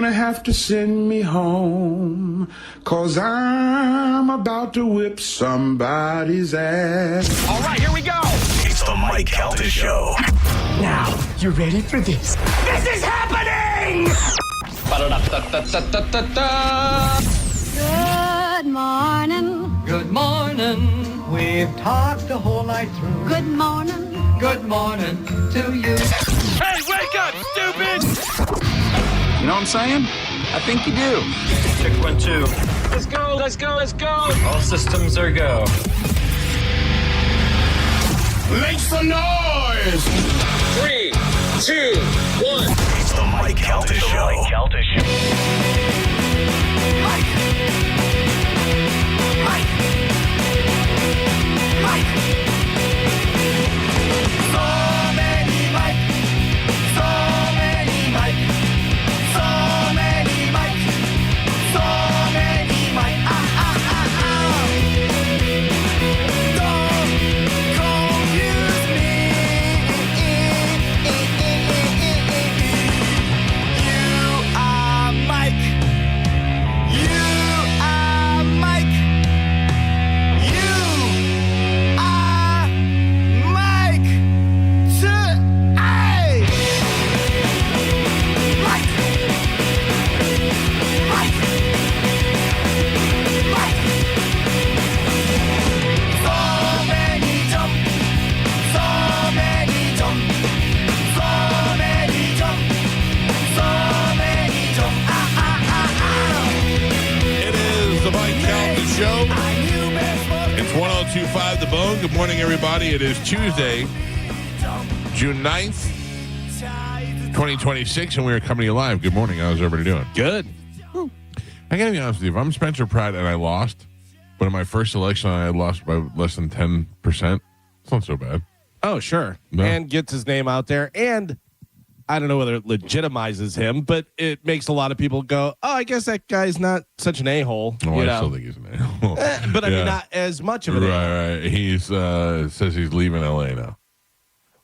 gonna have to send me home, 'cause I'm about to whip somebody's ass. All right, here we go. It's the Mike Calta Show. Now, you ready for this? This is happening! Ba-da-da-da-da-da-da-da. Good morning. Good morning. We've talked the whole night through. Good morning. Good morning to you. Hey, wake up, stupid! You know what I'm saying? I think you do. Check 1, 2. Let's go, let's go, let's go! All systems are go. Make some noise! 3, 2, 1. It's the Mike Calta Show. It's 1025 The Bone. Good morning, everybody. It is Tuesday, June 9th, 2026, and we are coming to you live. Good morning. How's everybody doing? Good. I gotta be honest with you. If I'm Spencer Pratt and I lost, but in my first election I had lost by less than 10%, it's not so bad. Oh, sure. No. And gets his name out there. And I don't know whether it legitimizes him, but it makes a lot of people go, oh, I guess that guy's not such an a-hole. Oh, you I know? still think he's an a-hole. But I mean, not as much of an a-hole. Right. He's says he's leaving LA now.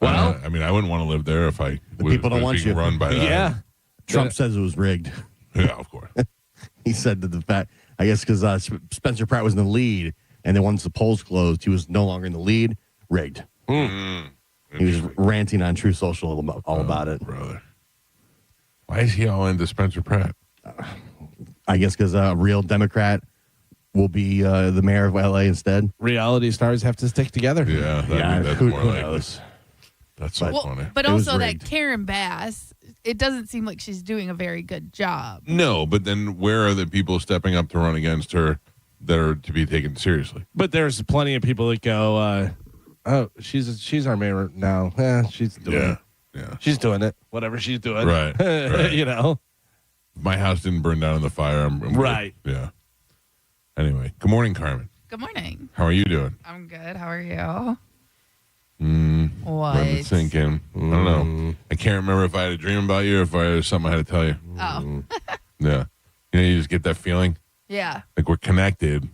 Well, I mean, I wouldn't want to live there if I was, people don't want being you. run by that. yeah. Trump says it was rigged. Yeah, of course. He said that the fact, I guess, because Spencer Pratt was in the lead, and then once the polls closed, he was no longer in the lead. Rigged. He was ranting on True Social all about it. Brother. Why is he all into Spencer Pratt? I guess because a real Democrat will be the mayor of LA instead. Reality stars have to stick together. Yeah, that's who more like knows? That's so funny. But It was also that rigged. Karen Bass, it doesn't seem like she's doing a very good job. No, but then where are the people stepping up to run against her that are to be taken seriously? But there's plenty of people that go, oh, she's our mayor now. She's doing it. Yeah. She's doing it. Whatever she's doing. Right. You know? My house didn't burn down in the fire. I'm Right. good. Yeah. Anyway, good morning, Carmen. Good morning. How are you doing? I'm good. How are you? Let it What? sink in. I don't know. I can't remember if I had a dream about you or if I had something I had to tell you. Oh, Yeah. You know, you just get that feeling yeah. like we're connected,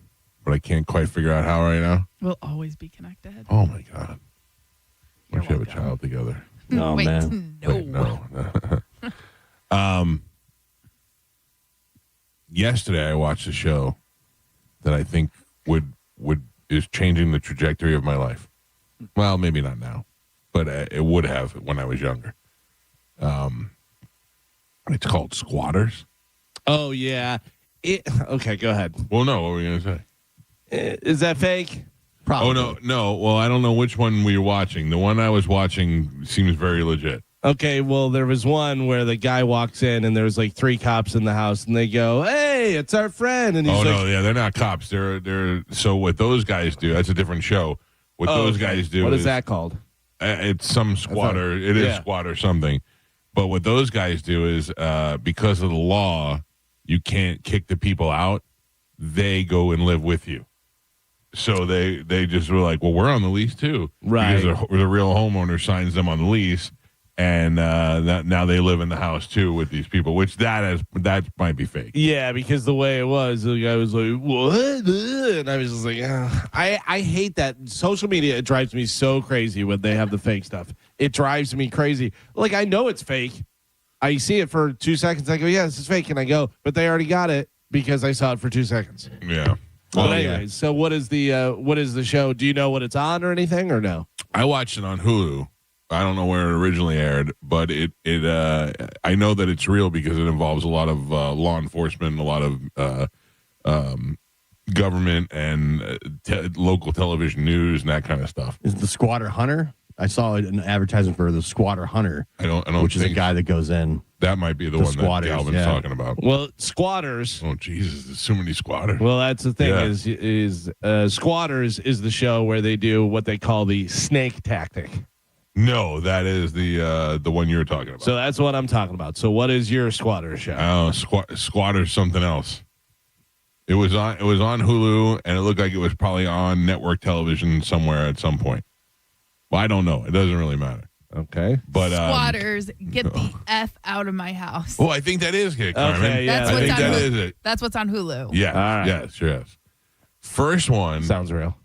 but I can't quite figure out how right now. We'll always be connected. Oh, my God. We You're should have a welcome. child together. Oh, Wait, man. no. Wait, no. Yesterday I watched a show that I think is changing the trajectory of my life. Well, maybe not now, but it would have when I was younger. It's called Squatters. Oh, yeah. Okay, go ahead. Well, no, what were you going to say? Is that fake? Probably. Oh, no. Well, I don't know which one we were watching. The one I was watching seems very legit. Okay, well, there was one where the guy walks in and there's like 3 cops in the house and they go, hey, it's our friend. And he's Oh, like, no, yeah, they're not cops. They're so what those guys do, that's a different show. What those guys do What is that called? It's some squatter. It is squatter something. But what those guys do is because of the law, you can't kick the people out. They go and live with you. So they just were like, well, we're on the lease too. Right. Because the real homeowner signs them on the lease. And now they live in the house too with these people, which that might be fake. Yeah, because the way it was, the guy was like, what? And I was just like, I hate that. Social media, it drives me so crazy when they have the fake stuff. It drives me crazy. Like, I know it's fake, I see it for 2 seconds. I go, yeah, this is fake. And I go, but they already got it because I saw it for 2 seconds. Yeah. But anyways, so what is the show? Do you know what it's on or anything or no? I watched it on Hulu. I don't know where it originally aired, but I know that it's real because it involves a lot of law enforcement, a lot of government and local television news and that kind of stuff. Is it the Squatter Hunter? I saw an advertisement for the Squatter Hunter. I don't which is a guy that goes in. That might be the one squatters, that Galvin's talking about. Well, squatters. Oh Jesus, there's so many squatters. Well, that's the thing Yeah. is Squatters is the show where they do what they call the snake tactic. No, that is the one you're talking about. So that's what I'm talking about. So what is your squatter show? Oh, squatter's something else. It was on Hulu, and it looked like it was probably on network television somewhere at some point. Well, I don't know. It doesn't really matter. Okay, but Squatters, get the F out of my house. Oh, I think that is it, Carmen. Okay, yeah. That's I what's think on that Hulu. is it. That's what's on Hulu. Yeah. All right. Yes. First one sounds real.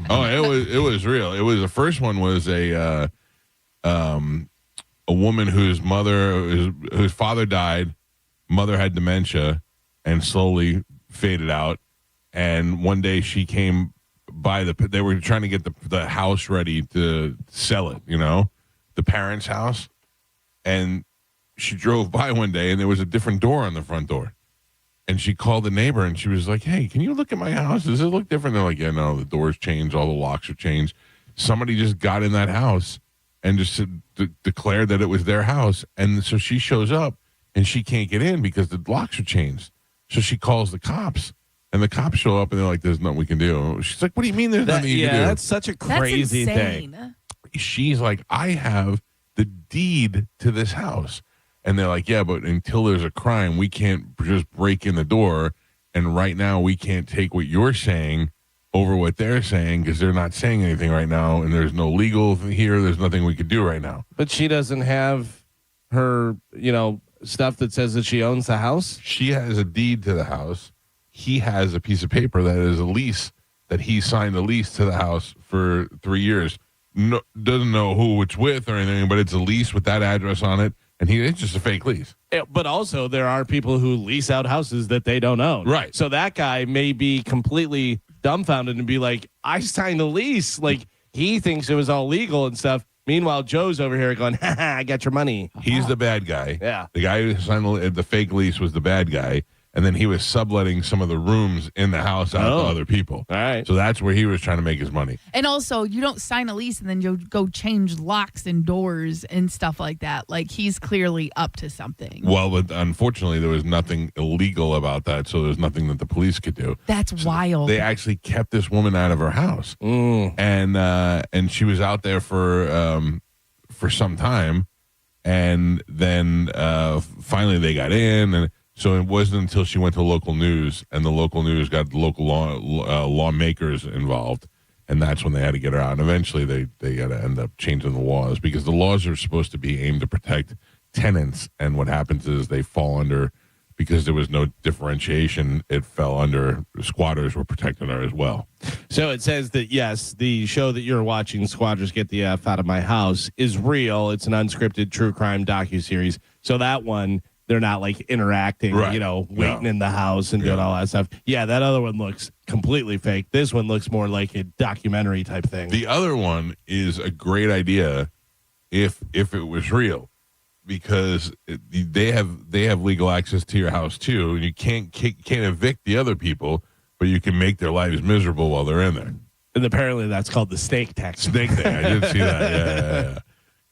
Oh, it was real. It was the first one was a woman whose father died, mother had dementia, and slowly faded out. And one day she came by they were trying to get the house ready to sell it, the parents' house. And she drove by one day and there was a different door on the front door. And she called the neighbor and she was like, hey, can you look at my house? Does it look different? They're like, yeah, no, the door's changed. All the locks are changed. Somebody just got in that house and just declared that it was their house. And so she shows up and she can't get in because the locks are changed. So she calls the cops. And the cops show up and they're like, there's nothing we can do. She's like, what do you mean there's nothing you can do? That's such a crazy thing. She's like, I have the deed to this house. And they're like, yeah, but until there's a crime, we can't just break in the door. And right now we can't take what you're saying over what they're saying because they're not saying anything right now. And there's no legal here. There's nothing we could do right now. But she doesn't have her, stuff that says that she owns the house? She has a deed to the house. He has a piece of paper that is a lease that he signed a lease to the house for 3 years. No, doesn't know who it's with or anything, but it's a lease with that address on it. And it's just a fake lease. But also there are people who lease out houses that they don't own. Right. So that guy may be completely dumbfounded and be like, I signed a lease. Like he thinks it was all legal and stuff. Meanwhile, Joe's over here going, I got your money. He's the bad guy. Yeah. The guy who signed the fake lease was the bad guy. And then he was subletting some of the rooms in the house out to other people. All right. So that's where he was trying to make his money. And also, you don't sign a lease and then you go change locks and doors and stuff like that. Like, he's clearly up to something. Well, but unfortunately, there was nothing illegal about that, so there's nothing that the police could do. That's wild. They actually kept this woman out of her house. And she was out there for some time. And then finally they got in, and so it wasn't until she went to local news, and the local news got the local lawmakers involved, and that's when they had to get her out. And eventually, they got to end up changing the laws because the laws are supposed to be aimed to protect tenants. And what happens is they fall under, because there was no differentiation, it fell under squatters were protecting her as well. So it says that, yes, the show that you're watching, Squatters Get the F Out of My House, is real. It's an unscripted true crime docuseries. So that one, they're not like interacting, right. Waiting in the house and doing all that stuff. Yeah, that other one looks completely fake. This one looks more like a documentary type thing. The other one is a great idea if it was real, because they have legal access to your house too, and you can't evict the other people, but you can make their lives miserable while they're in there. And apparently that's called the snake tax. Snake thing. I did see that. Yeah.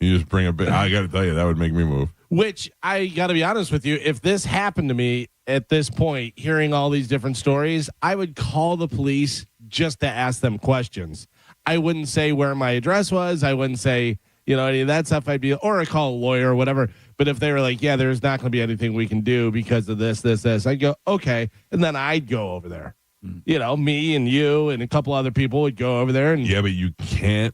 You just bring a bit. I got to tell you, that would make me move. Which, I got to be honest with you, if this happened to me at this point, hearing all these different stories, I would call the police just to ask them questions. I wouldn't say where my address was. I wouldn't say, any of that stuff. Or I call a lawyer or whatever. But if they were like, yeah, there's not going to be anything we can do because of this, I'd go, okay. And then I'd go over there. Me and you and a couple other people would go over there. Yeah, but you can't.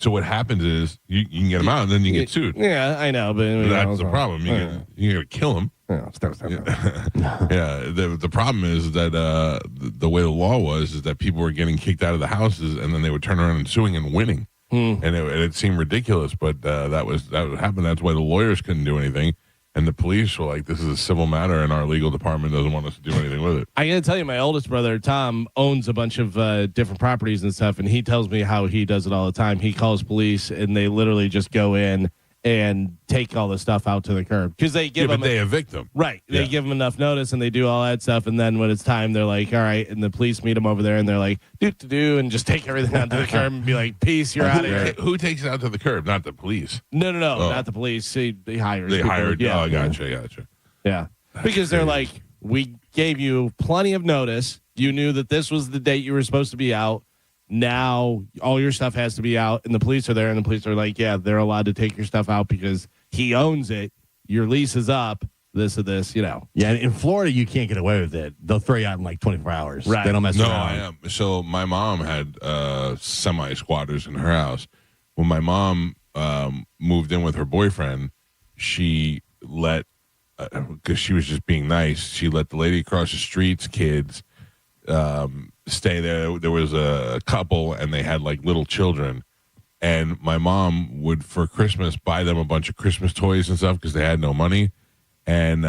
So what happens is you can get them out and then you get sued. Yeah, I know, but that's the problem. You got to kill them. Yeah, the problem is that the way the law was is that people were getting kicked out of the houses and then they would turn around and suing and winning. And it seemed ridiculous, but that was what happened. That's why the lawyers couldn't do anything. And the police were like, this is a civil matter, and our legal department doesn't want us to do anything with it. I got to tell you, my oldest brother, Tom, owns a bunch of different properties and stuff, and he tells me how he does it all the time. He calls police, and they literally just go in and take all the stuff out to the curb. Because they give them... but they evict them. Right. They give them enough notice, and they do all that stuff, and then when it's time, they're like, all right, and the police meet them over there, and they're like, do, and just take everything out to the curb and be like, peace, you're out of here. Who takes it out to the curb? Not the police. No, not the police. They hire. They hired. Yeah. Oh, gotcha. Yeah. Because they're like, we gave you plenty of notice. You knew that this was the date you were supposed to be out. Now all your stuff has to be out, and the police are there, and the police are like, yeah, they're allowed to take your stuff out because he owns it. Your lease is up. This or this, Yeah, in Florida, you can't get away with it. They'll throw you out in like 24 hours. Right. They don't mess around. I am. So my mom had semi-squatters in her house. When my mom moved in with her boyfriend, she let, because she was just being nice, she let the lady across the street's kids stay there. There was a couple, and they had like little children. And my mom would, for Christmas, buy them a bunch of Christmas toys and stuff because they had no money. And,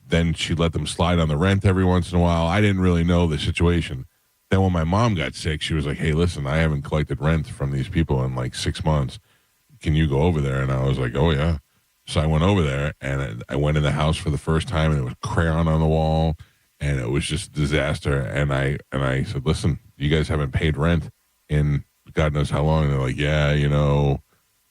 then she let them slide on the rent every once in a while. I didn't really know the situation. Then when my mom got sick, she was like, hey, listen, I haven't collected rent from these people in like 6 months. Can you go over there? And I was like, oh, yeah. So I went over there, and I went in the house for the first time, and there was crayon on the wall, and it was just a disaster. And I said, listen, you guys haven't paid rent in God knows how long. And they're like, yeah, your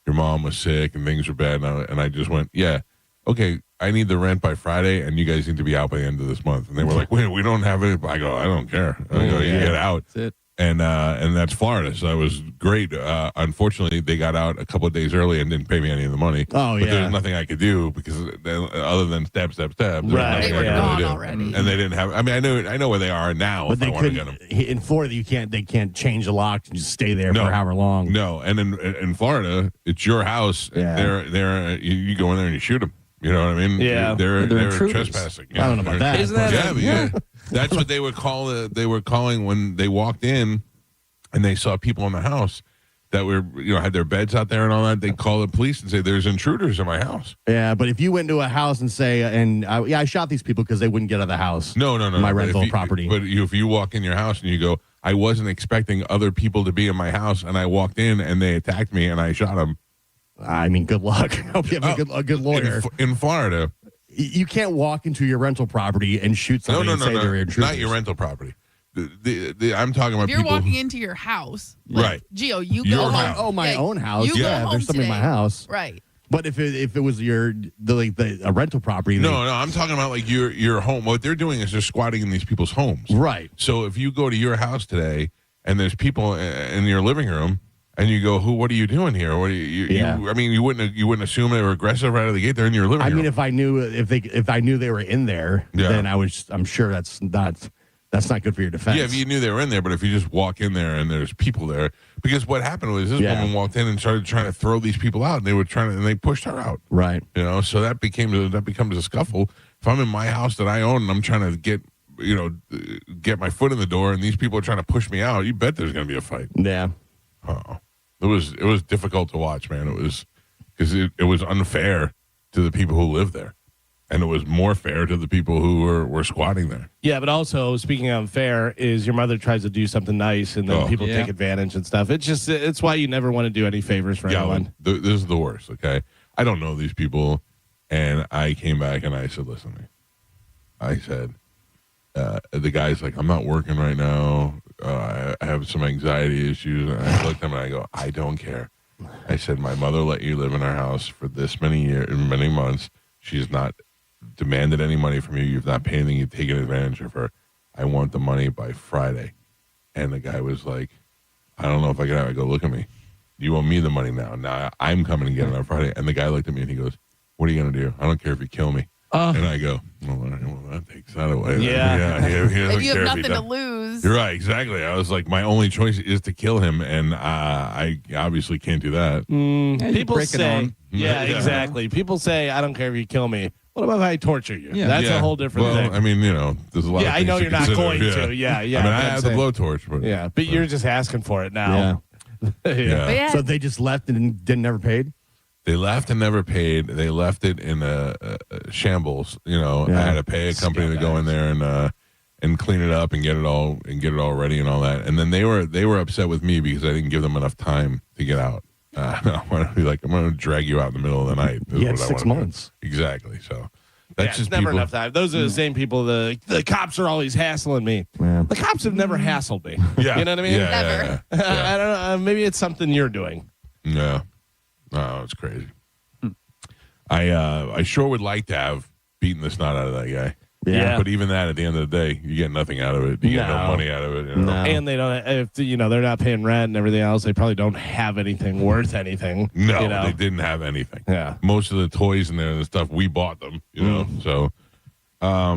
mom was sick and things were bad. And I just went, yeah, okay, I need the rent by Friday, and you guys need to be out by the end of this month. And they were like, wait, we don't have it. I go, I don't care. I go, you get out. That's it. And that's Florida, so it was great. Unfortunately, they got out a couple of days early and didn't pay me any of the money. Oh, but yeah. there's nothing I could do because other than stab. Right. They were gone already. And they didn't have. I mean, I know where they are now. But if they I want to get couldn't. them. In Florida, they can't change the lock and just stay there No. for however long. No, and in Florida, it's your house. Yeah. You go in there and you shoot them. You know what I mean? Yeah. They're intruders. trespassing. I don't know about that. Isn't that Yeah. That's what they would call. They were calling when they walked in. And they saw people in the house that were, had their beds out there and all that. They'd call the police and say, there's intruders in my house. Yeah, but if you went to a house and say, I shot these people because they wouldn't get out of the house. No. My But rental if you- property. But if you walk in your house and you go, I wasn't expecting other people to be in my house, and I walked in and they attacked me and I shot them. I mean, good luck. I hope you have a good lawyer. In Florida. You can't walk into your rental property and shoot somebody and say they're intruders. Not your rental property. I'm talking about If you're people walking into your house, Right. Gio, you Your go house. home. my own house. You go Yeah, home there's something in my today. house. Right. But if it was a rental property, No, I'm talking about like your home. What they're doing is they're squatting in these people's homes. right? So if you go to your house today and there's people in your living room and you go, what are you doing here? What do Yeah. you wouldn't assume they were aggressive right out of the gate. They're in your living I room. mean, if I knew they were in there, Yeah. then I'm sure that's not good for your defense. Yeah, if you knew they were in there, but if you just walk in there and there's people there, because what happened was this Yeah. woman walked in and started trying to throw these people out, and they pushed her out. Right. So that becomes a scuffle. If I'm in my house that I own and I'm trying to get my foot in the door, and these people are trying to push me out, you bet there's going to be a fight. Yeah. It was difficult to watch, man. It was because it was unfair to the people who live there, and it was more fair to the people who were squatting there. Yeah, but also speaking of unfair, is your mother tries to do something nice and then Oh. people take advantage and stuff. It's why you never want to do any favors for anyone. This is the worst. Okay, I don't know these people, and I came back and I said, "Listen," I said, "The guy's like, I'm not working right now. I have some anxiety issues." And I looked at him and I go, "I don't care." I said, "My mother let you live in our house for this many months. She's not demanded any money from you. You've not paid anything. You've taken advantage of her. I want the money by Friday." And the guy was like, "I don't know if I can have it." I go, "Look at me. You owe me the money now. Now I'm coming to get it on Friday." And the guy looked at me and he goes, "What are you going to do? I don't care if you kill me." And I go, "Well, all right, well, that takes that away." Yeah. He doesn't If you care have if he nothing to does. lose. You're right, exactly. I was like, my only choice is to kill him, and I obviously can't do that. People break it say, on. yeah, Yeah. exactly. People say, I don't care if you kill me. What about if I torture you? Yeah. That's Yeah. a whole different well, thing. I mean, there's a lot of Yeah, I things know to you're not consider. going to. Yeah, I mean, I I'm have the saying. blowtorch, but Yeah, but you're just asking for it now. Yeah. But yeah, So they just left and didn't never paid. They left and never paid. They left it in a shambles. You know, I had to pay a company to go in there and clean it up and get it all ready and all that. And then they were upset with me because I didn't give them enough time to get out. I want to be like, I'm going to drag you out in the middle of the night. You had 6 months. Exactly. So that's just never people. enough time. Those are the same people. The cops are always hassling me. Yeah. The cops have never hassled me. Yeah. You know what I mean? Yeah, Never. yeah. I don't know. Maybe it's something you're doing. Yeah. No, it's crazy. I sure would like to have beaten the snot out of that guy. Yeah. But even that, at the end of the day, you get nothing out of it. You get no money out of it. You know? No. And they don't. If they're not paying rent and everything else, they probably don't have anything worth anything. No, you know? they didn't have anything. Yeah. Most of the toys in there and the stuff, we bought them, you know. So I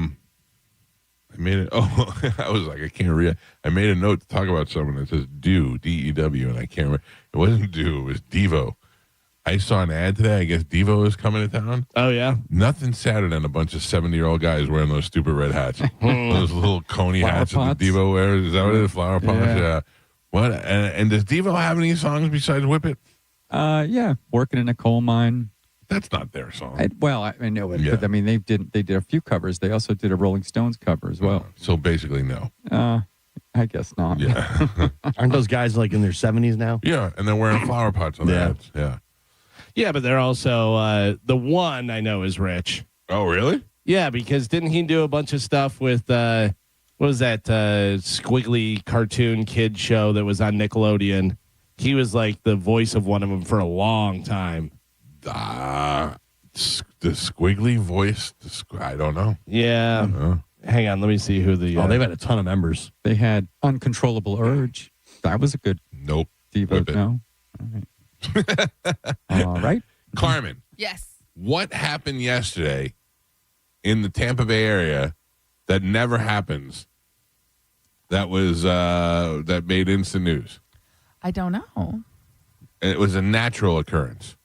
made it. Oh, I was like, I can't read. I made a note to talk about someone that says Dew, D-E-W, and I can't remember. It wasn't Dew, it was Devo. I saw an ad today. I guess Devo is coming to town. Oh, yeah. Nothing sadder than a bunch of 70-year-old guys wearing those stupid red hats. Those little coney hats that the Devo wears. Is that what it is? Flower pots? Yeah. What? And does Devo have any songs besides Whip It? Yeah. Working in a coal mine. That's not their song. I know it, but I mean, they did a few covers. They also did a Rolling Stones cover as well. So basically, no. I guess not. Yeah. Aren't those guys like in their 70s now? Yeah, and they're wearing flower pots on their heads. Yeah. Yeah, but they're also the one I know is rich. Oh, really? Yeah, because didn't he do a bunch of stuff with what was that squiggly cartoon kid show that was on Nickelodeon? He was like the voice of one of them for a long time. The squiggly voice. I don't know. Yeah. Hang on, let me see who the. They've had a ton of members. They had Uncontrollable Urge. That was a good. Nope. Devo. No. All right. All right. Carmen. Yes. What happened yesterday in the Tampa Bay area that never happens? That was that made instant news. I don't know. And it was a natural occurrence.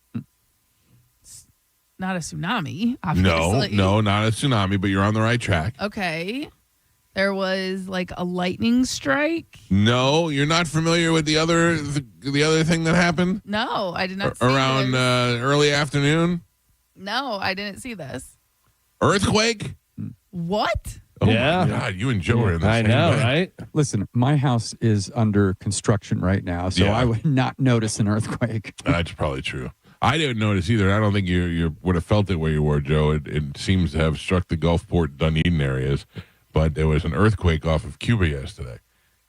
Not a tsunami, obviously. No, not a tsunami, but you're on the right track. Okay. There was like a lightning strike. No, you're not familiar with the other thing that happened? No, I did not see around this. Early afternoon? No, I didn't see this. Earthquake? What? Oh Yeah. my God, you and Joe are in the I same know, bed. right? Listen, my house is under construction right now, so Yeah. I would not notice an earthquake. That's probably true. I didn't notice either. I don't think you would have felt it where you were, Joe. It seems to have struck the Gulfport, Dunedin areas, but there was an earthquake off of Cuba yesterday,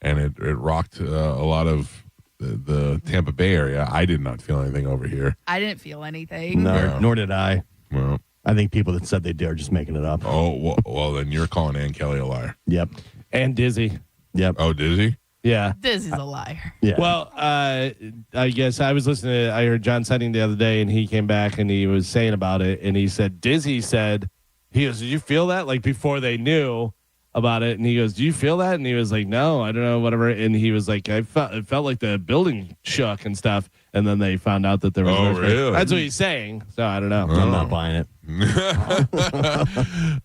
and it rocked a lot of the Tampa Bay area. I did not feel anything over here. I didn't feel anything. No, nor did I. Well, I think people that said they did are just making it up. oh, well, then you're calling Ann Kelly a liar. Yep. And Dizzy. Yep. Oh, Dizzy? Yeah. This is a liar. Yeah. Well, I guess I was listening I heard John Setting the other day, and he came back and he was saying about it, and he said, Dizzy said, he goes, did you feel that? Like before they knew about it, and he goes, do you feel that? And he was like, no, I don't know, whatever. And he was like, it felt like the building shook and stuff. And then they found out that there was Oh, an earthquake. really? That's what he's saying. So I don't know. I'm not buying it.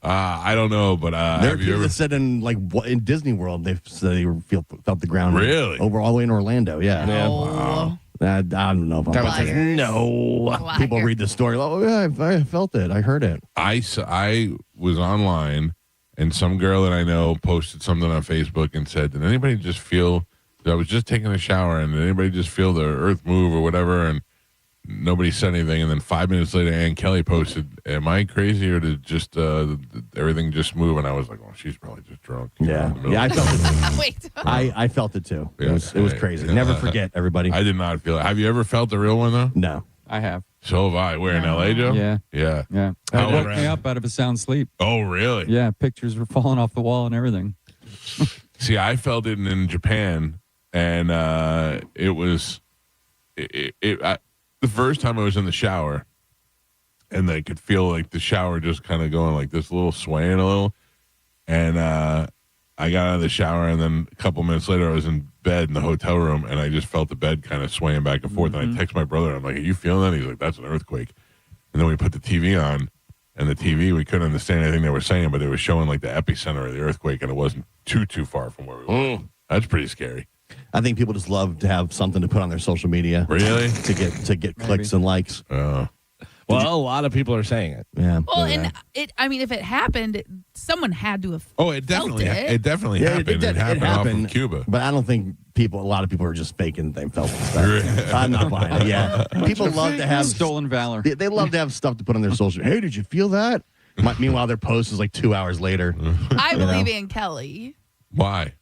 I don't know, but There are have you people ever? that said in Disney World they said they felt the ground Really? over all the way in Orlando. Yeah. Oh, I don't know if I'm Liars. No. liar. People read the story. Oh, yeah, I felt it. I heard it. I was online, and some girl that I know posted something on Facebook and said, "Did anybody just feel?" I was just taking a shower, and did anybody just feel the earth move or whatever? And nobody said anything. And then 5 minutes later, Ann Kelly posted, "Am I crazy, or did just everything just move?" And I was like, "Well, she's probably just drunk." Yeah. Yeah, I felt it. Wait. I felt it too. It Yeah, was crazy. yeah. Never forget, everybody. I did not feel it. Have you ever felt the real one though? No. I have. So have I. Where in LA, Joe? Yeah. Yeah. Yeah. How I woke around? me up out of a sound sleep. Oh, really? Yeah. Pictures were falling off the wall and everything. See, I felt it in Japan, and it was the first time I was in the shower, and I could feel like the shower just kind of going like this, little swaying a little, and I got out of the shower, and then a couple minutes later, I was in bed in the hotel room, and I just felt the bed kind of swaying back and forth. And I text my brother, and I'm like, "Are you feeling that?" He's like, "That's an earthquake." And then we put the TV on, and the TV, we couldn't understand anything they were saying, but they were showing like the epicenter of the earthquake, and it wasn't too far from where we were. That's pretty scary. I think people just love to have something to put on their social media. Really? To get clicks and likes. Well, a lot of people are saying it. Yeah. Well, and if it happened, someone had to have. Oh, it definitely Yeah, happened. It happened off of Cuba. But I don't think a lot of people are just faking they felt stuff. I'm not buying it. Yeah. People love to have stolen valor. They love to have stuff to put on their social. Hey, did you feel that? Meanwhile, their post is like 2 hours later. I believe Aunt Kelly Why?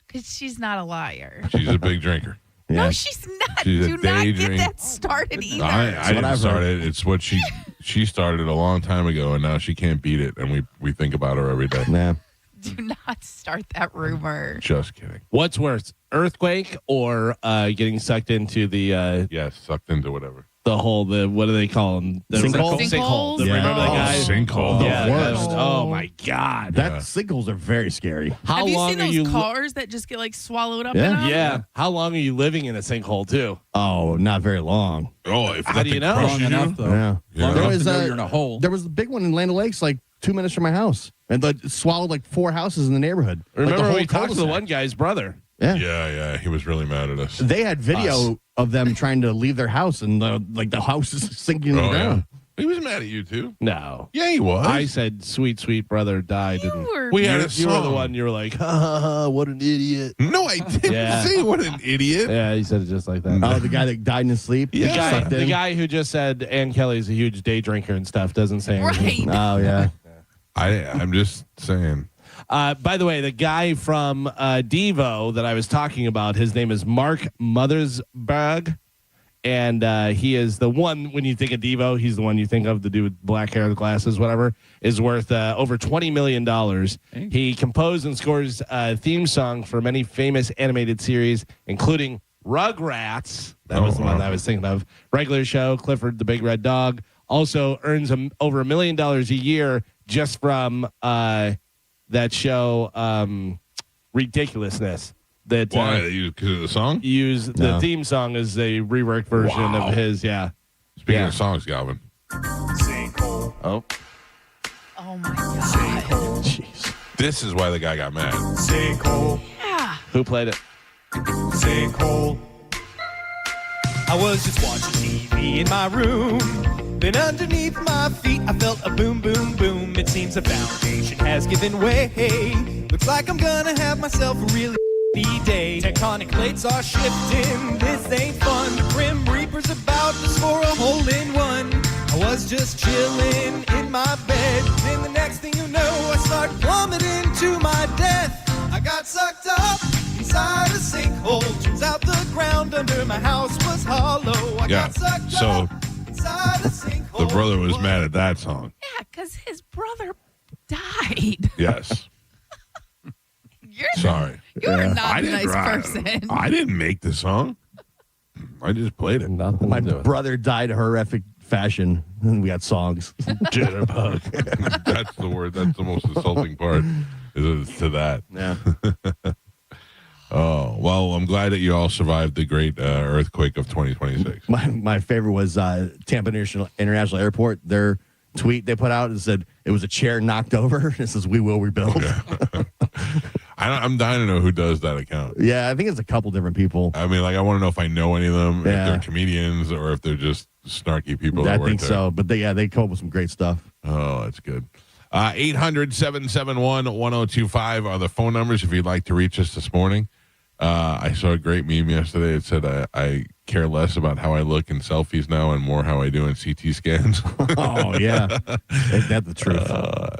because she's not a liar. She's a big drinker. Yeah. No, she's not. She's a Do not day get drink- that started either. I didn't start it. It's what she started a long time ago, and now she can't beat it. And we think about her every day. Nah. Do not start that rumor. Just kidding. What's worse, earthquake or getting sucked into the Yes, sucked into whatever. what do they call them? The Sinkhole? Sinkhole. Sinkholes? Remember that guy? Sinkhole. Yeah, worst. oh my God. Sinkholes are very scary. How Have you long seen are those you? cars that just get like swallowed up Yeah. in them? Yeah. How long are you living in a sinkhole too? Oh, not very long. Oh, if How that do you thing know? crushes Long you- enough, though. Yeah. Yeah. Long There enough was to know a- you're in a hole. There was the big one in Land O'Lakes, like 2 minutes from my house, and it swallowed like 4 houses in the neighborhood. Remember like the we talked to the cul-de-sac. one guy's brother. Yeah. Yeah, he was really mad at us. They had video of them trying to leave their house, and the house is sinking to the Oh, yeah. ground. He was mad at you too. No. Yeah, he was. I said, sweet brother died. And were- we had a you were the song. one, you were like, ha, ha, ha, what an idiot. No, I didn't Yeah. say what an idiot. Yeah, he said it just like that. Oh, the guy that died in his sleep. Yeah. The guy who just said Ann Kelly's a huge day drinker and stuff doesn't say anything. Right. Oh yeah. I'm just saying. By the way, the guy from Devo that I was talking about, his name is Mark Mothersbaugh. And he is the one, when you think of Devo, he's the one you think of, the dude with black hair, the glasses, whatever, is worth over $20 million. He composed and scores theme song for many famous animated series, including Rugrats. That was the one that I was thinking of. Regular Show, Clifford the Big Red Dog. Also earns over $1 million a year just from that show, Ridiculousness. That Why? Because of the song? use the theme song as a reworked version of his. Yeah. Speaking of songs, Galvin. Sinkhole. Oh. Oh my God. Jeez. This is why the guy got mad. Sinkhole. Yeah. Who played it? Sinkhole. I was just watching TV in my room. Then underneath my feet, I felt a boom, boom, boom. It seems the foundation has given way. Looks like I'm gonna have myself a really day. Tectonic plates are shifting. This ain't fun. The Grim Reaper's about to score a hole in one. I was just chilling in my bed. Then the next thing you know, I start plummeting to my death. I got sucked up inside a sinkhole. Turns out the ground under my house was hollow. I Yeah, got sucked so up inside a sinkhole. The brother was mad at that song. Yeah, because his brother died. Yes. You're Sorry. You're not I a didn't nice write- person. I didn't make the song. I just played it. Nothing My to do with it. brother died horrific fashion, and we got songs. Jitterbug. That's the word. That's the most insulting part. Is to that. Yeah. Oh, well, I'm glad that you all survived the great earthquake of 2026. My favorite was Tampa International Airport. Their tweet they put out and said it was a chair knocked over. It says, "We will rebuild." I'm dying to know who does that account. Yeah, I think it's a couple different people. I mean, like, I want to know if I know any of them, if Yeah. they're comedians or if they're just snarky people. I that work think there. so, but they come up with some great stuff. Oh, that's good. 800-771-1025 are the phone numbers if you'd like to reach us this morning. I saw a great meme yesterday. It said, I care less about how I look in selfies now and more how I do in CT scans. Oh yeah, ain't that the truth?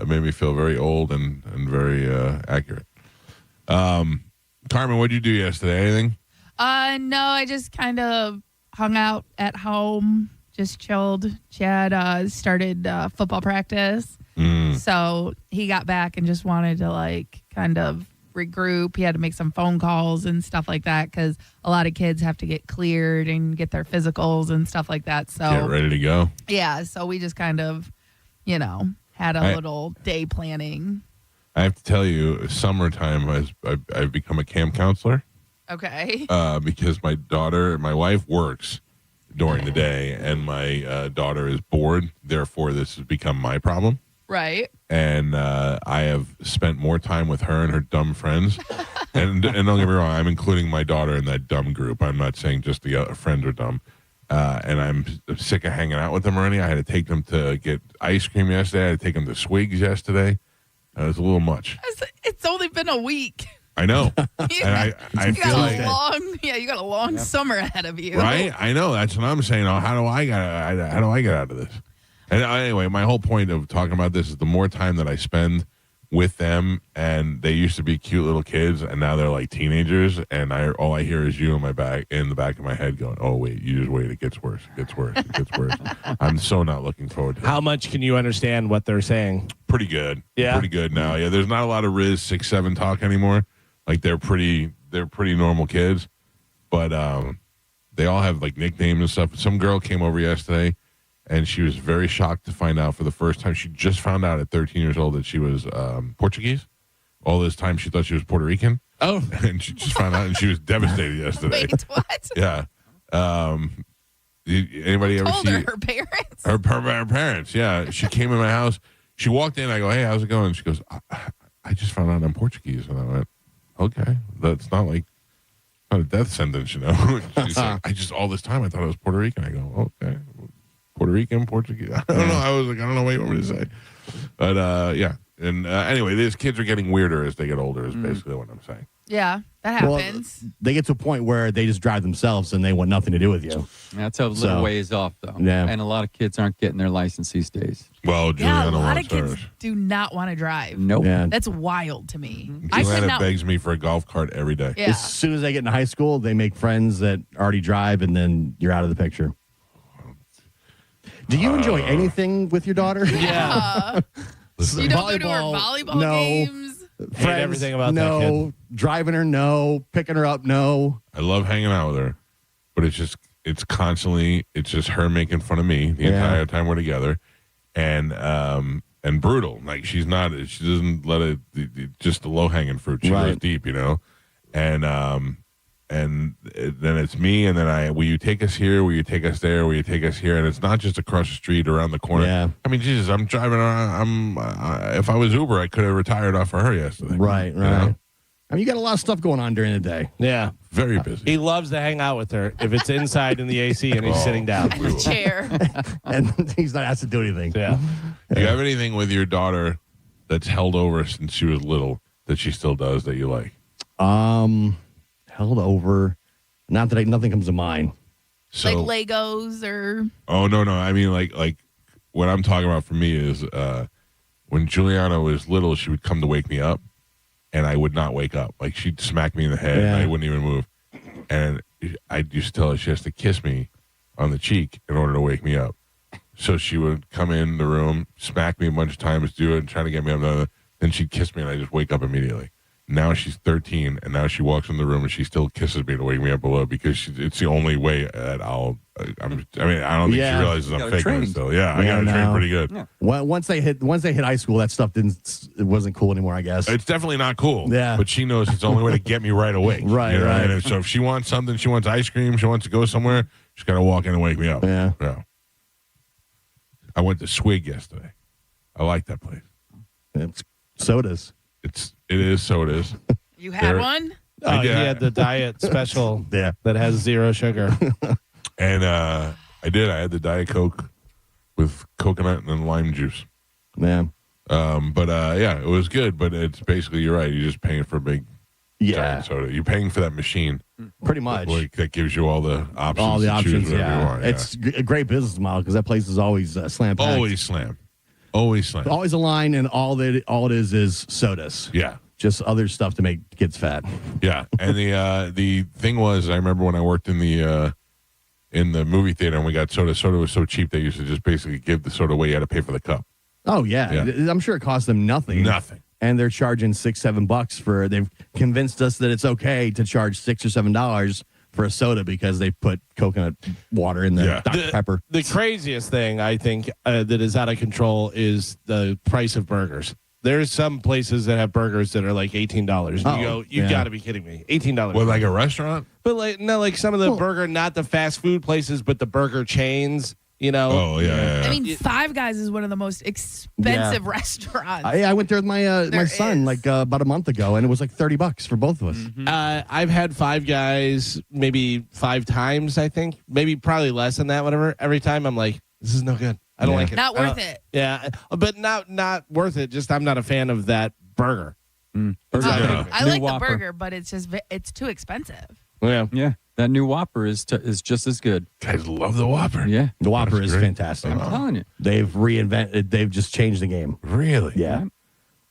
It made me feel very old and very accurate. Carmen, what did you do yesterday? Anything? No, I just kind of hung out at home, just chilled. Chad started football practice. So he got back and just wanted to like kind of regroup. He had to make some phone calls and stuff like that because a lot of kids have to get cleared and get their physicals and stuff like that. So Get ready to go. yeah, so we just kind of, had a little day planning. I have to tell you, summertime, I've become a camp counselor. Okay. Because my wife works during the day and my daughter is bored. Therefore, this has become my problem. Right. And I have spent more time with her and her dumb friends. and don't get me wrong, I'm including my daughter in that dumb group. I'm not saying just the friends are dumb. and I'm sick of hanging out with them already. I had to take them to get ice cream yesterday. I had to take them to Swigs yesterday. It was a little much. It's only been a week. I know. You And I you feel got like a long, you got a long summer ahead of you. right? I know. That's what I'm saying. Oh, how do I get out of this? And anyway, my whole point of talking about this is the more time that I spend with them, and they used to be cute little kids, and now they're like teenagers, and all I hear is you in the back of my head going, "Oh wait, you just wait. It gets worse. It gets worse. It gets worse." I'm so not looking forward to it. How much can you understand what they're saying? Pretty good. Yeah? Pretty good now. Yeah, there's not a lot of Riz 6'7" talk anymore. Like they're pretty normal kids, but they all have like nicknames and stuff. Some girl came over yesterday, and she was very shocked to find out for the first time. She just found out at 13 years old that she was Portuguese. All this time she thought she was Puerto Rican. Oh, and she just found out, and she was devastated yesterday. Wait, what? Yeah. Anybody ever Told see her parents? her parents? Yeah. She came in my house. She walked in. I go, "Hey, how's it going?" She goes, I just found out I'm Portuguese. And I went, "Okay, that's not a death sentence, you know." She's like, all this time I thought I was Puerto Rican. I go, "Okay, Puerto Rican, Portuguese." I don't know. I was like, I don't know what you want me to say. But yeah. And anyway, these kids are getting weirder as they get older is basically what I'm saying. Yeah, that happens. Well, they get to a point where they just drive themselves and they want nothing to do with you. That's a little ways off, though. Yeah. And a lot of kids aren't getting their license these days. Well, Yeah, Juliana a lot wants of kids hers. do not want to drive. Nope. Yeah. That's wild to me. I could Juliana not. begs me for a golf cart every day. Yeah. As soon as they get into high school, they make friends that already drive, and then you're out of the picture. Do you enjoy anything with your daughter? yeah. You don't go to her volleyball no. games? Hate everything about that kid. No. Driving her, no. Picking her up, no. I love hanging out with her, but it's just her making fun of me the entire time we're together, and brutal. Like she doesn't let it just the low hanging fruit. She goes deep, you know, and then it's me, and then will you take us here? Will you take us there? Will you take us here? And it's not just across the street, around the corner. Yeah. I mean, Jesus, I'm driving around. If I was Uber, I could have retired off of her yesterday. Right. You know? I mean, you got a lot of stuff going on during the day. Yeah. Very busy. He loves to hang out with her if it's inside in the AC and he's sitting down. In the chair. And he's not asked to do anything. Yeah. Do you have anything with your daughter that's held over since she was little that she still does that you like? Held over. Not that nothing comes to mind. So, like Legos or. Oh no! I mean, like what I'm talking about for me is when Juliana was little, she would come to wake me up, and I would not wake up. Like she'd smack me in the head, and I wouldn't even move. And I used to tell her she has to kiss me on the cheek in order to wake me up. So she would come in the room, smack me a bunch of times, do it, and try to get me up. Then she'd kiss me, and I just wake up immediately. Now she's 13, and now she walks in the room and she still kisses me to wake me up below because it's the only way that I don't think she realizes I'm faking it still. Yeah, I got to train pretty good. Yeah. Well, once they hit high school, that stuff wasn't cool anymore, I guess. It's definitely not cool. Yeah. But she knows it's the only way to get me right awake. Right, you know? right. And so if she wants something, she wants ice cream, she wants to go somewhere, she's got to walk in and wake me up. Yeah. I went to Swig yesterday. I like that place. It's sodas. It is sodas. You had one? Oh, he had the diet special that has 0 sugar. And I did. I had the Diet Coke with coconut and then lime juice. Yeah. It was good. But it's basically, you're right. You're just paying for a big giant soda. You're paying for that machine. Pretty much. That gives you all the options. All the options, choose whatever you want. It's a great business model because that place is always slam packed. Always slam. Always slam. Always a line, and all it is sodas. Yeah. Just other stuff to make kids fat. Yeah. And the thing was, I remember when I worked in the movie theater and we got soda. Soda was so cheap they used to just basically give the soda away. You had to pay for the cup. Oh yeah. I'm sure it cost them nothing. Nothing. And they're charging $6-7 they've convinced us that it's okay to charge $6 or $7 for a soda because they put coconut water in the Dr. Pepper. The craziest thing I think that is out of control is the price of burgers. There's some places that have burgers that are like $18. You've got to be kidding me. $18. Well, like a restaurant? But like some of the burger, not the fast food places, but the burger chains. You know. Oh yeah. I mean, Five Guys is one of the most expensive restaurants. I went there with my my son is. like about a month ago, and it was like $30 for both of us. I've had Five Guys maybe 5 times, I think. Maybe probably less than that, whatever. Every time I'm like, this is no good. I don't like it. Not worth it. Yeah, but not worth it. Just I'm not a fan of that burger. I New like Whopper. the burger, but it's too expensive. Yeah. Yeah, that new Whopper is just as good. Guys love the Whopper. Yeah, The Whopper That's is great. fantastic. I'm telling you. They've reinvented. They've just changed the game. Really? Yeah.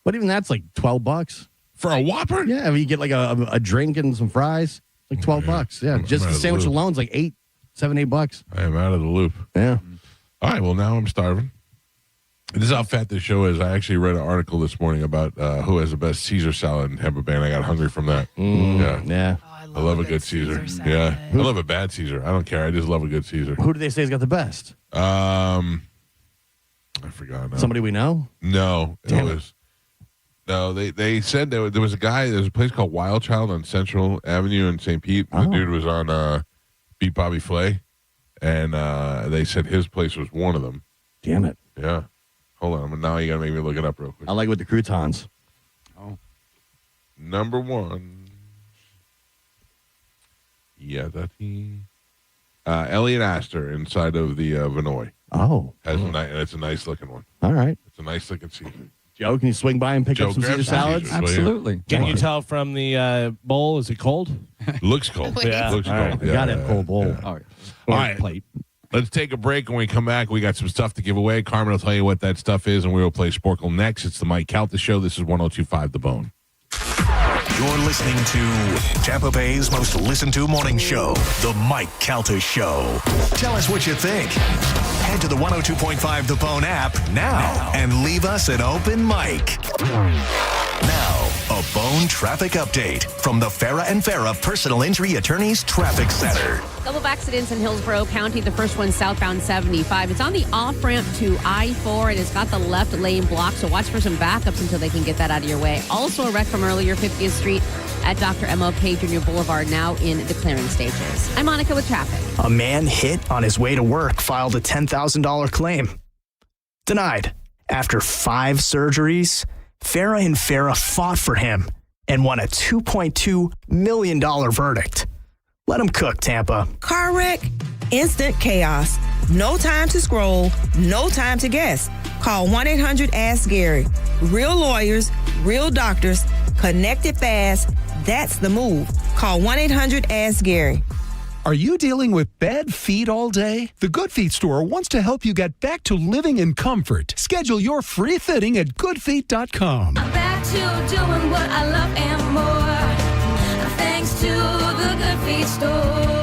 But even that's like $12. For a Whopper? Yeah, if you get like a drink and some fries, like $12. Yeah, I'm just out the of the sandwich loop. alone's like $7, $8. I am out of the loop. Yeah. All right. Well, now I'm starving. This is how fat this show is. I actually read an article this morning about who has the best Caesar salad in Tampa Bay, and I got hungry from that. Yeah. Yeah. Oh, I love a good Caesar. Yeah. I love a bad Caesar. I don't care. I just love a good Caesar. Who do they say has got the best? I forgot now. Somebody we know? No. Damn It was. No, they said there was a guy. There's a place called Wild Child on Central Avenue in St. Pete. The dude was on Beat Bobby Flay, and they said his place was one of them. Damn it. Yeah. Hold on. Now you got to make me look it up real quick. I like with the croutons. Number 1. Yeah, that's he. Elliot Astor inside of the Vinoy. Oh. And it's a nice looking one. All right. It's a nice looking Caesar. Joe, can you swing by and pick Joe, up some grab Caesar some salads? Caesars. Absolutely. Can you tell from the bowl? Is it cold? Looks cold. Yeah. Looks All right. cold. We got it, cold bowl. Oh, yeah. All Or right. plate. Let's take a break. When we come back, we got some stuff to give away. Carmen will tell you what that stuff is, and we will play Sporkle next. It's the Mike Calta Show. This is 102.5 The Bone. You're listening to Tampa Bay's most listened to morning show, The Mike Calta Show. Tell us what you think. Head to the 102.5 The Bone app now and leave us an open mic. Now, a Bone traffic update from the Farah and Farah Personal Injury Attorneys Traffic Center. Couple of accidents in Hillsborough County. The first one southbound 75. It's on the off-ramp to I-4, and it's got the left lane blocked, so watch for some backups until they can get that out of your way. Also a wreck from earlier, 50th Street at Dr. M.L.K. Jr. Boulevard, now in the clearing stages. I'm Monica with traffic. A man hit on his way to work filed a $10,000 claim. Denied. After 5 surgeries, Farah and Farah fought for him and won a $2.2 million verdict. Let him cook, Tampa. Car wreck, instant chaos. No time to scroll, no time to guess. Call 1-800-ASK-GARY. Real lawyers, real doctors, connected fast. That's the move. Call 1-800-ASK-GARY. Are you dealing with bad feet all day? The Good Feet store wants to help you get back to living in comfort. Schedule your free fitting at goodfeet.com. I'm back to doing what I love and more. Thanks to the Good Feet store.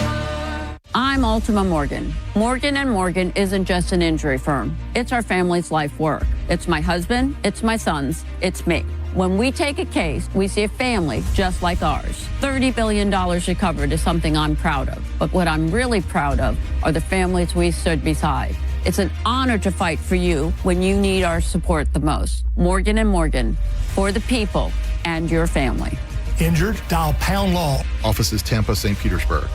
I'm Ultima Morgan. Morgan & Morgan isn't just an injury firm. It's our family's life work. It's my husband, it's my sons, it's me. When we take a case, we see a family just like ours. $30 billion recovered is something I'm proud of. But what I'm really proud of are the families we stood beside. It's an honor to fight for you when you need our support the most. Morgan & Morgan, for the people and your family. Injured? Dial pound law. Offices Tampa, St. Petersburg.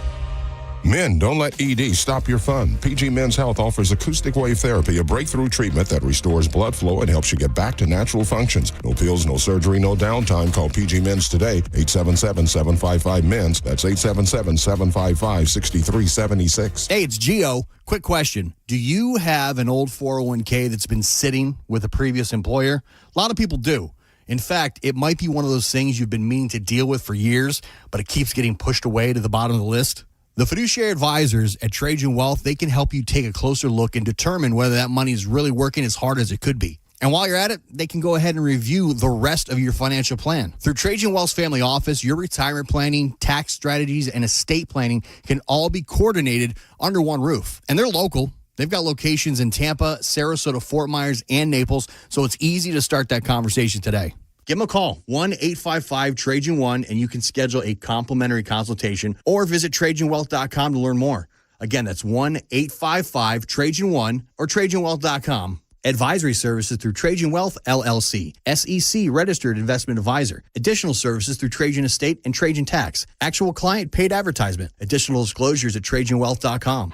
Men, don't let ED stop your fun. PG Men's Health offers acoustic wave therapy, a breakthrough treatment that restores blood flow and helps you get back to natural functions. No pills, no surgery, no downtime. Call PG Men's today, 877-755-MENS. That's 877-755-6376. Hey, it's Gio. Quick question. Do you have an old 401k that's been sitting with a previous employer? A lot of people do. In fact, it might be one of those things you've been meaning to deal with for years, but it keeps getting pushed away to the bottom of the list. The fiduciary advisors at Trajan Wealth, they can help you take a closer look and determine whether that money is really working as hard as it could be. And while you're at it, they can go ahead and review the rest of your financial plan. Through Trajan Wealth's family office, your retirement planning, tax strategies, and estate planning can all be coordinated under one roof. And they're local. They've got locations in Tampa, Sarasota, Fort Myers, and Naples, so it's easy to start that conversation today. Give them a call, 1-855-TRAJAN1, and you can schedule a complimentary consultation or visit TrajanWealth.com to learn more. Again, that's 1-855-TRAJAN1 or TrajanWealth.com. Advisory services through Trajan Wealth, LLC, SEC Registered Investment Advisor. Additional services through Trajan Estate and Trajan Tax. Actual client paid advertisement. Additional disclosures at TrajanWealth.com.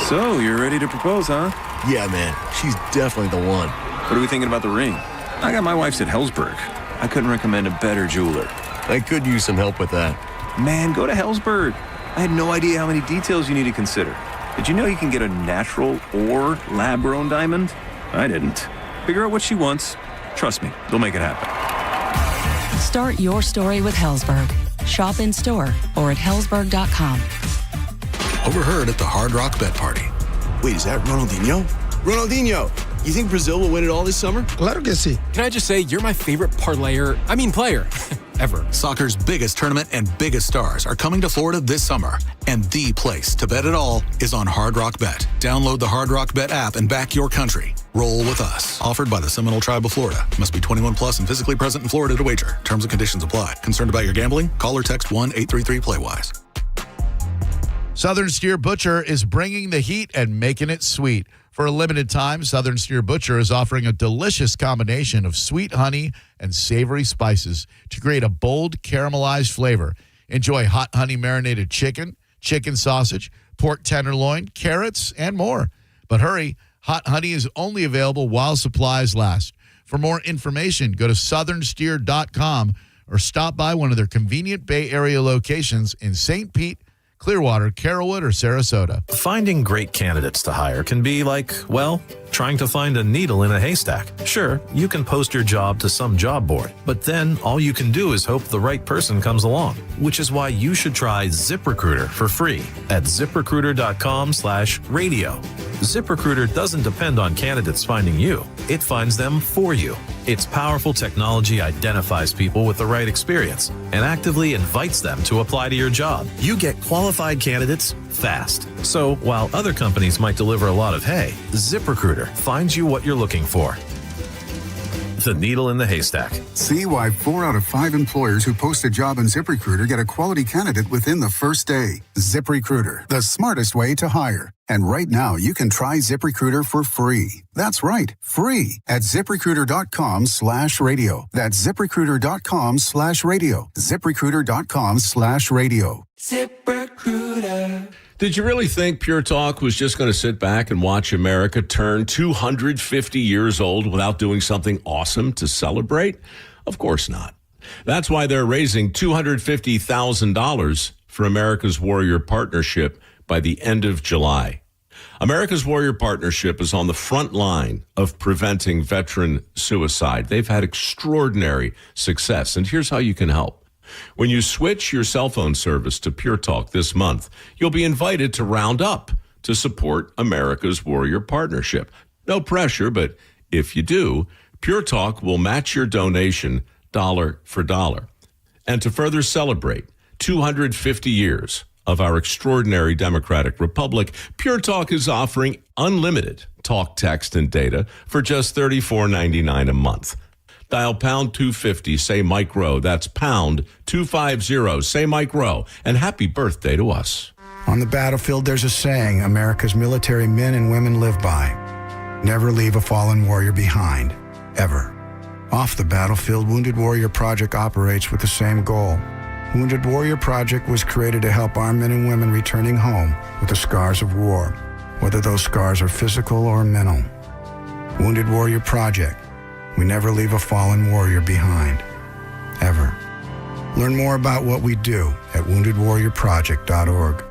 So, you're ready to propose, huh? Yeah, man. She's definitely the one. What are we thinking about the ring? I got my wife's at Hellsberg. I couldn't recommend a better jeweler. I could use some help with that. Man, go to Hellsberg. I had no idea how many details you need to consider. Did you know you can get a natural or lab-grown diamond? I didn't. Figure out what she wants. Trust me, they'll make it happen. Start your story with Hellsberg. Shop in store or at hellsberg.com. Overheard at the Hard Rock Bet Party. Wait, is that Ronaldinho? Ronaldinho! You think Brazil will win it all this summer? Claro que sí. Can I just say, you're my favorite player ever. Soccer's biggest tournament and biggest stars are coming to Florida this summer. And the place to bet it all is on Hard Rock Bet. Download the Hard Rock Bet app and back your country. Roll with us. Offered by the Seminole Tribe of Florida. Must be 21 plus and physically present in Florida to wager. Terms and conditions apply. Concerned about your gambling? Call or text 1-833-PLAY-WISE. Southern Steer Butcher is bringing the heat and making it sweet. For a limited time, Southern Steer Butcher is offering a delicious combination of sweet honey and savory spices to create a bold caramelized flavor. Enjoy hot honey marinated chicken, chicken sausage, pork tenderloin, carrots, and more. But hurry, hot honey is only available while supplies last. For more information, go to southernsteer.com or stop by one of their convenient Bay Area locations in St. Pete, Clearwater, Carrollwood, or Sarasota. Finding great candidates to hire can be like, well, trying to find a needle in a haystack. Sure, you can post your job to some job board, but then all you can do is hope the right person comes along, which is why you should try ZipRecruiter for free at ZipRecruiter.com/radio. ZipRecruiter doesn't depend on candidates finding you. It finds them for you. Its powerful technology identifies people with the right experience and actively invites them to apply to your job. You get qualified candidates fast. So while other companies might deliver a lot of hay, ZipRecruiter finds you what you're looking for. The needle in the haystack. See why 4 out of 5 employers who post a job in ZipRecruiter get a quality candidate within the first day. ZipRecruiter, the smartest way to hire. And right now, you can try ZipRecruiter for free. That's right, free at ZipRecruiter.com/radio. That's ZipRecruiter.com/radio. ZipRecruiter.com/radio. ZipRecruiter. Did you really think Pure Talk was just going to sit back and watch America turn 250 years old without doing something awesome to celebrate? Of course not. That's why they're raising $250,000 for America's Warrior Partnership by the end of July. America's Warrior Partnership is on the front line of preventing veteran suicide. They've had extraordinary success, and here's how you can help. When you switch your cell phone service to Pure Talk this month, you'll be invited to round up to support America's Warrior Partnership. No pressure, but if you do, Pure Talk will match your donation dollar for dollar. And to further celebrate 250 years of our extraordinary democratic republic, Pure Talk is offering unlimited talk, text, and data for just $34.99 a month. Dial pound 250, say Mike Rowe. That's pound 250, say Mike Rowe. And happy birthday to us. On the battlefield, there's a saying America's military men and women live by. Never leave a fallen warrior behind, ever. Off the battlefield, Wounded Warrior Project operates with the same goal. Wounded Warrior Project was created to help our men and women returning home with the scars of war, whether those scars are physical or mental. Wounded Warrior Project. We never leave a fallen warrior behind, ever. Learn more about what we do at woundedwarriorproject.org.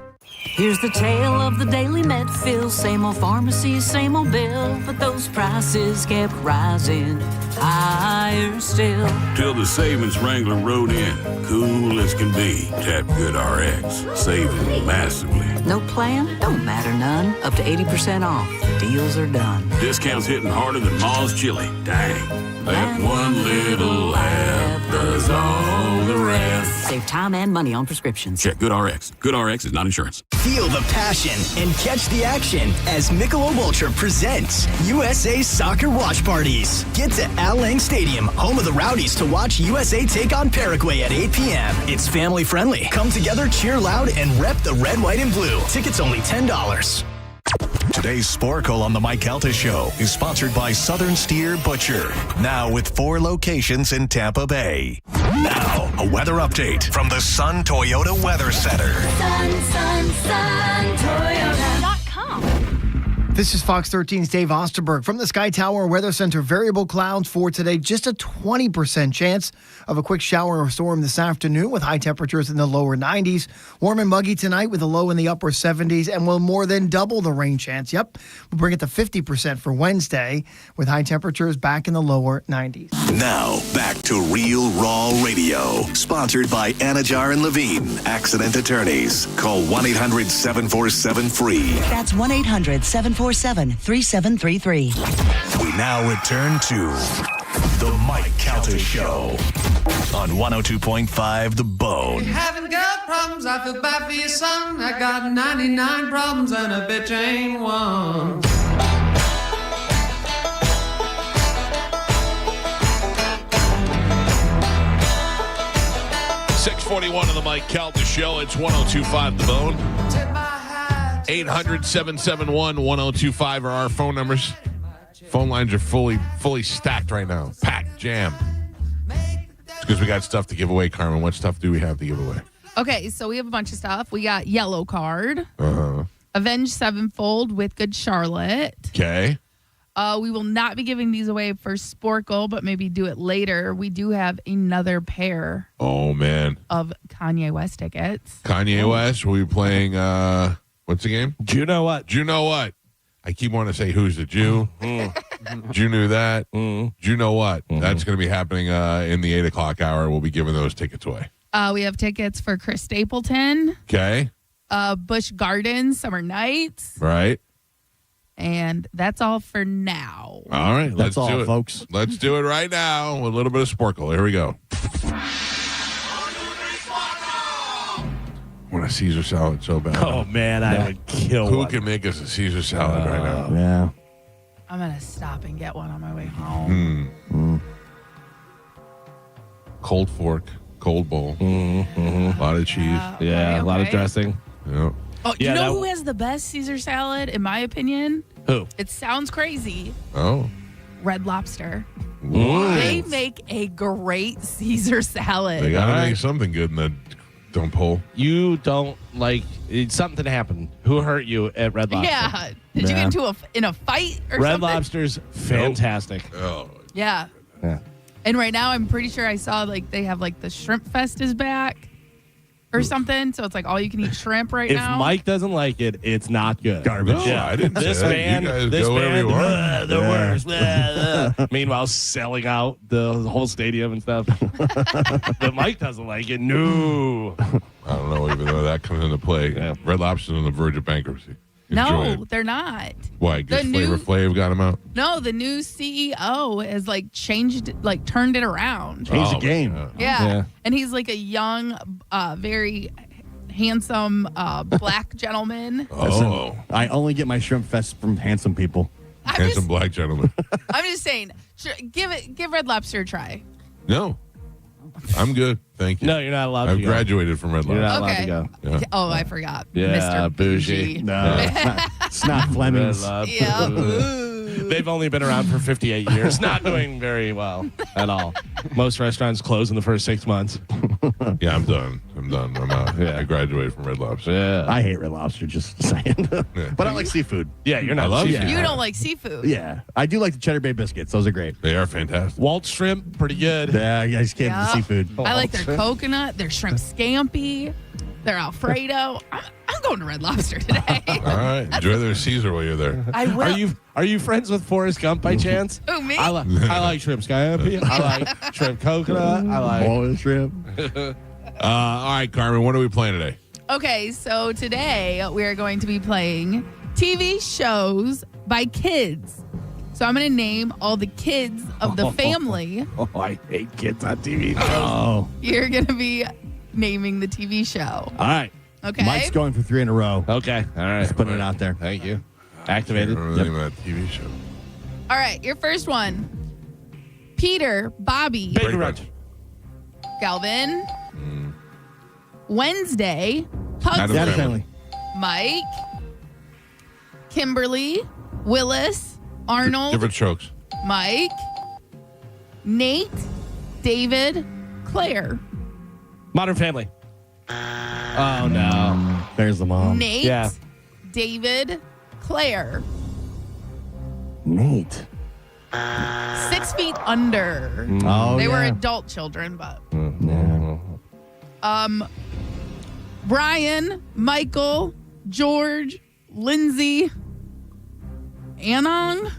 Here's the tale of the daily med fill. Same old pharmacy, same old bill. But those prices kept rising higher still. Till the savings wrangler rode in. Cool as can be. Tap GoodRx. Saving massively. No plan? Don't matter none. Up to 80% off. Deals are done. Discounts hitting harder than Ma's chili. Dang. That one little app does all the rest. Save time and money on prescriptions. Check GoodRx. GoodRx is not insurance. Feel the passion and catch the action as Michelob Ultra presents USA Soccer Watch Parties. Get to Al Lang Stadium, home of the Rowdies, to watch USA take on Paraguay at 8 p.m. It's family friendly. Come together, cheer loud, and rep the red, white, and blue. Tickets only $10. Today's Sporkle on the Mike Calta Show is sponsored by Southern Steer Butcher. Now with 4 locations in Tampa Bay. Now, a weather update from the Sun Toyota Weather Center. Sun Toyota.com. This is Fox 13's Dave Osterberg from the Sky Tower Weather Center. Variable clouds for today. Just a 20% chance of a quick shower or storm this afternoon with high temperatures in the lower 90s. Warm and muggy tonight with a low in the upper 70s and will more than double the rain chance. Yep, we'll bring it to 50% for Wednesday with high temperatures back in the lower 90s. Now, back to Real Raw Radio. Sponsored by Anajar and Levine, accident attorneys. Call 1-800-747-FREE. That's 1-800-747-3733. We now return to The Mike Calta Show on 102.5 The Bone. Haven't got problems, I feel bad for your son. I got 99 problems and a bitch ain't one. .641 of the Mike Calta Show. It's 102.5 The Bone. 800-771-1025 are our phone numbers. Phone lines are fully stacked right now. Packed, jammed. It's because we got stuff to give away, Carmen. What stuff do we have to give away? Okay, so we have a bunch of stuff. We got Yellow Card, Uh-huh. Avenged Sevenfold with Good Charlotte. Okay. We will not be giving these away for Sporkle, but maybe do it later. We do have another pair Oh, man. of Kanye West tickets. Kanye West, will be playing, what's the game? You know what? You know what? I keep wanting to say who's the Jew. Jew knew that. You know what? That's going to be happening in the 8 o'clock hour. We'll be giving those tickets away. We have tickets for Chris Stapleton, Okay. Busch Gardens, Summer Nights, Right. and that's all for now. All right. That's let's all, do it. folks. Let's do it right now with a little bit of Sporkle. Here we go. I want a Caesar salad so bad. Oh, man, I would kill Who one. can make us a Caesar salad right now? Yeah. I'm going to stop and get one on my way home. Cold fork, cold bowl, a lot of cheese. Yeah, a lot of okay. dressing. Yeah. Oh, Yeah, you know that- who has the best Caesar salad, in my opinion? Who? It sounds crazy. Oh. Red Lobster. What? They make a great Caesar salad. They got to All right. make something good in that dump hole. You don't like something happened. Who hurt you at Red Lobster? Yeah. Did you get into in a fight or Red something? Lobster's fantastic. Oh. Yeah. Yeah. And right now, I'm pretty sure I saw they have the Shrimp Fest is back or something. So it's all you can eat shrimp right If now. Mike doesn't like it, it's not good. Garbage. No, I didn't This say that. band, You guys this go wherever band, you want. the worst. Meanwhile, selling out the whole stadium and stuff. But Mike doesn't like it. No. I don't know, even though that comes into play. Yeah. Red Lobster's on the verge of bankruptcy. Enjoy No, it. they're not. Why? Because The Flavor new- Flav got him out? No, the new CEO has changed, turned it around. Change the Oh, game. Yeah. And he's a young, very handsome black gentleman. Oh. I only get my shrimp fest from handsome people. Handsome black gentleman. I'm just saying, give Red Lobster a try. No. I'm good. Thank you. No, you're not allowed I've to go. graduated from Red You're Lobster. not allowed Okay. to go. Yeah. Oh, I forgot. Yeah, Mr. Bougie. No, it's not Fleming's. Yeah. They've only been around for 58 years. Not doing very well at all. Most restaurants close in the first 6 months. Yeah, I'm done. I'm out. Yeah. I graduated from Red Lobster. Yeah. I hate Red Lobster, just saying. But I like seafood. Yeah, you're not. I love seafood. You don't like seafood. Yeah. I do like the Cheddar Bay biscuits. Those are great. They are fantastic. Walt shrimp, pretty good. Yeah, I just can't Yeah. do seafood. I like their coconut, their shrimp scampi, their Alfredo. I'm going to Red Lobster today. All right. Enjoy their Caesar while you're there. I will. Are you friends with Forrest Gump by chance? Who, me? I like shrimp scampi. I like shrimp coconut. I like boiled shrimp. All right, Carmen, what are we playing today? Okay, so today we are going to be playing TV shows by kids. So I'm going to name all the kids of the family. Oh, I hate kids on TV. Oh. You're going to be naming the TV show. All right. Okay. Mike's going for 3 in a row. Okay. All right. Just putting it out there. Thank you. Activated. I don't remember the name of that TV show. All right, your first one. Peter, Bobby, Baby Ranch. Galvin, Wednesday, Adam Hudson, Family. Mike, Kimberly, Willis, Arnold, Different strokes. Mike, Nate, David, Claire. Modern Family. Oh, no. There's the mom. Nate, Yeah. David, Claire. Nate. 6 feet under. Oh, They were yeah. adult children, but Yeah. Brian, Michael, George, Lindsay, Anong.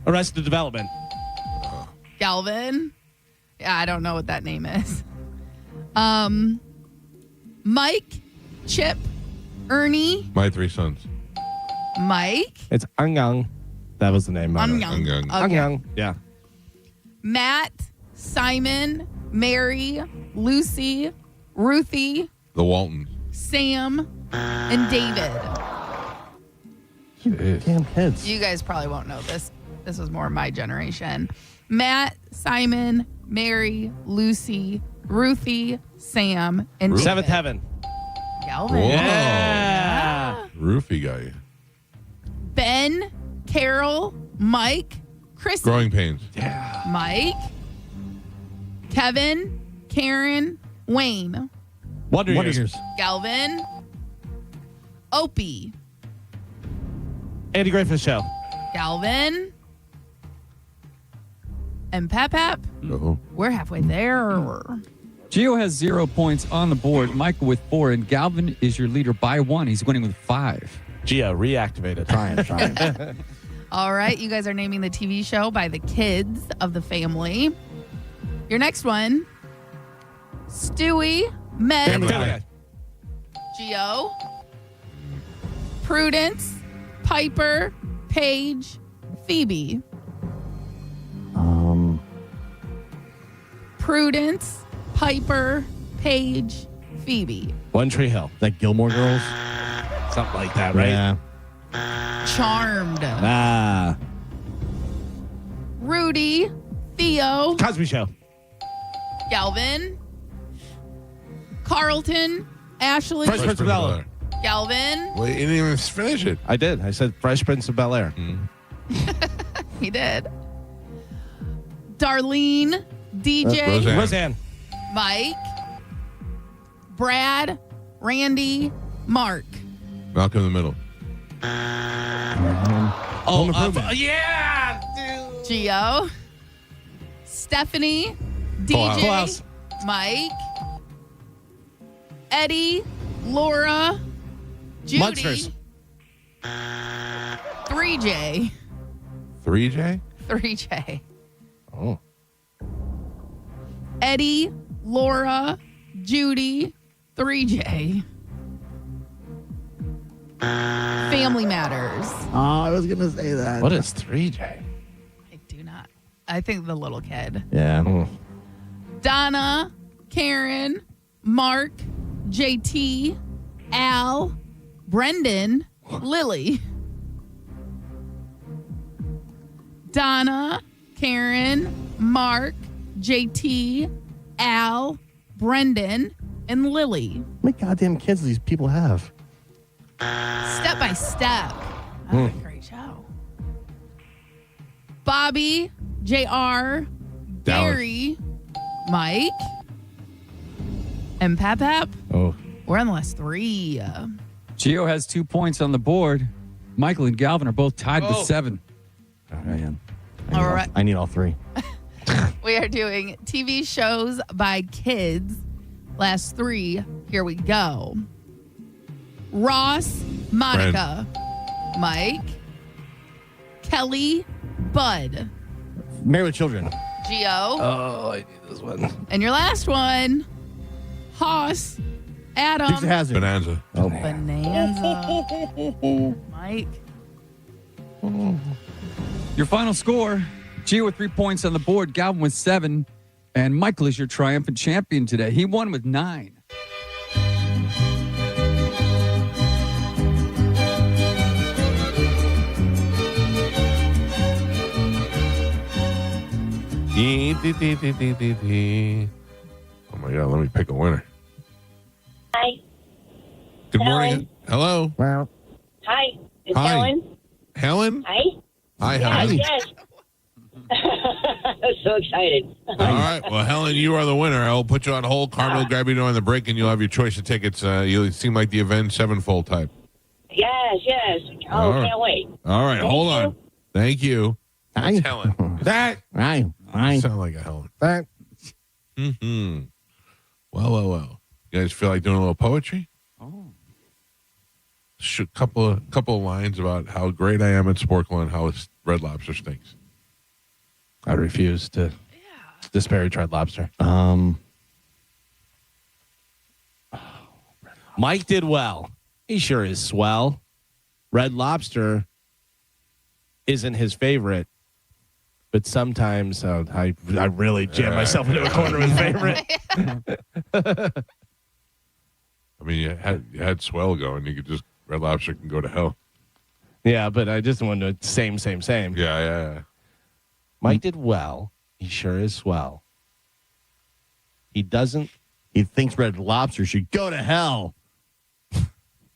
Arrested Development. Galvin. Yeah, I don't know what that name is. Mike, Chip, Ernie, My 3 sons. Mike, It's Angang. That was the name. Angang. Angang. Okay. Angang. Yeah. Matt, Simon, Mary, Lucy, Ruthie, The Waltons. Sam, and David. Damn kids. You guys probably won't know this. This was more my generation. Matt, Simon, Mary, Lucy, Ruthie, Sam, and David. Seventh Heaven. Galvin. Whoa. Yeah. Roofie guy. Ben, Carol, Mike, Chris, Growing pains. Mike, Kevin, Karen, Wayne, Wonder Wonder Years. Years. Galvin, Opie, Andy Griffith Show. Galvin, and Pap Pap. Oh. We're halfway there. Gio has 0 points on the board. Michael with 4, and Galvin is your leader by 1. He's winning with 5. Gio, reactivated. Trying. All right, you guys are naming the TV show by the kids of the family. Your next one, Stewie, Meg, Family Guy. Gio, Prudence, Piper, Paige, Phoebe. Prudence, Piper, Paige, Phoebe. One Tree Hill. That Gilmore Girls? Something like that, right? Yeah. Charmed. Ah. Rudy, Theo, Cosby Show. Galvin, Carlton, Ashley, Fresh Prince of Bel-Air. Galvin. Well, you didn't even finish it. I did. I said Fresh Prince of Bel-Air. He did. Darlene, DJ, Roseanne. Mike, Brad, Randy, Mark. Malcolm in the Middle. Yeah, dude. Gio, Stephanie, Full DJ, House. Mike, Eddie, Laura, Judy, Munsters. 3J, 3J? 3J, Oh. Eddie, Laura, Judy, 3J. Family Matters. Oh, I was going to say that. What is 3J? I do not. I think the little kid. Yeah. Donna, Karen, Mark, JT, Al, Brendan, Lily. Donna, Karen, Mark, JT, Al, Brendan, and Lily. How many goddamn kids do these people have? Step by step. Oh, great show. Bobby, JR, Gary, Mike, and Pap Pap. Oh. We're on the last 3. Gio has 2 points on the board. Michael and Galvin are both tied with 7. Oh, man. All right. I need all 3. We are doing TV shows by kids. Last 3. Here we go. Ross, Monica, Mike, Kelly, Bud, Married with Children. Gio, Oh, I need this one. and your last one, Hoss, Adam, Dukes of Hazzard. Bonanza. Oh, Bonanza, Mike. Your final score, Gio with 3 points on the board, Galvin with 7, and Michael is your triumphant champion today. He won with 9. Oh my God, let me pick a winner. Hi. Good morning. Hello. Well. Hi. It's Hi. Helen. Helen? Hi. Hi, Yes, Helen. yes. I'm so excited. All right. Well, Helen, you are the winner. I'll put you on hold. Carmen will grab you during the break, and you'll have your choice of tickets. You seem like the Avenged Sevenfold type. Yes, yes. Yes. Oh, All right. can't wait. All right, Thank hold you. on. Thank you. That's Helen. That Right. sound like a Helen. Mm-hmm. Well. You guys feel like doing a little poetry? Oh. Couple of lines about how great I am at Sporkle and how Red Lobster stinks. I refuse to disparage Red Lobster. Mike did well. He sure is swell. Red Lobster isn't his favorite, but sometimes I really jam myself into a corner with favorite. I mean, you had swell going. You could just Red Lobster can go to hell. Yeah, but I just wanted to same. Yeah. Mike did well. He sure is swell. He doesn't. He thinks Red Lobster should go to hell.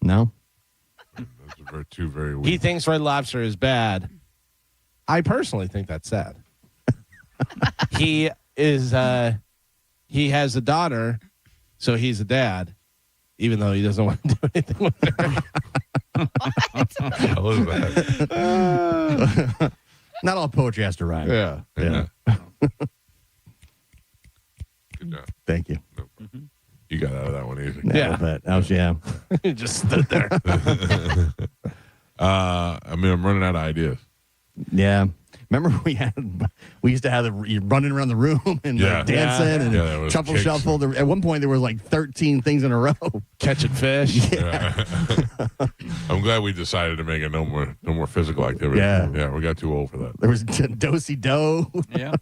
No? Those are two very weak. He thinks Red Lobster is bad. I personally think that's sad. He is. He has a daughter, so he's a dad, even though he doesn't want to do anything with her. Hell is that? Not all poetry has to rhyme. Yeah. Yeah. Good job. Thank you. No problem. You got out of that one easy. Yeah, but I was, yeah. He just stood there. I'm running out of ideas. Yeah. Remember we used to have you running around the room and like, dancing and shuffle. At one point there was like 13 things in a row. Catching fish. Yeah. I'm glad we decided to make it no more physical activity. Yeah, we got too old for that. There was do-si-do. Yeah.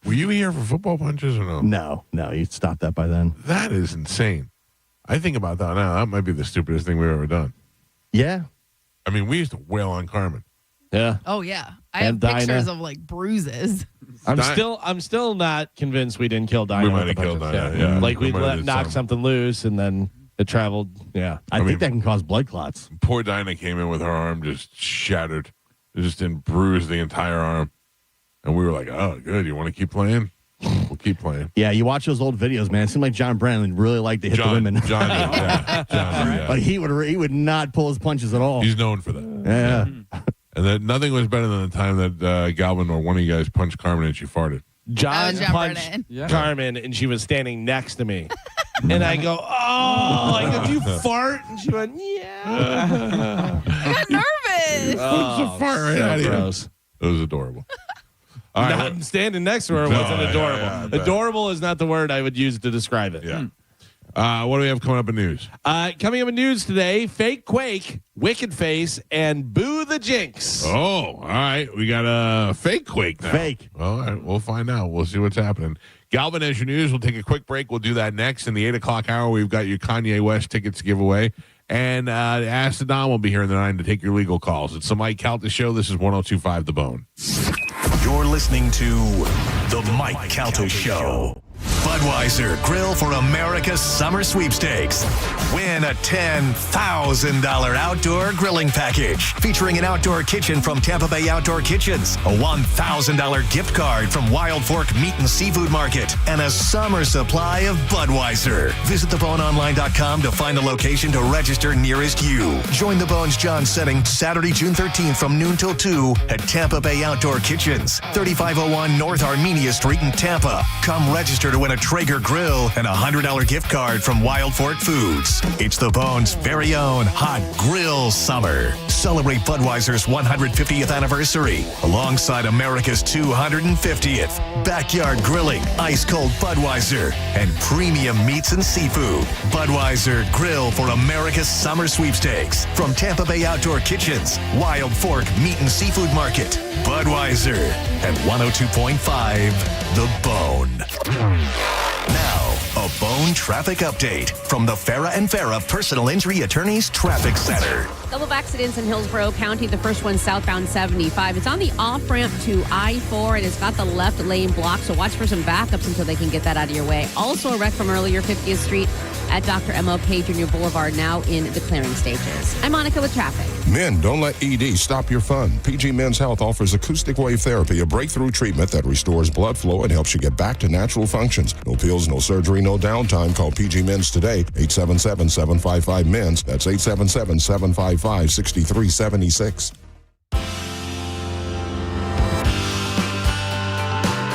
Were you here for football punches or no? No, you stopped that by then. That is insane. I think about that now. That might be the stupidest thing we've ever done. Yeah. I mean, we used to wail on Carmen. Yeah. Oh yeah, I have pictures of like bruises. I'm still not convinced we didn't kill Dinah. We might have killed Dinah. Yeah. Like we might have knocked something loose and then it traveled. Yeah. I think that can cause blood clots. Poor Dinah came in with her arm just shattered. It just didn't bruise the entire arm. And we were like, oh, good. You want to keep playing? We'll keep playing. Yeah, you watch those old videos, man. It seemed like John Brennan really liked to hit the women. John, yeah. Like he would not pull his punches at all. He's known for that. Yeah. And that nothing was better than the time that Galvin or one of you guys punched Carmen and she farted. John punched Carmen and she was standing next to me. And I go, oh, like, did you fart? And she went, yeah. I got nervous. Oh, fart right out of you. Gross. It was adorable. All right, not standing next to her wasn't adorable. Yeah, adorable is not the word I would use to describe it. Yeah. What do we have coming up in news? Coming up in news today, Fake Quake, Wicked Face, and Boo the Jinx. Oh, all right. We got a fake Quake now. Fake. All right. We'll find out. We'll see what's happening. Galvin, as your news, we'll take a quick break. We'll do that next. In the 8 o'clock hour, we've got your Kanye West tickets to give away. And Ask the Don will be here in the 9 to take your legal calls. It's the Mike Calta Show. This is 102.5 The Bone. You're listening to The Mike Calta Show. Budweiser Grill for America's Summer Sweepstakes. Win a $10,000 outdoor grilling package featuring an outdoor kitchen from Tampa Bay Outdoor Kitchens, a $1,000 gift card from Wild Fork Meat and Seafood Market, and a summer supply of Budweiser. Visit theboneonline.com to find a location to register nearest you. Join the Bones John setting Saturday, June 13th from noon till 2 at Tampa Bay Outdoor Kitchens, 3501 North Armenia Street in Tampa. Come register to win a Traeger grill and a $100 gift card from Wild Fork Foods. It's the Bones' very own hot grill summer. Celebrate Budweiser's 150th anniversary alongside America's 250th. Backyard grilling, ice cold Budweiser, and premium meats and seafood. Budweiser Grill for America's Summer Sweepstakes from Tampa Bay Outdoor Kitchens, Wild Fork Meat and Seafood Market. Budweiser at 102.5 The Bone. Now, a Bone traffic update from the Farah and Farah Personal Injury Attorneys Traffic Center. Couple of accidents in Hillsborough County. The first one southbound 75. It's on the off-ramp to I-4, and it's got the left lane blocked, so watch for some backups until they can get that out of your way. Also a wreck from earlier, 50th Street at Dr. M.L.K. Jr. Boulevard, now in the clearing stages. I'm Monica with traffic. Men, don't let ED stop your fun. PG Men's Health offers acoustic wave therapy, a breakthrough treatment that restores blood flow and helps you get back to natural functions. No pills, no surgery, no downtime. Call PG Men's today, 877-755-MENS. That's 877-755 855-6376.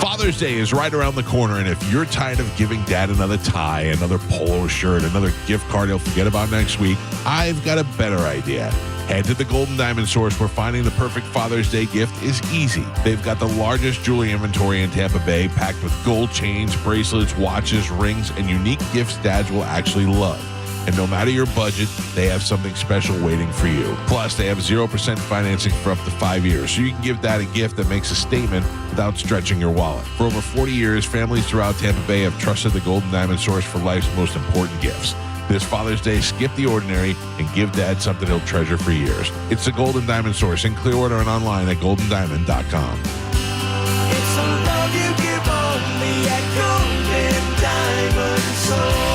Father's Day is right around the corner, and if you're tired of giving Dad another tie, another polo shirt, another gift card he'll forget about next week, I've got a better idea. Head to the Golden Diamond Source, where finding the perfect Father's Day gift is easy. They've got the largest jewelry inventory in Tampa Bay, packed with gold chains, bracelets, watches, rings, and unique gifts dads will actually love. And no matter your budget, they have something special waiting for you. Plus, they have 0% financing for up to 5 years, so you can give Dad a gift that makes a statement without stretching your wallet. For over 40 years, families throughout Tampa Bay have trusted the Golden Diamond Source for life's most important gifts. This Father's Day, skip the ordinary and give Dad something he'll treasure for years. It's the Golden Diamond Source in Clearwater and online at goldendiamond.com. It's a love you give only at Golden Diamond Source.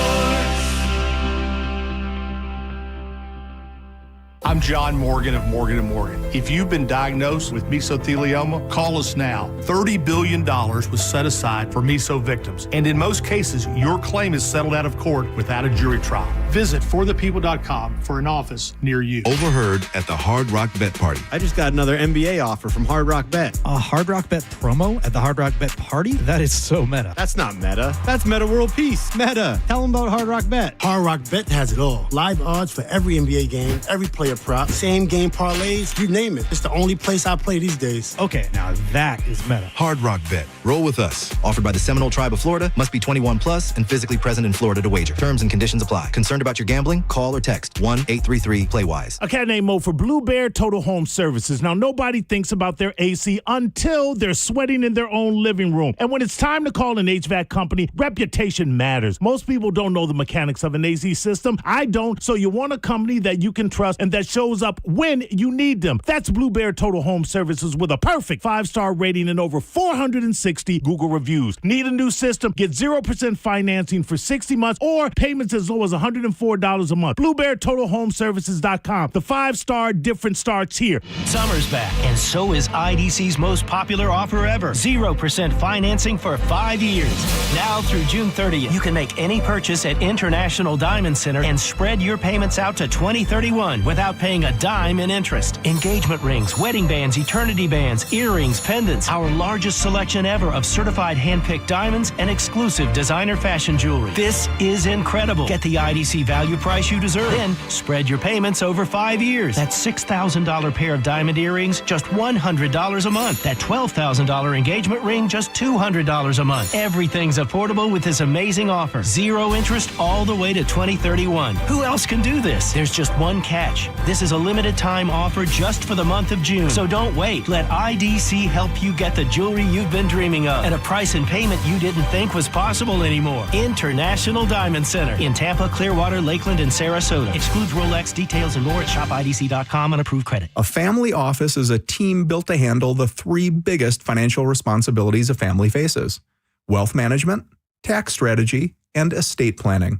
I'm John Morgan of Morgan & Morgan. If you've been diagnosed with mesothelioma, call us now. $30 billion was set aside for meso victims. And in most cases, your claim is settled out of court without a jury trial. Visit forthepeople.com for an office near you. Overheard at the Hard Rock Bet Party. I just got another NBA offer from Hard Rock Bet. A Hard Rock Bet promo at the Hard Rock Bet Party? That is so meta. That's not meta. That's Meta World Peace. Meta. Tell them about Hard Rock Bet. Hard Rock Bet has it all. Live odds for every NBA game, every player prop, same game parlays, you name it. It's the only place I play these days. Okay, now that is meta. Hard Rock Bet. Roll with us. Offered by the Seminole Tribe of Florida. Must be 21 plus and physically present in Florida to wager. Terms and conditions apply. Concerned about your gambling? Call or text 1-833-PLAY-WISE. A cat named Mo for Blue Bear Total Home Services. Now, nobody thinks about their AC until they're sweating in their own living room. And when it's time to call an HVAC company, reputation matters. Most people don't know the mechanics of an AC system. I don't, so you want a company that you can trust and that shows up when you need them. That's Blue Bear Total Home Services with a perfect 5-star rating and over 460 Google reviews. Need a new system? Get 0% financing for 60 months or payments as low as $104 a month. BlueBearTotalHomeServices.com. The 5-star difference starts here. Summer's back, and so is IDC's most popular offer ever. 0% financing for 5 years. Now through June 30th, you can make any purchase at International Diamond Center and spread your payments out to 2031 without paying a dime in interest. Engagement rings, wedding bands, eternity bands, earrings, pendants, our largest selection ever of certified hand-picked diamonds and exclusive designer fashion jewelry. This is incredible. Get the IDC value price you deserve. Then spread your payments over 5 years. That $6,000 pair of diamond earrings, just $100 a month. That $12,000 engagement ring, just $200 a month. Everything's affordable with this amazing offer. 0 interest all the way to 2031. Who else can do this? There's just one catch. This is a limited time offer just for the month of June. So don't wait. Let IDC help you get the jewelry you've been dreaming of at a price and payment you didn't think was possible anymore. International Diamond Center in Tampa, Clearwater, Lakeland, and Sarasota. Excludes Rolex. Details and more at shopidc.com on approved credit. A family office is a team built to handle the 3 biggest financial responsibilities a family faces: wealth management, tax strategy, and estate planning.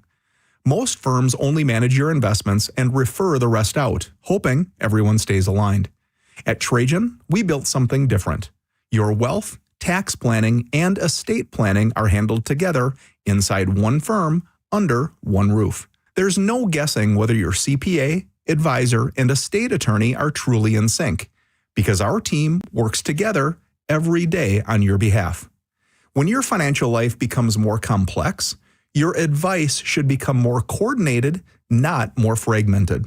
Most firms only manage your investments and refer the rest out, hoping everyone stays aligned. At Trajan, we built something different. Your wealth, tax planning, and estate planning are handled together inside one firm under one roof. There's no guessing whether your CPA, advisor, and estate attorney are truly in sync, because our team works together every day on your behalf. When your financial life becomes more complex, your advice should become more coordinated, not more fragmented.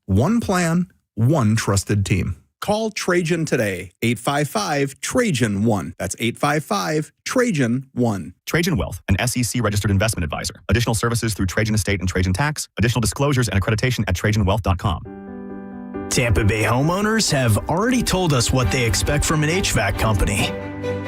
One plan, one trusted team. Call Trajan today, 855-TRAJAN-1. That's 855-TRAJAN-1. Trajan Wealth, an SEC-registered investment advisor. Additional services through Trajan Estate and Trajan Tax. Additional disclosures and accreditation at TrajanWealth.com. Tampa Bay homeowners have already told us what they expect from an HVAC company.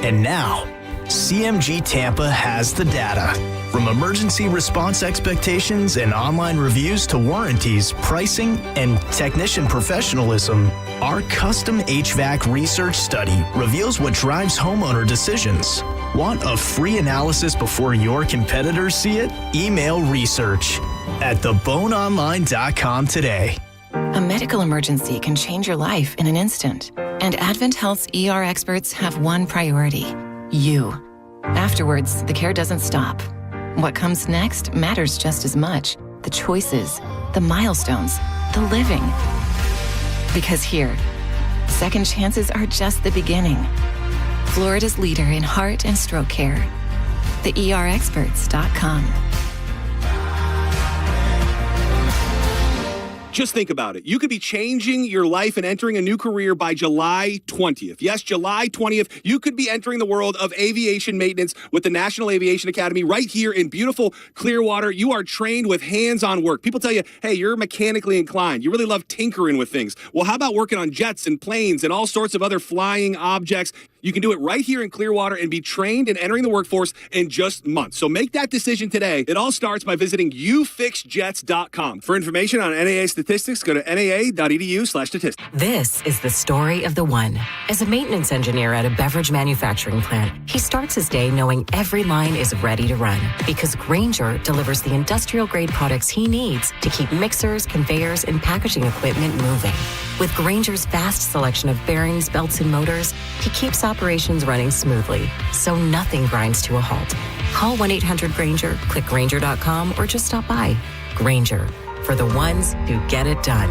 And now, CMG Tampa has the data. From emergency response expectations and online reviews to warranties, pricing, and technician professionalism, our custom HVAC research study reveals what drives homeowner decisions. Want a free analysis before your competitors see it? Email research at theboneonline.com today. A medical emergency can change your life in an instant. And Advent Health's ER experts have one priority: you. Afterwards, the care doesn't stop. What comes next matters just as much. The choices, the milestones, the living. Because here, second chances are just the beginning. Florida's leader in heart and stroke care. TheERexperts.com. Just think about it. You could be changing your life and entering a new career by July 20th. Yes, July 20th, you could be entering the world of aviation maintenance with the National Aviation Academy right here in beautiful Clearwater. You are trained with hands-on work. People tell you, hey, you're mechanically inclined. You really love tinkering with things. Well, how about working on jets and planes and all sorts of other flying objects? You can do it right here in Clearwater and be trained and entering the workforce in just months. So make that decision today. It all starts by visiting youfixjets.com. For information on NAA statistics, go to naa.edu/statistics. This is the story of the one. As a maintenance engineer at a beverage manufacturing plant, he starts his day knowing every line is ready to run because Grainger delivers the industrial-grade products he needs to keep mixers, conveyors, and packaging equipment moving. With Grainger's vast selection of bearings, belts, and motors, he keeps operations running smoothly, so nothing grinds to a halt. Call 1-800-GRAINGER, click Grainger.com, or just stop by. Grainger, for the ones who get it done.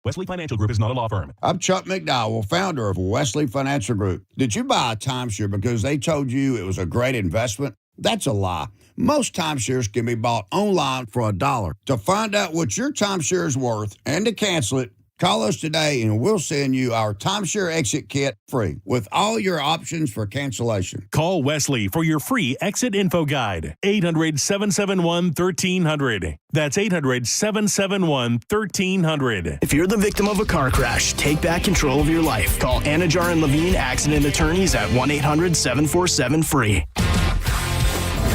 Wesley Financial Group is not a law firm. I'm Chuck McDowell, founder of Wesley Financial Group. Did you buy a timeshare because they told you it was a great investment? That's a lie. Most timeshares can be bought online for $1. To find out what your timeshare is worth and to cancel it, call us today and we'll send you our timeshare exit kit free with all your options for cancellation. Call Wesley for your free exit info guide. 800-771-1300. That's 800-771-1300. If you're the victim of a car crash, take back control of your life. Call Anajar and Levine Accident Attorneys at 1-800-747-FREE.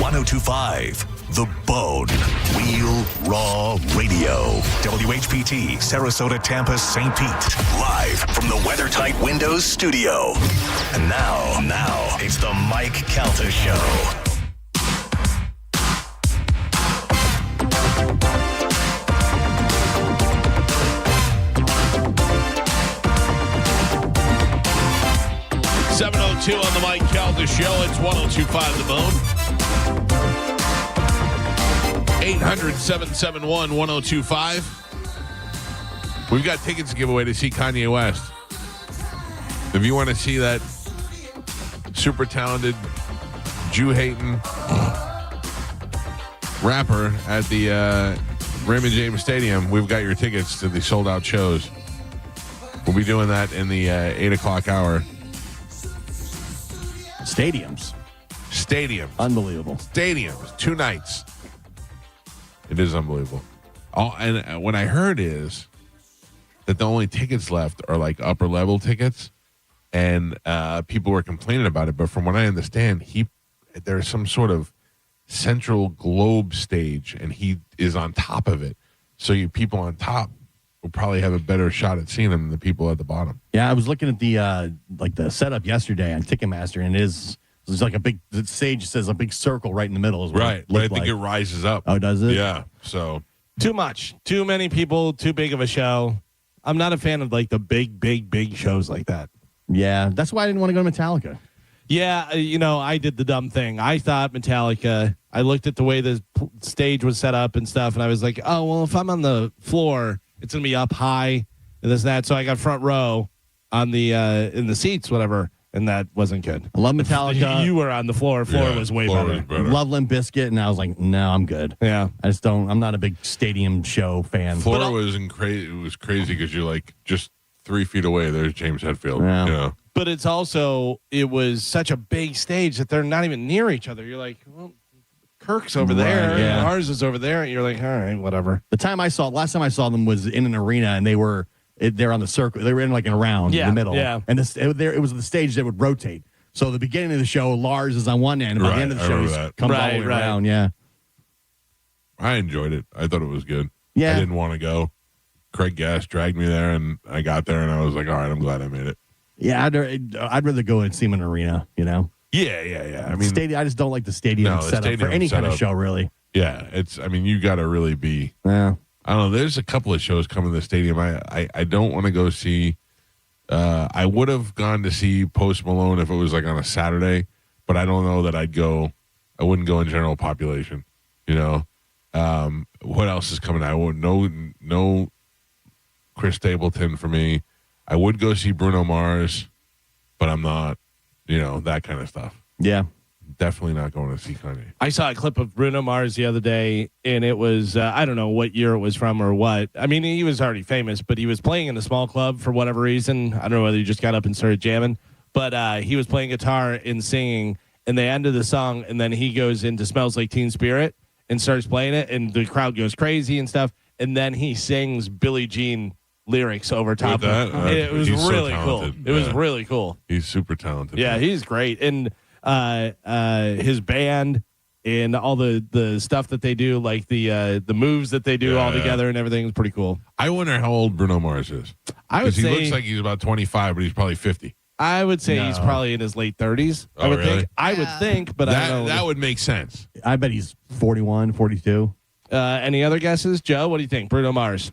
1025 The Bone. Real Raw Radio. WHPT, Sarasota, Tampa, St. Pete. Live from the WeatherTight Windows studio. And now, it's the Mike Calta Show. .702 on the Mike Calta Show. It's 1025 The Bone. 800-771-1025. We've got tickets to give away to see Kanye West. If you want to see that super talented, Jew-hating rapper at the Raymond James Stadium, we've got your tickets to the sold-out shows. We'll be doing that in the 8 o'clock hour. Stadiums. Unbelievable. Stadiums. 2 nights. It is unbelievable. And what I heard is that the only tickets left are like upper level tickets, and people were complaining about it. But from what I understand, there's some sort of central globe stage, and he is on top of it. So you people on top will probably have a better shot at seeing him than the people at the bottom. Yeah, I was looking at the setup yesterday on Ticketmaster, and it's like the stage says a big circle right in the middle. Is what right. But I think it rises up. Oh, does it? Yeah. So too much, too many people, too big of a show. I'm not a fan of like the big shows like that. Yeah, that's why I didn't want to go to Metallica. Yeah, I did the dumb thing. I thought Metallica. I looked at the way the stage was set up and stuff, and I was like, oh well, if I'm on the floor, it's gonna be up high and this and that. So I got front row on the in the seats, whatever. And that wasn't good. I love Metallica. You were on the floor. Floor was way better. Love Limp Bizkit, and I was like, no, I'm good. Yeah. I'm not a big stadium show fan. Floor was crazy. It was crazy because you're like just 3 feet away. There's James Hetfield. Yeah. Yeah. But it was such a big stage that they're not even near each other. You're like, well, Kirk's over there. Yeah. Ours is over there. And you're like, all right, whatever. Last time I saw them was in an arena, and they're on the circle. They were in like an around in the middle. Yeah. And it was the stage that would rotate. So the beginning of the show, Lars is on one end, and by the end of the show, he comes all the way around. Yeah. I enjoyed it. I thought it was good. Yeah. I didn't want to go. Craig Gass dragged me there, and I got there, and I was like, all right, I'm glad I made it. Yeah, I'd rather go and see him in an arena, Yeah. I mean, stadium. I just don't like the stadium setup for any kind of show, really. Yeah, you got to really be. Yeah. I don't know. There's a couple of shows coming to the stadium. I don't want to go see. I would have gone to see Post Malone if it was like on a Saturday, but I don't know that I'd go. I wouldn't go in general population. What else is coming out? No Chris Stapleton for me. I would go see Bruno Mars, but I'm not, that kind of stuff. Yeah. Definitely not going to see Kanye. I saw a clip of Bruno Mars the other day, and it was, I don't know what year it was from or what. I mean, he was already famous, but he was playing in a small club for whatever reason. I don't know whether he just got up and started jamming, but he was playing guitar and singing, and they ended the song, and then he goes into Smells Like Teen Spirit and starts playing it, and the crowd goes crazy and stuff, and then he sings Billie Jean lyrics over top of it. It was really cool. It was really cool. He's super talented. Yeah, he's great. And his band and all the stuff that they do, like the moves that they do all together and everything is pretty cool. I wonder how old Bruno Mars is. I would say he looks like he's about 25, but he's probably 50. I would say he's probably in his late 30s. Oh, I would really? think. I would think, but I don't know. That would make sense. I bet he's 41, 42. Any other guesses? Joe, what do you think? Bruno Mars.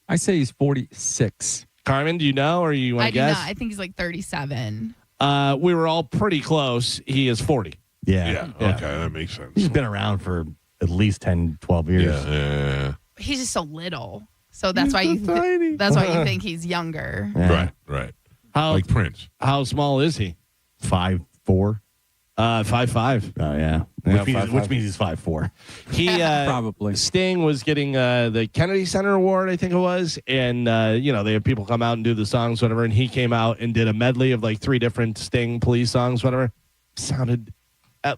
I say he's 46. Carmen, do you know, or you want to guess? I do not. I think he's like 37. We were all pretty close. He is 40. Yeah. Okay, that makes sense. He's been around for at least 10, 12 years. Yeah. He's just so little. So that's why that's why you think he's younger. Yeah. Right. Like Prince. How small is he? 5'4". 5'5". Oh yeah. Which means he's 5'4". He probably. Sting was getting the Kennedy Center Award, I think it was, and they have people come out and do the songs, whatever. And he came out and did a medley of like 3 different Sting Police songs, whatever. Sounded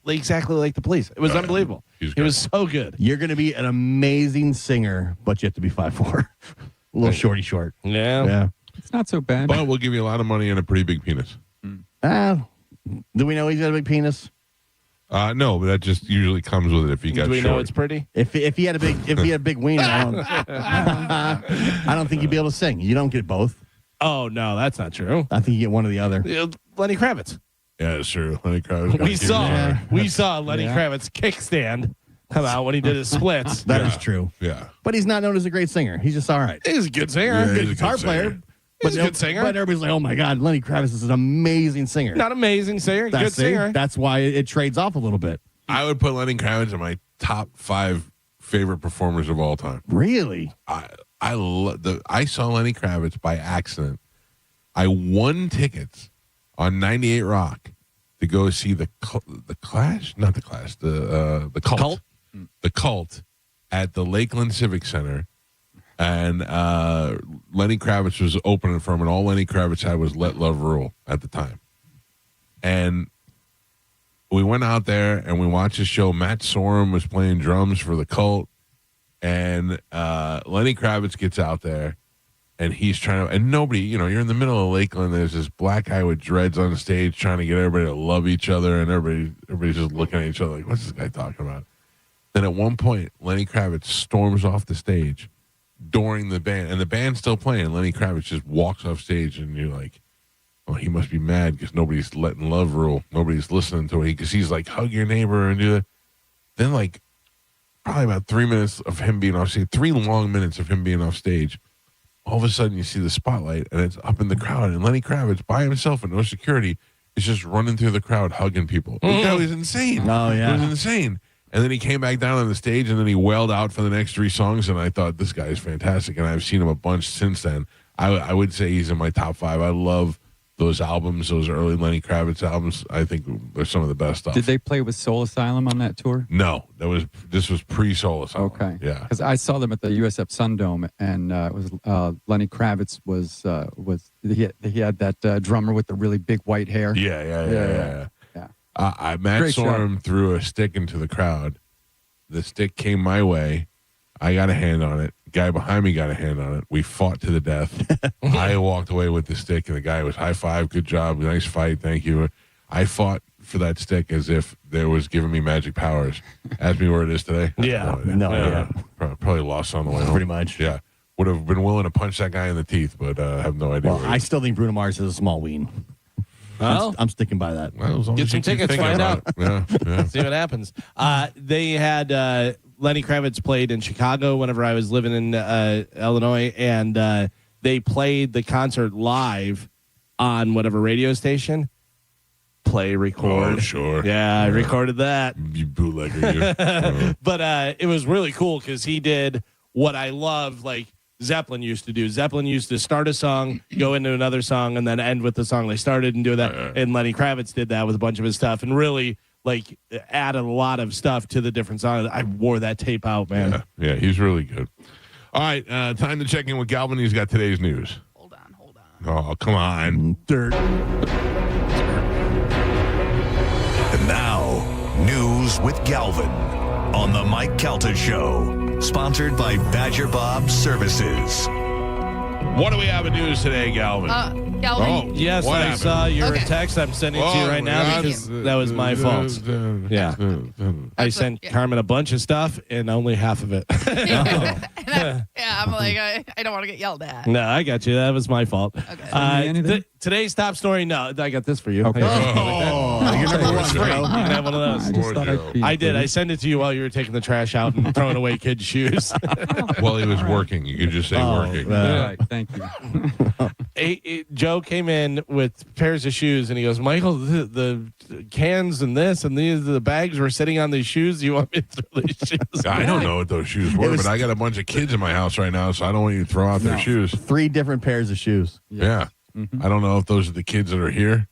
exactly like the Police. It was unbelievable. He was so good. You're going to be an amazing singer, but you have to be 5'4". A little short. Yeah. It's not so bad. But we'll give you a lot of money and a pretty big penis. Do we know he's got a big penis? No, but that just usually comes with it if you got Do we short. know it's pretty? If he had a big wiener, I don't think you'd be able to sing. You don't get both. Oh no, that's not true. I think you get one or the other. Lenny Kravitz. Yeah, it's true. Lenny Kravitz. We saw Lenny Kravitz kickstand come out when he did his splits. That is true. Yeah. But he's not known as a great singer. He's just all right. He's a good singer. Yeah, Good he's a guitar good player. singer. He's a good singer. But everybody's like, oh my God, Lenny Kravitz is an amazing singer. Not amazing singer, good singer. That's why it trades off a little bit. I would put Lenny Kravitz in my top 5 favorite performers of all time. Really? I saw Lenny Kravitz by accident. I won tickets on 98 Rock to go see the Clash, not the Clash, the Cult. The Cult at the Lakeland Civic Center. And Lenny Kravitz was opening for him, and all Lenny Kravitz had was Let Love Rule at the time. And we went out there and we watched the show. Matt Sorum was playing drums for the Cult, and Lenny Kravitz gets out there, and he's trying to, and nobody, you're in the middle of Lakeland. There's this black guy with dreads on the stage trying to get everybody to love each other, and everybody's just looking at each other like, what's this guy talking about? Then at one point, Lenny Kravitz storms off the stage during the band, and the band's still playing. Lenny Kravitz just walks off stage, and you're like, oh, he must be mad because nobody's letting love rule. Nobody's listening to it because he's like, hug your neighbor and do that. Then, like, probably about 3 minutes of him being off stage, 3 long minutes of him being off stage, all of a sudden you see the spotlight, and it's up in the crowd, and Lenny Kravitz by himself and no security is just running through the crowd hugging people. The guy was insane. Oh, yeah. It was insane. And then he came back down on the stage, and then he wailed out for the next 3 songs, and I thought, this guy is fantastic, and I've seen him a bunch since then. I would say he's in my top 5. I love those albums, those early Lenny Kravitz albums. I think they're some of the best stuff. Did they play with Soul Asylum on that tour? No, this was pre-Soul Asylum. Okay, yeah, because I saw them at the USF Sundome, and it was Lenny Kravitz was he had that drummer with the really big white hair. Yeah. Matt Sorum threw a stick into the crowd. The stick came my way. I got a hand on it. The guy behind me got a hand on it. We fought to the death. I walked away with the stick, and the guy was high five, good job, nice fight, thank you. I fought for that stick as if there was giving me magic powers. Ask me where it is today. No. Probably lost on the way home. Pretty much. Yeah. Would have been willing to punch that guy in the teeth, but have no idea. Well, I still think Bruno Mars has a small ween. Well, I'm sticking by that. Well, as long get as some you keep tickets, thinking find about out. it. Yeah. See what happens. They had Lenny Kravitz played in Chicago whenever I was living in Illinois, and they played the concert live on whatever radio station. Play, record. Oh, sure. Yeah, I recorded that. You bootlegger, you. But it was really cool because he did what I love, like Zeppelin used to do. Zeppelin used to start a song, go into another song, and then end with the song they started and do that. And Lenny Kravitz did that with a bunch of his stuff and really like added a lot of stuff to the different songs. I wore that tape out, man. Yeah, he's really good. All right, time to check in with Galvin. He's got today's news. Hold on. Oh, come on. Dirt. And now, news with Galvin on the Mike Calta Show, sponsored by Badger Bob Services. What do we have in news today, Galvin? Galvin. Yes, what I happened? saw your Okay. text. I'm sending it to you right now because that was my fault. Yeah. I sent Carmen a bunch of stuff and only half of it. Yeah, I'm like, I don't want to get yelled at. No, I got you. That was my fault. Today's top story. No, I got this for you. Okay. You're number one. Free. You can have one of those. I just thought I'd be I did. I included. sent it to you while you were taking the trash out and throwing away kids' shoes. Well, he was working. You could just say working. All right, thank you. Joe came in with pairs of shoes and he goes, Michael, the cans and this and these, the bags were sitting on these shoes. You want me to throw these shoes? I don't know what those shoes were, but I got a bunch of kids in my house right now, so I don't want you to throw out their shoes. 3 different pairs of shoes. Yeah. I don't know if those are the kids that are here.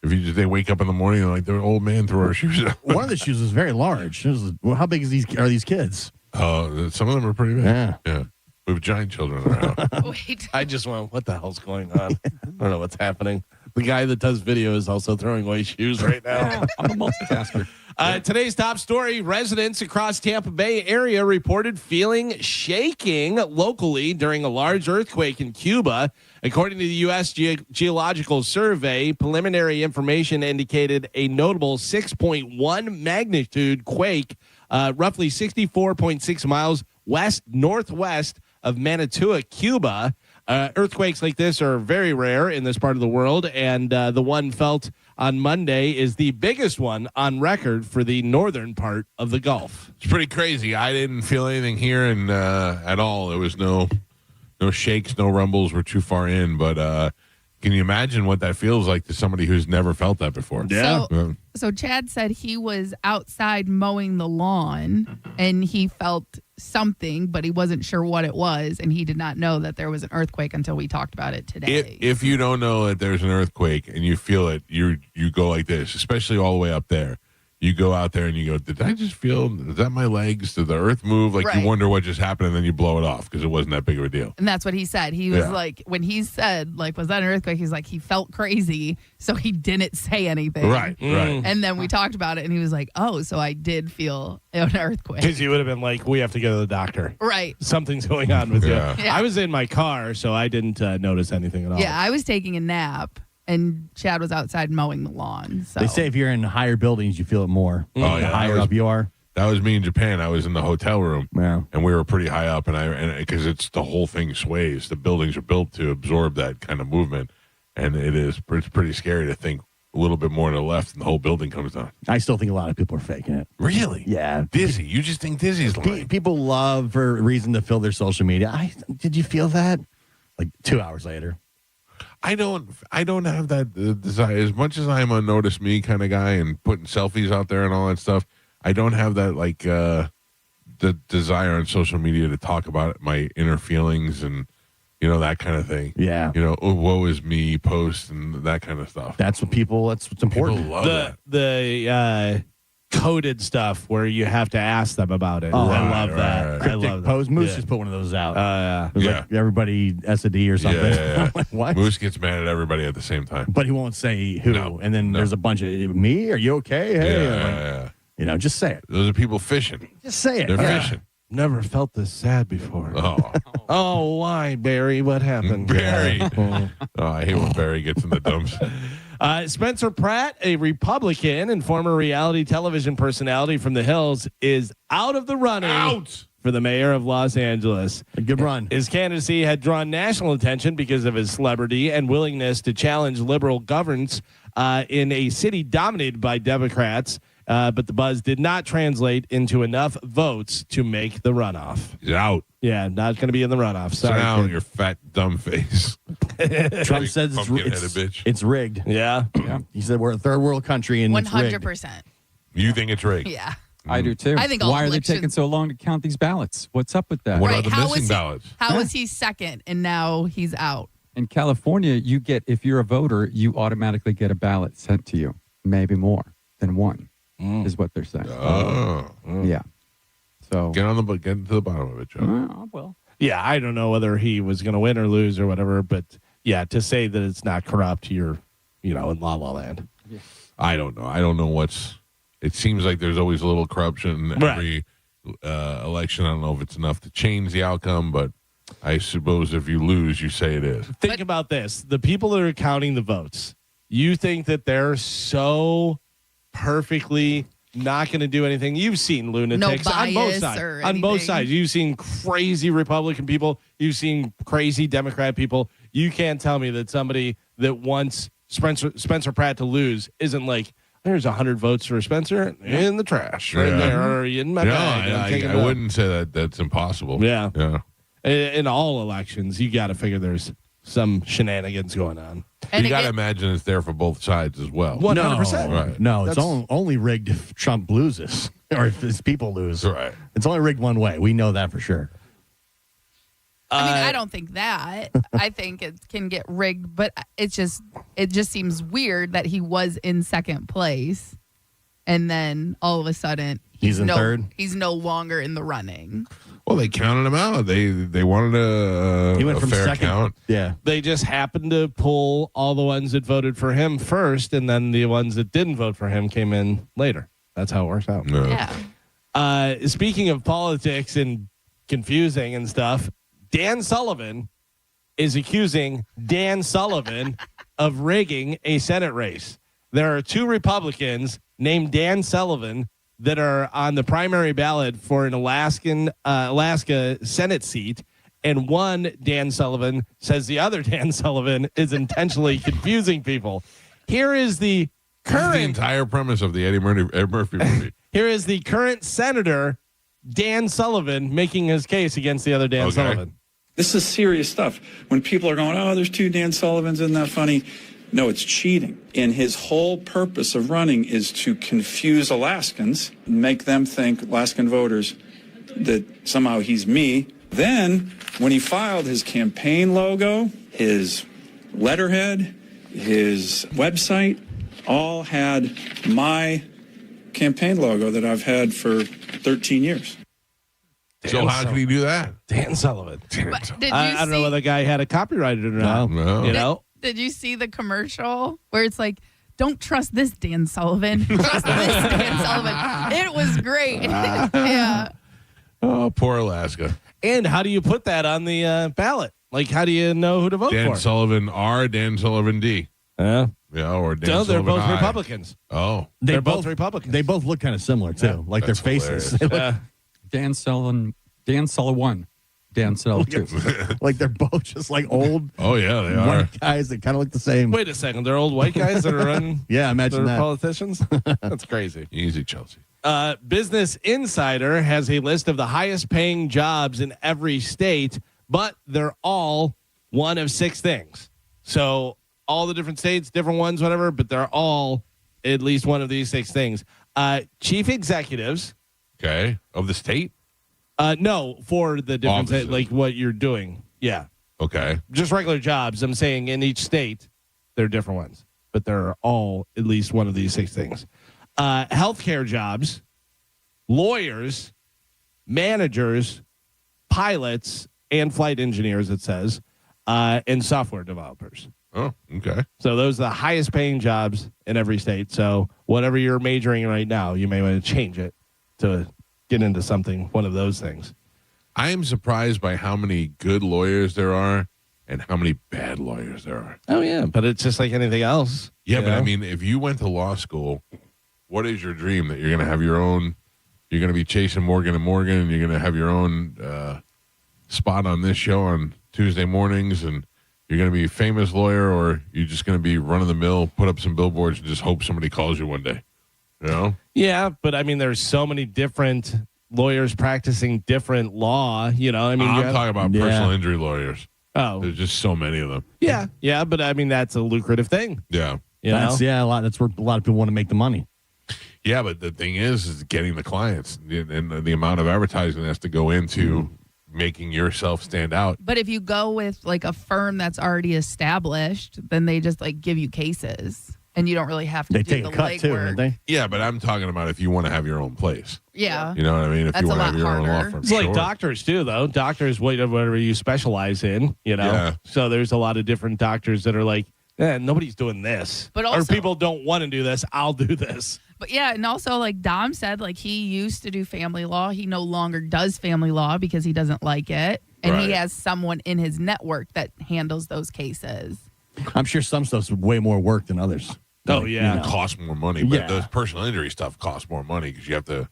If they wake up in the morning and like their old man threw our shoes out. One of the shoes was very large. It was, well, how big are these kids? Some of them are pretty big. Yeah. We have giant children in our house. Wait. I just went, what the hell's going on? I don't know what's happening. The guy that does video is also throwing away shoes right now. I'm a multitasker. Today's top story, residents across Tampa Bay area reported feeling shaking locally during a large earthquake in Cuba. According to the U.S. Geological Survey, preliminary information indicated a notable 6.1 magnitude quake, roughly 64.6 miles west-northwest of Manitoba, Cuba. Earthquakes like this are very rare in this part of the world, and the one felt on Monday is the biggest one on record for the northern part of the Gulf. It's pretty crazy. I didn't feel anything here and at all. There was no shakes, no rumbles. We're too far in, but can you imagine what that feels like to somebody who's never felt that before? So Chad said he was outside mowing the lawn and he felt something, but he wasn't sure what it was, and he did not know that there was an earthquake until we talked about it today. If you don't know that there's an earthquake and you feel it, you go like this, especially all the way up there. You go out there and you go, did I just feel, is that my legs? Did the earth move? Like Right. you wonder what just happened and then you blow it off because it wasn't that big of a deal. And that's what he said. He was like, when he said, like, was that an earthquake? He's like, he felt crazy, so he didn't say anything. Right. And then we talked about it, and he was like, oh, so I did feel an earthquake. Because you would have been like, we have to go to the doctor. Right. Something's going on with Yeah. you. Yeah. I was in my car, so I didn't notice anything at all. Yeah, I was taking a nap, and Chad was outside mowing the lawn. So They say if you're in higher buildings, you feel it more. Oh, yeah. The higher up you are. That was me in Japan. I was in the hotel room, Yeah. and we were pretty high up, and because it's the whole thing sways. The buildings are built to absorb that kind of movement, and it's pretty scary to think a little bit more to the left, and the whole building comes down. I still think a lot of people are faking it. Really? Yeah. Dizzy. You just think Dizzy's lying. People love for a reason to fill their social media. Did you feel that? Like 2 hours later. I don't have that desire. As much as I'm a notice me kind of guy and putting selfies out there and all that stuff, I don't have that like the desire on social media to talk about my inner feelings and that kind of thing. Yeah. Oh, woe is me post and that kind of stuff. That's what's important. People love that. The coded stuff where you have to ask them about it. I love that. I Cryptic love that. pose. Moose Yeah. just put one of those out. Yeah. It was like everybody S&D or something. Yeah. I'm like, what? Moose gets mad at everybody at the same time. But he won't say who. No. And then there's a bunch of, me? Are you okay? Hey. Yeah. Just say it. Those are people fishing. Just say it. They're Yeah. fishing. Never felt this sad before. Oh, Oh, why, Barry? What happened? Barry. Oh. I hate when Barry gets in the dumps. Spencer Pratt, a Republican and former reality television personality from the Hills, is out of the running for the mayor of Los Angeles. A good run. His candidacy had drawn national attention because of his celebrity and willingness to challenge liberal governance in a city dominated by Democrats. But the buzz did not translate into enough votes to make the runoff. He's out. Yeah, not going to be in the runoff. Sit Sorry, down, kid. your fat dumb face. Trump says Pumpkin-headed bitch. it's rigged. Yeah. He said we're a third world country and it's rigged. 100%. You think it's rigged? Yeah. I do too. I think all Why are they elections- taking so long to count these ballots? What's up with that? What Right, are the how missing was he- ballots? How was he second and now he's out? In California, you get, if you're a voter, you automatically get a ballot sent to you, maybe more than one, is what they're saying. Yeah. So get to the bottom of it, Joe. well, Yeah, I don't know whether he was going to win or lose or whatever, but yeah, to say that it's not corrupt, you're, in La La Land. I don't know. I don't know it seems like there's always a little corruption in every election. I don't know if it's enough to change the outcome, but I suppose if you lose, you say it is. Think about this. The people that are counting the votes, you think that they're so perfectly not going to do anything. You've seen lunatics on both sides. On both sides. You've seen crazy Republican people. You've seen crazy Democrat people. You can't tell me that somebody that wants Spencer Pratt to lose isn't like, there's 100 votes for Spencer in the trash right there, or in my bag. I wouldn't say that that's impossible. Yeah. Yeah. In all elections, you got to figure there's some shenanigans going on. And you got to imagine it's there for both sides as well. 100%. Right. No, it's only rigged if Trump loses or if his people lose. Right. It's only rigged one way. We know that for sure. I mean, I don't think that. I think it can get rigged, but it just seems weird that he was in second place, and then all of a sudden he's in third. He's no longer in the running. Well, they counted him out. They wanted he went a from fair second. count. Yeah. They just happened to pull all the ones that voted for him first, and then the ones that didn't vote for him came in later. That's how it works out. No. Yeah. Speaking of politics and confusing and stuff, Dan Sullivan is accusing Dan Sullivan of rigging a Senate race. There are two Republicans named Dan Sullivan that are on the primary ballot for an Alaska Senate seat. And one Dan Sullivan says the other Dan Sullivan is intentionally confusing people. Here is the current. The entire premise of the Eddie Murphy movie. Here is the current senator, Dan Sullivan, making his case against the other Dan Sullivan. This is serious stuff. When people are going, oh, there's two Dan Sullivans, isn't that funny? No, it's cheating. And his whole purpose of running is to confuse Alaskans, make them think, Alaskan voters, that somehow he's me. Then, when he filed his campaign logo, his letterhead, his website, all had my campaign logo that I've had for 13 years. So how can he do that? Dan Sullivan. I don't know whether the guy had it copyrighted or not. No. You know? Did you see the commercial where it's like, don't trust this Dan Sullivan, trust this Dan Sullivan? It was great. Yeah. Oh, poor Alaska. And how do you put that on the ballot? Like, how do you know who to vote Dan for? Sullivan R, Dan Sullivan D. Yeah. Yeah, or Dan No, they're Sullivan both I. Republicans. Oh. They're both Republicans. They both look kind of similar too, like their That's faces. hilarious. They look Dan Sullivan, Dan Sullivan, Dan Sullivan 2. like they're both just like old. Oh yeah, they are. White guys that kind of look the same. Wait a second. They're old white guys that are running. Yeah, imagine that are that. politicians. That's crazy. Easy, Chelsea. Business Insider has a list of the highest paying jobs in every state, but they're all one of 6 things. So all the different states, different ones, whatever, but they're all at least one of these 6 things. Chief executives. Okay. Of the state? No, for the different Offices. like what you're doing. Yeah. Okay. Just regular jobs. I'm saying in each state, they're different ones, but they're all at least one of these 6 things. Healthcare jobs, lawyers, managers, pilots, and flight engineers, it says, and software developers. Oh, okay. So those are the highest paying jobs in every state. So whatever you're majoring in right now, you may want to change it to get into something, one of those things. I am surprised by how many good lawyers there are and how many bad lawyers there are. Oh, yeah. But it's just like anything else. Yeah, you but know? I mean, if you went to law school, what is your dream? That you're going to have your own, you're going to be chasing Morgan & Morgan, and you're going to have your own spot on this show on Tuesday mornings, and you're going to be a famous lawyer, or you're just going to be run-of-the-mill, put up some billboards, and just hope somebody calls you one day. You know? Yeah, but I mean, there's so many different lawyers practicing different law. You know, I mean, I'm talking about personal injury lawyers. Oh, there's just so many of them. Yeah, but I mean, that's a lucrative thing. Yeah, You know? A lot. That's where a lot of people want to make the money. Yeah, but the thing is getting the clients and the amount of advertising that has to go into making yourself stand out. But if you go with like a firm that's already established, then they just like give you cases and you don't really have to They do take the a cut too, legwork. don't they? Yeah, but I'm talking about if you want to have your own place. Yeah. You know what I mean? If That's you a want to lot have your own law harder. firm. It's like sure. doctors too, though. Doctors, whatever you specialize in, you know. Yeah. So there's a lot of different doctors that are like, nobody's doing this. But or also- people don't want to do this. I'll do this. But yeah, and also like Dom said, like he used to do family law. He no longer does family law because he doesn't like it. And he Right. has someone in his network that handles those cases. I'm sure some stuff's way more work than others. Oh, yeah. It costs more money, but Yeah. those personal injury stuff costs more money because you have to,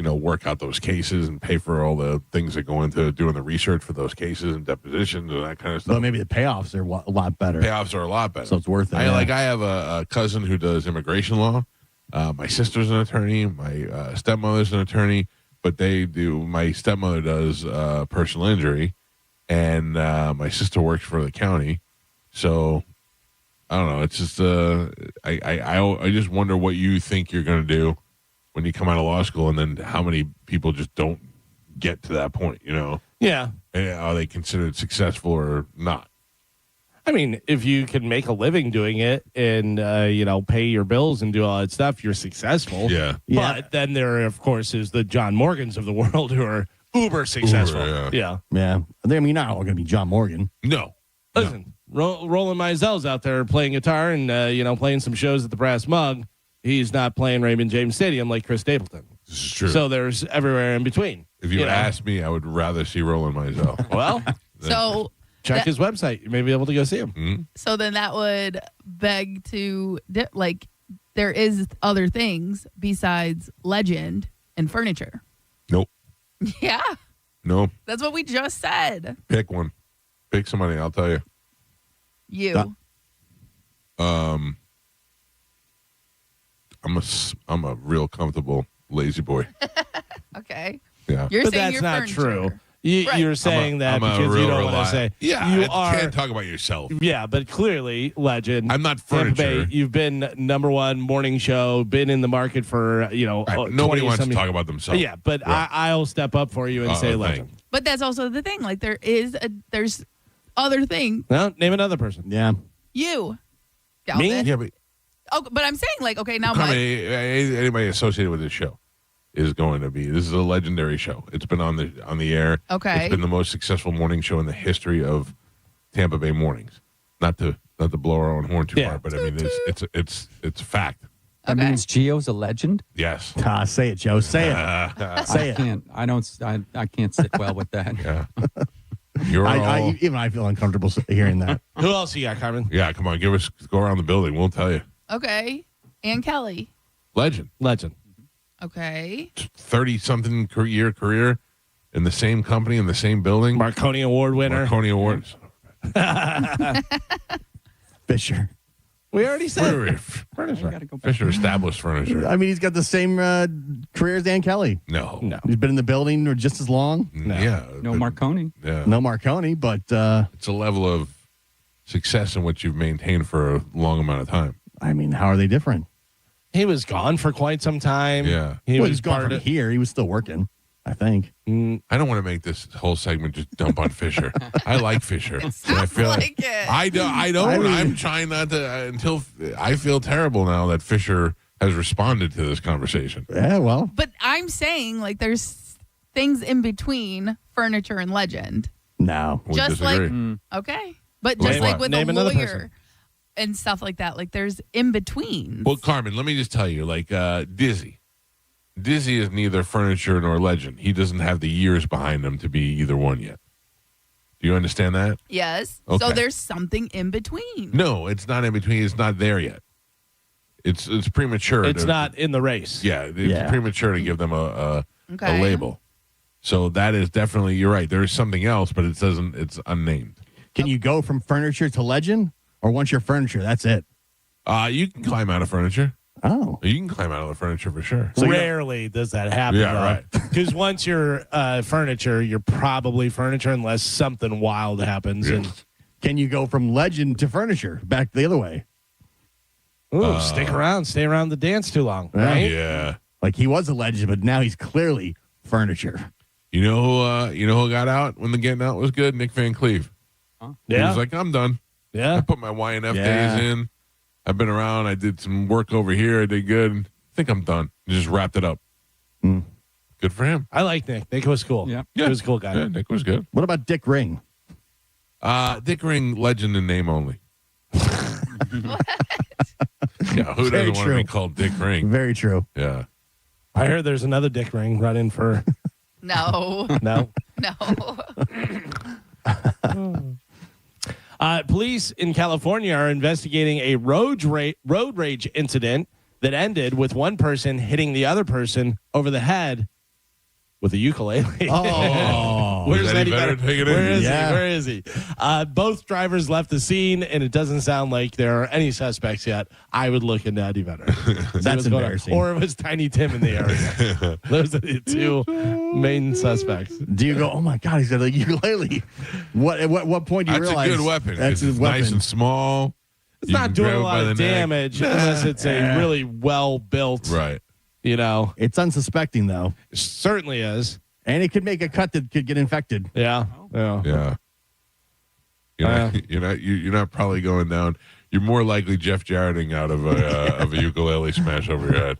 work out those cases and pay for all the things that go into doing the research for those cases and depositions and that kind of stuff. But maybe the payoffs are a lot better. Payoffs are a lot better. So it's worth it. I yeah. have a cousin who does immigration law. My sister's an attorney. My stepmother's an attorney. But my stepmother does personal injury, and my sister works for the county. So I don't know. It's just I just wonder what you think you're going to do when you come out of law school, and then how many people just don't get to that point. Yeah. And are they considered successful or not? I mean, if you can make a living doing it and, pay your bills and do all that stuff, you're successful. Yeah. But then there, of course, is the John Morgans of the world who are uber successful. yeah. Yeah. I mean, you're not all going to be John Morgan. No. Listen, Roland Mizell's out there playing guitar and, playing some shows at the Brass Mug. He's not playing Raymond James Stadium like Chris Stapleton. This is true. So there's everywhere in between. If you asked me, I would rather see Roland Mizell. Well, So check his website. You may be able to go see him. Mm-hmm. So then that would beg to there is other things besides legend and furniture. Nope. Yeah, No. that's what we just said. Pick one. Pick somebody. I'll tell you. You. I'm a real comfortable lazy boy. Okay. Yeah. You're But saying that's you're not furniture. true. You're saying that I'm a because you real don't want to reliable- say. Yeah, you you are. can't talk about yourself. Yeah, but clearly, legend. I'm not Tampa Bay, furniture. you've been #1 morning show, been in the market for Right, nobody wants to 20-something talk about themselves. Yeah, but Right. I'll step up for you and say legend. But that's also the thing. Like there's other thing. Well, name another person. Yeah. You. Me? Galvin. Yeah, but Oh, but I'm saying like okay now. anybody associated with this show is going to be. This is a legendary show. It's been on the air. Okay. It's been the most successful morning show in the history of Tampa Bay mornings. Not to blow our own horn too hard, but I mean it's a fact. That means Gio's a legend. Yes. Say it, Joe. Say it. Say it. I can't sit well with that. Yeah. You're all, even I feel uncomfortable hearing that. Who else you got, Carmen? yeah, come on, go around the building. We'll tell you. Okay. Ann Kelly. Legend. Okay. 30-something year career in the same company, in the same building. Marconi Award winner. Marconi Awards. Fisher. We already said Furniture. Fisher established furniture. I mean, he's got the same career as Dan Kelly. No. He's been in the building or just as long. Yeah. No Marconi. Yeah. No Marconi, but it's a level of success in which you've maintained for a long amount of time. I mean, how are they different? He was gone for quite some time. Yeah. He Well, was he's gone part from of here. He was still working, I think. I don't want to make this whole segment just dump on Fisher. I like Fisher. And I feel like it. I don't. I'm trying not to until I feel terrible now that Fisher has responded to this conversation. Yeah, well. But I'm saying like there's things in between furniture and legend. No. We Just disagree. like okay. But Like just like what? with Name a another lawyer person. and stuff like that. Like there's in between. Well, Carmen, let me just tell you, like Dizzy. Dizzy is neither furniture nor legend. He doesn't have the years behind him to be either one yet. Do you understand that? Yes. Okay. So there's something in between. No, it's not in between. It's not there yet. It's premature. It's not in the race. Yeah, it's premature to give them a Okay. label. So that is definitely, you're right. There is something else, but it's unnamed. Can you go from furniture to legend? Or once you're furniture, that's it? You can climb out of furniture. Oh. You can climb out of the furniture for sure. Rarely does that happen. Yeah, right. Because once you're furniture, you're probably furniture unless something wild happens. Yeah. And Can you go from legend to furniture? Back the other way? Ooh, stick around. Stay around the dance too long, right? Yeah. Like he was a legend, but now he's clearly furniture. You know who got out when the getting out was good? Nick Van Cleef. He was like, I'm done. Yeah. I put my YNF days in. I've been around. I did some work over here. I did good. I think I'm done. He just wrapped it up. Good for him. I like Nick. Nick was cool. Yeah. He was a cool guy. Yeah, Nick was good. What about Dick Ring? Dick Ring, legend in name only. Yeah, who Very doesn't want to true. be called Dick Ring? Very true. Yeah. I heard there's another Dick Ring running for. No. No. No. Police in California are investigating a road rage incident that ended with one person hitting the other person over the head with a ukulele. Oh, Where's Is Eddie Eddie Vedder Vedder? taking it? Where is Yeah. he? Where is he? Both drivers left the scene, and it doesn't sound like there are any suspects yet. I would look into Eddie Vedder. See That's what's going on. embarrassing. Or it was Tiny Tim in the area. Those are the two main suspects. Do you go, oh my God, he's got a ukulele? What point do you That's realize? a good weapon. That's 'cause his it's weapon. nice and small. It's You not can doing grab a it lot by of the neck. damage unless it's a really well built. Right. You know, It's unsuspecting, though. it certainly is. And it could make a cut that could get infected. Yeah. Yeah. Yeah. You're not probably going down. You're more likely Jeff Jarretting out of a ukulele smash over your head.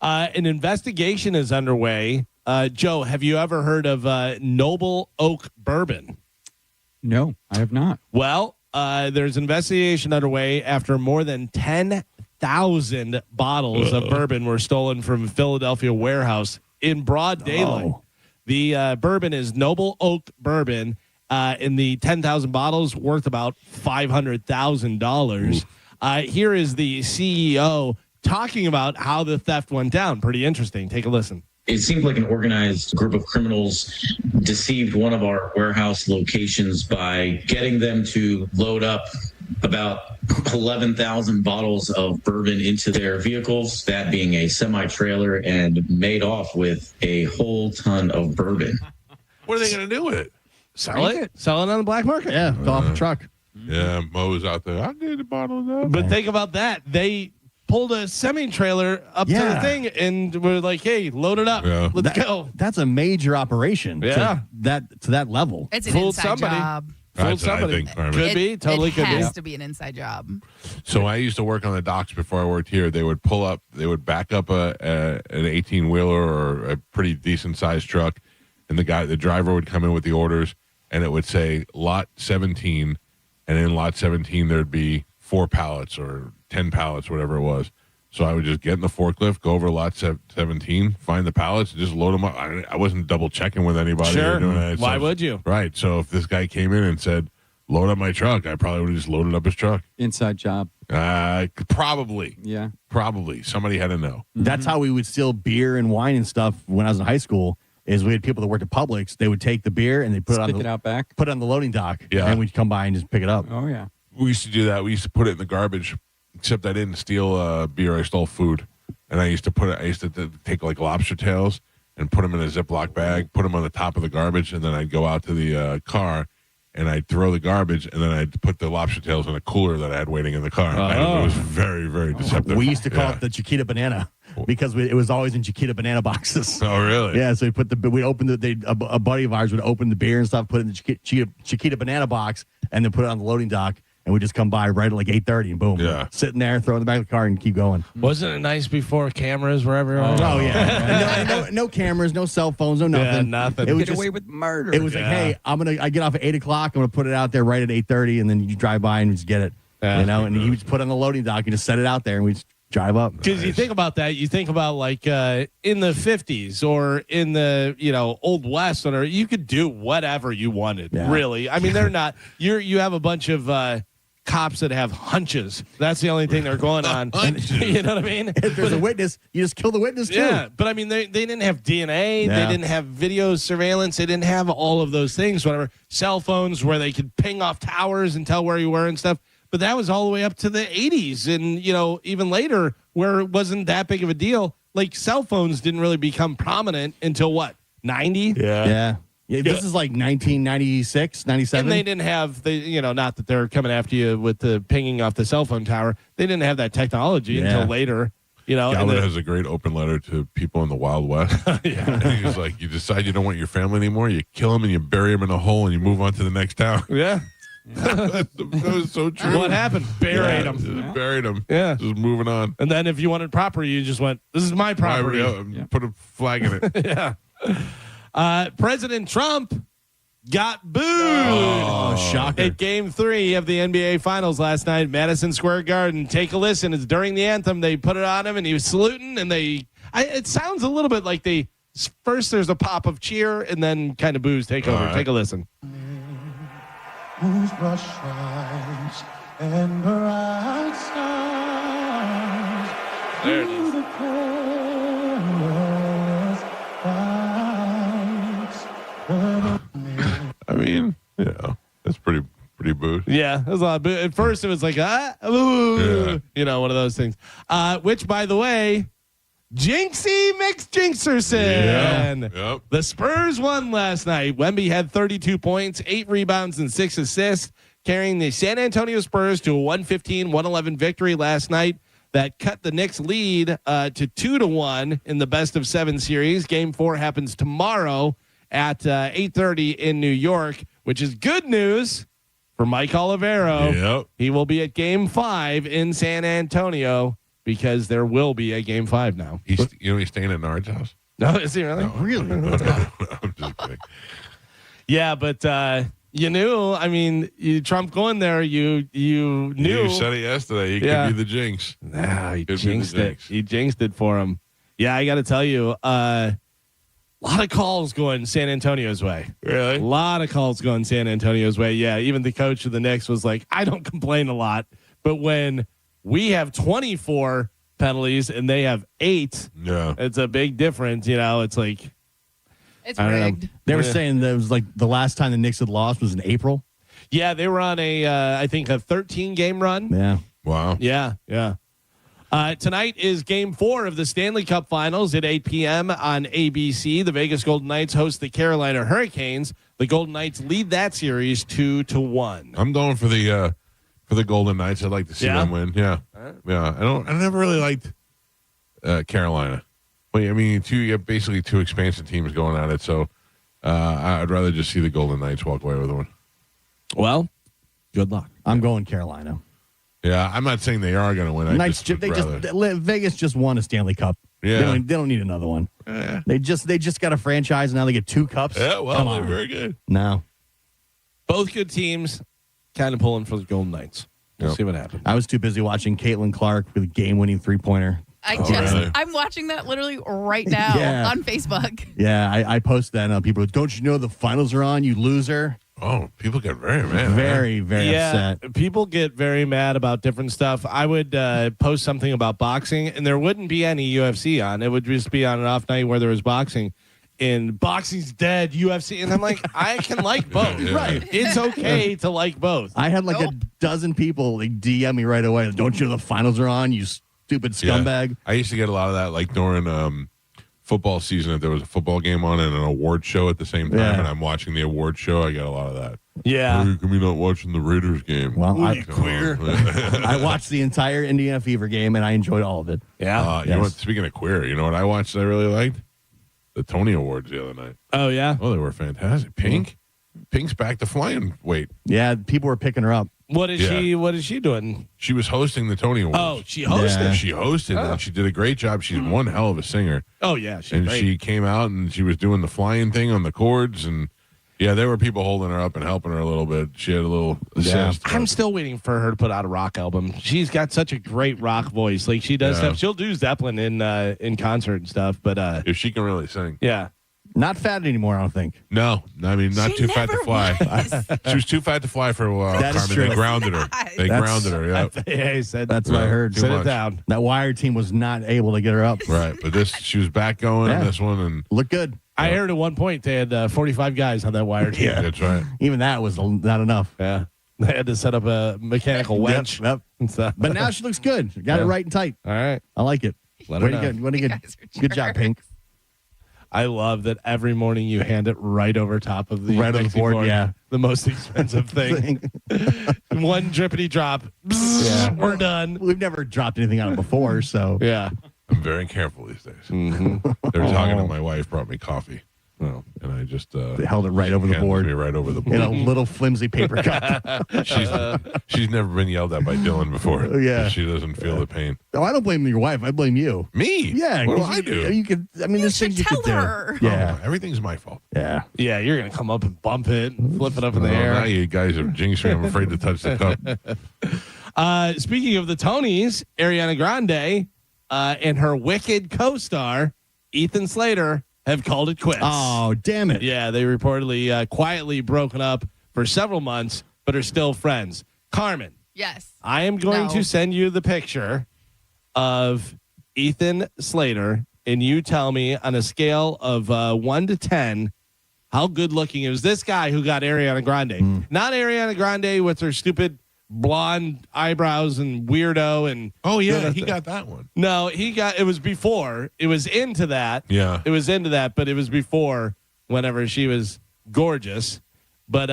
An investigation is underway. Joe, have you ever heard of Noble Oak Bourbon? No, I have not. Well, there's an investigation underway after more than 10,000 bottles of bourbon were stolen from a Philadelphia warehouse in broad daylight. Oh. The bourbon is Noble Oak Bourbon. In the 10,000 bottles worth about $500,000. Here is the CEO talking about how the theft went down. Pretty interesting. Take a listen. It seemed like an organized group of criminals deceived one of our warehouse locations by getting them to load up about 11,000 bottles of bourbon into their vehicles, that being a semi-trailer, and made off with a whole ton of bourbon. What are they going to do with it? Sell it on the black market. Yeah, go off the truck. Yeah, Mo's out there. I need a bottle of that. But think about that. They pulled a semi-trailer up to the Yeah. thing and were like, hey, load it up. Yeah. Let's go. That's a major operation. Yeah. To that level. It's an Fooled inside somebody. job. Fooled That's what I somebody. think, Carmen. Could be. Totally it could be. has to be an inside job. So I used to work on the docks before I worked here. They would back up an 18-wheeler or a pretty decent-sized truck, and the driver would come in with the orders, and it would say lot 17, and in lot 17 there'd be 4 pallets or 10 pallets, whatever it was. So I would just get in the forklift, go over lot 17, find the pallets, and just load them up. I wasn't double checking with anybody. Sure. Or doing that Why stuff. would you? Right. So if this guy came in and said, load up my truck, I probably would have just loaded up his truck. Inside job. Probably. Yeah. Probably. Somebody had to know. That's how we would steal beer and wine and stuff when I was in high school. Is we had people that worked at Publix. They would take the beer and they put Stick it out back. put it on the loading dock. Yeah. And we'd come by and just pick it up. Oh, yeah. We used to do that. We used to put it in the garbage, except I didn't steal beer. I stole food. And I used to take like lobster tails and put them in a Ziploc bag, put them on the top of the garbage, and then I'd go out to the car and I'd throw the garbage, and then I'd put the lobster tails in a cooler that I had waiting in the car. It was very, very deceptive. We used to call it the Chiquita banana because it was always in Chiquita banana boxes. Oh, really? Yeah, so we opened a buddy of ours would open the beer and stuff, put it in the Chiquita banana box, and then put it on the loading dock. And we just come by right at like 8:30 and boom. Yeah. Sitting there, throw it in the back of the car and keep going. Wasn't it nice before cameras were everywhere? Oh, yeah. no cameras, no cell phones, no nothing. Yeah, nothing. It was Get away with murder. It was like, hey, I get off at 8 o'clock. I'm going to put it out there right at 8:30, and then you drive by and just get it. Yeah. You know, and you just put it on the loading dock and just set it out there, and we just drive up. Because you think about that, you think about like in the 50s or in the Old West, or you could do whatever you wanted. Yeah. Really, I mean, they're not. You have a bunch of cops that have hunches. That's the only thing they're going on. And, you know what I mean? If there's a witness, you just kill the witness too. Yeah, but I mean, they didn't have DNA. Yeah. They didn't have video surveillance. They didn't have all of those things. Whatever, cell phones where they could ping off towers and tell where you were and stuff. But that was all the way up to the 80s, and even later, where it wasn't that big of a deal. Like cell phones didn't really become prominent until what, 90? Yeah. Yeah, this is like 1996, 97. And they didn't have not that they're coming after you with the pinging off the cell phone tower. They didn't have that technology until later. Galvin has a great open letter to people in the Wild West. And he's like, you decide you don't want your family anymore, you kill them and you bury them in a hole and you move on to the next town. Yeah. that was so true. What happened? Buried them. Just buried them. Yeah. Just moving on. And then if you wanted property, you just went, this is my property. Put a flag in it. Yeah. President Trump got booed. Oh, shocker. At Game 3 of the NBA Finals last night, Madison Square Garden. Take a listen. It's during the anthem. They put it on him, and he was saluting, and it sounds a little bit like first there's a pop of cheer, and then kind of boos take over. Right. Take a listen. Whose brush shines and bright stars. There it is. I mean, that's pretty booed. Yeah, it was a lot of boo. At first, it was like, ooh, one of those things. Which, by the way, Jinxie McJinxerson. Yep. The Spurs won last night. Wemby had 32 points, 8 rebounds, and 6 assists, carrying the San Antonio Spurs to a 115-111 victory last night. That cut the Knicks' lead to 2-1 in the best-of-7 series. Game 4 happens tomorrow at 8:30 in New York, which is good news for Mike Olivero. Yep. He will be at Game 5 in San Antonio because there will be a Game 5 now. He's staying at Nard's house? No, is he really? No. Really? I'm just kidding. Yeah, but you knew. I mean, Trump going there, you knew. You said it yesterday. He could be the jinx. Nah, he jinxed it. He jinxed it for him. Yeah, I got to tell you, a lot of calls going San Antonio's way. Really? A lot of calls going San Antonio's way. Yeah, even the coach of the Knicks was like, I don't complain a lot, but when we have 24 penalties and they have 8, it's a big difference. It's like. It's rigged. They were saying that it was like the last time the Knicks had lost was in April. Yeah, they were on I think a 13-game run. Yeah. Wow. Yeah. Tonight is Game 4 of the Stanley Cup Finals at 8 p.m. on ABC. The Vegas Golden Knights host the Carolina Hurricanes. The Golden Knights lead that series 2-1. I'm going for the Golden Knights. I'd like to see them win. Yeah. Yeah. I never really liked Carolina. Well, I mean, you have basically 2 expansion teams going at it, so I'd rather just see the Golden Knights walk away with one. Well, good luck. I'm going Carolina. Yeah, I'm not saying they are going to win. Vegas just won a Stanley Cup. Yeah, they don't need another one. They just got a franchise, and now they get 2 cups. Yeah, well, they're very good. No, both good teams, kind of pulling for the Golden Knights. We'll see what happens. I was too busy watching Caitlin Clark with a game-winning 3-pointer. I'm watching that literally right now on Facebook. Yeah, I posted that, and people go, don't you know the finals are on, you loser? Oh, people get very mad. Very upset. People get very mad about different stuff. I would post something about boxing, and there wouldn't be any UFC on. It would just be on an off night where there was boxing. And boxing's dead, UFC. And I'm like, I can like both. Right. It's okay to like both. I had a dozen people DM me right away. Don't you know the finals are on, you stupid scumbag? Yeah. I used to get a lot of that, like during football season. If there was a football game on and an award show at the same time, and I'm watching the award show, I get a lot of that. Yeah. Why are you not watching the Raiders game? Well, you queer. I watched the entire Indiana Fever game, and I enjoyed all of it. Yeah. You know what? Speaking of queer, you know what I watched that I really liked? The Tony Awards the other night. Oh, yeah? Oh, they were fantastic. Pink's back to flying weight. Yeah, people were picking her up. What is she doing? She was hosting the Tony Awards. Oh, she hosted? Yeah. She hosted, and she did a great job. She's one hell of a singer. Oh, yeah. She came out, and she was doing the flying thing on the chords, and there were people holding her up and helping her a little bit. She had a little assist. I'm still waiting for her to put out a rock album. She's got such a great rock voice. Like, she does stuff. She'll do Zeppelin in concert and stuff, but if she can really sing. Yeah. Not fat anymore, I don't think. No, I mean, not too fat to fly. She was too fat to fly for a while, Carmen. They grounded her. Grounded her, yeah. He said that's what I heard. Sit it down. That Wire team was not able to get her up. Right, but she was back going on this one. And looked good. I heard at one point they had 45 guys on that Wire team. Yeah, that's right. Even that was not enough. Yeah. They had to set up a mechanical winch. Yep. But now she looks good. Got it right and tight. All right. I like it. Let her know. Good job, Pink. I love that every morning you hand it right over top of the Right on the mixing board, yeah. The most expensive thing. One drippity drop. Yeah. We're done. We've never dropped anything on it before, so. Yeah. I'm very careful these days. They're talking to my wife, brought me coffee. Oh, and I just They held it right over the board. Me right over the board. In a little flimsy paper cup. She's never been yelled at by Dylan before. Yeah. She doesn't feel the pain. Oh, I don't blame your wife. I blame you. Me? Yeah. What do 'cause I do? You could. I mean, there's things you could do. Yeah. Oh, everything's my fault. Yeah. Yeah, you're going to come up and bump it and flip it up in the Oh, air. now you guys have jinxed me. I'm afraid to touch the cup. Speaking of the Tonys, Ariana Grande and her Wicked co-star, Ethan Slater, have called it quits. Oh, damn it. Yeah, they reportedly quietly broken up for several months, but are still friends. Carmen. Yes. I am going No. to send you the picture of Ethan Slater, and you tell me on a scale of 1 to 10 how good looking is this guy who got Ariana Grande. Not Ariana Grande with her stupid blonde eyebrows and weirdo and he got that one. No, it was before. It was into that. Yeah. It was into that, but it was before whenever she was gorgeous. But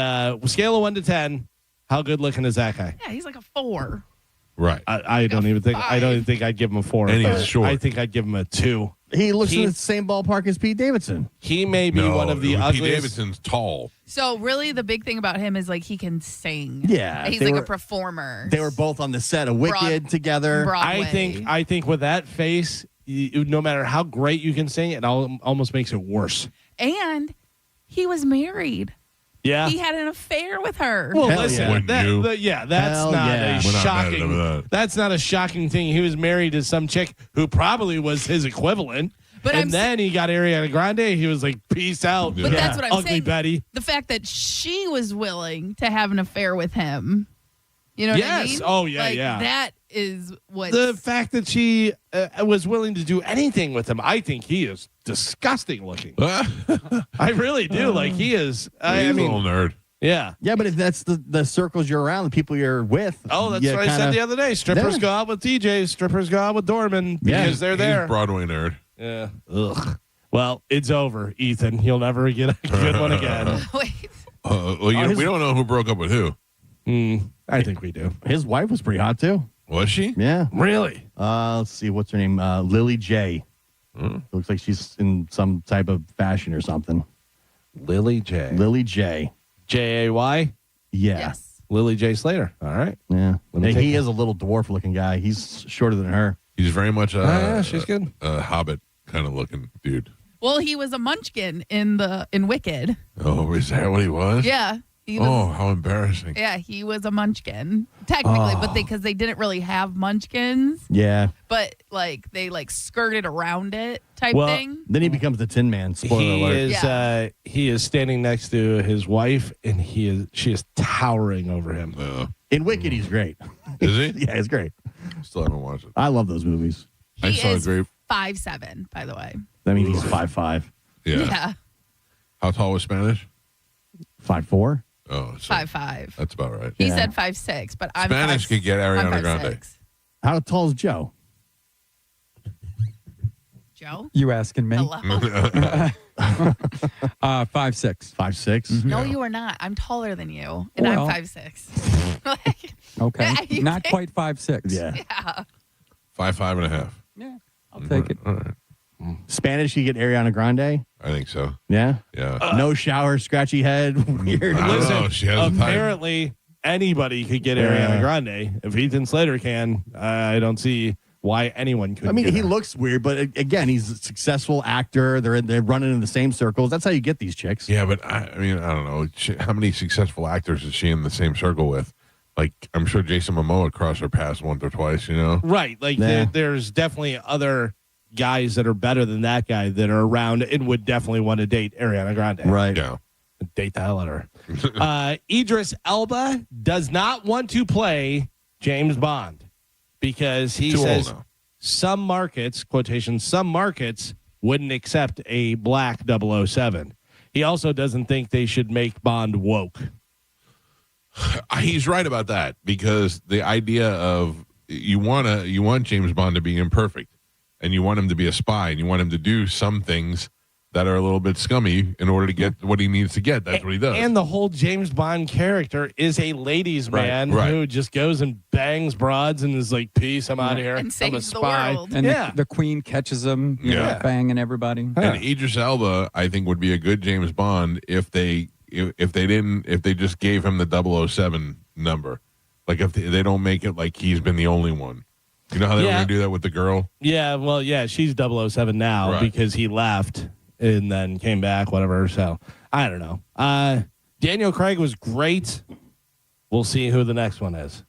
scale of 1 to 10, how good looking is that guy? Yeah, he's like a 4. Right. I don't even think I'd give him a 4. And he's short. I think I'd give him a 2. He looks in the same ballpark as Pete Davidson. He may be one of the Pete ugliest. Davidson's tall. So really, the big thing about him is like he can sing. Yeah, he's they like were- a performer. They were both on the set of Wicked together. Broadway. I think with that face, no matter how great you can sing, it almost makes it worse. And he was married. Yeah. He had an affair with her. Well, Hell listen, yeah. Wouldn't you? that's Hell not yeah. a We're not mad at him shocking. with that. That's not a shocking thing. He was married to some chick who probably was his equivalent. But and then he got Ariana Grande. He was like, "Peace out." But that's what I'm ugly saying. Betty. The fact that she was willing to have an affair with him. You know what I Yes. mean? Oh, yeah, Like, yeah. That is what. The fact that she was willing to do anything with him, I think he is disgusting looking. I really do. Like he is. He's I mean, a little nerd. yeah. Yeah, but if that's the circles you're around, the people you're with. Oh, that's you what I said kinda- the other day. Strippers Yeah. go out with DJs. Strippers go out with doormen because they're He's there. Broadway nerd. Yeah. Ugh. Well, it's over, Ethan. You'll never get a good one again. Wait. We don't know who broke up with who. I think we do. His wife was pretty hot too. Was she? Yeah. Really? Let's see, what's her name? Lily J. Looks like she's in some type of fashion or something. Lily J. Lily J. J-A-Y? Yeah. Yes. Lily J. Slater. All right. Yeah. Let me And take he that. is a little dwarf-looking guy. He's shorter than her. He's very much yeah, she's good. a Hobbit kind of looking dude. Well, he was a munchkin in Wicked. Oh, is that what he was? Yeah. He was, Oh, how embarrassing. Yeah, he was a munchkin technically, but because they didn't really have munchkins, Yeah. but like they like skirted around it type Well, thing. Then he becomes the Tin Man. Spoiler He alert. is he is standing next to his wife, and she is towering over him. In Wicked, he's great. Is he? Yeah, he's great. Still haven't watched it. I love those movies. I He saw a is great. 5'7", by the way. I mean, he's 5'5", Yeah. How tall was Spanish? 5'4". Oh, so 5'5". that's about right. He said 5'6", but I'm Spanish could get Ariana I'm Grande. 5'6". How tall is Joe? Joe? You asking me? Hello? 5'6". 5'6". No, you are not. I'm taller than you, and Well. I'm 5'6". Like, Okay. yeah, you Not think- quite 5'6". Yeah. Yeah. 5'5.5". Yeah. I'll take it. All right. Spanish, you get Ariana Grande? I think so. Yeah? Yeah. No shower, scratchy head, weird. I don't know. She has a type. Apparently, anybody could get Ariana Grande. If Ethan Slater can, I don't see why anyone could. I mean, he looks weird, but again, he's a successful actor. They're running in the same circles. That's how you get these chicks. Yeah, but I mean, I don't know. How many successful actors is she in the same circle with? Like, I'm sure Jason Momoa crossed her paths once or twice, you know? Right. Like, Yeah. there's definitely other guys that are better than that guy that are around and would definitely want to date Ariana Grande. Right. Yeah. Date the hell out of her. Idris Elba does not want to play James Bond because he Too old says now. some markets, quotation, some markets wouldn't accept a black 007. He also doesn't think they should make Bond woke. He's right about that because the idea of you want James Bond to be imperfect and you want him to be a spy and you want him to do some things that are a little bit scummy in order to get what he needs to get. That's what he does. And the whole James Bond character is a ladies' man who just goes and bangs broads and is like, peace, I'm out of here. And I'm a saves the spy. world. And the queen catches him, banging everybody. And Idris Elba, I think, would be a good James Bond if they just gave him the 007 number. Like if they don't make it like he's been the only one. You know how they were going to do that with the girl? Yeah, well, she's 007 now because he left and then came back, whatever. So I don't know. Daniel Craig was great. We'll see who the next one is.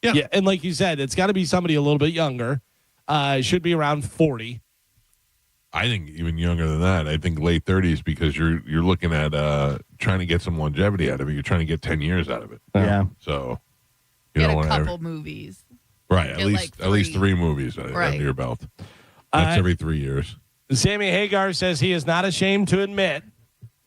Yeah. And like you said, it's got to be somebody a little bit younger. Should be around 40. I think even younger than that. I think late 30s because you're looking at trying to get some longevity out of it. You're trying to get 10 years out of it. Yeah. So you Get don't a want couple movies. Right. Get At least 3 movies under your belt. That's every 3 years. Sammy Hagar says he is not ashamed to admit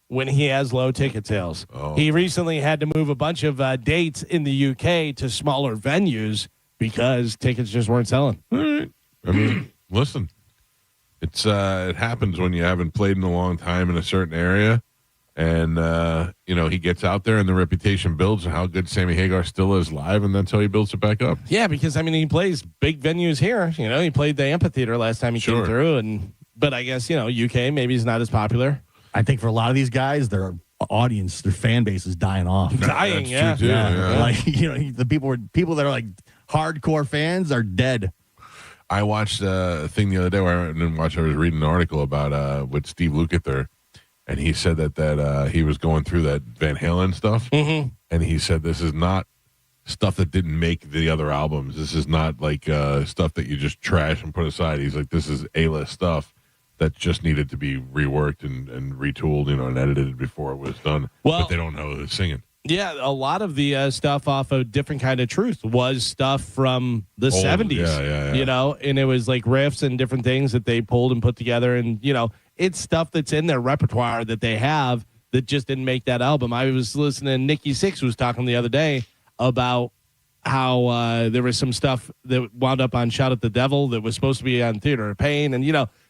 when he has low ticket sales. He recently had to move a bunch of dates in the UK to smaller venues because tickets just weren't selling. All right. I mean, listen, it happens when you haven't played in a long time in a certain area. And, he gets out there and the reputation builds and how good Sammy Hagar still is live. And that's how he builds it back up. Yeah, because, he plays big venues here. He played the amphitheater last time he came through. But I guess, UK maybe is not as popular. I think for a lot of these guys, their audience, their fan base is dying off. Dying, That's true too, yeah. Like, the people that are like hardcore fans are dead. I watched a thing the other day where I was reading an article about with Steve Lukather. And he said that he was going through that Van Halen stuff. Mm-hmm. And he said this is not stuff that didn't make the other albums. This is not like stuff that you just trash and put aside. He's like, this is A-list stuff that just needed to be reworked and retooled, and edited before it was done. Well, but they don't know who's singing. Yeah, a lot of the stuff off of Different Kind of Truth was stuff from the 70s. Yeah. And it was like riffs and different things that they pulled and put together. And, it's stuff that's in their repertoire that they have that just didn't make that album. I was listening, Nikki Sixx was talking the other day about how there was some stuff that wound up on Shout at the Devil that was supposed to be on Theater of Pain. And,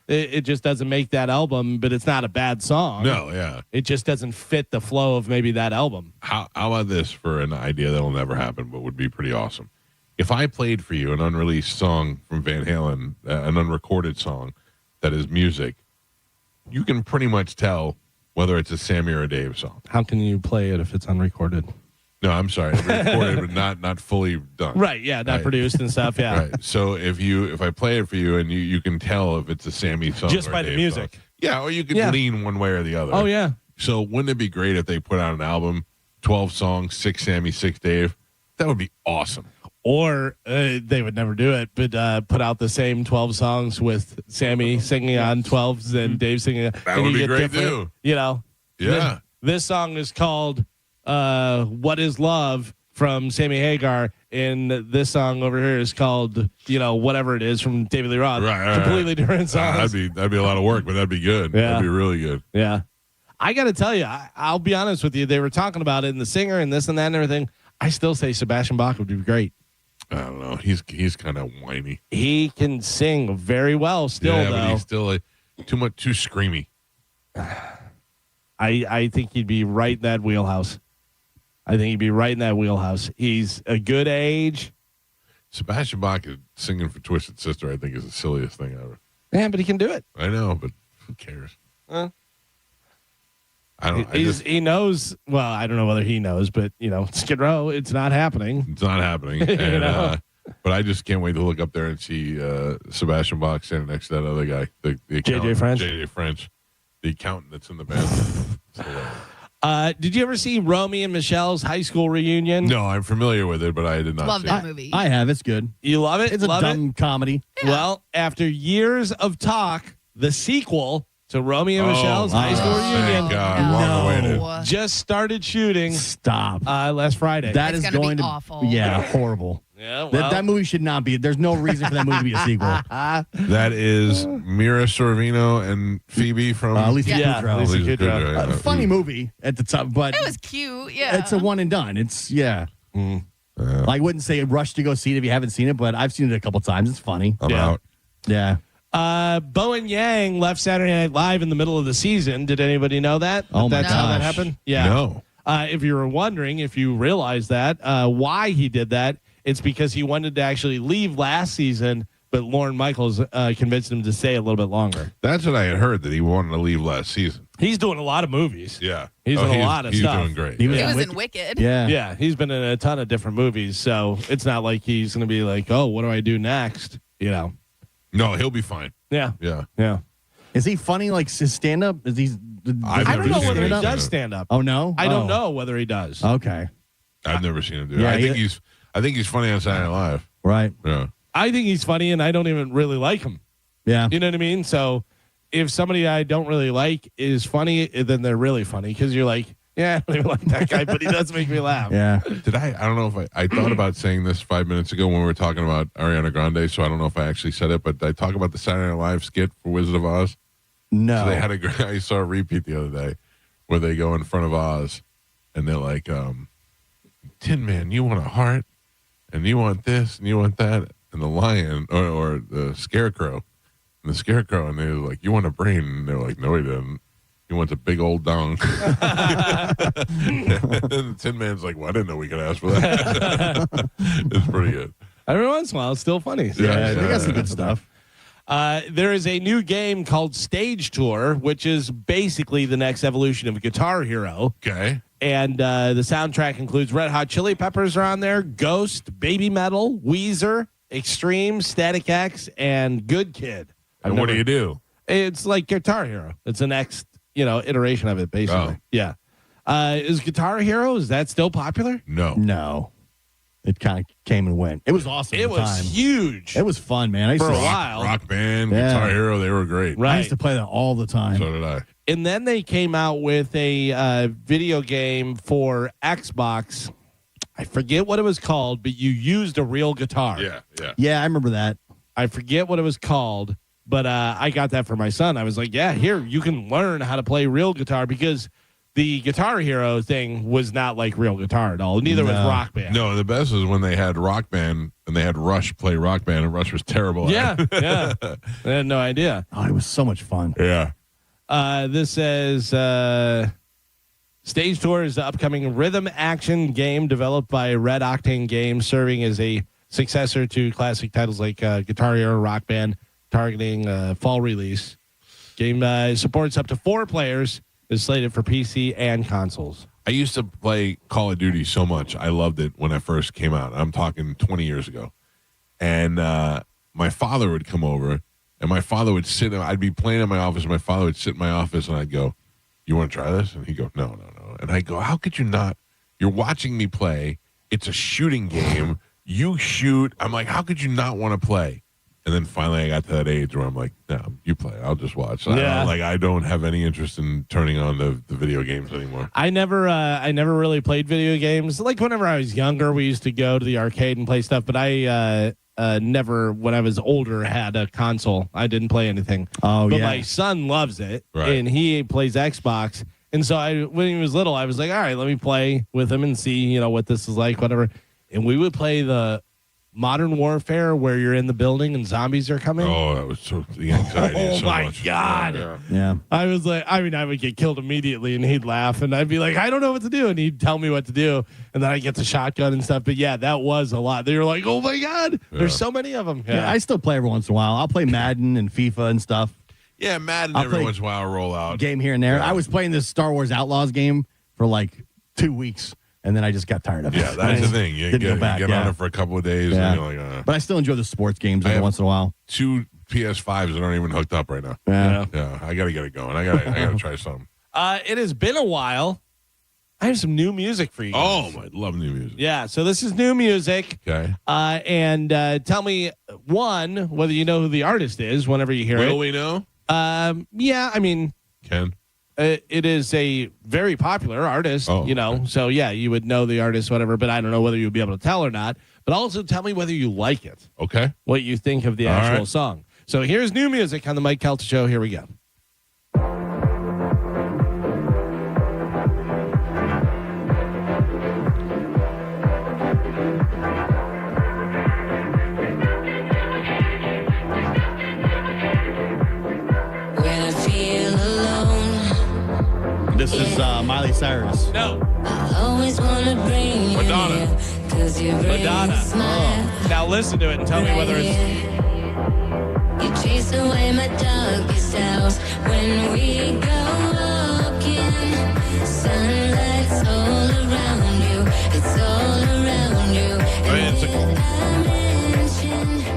it just doesn't make that album, but it's not a bad song. No, yeah. It just doesn't fit the flow of maybe that album. How about this for an idea that will never happen but would be pretty awesome? If I played for you an unreleased song from Van Halen, an unrecorded song that is music, you can pretty much tell whether it's a Sammy or a Dave song. How can you play it if it's unrecorded? No, I'm sorry. Recorded, but not fully done. Right, yeah, not produced and stuff, yeah. Right. So if I play it for you and you can tell if it's a Sammy song just or by a Dave the music. song. Yeah, or you can lean one way or the other. Oh, yeah. So wouldn't it be great if they put out an album, 12 songs, 6 Sammy, 6 Dave? That would be awesome. Or they would never do it, but put out the same 12 songs with Sammy singing on 12s and Dave singing. That would be great, too. Yeah. This song is called What Is Love from Sammy Hagar, and this song over here is called, whatever it is from David Lee Roth. Right. Completely different songs. That'd be a lot of work, but that'd be good. Yeah. That'd be really good. Yeah. I got to tell you, I'll be honest with you. They were talking about it and the singer and this and that and everything. I still say Sebastian Bach would be great. I don't know. He's kind of whiny. He can sing very well still, though. But he's still too screamy. I think he'd be right in that wheelhouse. He's a good age. Sebastian Bach singing for Twisted Sister, I think, is the silliest thing ever. Yeah, but he can do it. I know, but who cares? He knows. Well, I don't know whether he knows, but Skid Row, it's not happening. It's not happening. And, but I just can't wait to look up there and see Sebastian Bach standing next to that other guy, the JJ French. JJ French, the accountant that's in the band. Did you ever see Romy and Michelle's high school reunion? No, I'm familiar with it, but I did not Love see that it. movie. I have. It's good. You love it? It's a dumb comedy. Yeah. Well, after years of talk, the sequel to Romy and Michelle's high school reunion just started shooting. Stop. Last Friday. That It's is gonna going be to awful. Yeah, horrible. Yeah, well. That movie should not be. There's no reason for that movie to be a sequel. That is Mira Sorvino and Phoebe from Lisa Kudrow. Lisa Kudrow. Yeah. Funny movie at the top, but It was cute. Yeah. it's a one and done. It's I wouldn't say rush to go see it if you haven't seen it, but I've seen it a couple times. It's funny. I'm out. Yeah. Bowen Yang left Saturday Night Live in the middle of the season. Did anybody know that? Oh, my That's how that gosh. happened? Yeah. No. If you were wondering, if you realize that, why he did that, it's because he wanted to actually leave last season, but Lorne Michaels convinced him to stay a little bit longer. That's what I had heard, that he wanted to leave last season. He's doing a lot of movies. Yeah. He's doing a lot of stuff. He's doing great. He was in Wicked. Yeah. Yeah, he's been in a ton of different movies, so it's not like he's going to be like, oh, what do I do next? You know? No, he'll be fine. Yeah. Yeah. Yeah. Is he funny? Like his stand up? Is he? I've I don't never know seen whether he him. does stand up. Oh no, I don't know whether he does. Okay, I've never seen him do it. Yeah, I think he's funny on Saturday Night Live. right. Yeah. I think he's funny, and I don't even really like him. Yeah, You know what I mean? So if somebody I don't really like is funny, then they're really funny because you're like, yeah, I don't even like that guy, but he does make me laugh. yeah. Did I don't know if I thought about saying this 5 minutes ago when we were talking about Ariana Grande, so I don't know if I actually said it, but I talk about the Saturday Night Live skit for Wizard of Oz. No, So they had I saw a repeat the other day where they go in front of Oz and they're like, Tin Man, you want a heart? And you want this and you want that? And the lion or the scarecrow. And the scarecrow, and they're like, you want a brain? And they're like, no, he didn't. He wants a big old dong. And the Tin Man's like, well, I didn't know we could ask for that. It's pretty good. Every once in a while, it's still funny. So. yeah, they got some good stuff. There is a new game called Stage Tour, which is basically the next evolution of Guitar Hero. Okay. And the soundtrack includes Red Hot Chili Peppers are on there, Ghost, Baby Metal, Weezer, Extreme, Static X, and Good Kid. And what do you do? It's like Guitar Hero. It's the next, iteration of it, basically. Oh. Yeah. Is Guitar Hero, is that still popular? No. It kind of came and went. It was awesome. It at the was time. huge. It was fun, man. I used For to a while. Rock Band, Yeah. Guitar Hero, they were great. Right. I used to play that all the time. So did I. And then they came out with a video game for Xbox. I forget what it was called, but you used a real guitar. Yeah. Yeah, I remember that. I forget what it was called, but I got that for my son. I was like, yeah, here, you can learn how to play real guitar because the Guitar Hero thing was not like real guitar at all. Neither was Rock Band. No, the best is when they had Rock Band and they had Rush play Rock Band, and Rush was terrible. Yeah. I had no idea. Oh, it was so much fun. Yeah. This says Stage Tour is the upcoming rhythm action game developed by Red Octane Games, serving as a successor to classic titles like Guitar Hero, Rock Band, targeting fall release. Game supports up to 4 players. Is slated for PC and consoles. I used to play Call of Duty so much. I loved it when I first came out. I'm talking 20 years ago. And my father would come over, and my father would sit. I'd be playing in my office. And my father would sit in my office, and I'd go, "You want to try this?" And he'd go, "No." And I go, "How could you not? You're watching me play. It's a shooting game. You shoot." I'm like, "How could you not want to play?" And then finally, I got to that age where I'm like, "No, you play. I'll just watch." Yeah. I don't have any interest in turning on the video games anymore. I never really played video games. Like whenever I was younger, we used to go to the arcade and play stuff. But I never, when I was older, had a console. I didn't play anything. Oh, but yeah. my son loves it, Right. and he plays Xbox. And so when he was little, I was like, all right, let me play with him and see, what this is like, whatever. And we would play the Modern Warfare where you're in the building and zombies are coming. Oh, that was the anxiety. Oh, so my much. God. Yeah. I was like, I would get killed immediately, and he'd laugh, and I'd be like, I don't know what to do, and he'd tell me what to do, and then I get the shotgun and stuff. But yeah, that was a lot. They were like, oh my God, there's so many of them. Yeah, I still play every once in a while. I'll play Madden and FIFA and stuff. Yeah, Madden I'll every play once in a while roll out. Game here and there. Yeah. I was playing this Star Wars Outlaws game for like 2 weeks, and then I just got tired of it. Yeah, that's the thing. You Didn't get, go back, you get on it for a couple of days, Yeah. and you're like, But I still enjoy the sports games I every have- once in a while. 2 PS5s that aren't even hooked up right now. Yeah. Yeah, I got to get it going. I got to try something. It has been a while. I have some new music for you guys. Oh, I love new music. Yeah, so this is new music. Okay. And tell me, one, whether you know who the artist is whenever you hear it. Will we know? Yeah, I mean, Ken? it is a very popular artist, Oh, so yeah, you would know the artist, whatever, but I don't know whether you'll be able to tell or not. But also tell me whether you like it, Okay. what you think of the All actual right. song. So here's new music on the Mike Calta Show. Here we go. This is Miley Cyrus. No. Madonna. Madonna. Oh. Now listen to it and tell me whether it's. You chase away my darkest hours when we go walking. Sunlight's all around you. It's all around you. I mean,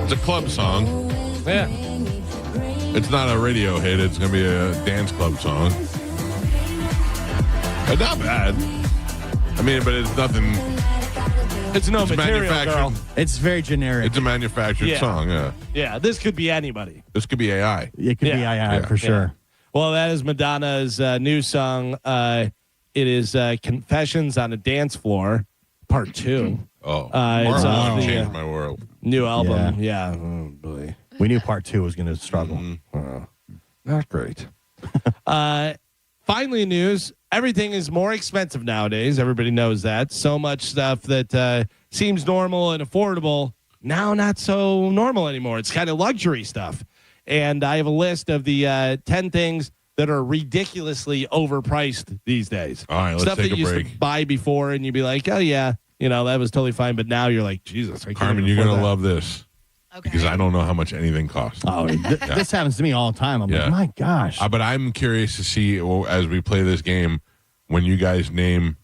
it's a club song. Yeah. It's not a radio hit. It's going to be a dance club song. But not bad. I mean, but it's nothing. It's no material, manufactured. girl. It's very generic. It's a manufactured song, yeah. Yeah, this could be anybody. This could be AI. It could be AI for sure. Well, that is Madonna's new song. It is Confessions on a Dance Floor, Part 2. Oh, it's off the changed my world. new album. Yeah. Oh, boy. We knew part 2 was going to struggle. Not great. Finally, news. Everything is more expensive nowadays. Everybody knows that. So much stuff that seems normal and affordable, now not so normal anymore. It's kind of luxury stuff. And I have a list of the 10 things that are ridiculously overpriced these days. All right, let's stuff take that a you break. used to buy before and you'd be like, oh, yeah, that was totally fine. But now you're like, Jesus. I can't Carmen, even you're going afford to that. love this. Okay. Because I don't know how much anything costs. Oh, this happens to me all the time. I'm like, my gosh. But I'm curious to see, as we play this game, when you guys name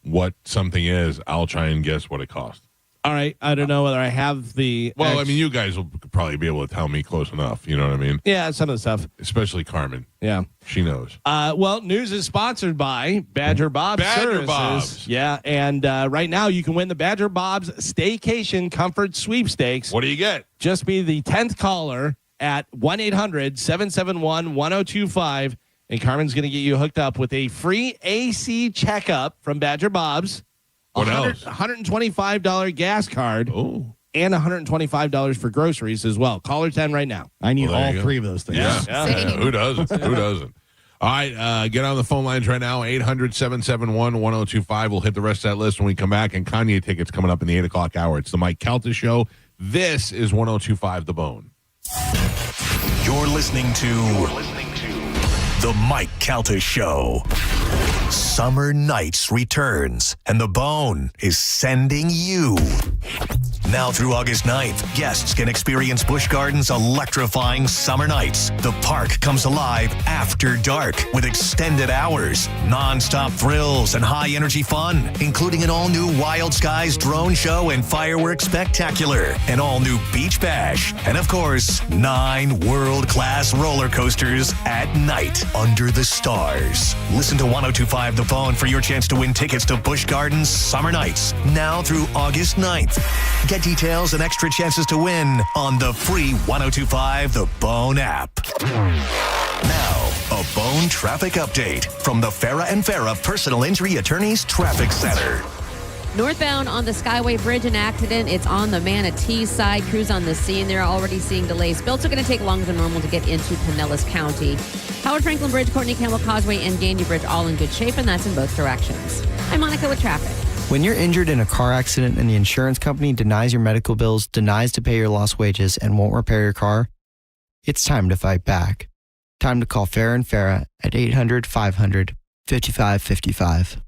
what something is, I'll try and guess what it costs. All right. I don't know whether I have the. Well, I mean, you guys will probably be able to tell me close enough. You know what I mean? Yeah, some of the stuff. Especially Carmen. Yeah. She knows. Well, news is sponsored by Badger Bob's Services. Bob's. Yeah, and right now you can win the Badger Bob's Staycation Comfort Sweepstakes. What do you get? Just be the 10th caller at 1-800-771-1025, and Carmen's going to get you hooked up with a free AC checkup from Badger Bob's. What else? $125 gas card. Oh. And $125 for groceries as well. Caller 10 right now. I need Well, all there you 3 go. of those things. Yeah. Who doesn't? Who doesn't? All right, get on the phone lines right now, 800-771-1025. We'll hit the rest of that list when we come back, and Kanye tickets coming up in the 8 o'clock hour. It's the Mike Calta Show. This is 102.5 The Bone. You're listening to The Mike Calta Show. Summer Nights returns, and The Bone is sending you. Now through August 9th, guests can experience Busch Gardens' electrifying summer nights. The park comes alive after dark with extended hours, non-stop thrills, and high-energy fun, including an all-new Wild Skies drone show and fireworks spectacular, an all-new beach bash, and of course, 9 world-class roller coasters at night under the stars. Listen to 102.5 The Bone for your chance to win tickets to Busch Gardens Summer Nights, now through August 9th. Get details and extra chances to win on the free 102.5 The Bone app. Now, a Bone traffic update from the Farah and Farah Personal Injury Attorneys Traffic Center. Northbound on the Skyway Bridge, an accident. It's on the Manatee side. Crews on the scene. They're already seeing delays. Still going to take longer than normal to get into Pinellas County. Howard Franklin Bridge, Courtney Campbell Causeway, and Gandy Bridge all in good shape, and that's in both directions. I'm Monica with traffic. When you're injured in a car accident and the insurance company denies your medical bills, denies to pay your lost wages, and won't repair your car, it's time to fight back. Time to call Farah and Farah at 800-500-5555.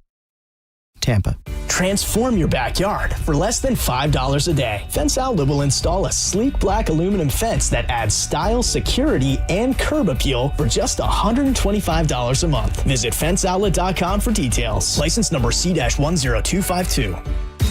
Tampa. Transform your backyard for less than $5 a day. Fence Outlet will install a sleek black aluminum fence that adds style, security, and curb appeal for just $125 a month. Visit fenceoutlet.com for details. License number C-10252.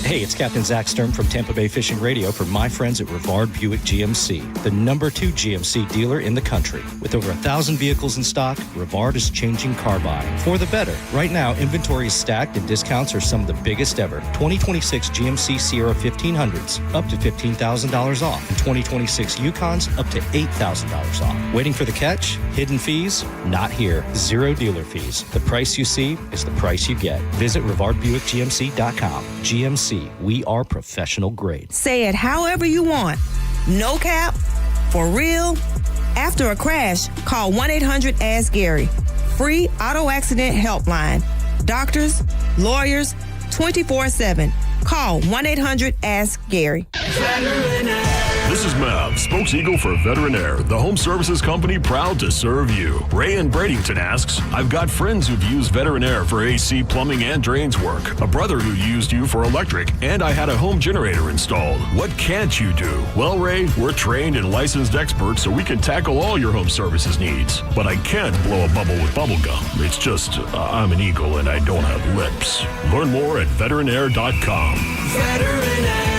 Hey, it's Captain Zach Sturm from Tampa Bay Fishing Radio for my friends at Rivard Buick GMC, the #2 GMC dealer in the country. With over 1,000 vehicles in stock, Rivard is changing car buying for the better. Right now, inventory is stacked and discounts are some of the biggest ever. 2026 GMC Sierra 1500s up to $15,000 off, and 2026 Yukons up to $8,000 off. Waiting for the catch? Hidden fees? Not here. Zero dealer fees. The price you see is the price you get. Visit RivardBuickGMC.com. GMC, we are professional grade. Say it however you want. No cap, for real. After a crash, call 1-800-ASK-GARY. Free auto accident helpline. Doctors, lawyers, 24/7. Call 1-800-ASK-GARY. This is Mav, spokes-eagle for Veterinaire, the home services company proud to serve you. Ray in Bradenton asks, I've got friends who've used Veterinaire for AC, plumbing, and drains work. A brother who used you for electric, and I had a home generator installed. What can't you do? Well, Ray, we're trained and licensed experts, so we can tackle all your home services needs. But I can't blow a bubble with bubble gum. It's just, I'm an eagle and I don't have lips. Learn more at veterinaire.com. Veterinary.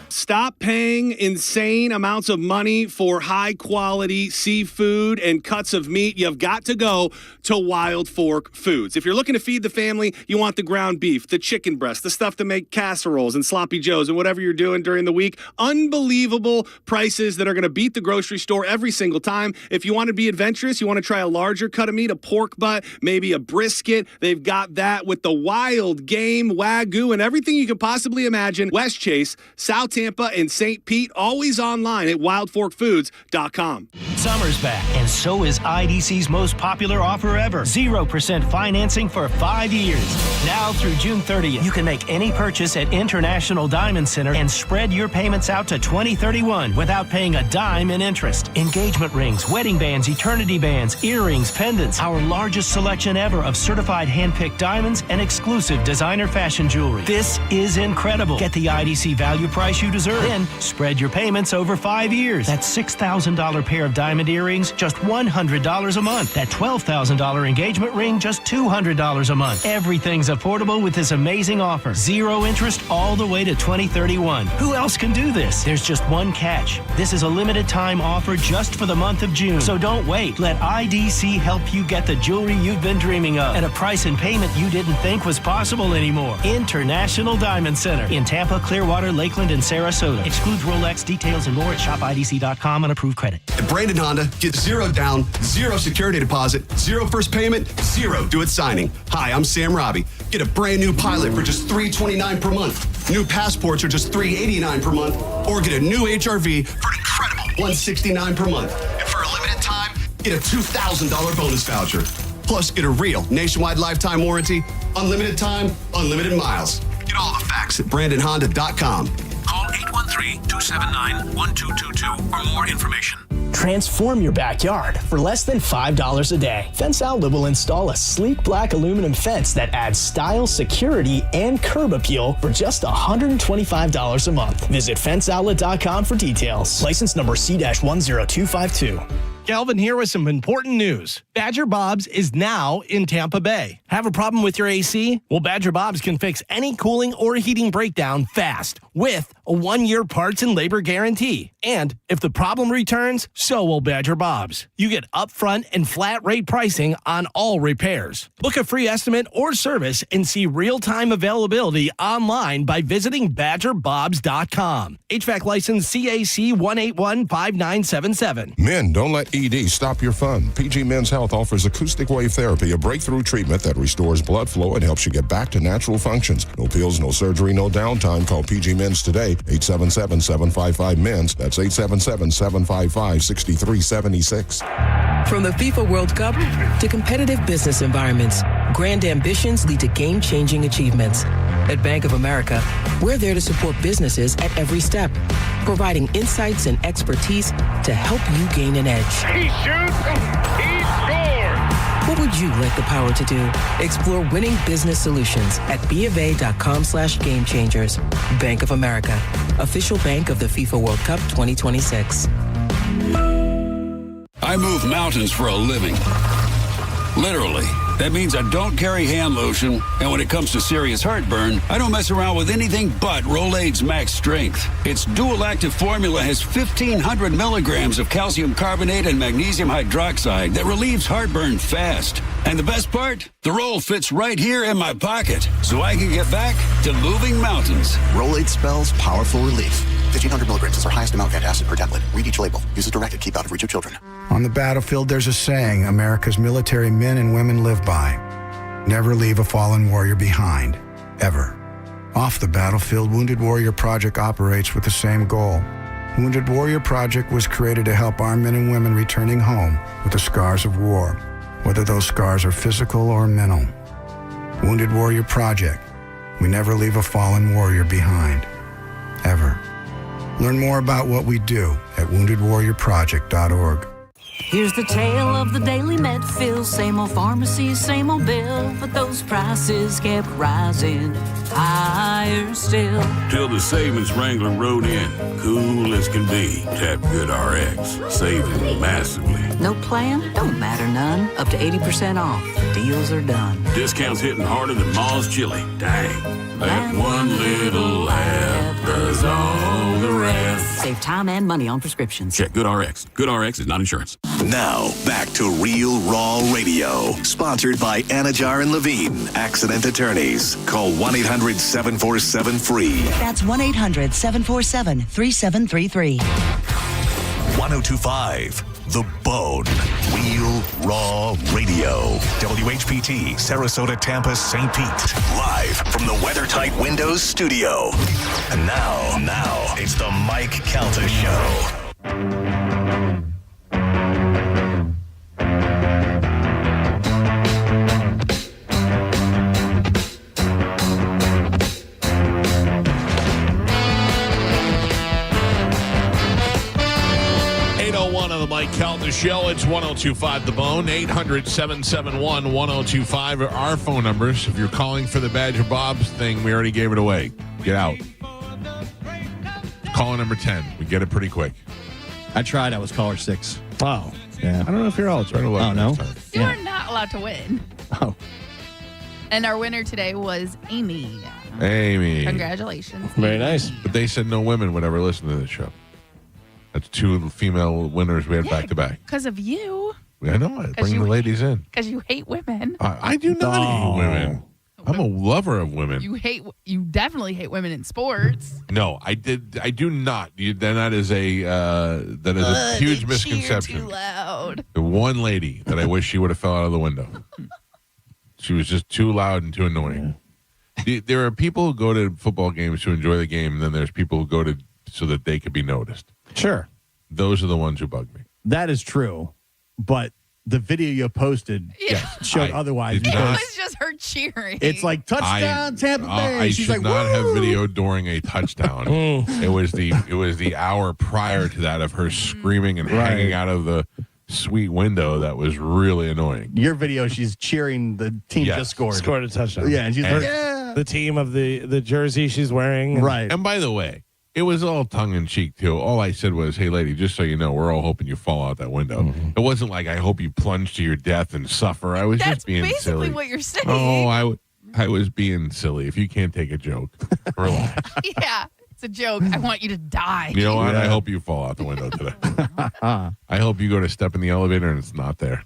Stop paying insane amounts of money for high-quality seafood and cuts of meat. You've got to go to Wild Fork Foods. If you're looking to feed the family, you want the ground beef, the chicken breast, the stuff to make casseroles and sloppy joes and whatever you're doing during the week. Unbelievable prices that are going to beat the grocery store every single time. If you want to be adventurous, you want to try a larger cut of meat, a pork butt, maybe a brisket. They've got that with the wild game, Wagyu, and everything you could possibly imagine. West Chase, South Tampa, and St. Pete, always online at wildforkfoods.com. Summer's back, and so is IDC's most popular offer ever. 0% financing for 5 years. Now through June 30th, you can make any purchase at International Diamond Center and spread your payments out to 2031 without paying a dime in interest. Engagement rings, wedding bands, eternity bands, earrings, pendants, our largest selection ever of certified hand-picked diamonds and exclusive designer fashion jewelry. This is incredible. Get the IDC value price you deserve. Then spread your payments over 5 years. That $6,000 pair of diamond earrings, just $100 a month. That $12,000 engagement ring, just $200 a month. Everything's affordable with this amazing offer. 0 interest all the way to 2031. Who else can do this? There's just one catch. This is a limited time offer just for the month of June. So don't wait. Let IDC help you get the jewelry you've been dreaming of at a price and payment you didn't think was possible anymore. International Diamond Center in Tampa, Clearwater, Lakeland, and Sarasota. Excludes Rolex. Details and more at shopidc.com on approved credit. At Brandon Honda, get 0 down, 0 security deposit, 0 first payment, 0 do-it signing. Hi, I'm Sam Robbie. Get a brand new Pilot for just $329 per month. New passports are just $389 per month. Or get a new HRV for an incredible $169 per month. And for a limited time, get a $2,000 bonus voucher. Plus, get a real nationwide lifetime warranty, unlimited time, unlimited miles. Get all the facts at BrandonHonda.com. Call 813-279-1222 for more information. Transform your backyard for less than $5 a day. Fence Outlet will install a sleek black aluminum fence that adds style, security, and curb appeal for just $125 a month. Visit fenceoutlet.com for details. License number C-10252. Galvin here with some important news. Badger Bob's is now in Tampa Bay. Have a problem with your AC? Well, Badger Bob's can fix any cooling or heating breakdown fast with a 1-year parts and labor guarantee. And if the problem returns, so will Badger Bob's. You get upfront and flat rate pricing on all repairs. Book a free estimate or service and see real-time availability online by visiting badgerbobs.com. HVAC license CAC 1815977. Men, don't let ED stop your fun. PG Men's Health offers acoustic wave therapy, a breakthrough treatment that restores blood flow and helps you get back to natural functions. No pills, no surgery, no downtime. Call PG Men's today, 877-755-MENS. That's 877-755-6376. From the FIFA World Cup to competitive business environments, grand ambitions lead to game-changing achievements. At Bank of America, we're there to support businesses at every step, providing insights and expertise to help you gain an edge. He shoots, he scores! What would you like the power to do? Explore winning business solutions at BofA.com/gamechangers. Bank of America, official bank of the FIFA World Cup 2026. I move mountains for a living. Literally. That means I don't carry hand lotion, and when it comes to serious heartburn, I don't mess around with anything but Rolaids Max Strength. Its dual-active formula has 1,500 milligrams of calcium carbonate and magnesium hydroxide that relieves heartburn fast. And the best part? The roll fits right here in my pocket, so I can get back to moving mountains. Rolaids spells powerful relief. 1,500 milligrams is our highest amount of antacid per tablet. Read each label. Use as directed. Keep out of reach of children. On the battlefield, there's a saying America's military men and women live by. Never leave a fallen warrior behind. Ever. Off the battlefield, Wounded Warrior Project operates with the same goal. Wounded Warrior Project was created to help our men and women returning home with the scars of war, whether those scars are physical or mental. Wounded Warrior Project. We never leave a fallen warrior behind. Ever. Learn more about what we do at woundedwarriorproject.org. Here's the tale of the daily med fill. Same old pharmacy, same old bill. But those prices kept rising higher still. Till the savings wrangler rode in, cool as can be. Tap Good RX, saving massively. No plan? Don't matter none. Up to 80% off. Deals are done. Discounts hitting harder than Ma's chili. Dang, that one little app does all the rest. Save time and money on prescriptions. Check Good RX. Good RX is not insurance. Now, back to Real Raw Radio. Sponsored by Anajar and Levine, accident attorneys. Call 1-800-747-FREE. That's 1-800-747-3733. 1025 The Bone. Real Raw Radio. WHPT, Sarasota, Tampa, St. Pete. Live from the WeatherTight Windows studio. And now, it's the Mike Calta Show. 801 on the Mike Calta Show. It's 1025 The Bone. 800-771-1025 are our phone numbers. If you're calling for the Badger Bob's thing, we already gave it away. Get out. Caller number 10. We get it pretty quick. I tried. I was caller 6. Oh. Yeah. I don't know if you're eligible. Oh, no? You are not allowed to win. Oh. And our winner today was Amy. Amy. Congratulations. Very nice. But they said no women would ever listen to this show. That's 2 female winners we had back to back. Because of you. I know. I bring the ladies in. Because you hate women. I do not hate women. I'm a lover of women. You definitely hate women in sports. No, I do not. That is a huge misconception. Too loud. The one lady that I wish she would have fell out of the window. She was just too loud and too annoying. There are people who go to football games to enjoy the game, and then there's people who go to so that they could be noticed. Sure. Those are the ones who bug me. That is true. But the video you posted showed otherwise. It was just her cheering. It's like touchdown Tampa Bay. I She's should like, not have "Woo!" video during a touchdown. It was the hour prior to that of her screaming and hanging out of the suite window that was really annoying. Your video, she's cheering the team just scored. Scored a touchdown. Yeah, and she's like, yeah. The team of the jersey she's wearing. Right. And by the way, it was all tongue-in-cheek, too. All I said was, hey, lady, just so you know, we're all hoping you fall out that window. Mm-hmm. It wasn't like, I hope you plunge to your death and suffer. I was That's just being basically silly. what you're saying. Oh, I was being silly. If you can't take a joke, relax. Yeah, it's a joke. I want you to die. You know what? I hope you fall out the window today. I hope you go to step in the elevator and it's not there.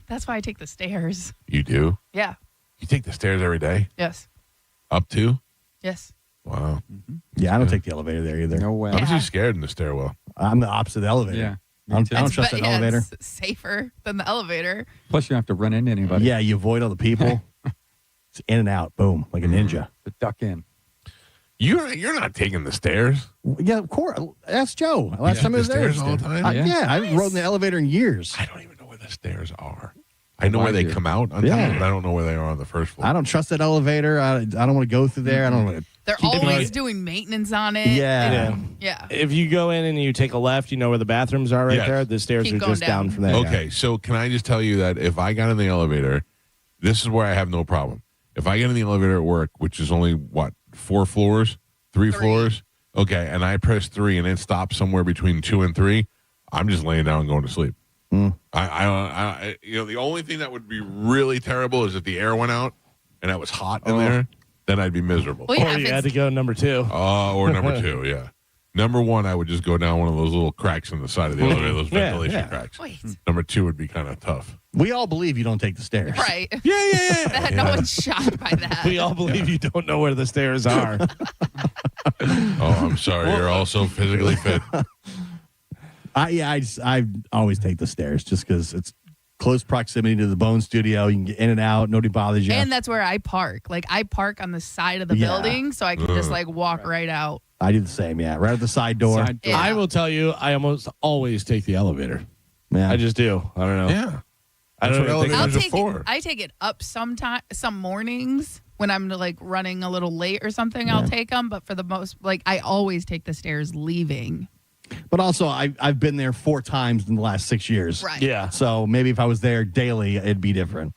That's why I take the stairs. You do? Yeah. You take the stairs every day? Yes. Up to? Yes. Wow. Yeah, I don't take the elevator there either. No way. I'm too scared in the stairwell. I'm the opposite of the elevator. Yeah. I don't trust that elevator. It's safer than the elevator. Plus, you don't have to run into anybody. Yeah, you avoid all the people. It's in and out, boom, like a ninja. To duck in. You're not taking the stairs. Yeah, of course. Ask Joe. Last time I was there. Stairs all the time? I haven't rode in the elevator in years. I don't even know where the stairs are. I know where they come out on top, but I don't know where they are on the first floor. I don't trust that elevator. I don't want to go through there. I don't want to. They're always doing maintenance on it. Yeah. Yeah. If you go in and you take a left, you know where the bathrooms are right Yes. there. The stairs Keep are going just down from there. Okay, so can I just tell you that if I got in the elevator, this is where I have no problem. If I get in the elevator at work, which is only, 4 floors? 3 floors? Okay, and I press 3 and it stops somewhere between 2 and 3, I'm just laying down and going to sleep. I the only thing that would be really terrible is if the air went out and it was hot in there, then I'd be miserable. Well, yeah, Or you had to go number 2. Or number 2, yeah. Number 1, I would just go down one of those little cracks in the side of the elevator, those ventilation cracks. Wait. Number 2 would be kind of tough. We all believe you don't take the stairs. Right. Yeah. No one's shocked by that. We all believe you don't know where the stairs are. Oh, I'm sorry. You're also physically fit. I always take the stairs just because it's close proximity to the Bone Studio. You can get in and out. Nobody bothers you. And that's where I park. Like, I park on the side of the building, so I can just, walk right out. I do the same, right at the side door. Yeah. I will tell you, I almost always take the elevator. Yeah. I just do. I don't know. Yeah. I don't That's what even think elevators are for. I take it up some mornings When I'm like running a little late or something, I'll take them. But for the most, like I always take the stairs leaving. But also, I've been there 4 times in the last 6 years. Right. Yeah. So maybe if I was there daily, it'd be different.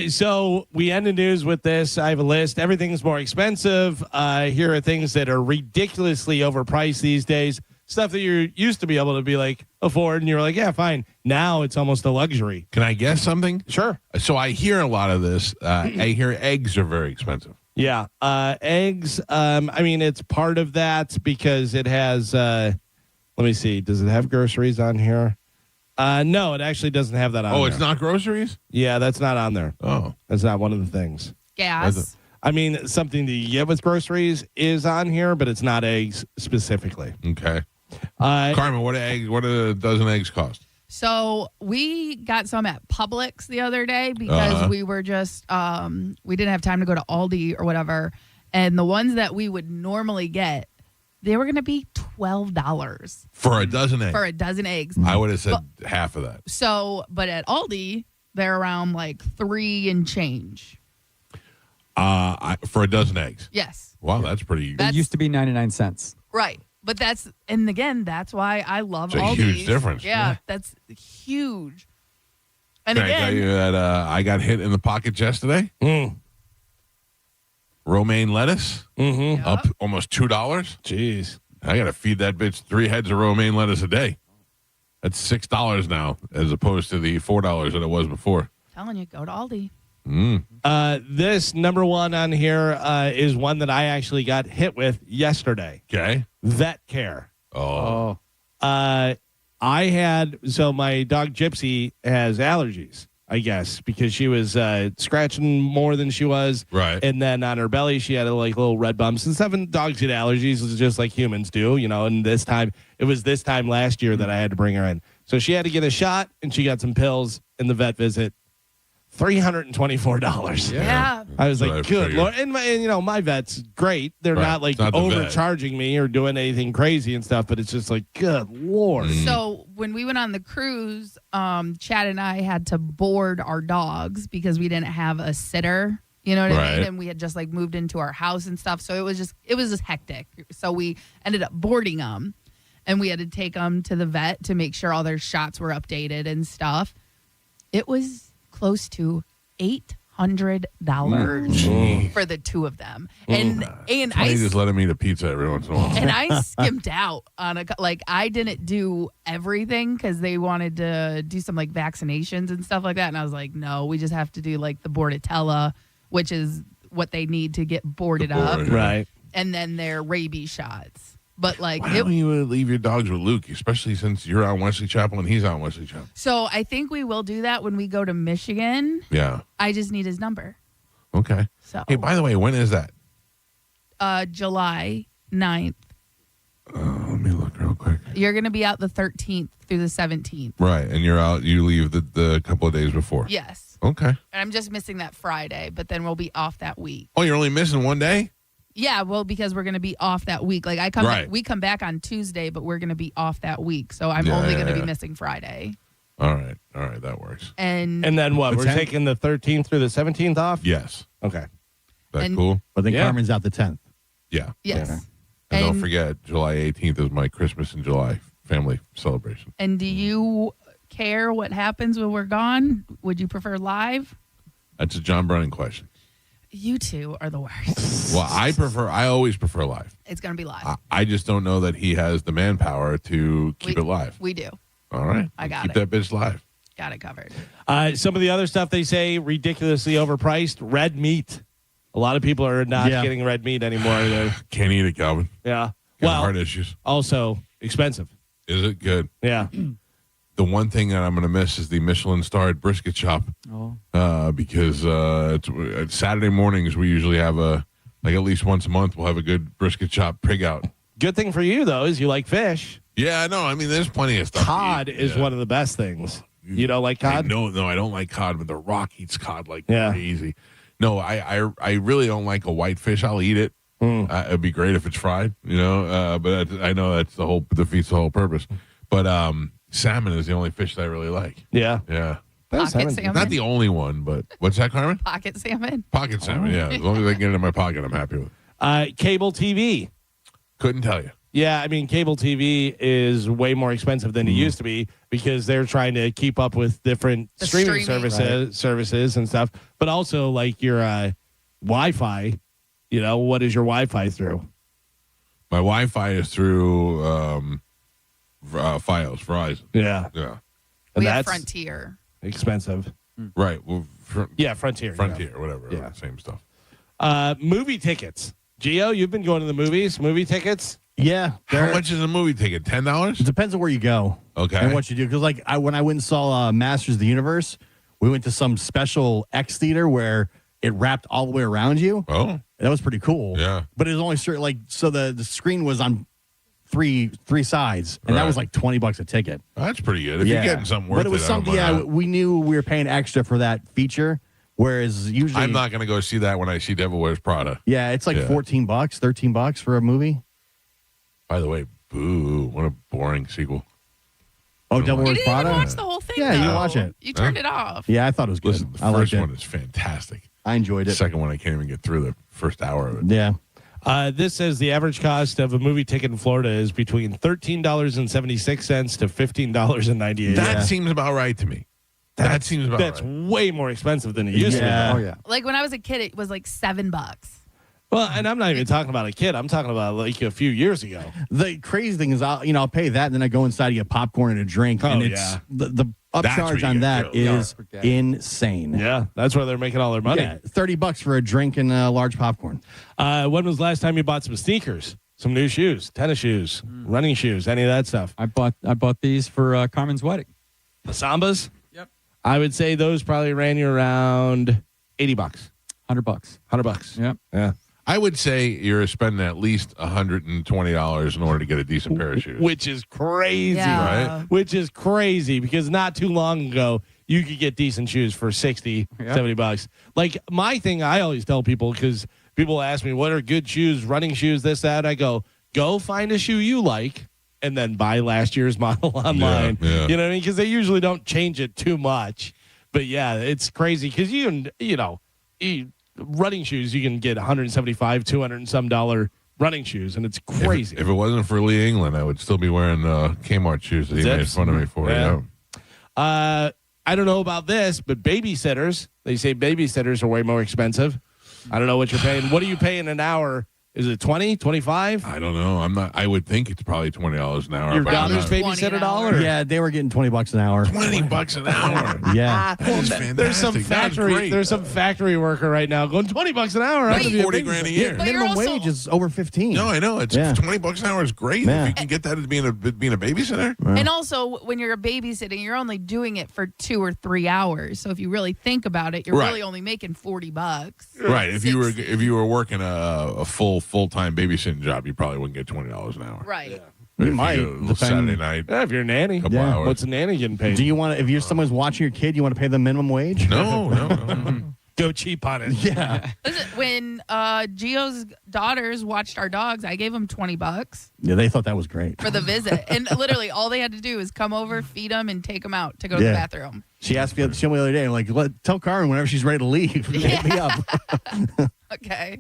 So we end the news with this. I have a list. Everything's more expensive. Here are things that are ridiculously overpriced these days. Stuff that you used to be able to be like afford, and you're like, yeah, fine. Now it's almost a luxury. Can I guess something? Sure. So I hear a lot of this. I hear eggs are very expensive. Yeah. Eggs. I mean, it's part of that because it has. Let me see. Does it have groceries on here? No, it actually doesn't have that on. Oh, there. it's not groceries? Yeah, that's not on there. Oh, that's not one of the things. Gas. I mean, something that you get with groceries is on here, but it's not eggs specifically. Okay. Carmen, what do a dozen eggs cost? So we got some at Publix the other day because we were just we didn't have time to go to Aldi or whatever, and the ones that we would normally get, they were going to be $12 for a dozen eggs. For a dozen eggs, I would have said half of that. So, but at Aldi, they're around like $3 and change. For a dozen eggs. Yes. Wow, that's pretty. It used to be 99 cents. Right. But that's that's why I love It's a Aldi. huge difference. Yeah, that's huge. And Can I tell you that I got hit in the pockets yesterday? Romaine lettuce up almost $2. Jeez. I got to feed that bitch 3 heads of romaine lettuce a day. That's $6 now as opposed to the $4 that it was before. Telling you, go to Aldi. This number one on here is one that I actually got hit with yesterday. Okay. Vet care. Oh. My dog Gypsy has allergies, I guess, because she was scratching more than she was. Right. And then on her belly, she had like little red bumps. And stuff. And dogs get allergies just like humans do, and it was this time last year that I had to bring her in. So she had to get a shot and she got some pills in the vet visit. $324. Yeah. I was So like, I good figured. Lord. And my vet's great. They're Right. not like It's not the vet. overcharging me or doing anything crazy and stuff, but it's just like, good Lord. So when we went on the cruise, Chad and I had to board our dogs because we didn't have a sitter. You know what I mean? Right. And we had just like moved into our house and stuff. So it was just hectic. So we ended up boarding them, and we had to take them to the vet to make sure all their shots were updated and stuff. It was close to $800 for the two of them, and I just let him eat a pizza every once in a while. and I skimped out on I didn't do everything because they wanted to do some like vaccinations and stuff like that, and I was like, no, we just have to do like the Bordetella, which is what they need to get boarded up, Right. and then their rabies shots. But like, Why don't you leave your dogs with Luke, especially since you're on Wesley Chapel and he's on Wesley Chapel? so I think we will do that when we go to Michigan. Yeah. I just need his number. Okay. So Hey, by the way, when is that? July 9th. Let me look real quick. You're going to be out the 13th through the 17th. Right, and you're out. You leave the couple of days before. Yes. Okay. And I'm just missing that Friday, but then we'll be off that week. Oh, you're only missing one day? Yeah, well, because we're going to be off that week. Like we come back on Tuesday, but we're going to be off that week. So I'm only going to be missing Friday. All right, that works. And then what? The We're 10th? taking the 13th through the 17th off? Yes. Okay. That And- cool? But then Yeah. Carmen's out the 10th. Yeah. yes. And don't And- forget, July 18th is my Christmas in July family celebration. And do you care what happens when we're gone? Would you prefer live? That's a John Brennan question. You two are the worst. Well, I always prefer live. It's going to be live. I just don't know that he has the manpower to keep it live. We do. All right. I got keep it. that bitch live. Got it covered. Some of the other stuff they say ridiculously overpriced. Red meat. A lot of people are not getting red meat anymore. Can't eat it, Calvin. Yeah. Got heart issues. Also expensive. Is it good? Yeah. The one thing that I'm going to miss is the Michelin-starred brisket shop. Because it's Saturday mornings we usually have at least once a month we'll have a good brisket shop pig out. Good thing for you though is you like fish. Yeah, I know. I mean, there's plenty of stuff. Cod is one of the best things. You don't like cod? No, I don't like cod, but The Rock eats cod like Yeah. crazy. No, I really don't like a whitefish. I'll eat it. It'd be great if it's fried, but I know defeats the whole purpose. But salmon is the only fish that I really like. Yeah. Yeah. Pocket salmon. Not the only one, but what's that, Carmen? Pocket salmon. Pocket salmon, yeah. As long as I can get it in my pocket, I'm happy with it. Cable TV. Couldn't tell you. Yeah, I mean, cable TV is way more expensive than it used to be because they're trying to keep up with different streaming services and stuff. But also, like your Wi-Fi, what is your Wi-Fi through? My Wi-Fi is through Fios, Verizon. Yeah. Yeah. We have Frontier. Expensive. Right. Well, Frontier. Whatever. Yeah. Same stuff. Movie tickets. Gio, you've been going to the movies. Movie tickets. Yeah. How much is a movie ticket? $10? It depends on where you go. Okay. And what you do. Because when I went and saw Masters of the Universe, we went to some special X theater where it wrapped all the way around you. Oh. That was pretty cool. Yeah. But it was only certain, so the screen was on three sides, and that was like $20 a ticket. That's pretty good. If you're getting something worth it. But it was something, we knew we were paying extra for that feature, whereas usually. I'm not going to go see that when I see Devil Wears Prada. Yeah, it's like $14, $13 for a movie. By the way, boo, what a boring sequel. Oh, Devil Wears Prada? You watched the whole thing, Yeah, though. you watch it. You turned it off. Yeah, I thought it was good. Listen, the I liked first it. one is fantastic. I enjoyed it. The second one, I can't even get through the first hour of it. Yeah. This says the average cost of a movie ticket in Florida is between $13.76 to $15.98. That seems about right to me. That seems about That's right. way more expensive than it used to be. Yeah. Oh, yeah. Like when I was a kid, it was like $7. Well, and I'm not even talking about a kid. I'm talking about like a few years ago. The crazy thing is, I'll pay that, and then I go inside to get popcorn and a drink, and it's the That's where upcharge you on get that killed. is insane. Yeah, that's where they're making all their money. Yeah, $30 for a drink and a large popcorn. When was the last time you bought some sneakers, some new shoes, tennis shoes, running shoes, any of that stuff? I bought these for Carmen's wedding. The Sambas? Yep. I would say those probably ran you around $80. $100. $100. Yep. Yeah. I would say you're spending at least $120 in order to get a decent pair of shoes. Which is crazy, Yeah. right? Which is crazy because not too long ago, you could get decent shoes for $60, $70. Like my thing, I always tell people because people ask me, what are good shoes, running shoes, this, that. I go find a shoe you like and then buy last year's model online. Yeah. You know what I mean? Because they usually don't change it too much. But yeah, it's crazy because running shoes, you can get $175, $200 and some dollar running shoes, and it's crazy. If it wasn't for Lee England, I would still be wearing Kmart shoes that he made fun of me for. Yeah. I don't know about this, but babysitters, they say babysitters are way more expensive. I don't know what you're paying. What are you paying an hour? Is it 20, 25? I don't know. I'm not. I would think it's probably $20 an hour. Your but I'm daughter's not- babysit $20 at all? Or? Yeah, they were getting $20 an hour. $20 an hour. Yeah. That is fantastic. There's some That's factory. great. There's some factory worker right now going $20 an hour. That's I'm gonna be 40 babysitter. grand a year. But you're Minimum also- wage is over 15. No, I know. It's Yeah. $20 an hour is great. Yeah. If you can get that as being a babysitter. And also, when you're babysitting, you're only doing it for 2 or 3 hours. So if you really think about it, you're Right. really only making $40. Right. If you were working a full-time babysitting job, you probably wouldn't get $20 an hour. Right. But You if might, do a little depend- Saturday night. Yeah, if you're a nanny, Couple hours. what's a nanny getting paid? Do you want to, if you're someone's watching your kid, you want to pay them minimum wage? No. Go cheap on it. Yeah. Listen, when Gio's daughters watched our dogs, I gave them $20 Yeah, they thought that was great. for the visit. And literally, all they had to do is come over, feed them, and take them out to go to the Yeah. bathroom. She asked me the other day, like, tell Karen whenever she's ready to leave. Hit me up. Okay.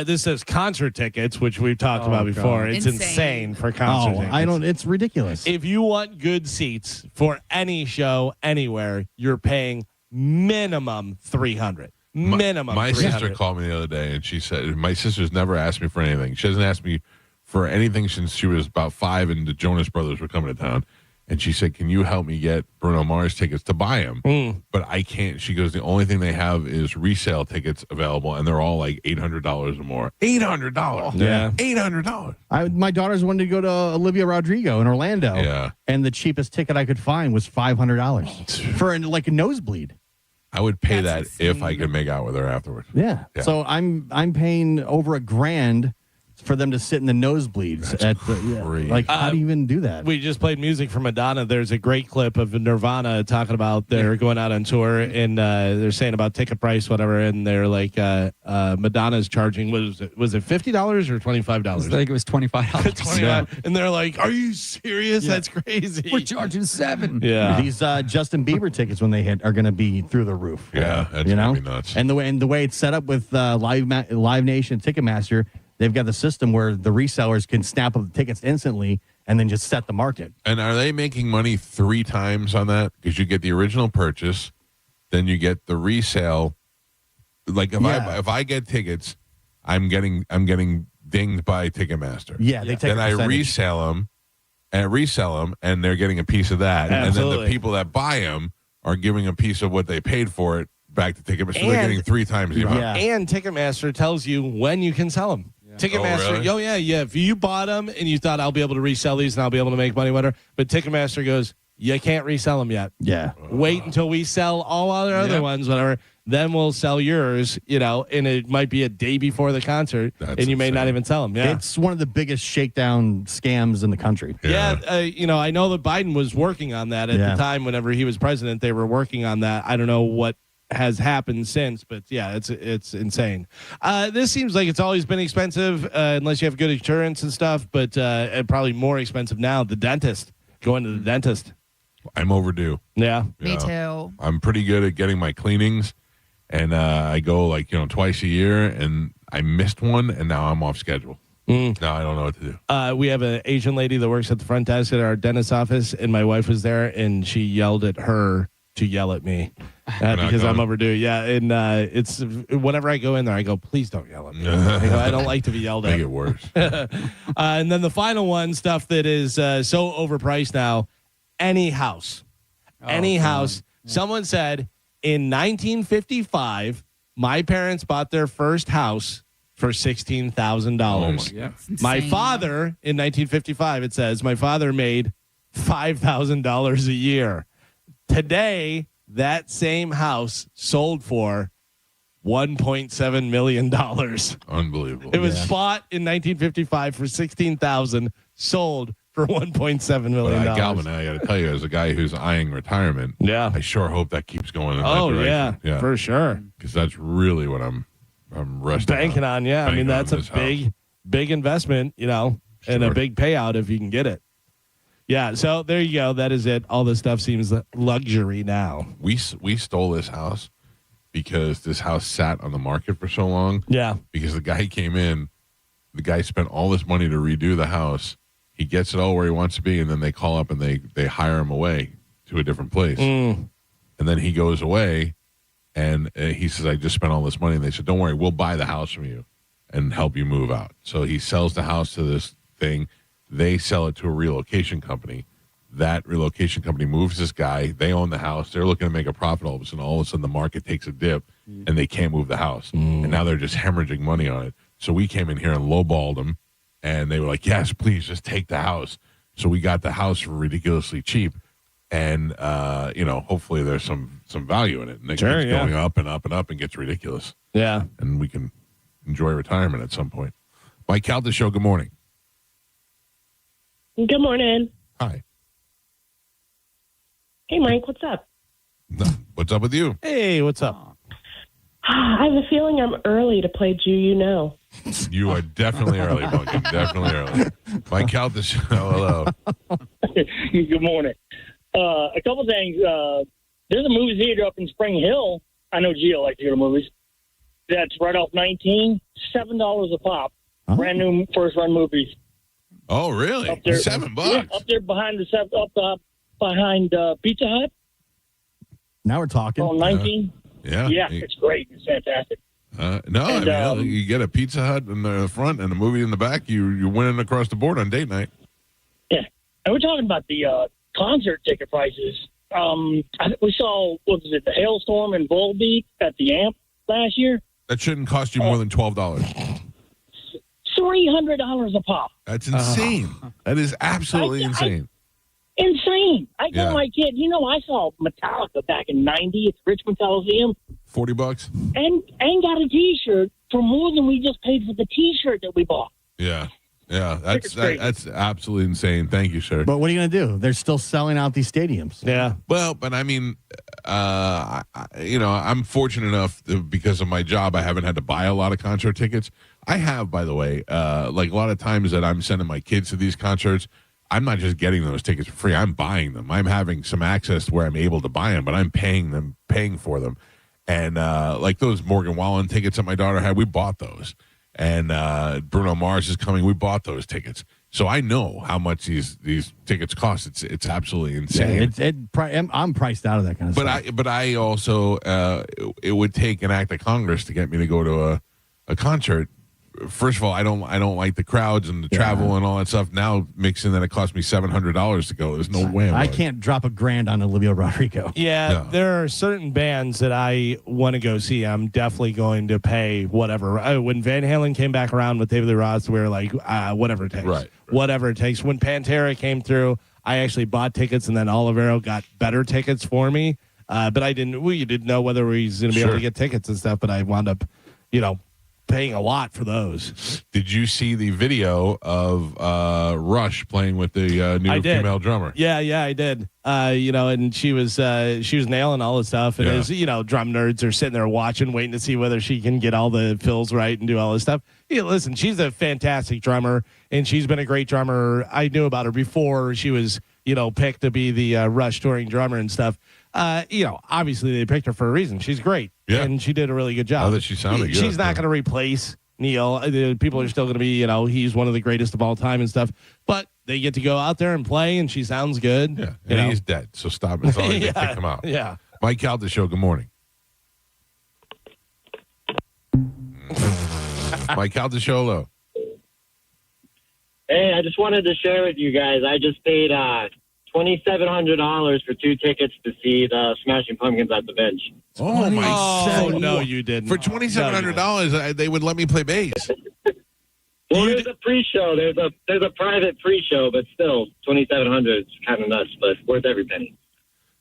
This says concert tickets, which we've talked about before. It's insane for concert tickets. It's ridiculous. If you want good seats for any show anywhere, you're paying minimum $300. Minimum. My $300. sister called me the other day, and she said, my sister's never asked me for anything. She hasn't asked me for anything since she was about 5 and the Jonas Brothers were coming to town. And she said, can you help me get Bruno Mars tickets to buy them? But I can't. She goes, the only thing they have is resale tickets available, and they're all like $800 or more. $800. Yeah. $800. My daughters wanted to go to Olivia Rodrigo in Orlando. Yeah. And the cheapest ticket I could find was $500 for like a nosebleed. I would pay that if I could make out with her afterwards. Yeah. Yeah. So I'm paying over $1,000 for them to sit in the nosebleeds. How do you even do that? We just played music from Madonna. There's a great clip of Nirvana talking about they're going out on tour, and they're saying about ticket price, whatever, and they're like, Madonna's charging, was it $50 or $25? I think it was $25. And they're like, are you serious? That's crazy. We're charging $7. Yeah. These Justin Bieber tickets when they hit are going to be through the roof. Yeah, that's gonna be nuts. And the way it's set up with Live Nation, Ticketmaster, they've got the system where the resellers can snap up the tickets instantly and then just set the market. And are they making money 3 times on that? Because you get the original purchase, then you get the resale. Like if I get tickets, I'm getting dinged by Ticketmaster. Yeah, they take then a I percentage. resell them, and they're getting a piece of that. Absolutely. And then the people that buy them are giving a piece of what they paid for it back to Ticketmaster. So they're getting 3 times the amount. Yeah. And Ticketmaster tells you when you can sell them. Ticketmaster, Oh, really? yeah. If you bought them and you thought I'll be able to resell these and I'll be able to make money, whatever, but Ticketmaster goes, you can't resell them yet. Yeah. Wait until we sell all our other ones, whatever. Then we'll sell yours, and it might be a day before the concert, and you may not even sell them. Yeah. It's one of the biggest shakedown scams in the country. Yeah, I know that Biden was working on that at the time. Whenever he was president, they were working on that. I don't know what has happened since, but yeah, it's insane. This seems like it's always been expensive unless you have good insurance and stuff, but probably more expensive now. The dentist, going to the dentist. I'm overdue. Yeah. Me too. I'm pretty good at getting my cleanings, and I go twice a year, and I missed one, and now I'm off schedule. Now I don't know what to do. We have an Asian lady that works at the front desk at our dentist's office, and my wife was there, and she yelled at her to yell at me because I'm overdue. Yeah, and it's whenever I go in there, I go, please don't yell at me. I don't like to be yelled at. Make it worse. And then the final one, stuff that is so overpriced now, any house. Someone said in 1955, my parents bought their first house for $16,000. My father, in 1955, it says, my father made $5,000 a year. Today, that same house sold for $1.7 million. Unbelievable. It was bought in 1955 for $16,000, sold for $1.7 million. Galvin, I got to tell you, as a guy who's eyeing retirement, I sure hope that keeps going in that direction. Yeah, for sure. Because that's really what I'm resting banking on. Yeah, I mean that's a big investment, and a big payout if you can get it. Yeah, so there you go. That is it. All this stuff seems luxury now. We stole this house because this house sat on the market for so long. Yeah. Because the guy came in, the guy spent all this money to redo the house. He gets it all where he wants to be, and then they call up and they hire him away to a different place. And then he goes away, and he says, I just spent all this money. And they said, don't worry, we'll buy the house from you and help you move out. So he sells the house to this thing. They sell it to a relocation company. That relocation company moves this guy. They own the house. They're looking to make a profit all of a sudden. The market takes a dip, and they can't move the house. And now they're just hemorrhaging money on it. So we came in here and lowballed them, and they were like, yes, please, just take the house. So we got the house for ridiculously cheap. And, hopefully there's some value in it. And it keeps going up and up and up and gets ridiculous. Yeah. And we can enjoy retirement at some point. Mike Calta Show, good morning. Good morning. Hi. Hey, Mike, what's up? What's up with you? Hey, what's up? I have a feeling I'm early to play Do You Know. You are definitely early, Bunkin. Definitely early. Mike Calta Show, hello. Good morning. A couple things. There's a movie theater up in Spring Hill. I know Gio likes to go to movies. That's right off 19, $7 a pop. Oh. Brand new first run movies. Oh, really? Up there, $7? Yeah, up there behind behind Pizza Hut. Now we're talking. On 19. Yeah. Yeah, it's great. It's fantastic. You get a Pizza Hut in the front and a movie in the back. You're winning across the board on date night. Yeah. And we're talking about the concert ticket prices. We saw, the Hailstorm in Volbeat at the Amp last year. That shouldn't cost you more than $12. $300 a pop. That's insane. That is absolutely insane. Insane. I tell my kid, I saw Metallica back in 90 at the Richmond Coliseum. $40. And got a T-shirt for more than we just paid for the T-shirt that we bought. Yeah. Yeah, Tickets crazy. that's absolutely insane. Thank you, sir. But what are you going to do? They're still selling out these stadiums. Yeah. Well, but I mean, I'm fortunate enough because of my job, I haven't had to buy a lot of concert tickets. I have, by the way, like a lot of times that I'm sending my kids to these concerts, I'm not just getting those tickets for free. I'm buying them. I'm having some access to where I'm able to buy them, but I'm paying for them. And like those Morgan Wallen tickets that my daughter had, we bought those. And Bruno Mars is coming. We bought those tickets, so I know how much these tickets cost. It's absolutely insane. Yeah, I'm priced out of that kind of stuff. But I also it would take an act of Congress to get me to go to a concert. First of all, I don't like the crowds and the travel and all that stuff. Now mixing that, it cost me $700 to go. There's no way. I can't drop $1,000 on Olivia Rodrigo. Yeah, there are certain bands that I want to go see. I'm definitely going to pay whatever. When Van Halen came back around with David Lee Roth, we were like, whatever it takes. Right. Whatever it takes. When Pantera came through, I actually bought tickets, and then Olivero got better tickets for me. But we didn't know whether we was going to be able to get tickets and stuff, but I wound up, paying a lot for those. Did you see the video of Rush playing with the new female drummer? Yeah, I did. And she was nailing all the stuff. And as drum nerds are sitting there watching, waiting to see whether she can get all the fills right and do all this stuff. Listen, she's a fantastic drummer, and she's been a great drummer. I knew about her before she was, picked to be the Rush touring drummer and stuff. Obviously they picked her for a reason. She's great. Yeah. And she did a really good job. Oh, that she sounded good. She's not going to replace Neil. People are still going to be, he's one of the greatest of all time and stuff. But they get to go out there and play, and she sounds good. Yeah. And he's dead, so stop it. It's all right to kick him out. Yeah. Mike Calta Show, good morning. Mike Calta Show, hello. Hey, I just wanted to share with you guys. I just paid $2,700 for 2 tickets to see the Smashing Pumpkins at the Bench. Oh, my God. No, you didn't. For $2,700, they would let me play bass. Well, there's a pre-show. There's a private pre-show, but still, $2,700 is kind of nuts, but worth every penny.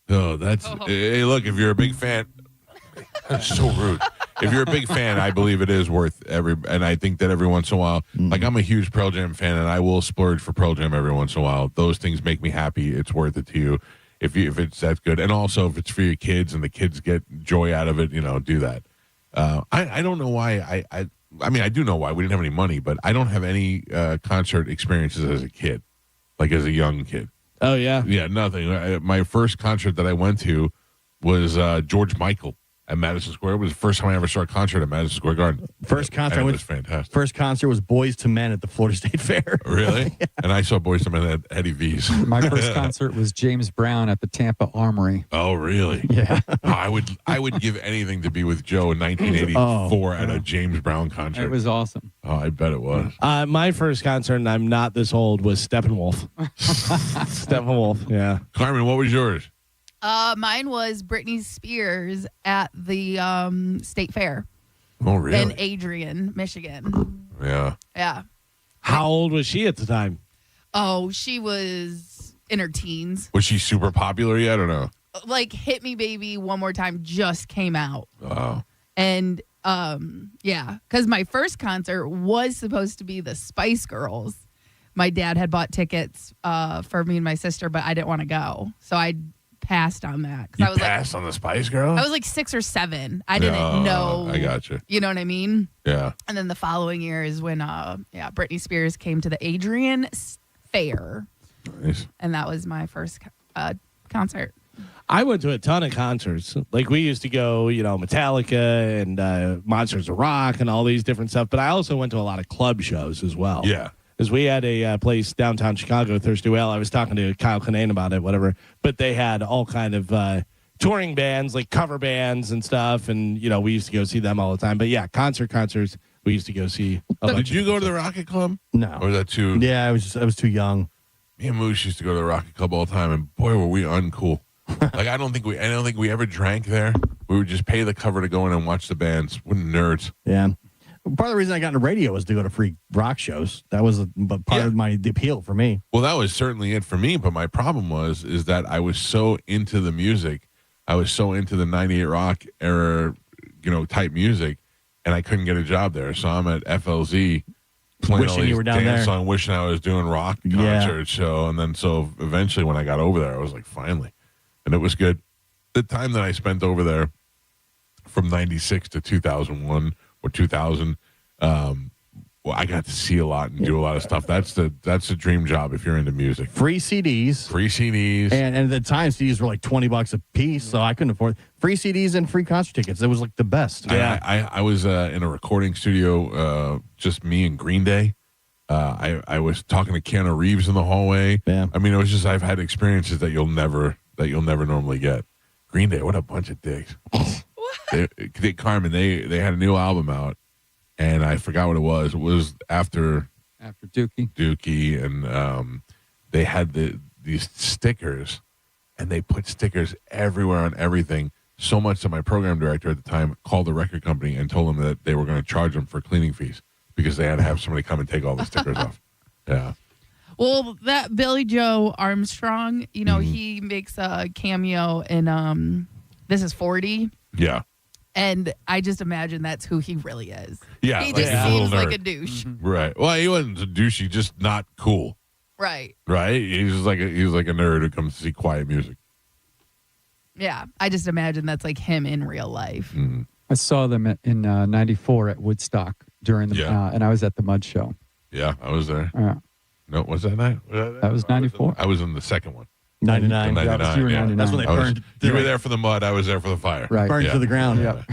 Oh, that's... Hey, look, if you're a big fan... That's so rude. If you're a big fan, I believe it is worth and I think that every once in a while, like I'm a huge Pearl Jam fan, and I will splurge for Pearl Jam every once in a while. Those things make me happy. It's worth it to you if it's that good, and also if it's for your kids and the kids get joy out of it, do that. I don't know why. I mean, I do know why. We didn't have any money, but I don't have any concert experiences as a kid, like as a young kid. Oh yeah, nothing. My first concert that I went to was George Michael at Madison Square. It was the first time I ever saw a concert at Madison Square Garden. First concert was fantastic. First concert was Boys to Men at the Florida State Fair. Really? Yeah. And I saw Boys to Men at Eddie V's. My first concert was James Brown at the Tampa Armory. Oh, really? Yeah. I would give anything to be with Joe in 1984 at a James Brown concert. It was awesome. Oh, I bet it was. My first concert, and I'm not this old, was Steppenwolf. Steppenwolf, yeah. Carmen, what was yours? Mine was Britney Spears at the State Fair. Oh, really? In Adrian, Michigan. Yeah. Yeah. How old was she at the time? Oh, she was in her teens. Was she super popular yet or no? Like Hit Me Baby One More Time just came out. Oh. And because my first concert was supposed to be the Spice Girls. My dad had bought tickets for me and my sister, but I didn't want to go. So I passed on that. You passed on the Spice Girls? I was like 6 or 7. I didn't know. I got you. You know what I mean? Yeah. And then the following year is when Britney Spears came to the Adrian Fair. Nice. And that was my first concert. I went to a ton of concerts. Like we used to go, Metallica and Monsters of Rock and all these different stuff. But I also went to a lot of club shows as well. Yeah. Because we had a place downtown Chicago, Thirsty Whale. I was talking to Kyle Kinane about it, whatever. But they had all kind of touring bands, like cover bands and stuff. And, we used to go see them all the time. But, yeah, concerts, we used to go see. Did you go to the Rocket Club? No. Or was that too? Yeah, I was too young. Me and Moose used to go to the Rocket Club all the time, and boy, were we uncool. Like I don't think we ever drank there. We would just pay the cover to go in and watch the bands. What nerds. Yeah. Part of the reason I got into radio was to go to free rock shows. That was part of the appeal for me. Well, that was certainly it for me. But my problem is that I was so into the music. I was so into the 98 rock era, type music, and I couldn't get a job there. So I'm at FLZ playing Wishing all these you were down dance there. songs, wishing I was doing rock concerts. So, and then so eventually when I got over there, I was like, finally. And it was good. The time that I spent over there from 96 to 2001 or 2000, well, I got to see a lot and do a lot of stuff. That's the dream job if you're into music. Free CDs. Free CDs. And at the time, CDs were like $20 a piece, so I couldn't afford free CDs and free concert tickets. It was like the best. Yeah, I was in a recording studio, just me and Green Day. I was talking to Keanu Reeves in the hallway. Yeah. I mean, it was just I've had experiences that you'll never normally get. Green Day, what a bunch of dicks. Carmen, they had a new album out, and I forgot what it was. It was after Dookie, and they had these stickers, and they put stickers everywhere on everything. So much that my program director at the time called the record company and told them that they were going to charge them for cleaning fees because they had to have somebody come and take all the stickers off. Yeah. Well, that Billy Joe Armstrong, he makes a cameo in This Is 40. Yeah. And I just imagine that's who he really is. Yeah. He like just a little seems like nerd. a douche. Right. Well, he wasn't a douche. He's just not cool. Right. Right. He's like a nerd who comes to see quiet music. Yeah. I just imagine that's like him in real life. Mm-hmm. I saw them in '94 at Woodstock during the, and I was at the Mud Show. Yeah, I was there. No, was that night? That was '94. I was in the second one. 99. 99. You were 99. That's when they burned. You were there for the mud. I was there for the fire. Right. Burned to the ground. Yeah.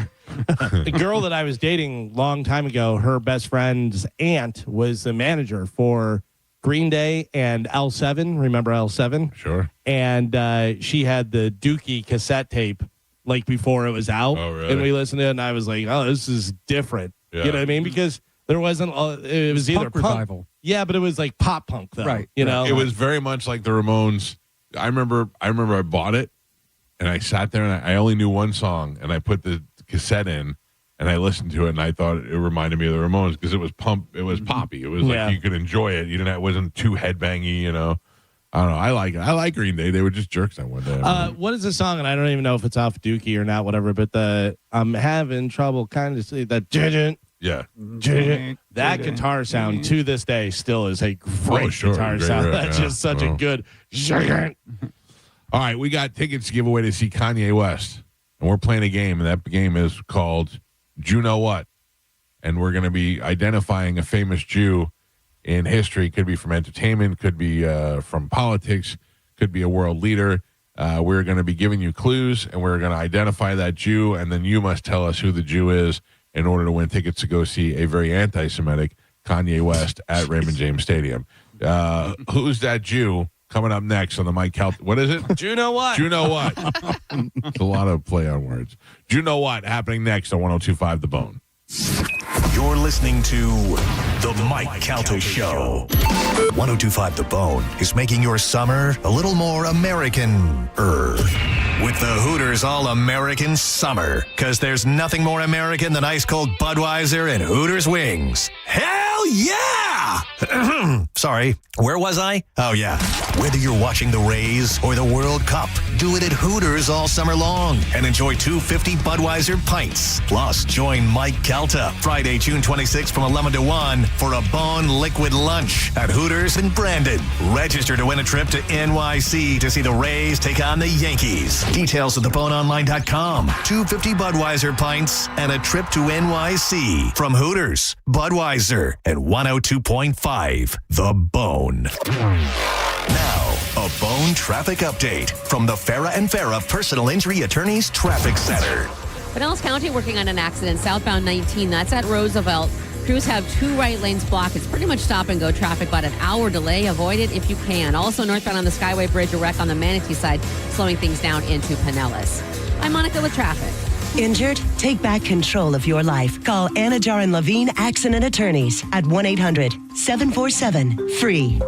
The girl that I was dating a long time ago, her best friend's aunt was the manager for Green Day and L7. Remember L7? Sure. And she had the Dookie cassette tape like before it was out. Oh, really? And we listened to it, and I was like, oh, this is different. Yeah. You know what I mean? Because there wasn't, it was either Punk revival. Yeah, but it was like pop punk, though. Right. You know? It was very much like the Ramones. I remember I bought it, and I sat there, and I only knew one song, and I put the cassette in, and I listened to it, and I thought it reminded me of the Ramones because it was poppy. It was like you could enjoy it. It wasn't too headbangy, I don't know. I like it. I like Green Day. They were just jerks that one day. What is the song? And I don't even know if it's off Dookie or not, whatever, but I'm having trouble kind of see that. Yeah. That guitar sound to this day still is a great sure. guitar Great sound. riff, That's yeah. just such a good. All right, we got tickets to give away to see Kanye West, and we're playing a game, and that game is called You Know What, and we're going to be identifying a famous Jew in history. Could be from entertainment, could be from politics, could be a world leader. We're going to be giving you clues, and we're going to identify that Jew, and then you must tell us who the Jew is in order to win tickets to go see a very anti-Semitic Kanye West at Raymond James Stadium. Who's that Jew? Coming up next on the Mike Calta. What is it? Do you know what? Do you know what? It's a lot of play on words. Do you know what? Happening next on 102.5 The Bone. You're listening to The Mike Calta Show. 102.5 The Bone is making your summer a little more American-er. With the Hooters All-American Summer. Because there's nothing more American than ice-cold Budweiser and Hooters wings. Hell yeah! Sorry, where was I? Oh, yeah. Whether you're watching the Rays or the World Cup, do it at Hooters all summer long and enjoy 250 Budweiser pints. Plus, join Mike Calta Friday, June 26th from 11 to 1 for a Bone Liquid Lunch at Hooters in Brandon. Register to win a trip to NYC to see the Rays take on the Yankees. Details at theboneonline.com. 250 Budweiser pints and a trip to NYC from Hooters, Budweiser, and 102.5 The Bone. Now, a Bone traffic update from the Farah and Farah Personal Injury Attorneys Traffic Center. Pinellas County working on an accident, southbound 19. That's at Roosevelt. Crews have 2 right lanes blocked. It's pretty much stop and go traffic, about an hour delay. Avoid it if you can. Also, northbound on the Skyway Bridge, a wreck on the Manatee side, slowing things down into Pinellas. I'm Monica with traffic. Injured? Take back control of your life. Call Anajar and Levine Accident Attorneys at 1-800-747-FREE.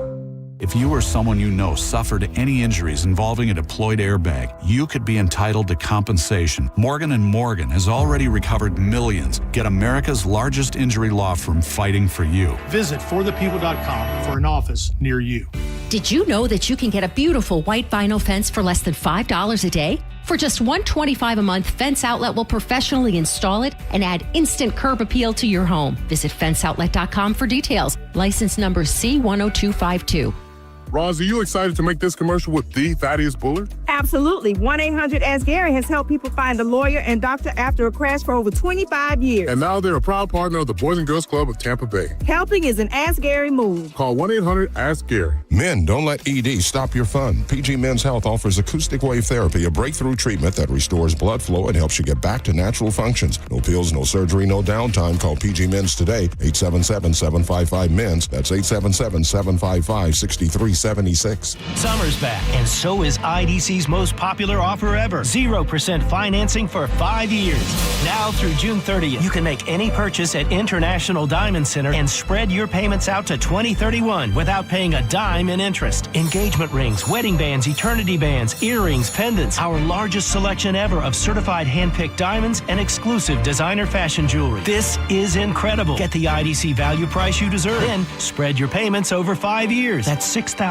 If you or someone you know suffered any injuries involving a deployed airbag, you could be entitled to compensation. Morgan & Morgan has already recovered millions. Get America's largest injury law firm fighting for you. Visit forthepeople.com for an office near you. Did you know that you can get a beautiful white vinyl fence for less than $5 a day? For just $125 a month, Fence Outlet will professionally install it and add instant curb appeal to your home. Visit fenceoutlet.com for details. License number C10252. Roz, are you excited to make this commercial with the Thaddeus Bullard? Absolutely. 1-800-ASK-GARY has helped people find a lawyer and doctor after a crash for over 25 years. And now they're a proud partner of the Boys and Girls Club of Tampa Bay. Helping is an Ask Gary move. Call 1-800-ASK-GARY. Men, don't let ED stop your fun. PG Men's Health offers acoustic wave therapy, a breakthrough treatment that restores blood flow and helps you get back to natural functions. No pills, no surgery, no downtime. Call PG Men's today, 877-755-MENS. That's 877-755-6376. Summer's back, and so is IDC's most popular offer ever. 0% financing for 5 years. Now through June 30th, you can make any purchase at International Diamond Center and spread your payments out to 2031 without paying a dime in interest. Engagement rings, wedding bands, eternity bands, earrings, pendants, our largest selection ever of certified hand-picked diamonds and exclusive designer fashion jewelry. This is incredible. Get the IDC value price you deserve. Then spread your payments over 5 years. That's $6,000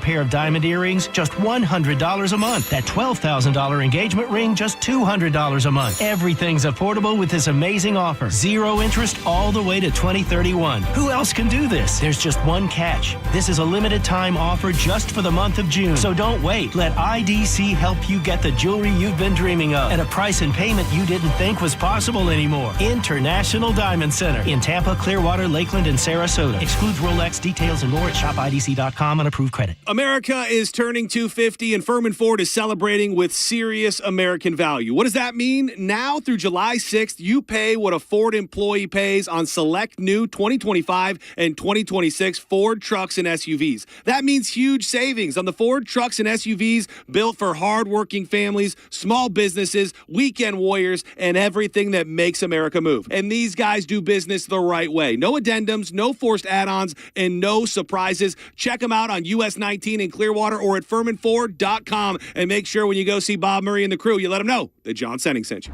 pair of diamond earrings, just $100 a month. That $12,000 engagement ring, just $200 a month. Everything's affordable with this amazing offer. 0 interest all the way to 2031. Who else can do this? There's just one catch. This is a limited time offer just for the month of June. So don't wait. Let IDC help you get the jewelry you've been dreaming of at a price and payment you didn't think was possible anymore. International Diamond Center in Tampa, Clearwater, Lakeland, and Sarasota. Excludes Rolex. Details and more at shopidc.com on approved credit. America is turning 250 and Furman Ford is celebrating with serious American value. What does that mean? Now through July 6th, you pay what a Ford employee pays on select new 2025 and 2026 Ford trucks and SUVs. That means huge savings on the Ford trucks and SUVs built for hardworking families, small businesses, weekend warriors, and everything that makes America move. And these guys do business the right way. No addendums, no forced add-ons, and no surprises. Check them out on US 19 in Clearwater or at FurmanFord.com, and make sure when you go see Bob Murray and the crew, you let them know that John Senning sent you.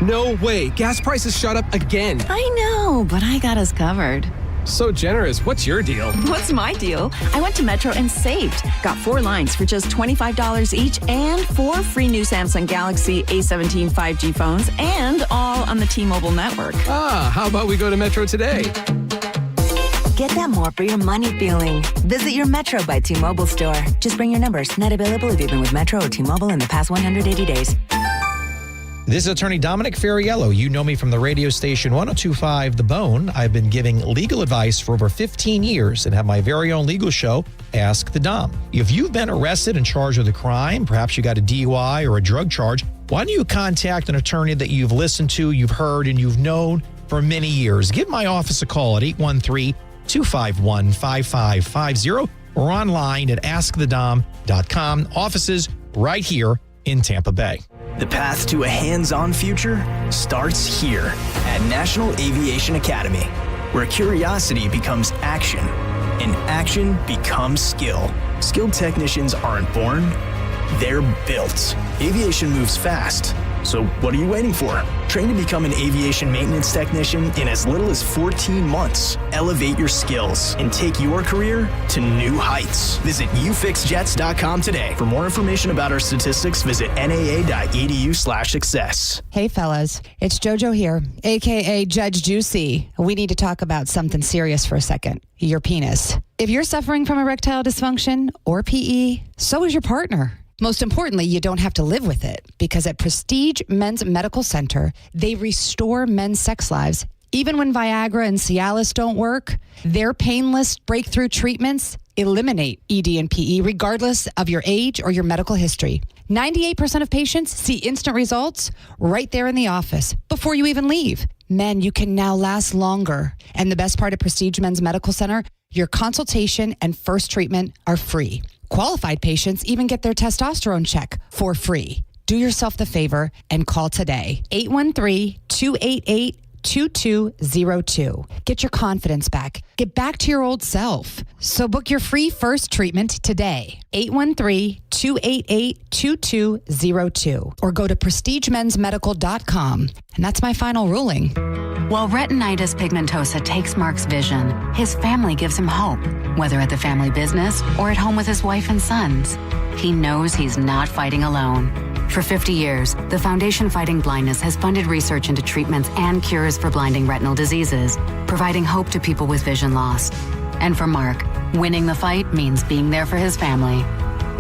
No way. Gas prices shot up again. I know, but I got us covered. So generous. What's your deal? What's my deal? I went to Metro and saved. Got 4 lines for just $25 each and 4 free new Samsung Galaxy A17 5G phones, and all on the T-Mobile network. How about we go to Metro today? Get that more for your money feeling. Visit your Metro by T-Mobile store. Just bring your numbers. Not available if you've been with Metro or T-Mobile in the past 180 days. This is Attorney Dominic Ferriello. You know me from the radio station 102.5 The Bone. I've been giving legal advice for over 15 years and have my very own legal show, Ask the Dom. If you've been arrested and charged with a crime, perhaps you got a DUI or a drug charge, why don't you contact an attorney that you've listened to, you've heard, and you've known for many years? Give my office a call at 813-251-5550 or online at askthedom.com. Offices right here in Tampa Bay. The path to a hands-on future starts here at National Aviation Academy, where curiosity becomes action and action becomes skill. Skilled technicians aren't born, they're built. Aviation moves fast. So what are you waiting for? Train to become an aviation maintenance technician in as little as 14 months. Elevate your skills and take your career to new heights. Visit ufixjets.com today. For more information about our statistics, visit naa.edu/success. Hey fellas, it's JoJo here, aka Judge Juicy. We need to talk about something serious for a second. Your penis. If you're suffering from erectile dysfunction or PE, so is your partner. Most importantly, you don't have to live with it, because at Prestige Men's Medical Center, they restore men's sex lives. Even when Viagra and Cialis don't work, their painless breakthrough treatments eliminate ED and PE regardless of your age or your medical history. 98% of patients see instant results right there in the office before you even leave. Men, you can now last longer. And the best part of Prestige Men's Medical Center, your consultation and first treatment are free. Qualified patients even get their testosterone check for free. Do yourself the favor and call today. 813-288-2202. Get your confidence back. Get back to your old self. So book your free first treatment today. 813-288-2202. Or go to prestigemensmedical.com. And that's my final ruling. While retinitis pigmentosa takes Mark's vision, his family gives him hope, whether at the family business or at home with his wife and sons. He knows he's not fighting alone. For 50 years, the Foundation Fighting Blindness has funded research into treatments and cures for blinding retinal diseases, providing hope to people with vision loss. And for Mark, winning the fight means being there for his family.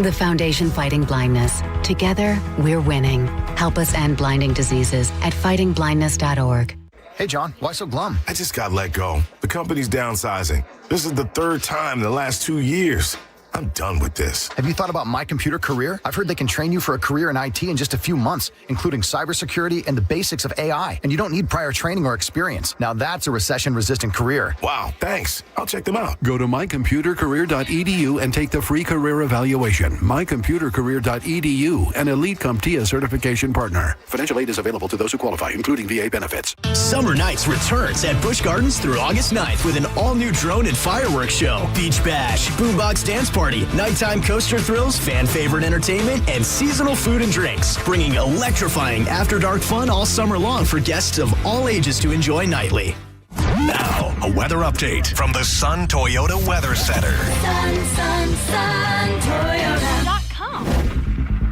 The Foundation Fighting Blindness. Together, we're winning. Help us end blinding diseases at fightingblindness.org. Hey, John, why so glum? I just got let go. The company's downsizing. This is the third time in the last 2 years. I'm done with this. Have you thought about My Computer Career? I've heard they can train you for a career in IT in just a few months, including cybersecurity and the basics of AI. And you don't need prior training or experience. Now that's a recession-resistant career. Wow, thanks. I'll check them out. Go to mycomputercareer.edu and take the free career evaluation. mycomputercareer.edu, an elite CompTIA certification partner. Financial aid is available to those who qualify, including VA benefits. Summer Nights returns at Busch Gardens through August 9th with an all-new drone and fireworks show, beach bash, boombox dance party, nighttime coaster thrills, fan favorite entertainment, and seasonal food and drinks, bringing electrifying after-dark fun all summer long for guests of all ages to enjoy nightly. Now, a weather update from the Sun Toyota Weather Center. Toyota.com.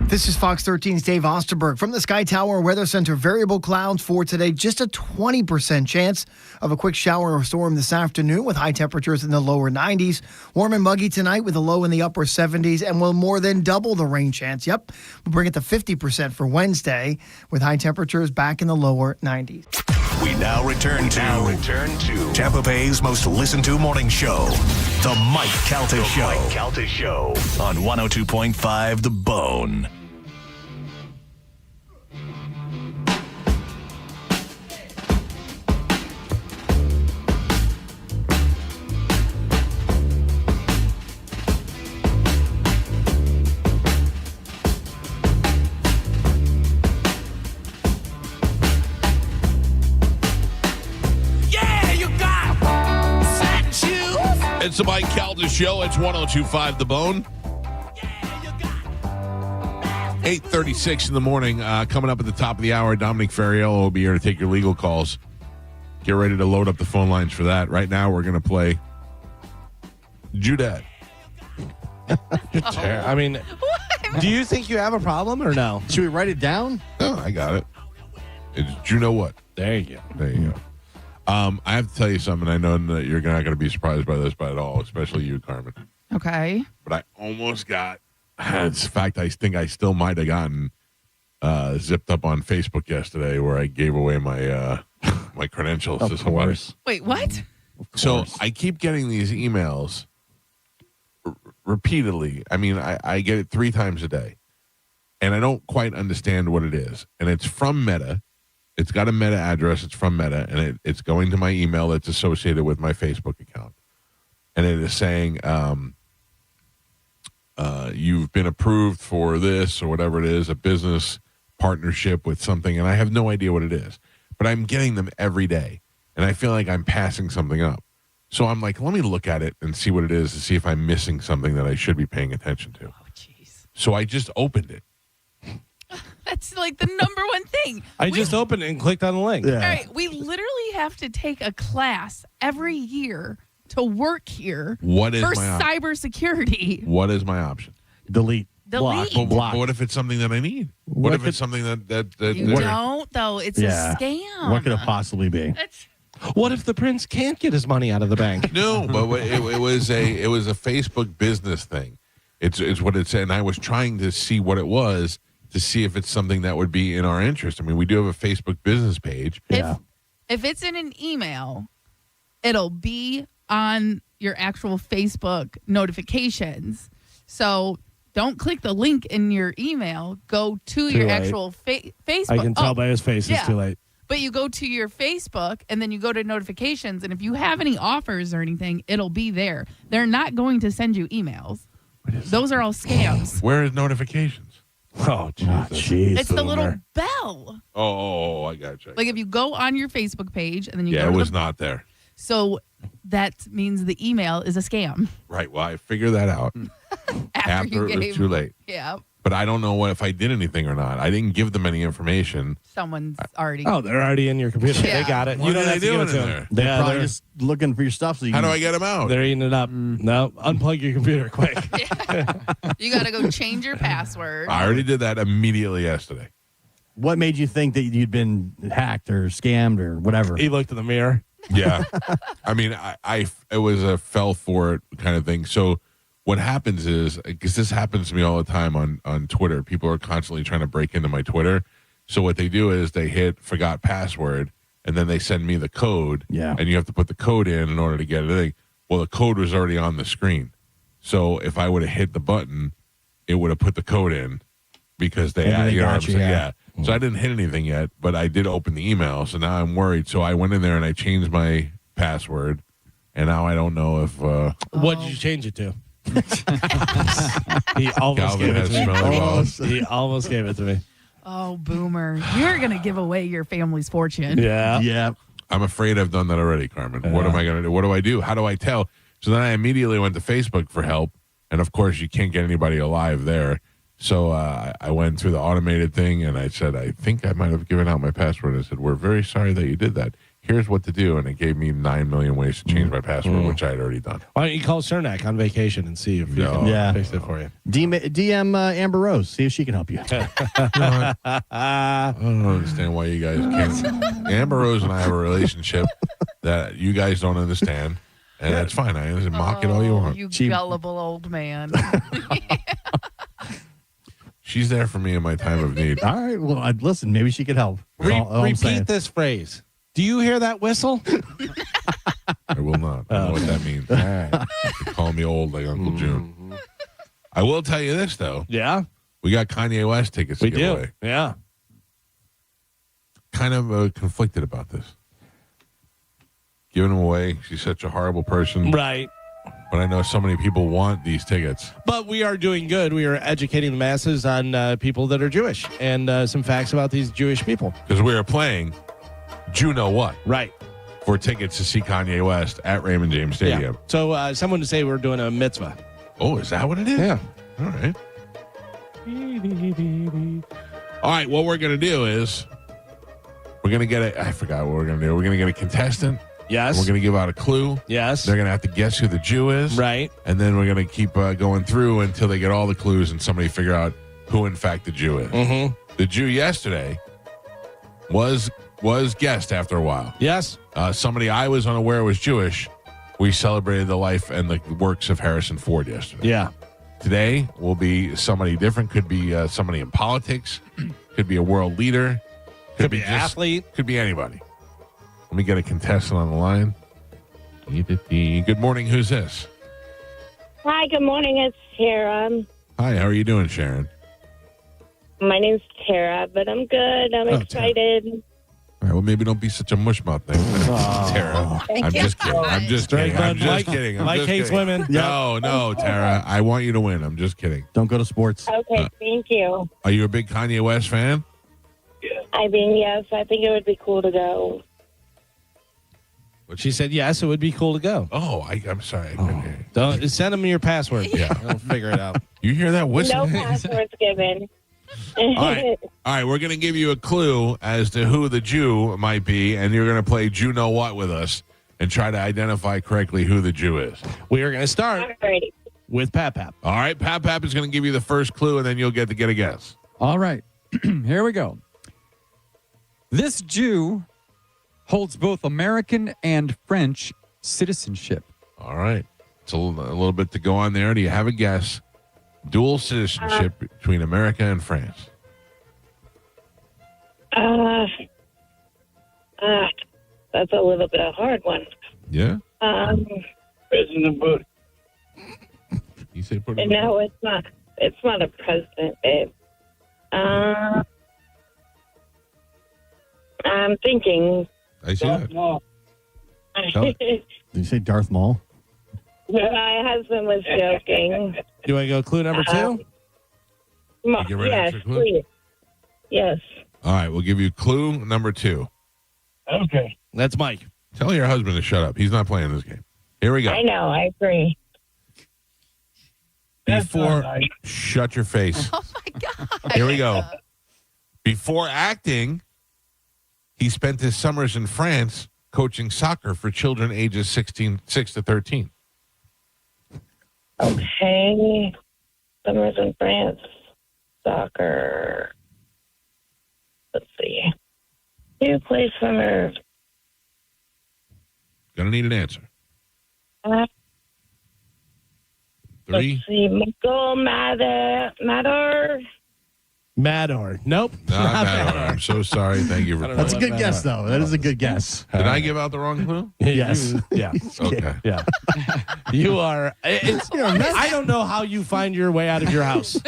This is Fox 13's Dave Osterberg from the Sky Tower Weather Center. Variable clouds for today. Just a 20% chance of a quick shower or storm this afternoon with high temperatures in the lower 90s. Warm and muggy tonight with a low in the upper 70s and will more than double the rain chance. Yep, we'll bring it to 50% for Wednesday with high temperatures back in the lower 90s. We now return to Tampa Bay's most listened to morning show, The Mike Calta Show. On 102.5 The Bone. It's the Mike Calta Show. It's 102.5 The Bone. 8:36 in the morning. Coming up at the top of the hour, Dominic Ferriello will be here to take your legal calls. Get ready to load up the phone lines for that. Right now, we're going to play Judette. I mean, do you think you have a problem or no? Should we write it down? No, I got it. It's you know what? There you go. There you go. I have to tell you something. I know that you're not going to be surprised by this at all, especially you, Carmen. Okay. But I almost got. In fact, I think I still might have gotten zipped up on Facebook yesterday, where I gave away my my credentials to somebody. Wait, what? So I keep getting these emails repeatedly. I mean, I get it 3 times a day, and I don't quite understand what it is. And it's from Meta. It's got a Meta address. It's from Meta, and it's going to my email that's associated with my Facebook account. And it is saying, you've been approved for this or whatever it is, a business partnership with something, and I have no idea what it is. But I'm getting them every day, and I feel like I'm passing something up. So I'm like, let me look at it and see what it is to see if I'm missing something that I should be paying attention to. Oh, jeez. So I just opened it. That's like the number one thing. I just opened it and clicked on the link. All right, we literally have to take a class every year to work here What is for my option? cybersecurity. What is my option? Delete. Delete. But what if it's something that I need? What if it's something that You don't, though. It's a scam. What could it possibly be? What if the prince can't get his money out of the bank? No, but it was a Facebook business thing. It's what it said, and I was trying to see what it was to see if it's something that would be in our interest. I mean, we do have a Facebook business page. Yeah. If it's in an email, it'll be on your actual Facebook notifications. So don't click the link in your email. Go to your actual Facebook. I can tell by his face it's too late. But you go to your Facebook and then you go to notifications. And if you have any offers or anything, it'll be there. They're not going to send you emails. Those are all scams. Where is notifications? Oh, jeez. It's the little bell. Oh, I got you. Like if you go on your Facebook page and then you yeah, go it to was not there. So that means the email is a scam. Right. Well, I figured that out after it was too late. Yeah. but I don't know if I did anything or not. I didn't give them any information. Someone's already. Oh, they're already in your computer. Yeah. They got it. What You don't are have they to give doing it to in them. They're probably just looking for your stuff. So you How can, do I get them out? They're eating it up. No, unplug your computer quick. You got to go change your password. I already did that immediately yesterday. What made you think that you'd been hacked or scammed or whatever? He looked in the mirror. Yeah. I mean, it was a fell for it kind of thing. So what happens is, because this happens to me all the time on Twitter, people are constantly trying to break into my Twitter. So what they do is they hit forgot password, and then they send me the code. Yeah. And you have to put the code in order to get it. Well, the code was already on the screen. So if I would have hit the button, it would have put the code in because they, And they you know what I'm got you, saying? yeah. So I didn't hit anything yet, but I did open the email. So now I'm worried. So I went in there and I changed my password, and now I don't know if. What did you change it to? He almost Calvin gave it has to me. smelly balls. He almost gave it to me. Oh, boomer. You're going to give away your family's fortune. Yeah. Yeah. I'm afraid I've done that already, Carmen. What am I going to do? What do I do? How do I tell? So then I immediately went to Facebook for help. And of course, you can't get anybody alive there. So I went through the automated thing and I said, I think I might have given out my password. I said, we're very sorry that you did that. Here's what to do. And it gave me 9 million ways to change my password, which I had already done. Why don't you call Cernak on vacation and see if you can Yeah. fix it for you? DM Amber Rose. See if she can help you. I don't understand why you guys can't. Amber Rose and I have a relationship that you guys don't understand. And that's fine. I understand. Mock it all you want. You gullible old man. She's there for me in my time of need. All right. Well, listen, maybe she could help. That's all I'm saying. Repeat this phrase. Do you hear that whistle? I will not. I know what that means. All right. They call me old like Uncle June. I will tell you this, though. Yeah. We got Kanye West tickets to We give do. away. Yeah. Kind of conflicted about this. Giving them away. She's such a horrible person. Right. But I know so many people want these tickets. But we are doing good. We are educating the masses on people that are Jewish and some facts about these Jewish people. Because we are playing You Know What? Right. For tickets to see Kanye West at Raymond James Stadium. Yeah. So someone to say we're doing a mitzvah. Oh, is that what it is? Yeah. All right. All right, what we're going to do is we're going to get I forgot what we're going to do. We're going to get a contestant. Yes. We're going to give out a clue. Yes. They're going to have to guess who the Jew is. Right. And then we're going to keep going through until they get all the clues and somebody figure out who, in fact, the Jew is. Mm-hmm. The Jew yesterday was guessed after a while. Yes. Somebody I was unaware was Jewish. We celebrated the life and the works of Harrison Ford yesterday. Yeah. Today will be somebody different. Could be somebody in politics. Could be a world leader. Could be an athlete. Could be anybody. Let me get a contestant on the line. Good morning. Who's this? Hi, good morning. It's Tara. Hi, how are you doing, Sharon? My name's Tara, but I'm good. I'm excited. All right, well, maybe don't be such a mushmouth thing. Tara. I'm just kidding. I'm just kidding. I'm just kidding. I'm Mike just hates kidding. women. No, Tara. I want you to win. I'm just kidding. Don't go to sports. Okay, thank you. Are you a big Kanye West fan? I mean, yes, I think it would be cool to go. She said yes, it would be cool to go. Oh, I'm sorry. I couldn't hear you. Don't send them your password. Yeah. I'll figure it out. You hear that whistle? No passwords given. All right. We're going to give you a clue as to who the Jew might be, and you're going to play Jew Know What with us and try to identify correctly who the Jew is. We are going to start with Pap Pap. All right. Pap Pap is going to give you the first clue, and then you'll get to get a guess. All right. Here we go. This Jew holds both American and French citizenship. All right. It's a little bit to go on there. Do you have a guess? Dual citizenship between America and France. That's a little bit of a hard one. Yeah? President Bush. You say put No, it's not. It's not a president, babe. I'm thinking. I see that. Did you say Darth Maul? My husband was joking. You want to go clue number two? You get rid of Yes, extra clue? please. Yes. All right. We'll give you clue number 2. Okay. That's Mike. Tell your husband to shut up. He's not playing this game. Here we go. I know. I agree. Shut your face. Oh, my God. Here we go. Before acting, he spent his summers in France coaching soccer for children ages 6 to 13. Okay. Summers in France. Soccer. Let's see. You play summer. Gonna need an answer. 3. Let's see. Michael Mador. Mador. Nope. Not Mador. I'm so sorry. Thank you for That's a good guess, though. That is a good guess. Did I give out the wrong clue? Yes. Yeah. Okay. Yeah. You are. I don't know how you find your way out of your house.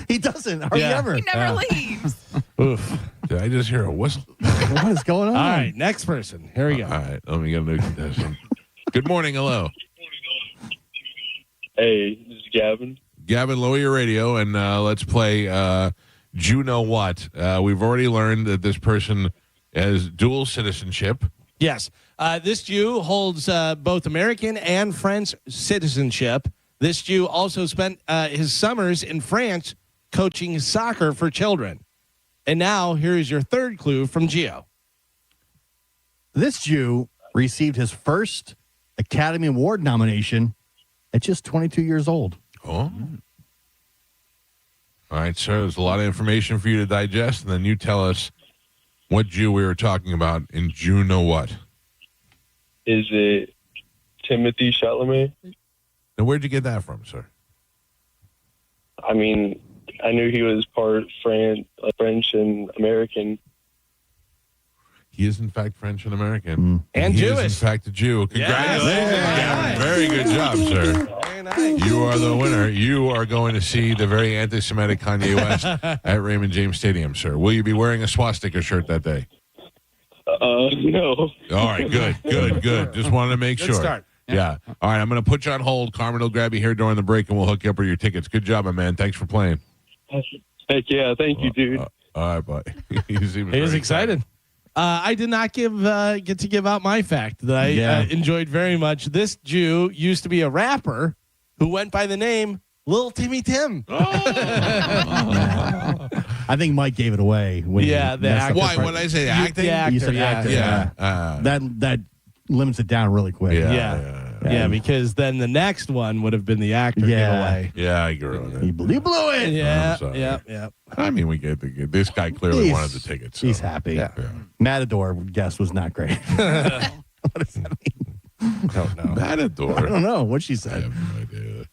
He doesn't. Hardly ever. He never leaves. Oof. Did I just hear a whistle? What is going on? All right. Next person. Here we go. All right. Let me get a new contestant. Good morning. Hello. Hey, this is Gavin. Gavin, lower your radio and let's play You Know What. We've already learned that this person has dual citizenship. Yes. This Jew holds both American and French citizenship. This Jew also spent his summers in France coaching soccer for children. And now here is your third clue from Gio. This Jew received his first Academy Award nomination at just 22 years old. Oh. All right, sir. There's a lot of information for you to digest, and then you tell us what Jew we were talking about in You Know What. Is it Timothy Chalamet? Now, where'd you get that from, sir? I mean, I knew he was part French and American. He is, in fact, French and American. And he Jewish. is, in fact, a Jew. Congratulations, Gavin. Very good job, sir. Very nice. You are the winner. You are going to see the very anti-Semitic Kanye West at Raymond James Stadium, sir. Will you be wearing a swastika shirt that day? No. All right, good. Just wanted to make Good sure. start. Yeah. All right, I'm going to put you on hold. Carmen will grab you here during the break, and we'll hook you up with your tickets. Good job, my man. Thanks for playing. Heck yeah, thank you, dude. All right, bud. He was excited. I did not get to give out my fact that I enjoyed very much. This Jew used to be a rapper who went by the name Lil Timmy Tim. I think Mike gave it away. When the actor. Why? When I say acting? The actor, You said actor. Yeah. That limits it down really quick. Yeah, because then the next one would have been the actor giveaway. Yeah, I agree with You it. blew it. Yeah. I mean, we get this guy clearly wanted the tickets. So. He's happy. Yeah. Matador guess was not great. What does that mean? Don't know. Matador. I don't know what she I said. have no idea.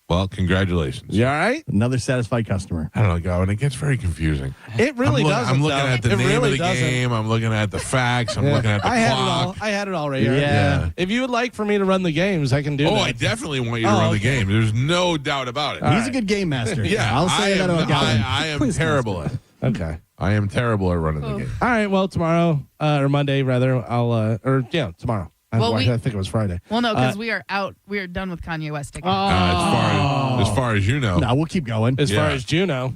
Well, congratulations. You all right? Another satisfied customer. I don't know, Gavin. It gets very confusing. It really doesn't. I'm looking though. at the It name really of the doesn't. game. I'm looking at the facts. I'm looking at the I had it all. clock. I had it all right here. Yeah. If you would like for me to run the games, I can do that. I definitely want you to run the game. There's no doubt about it. He's a good game master. Yeah, I'll say that about Gavin. I am terrible at it. Okay. I am terrible at running the game. All right. Well, tomorrow or Monday rather, I'll tomorrow. Well, I think it was Friday. Well, no, because we are out. We are done with Kanye West tickets. As far as you know. No, we'll keep going. As far as Juno.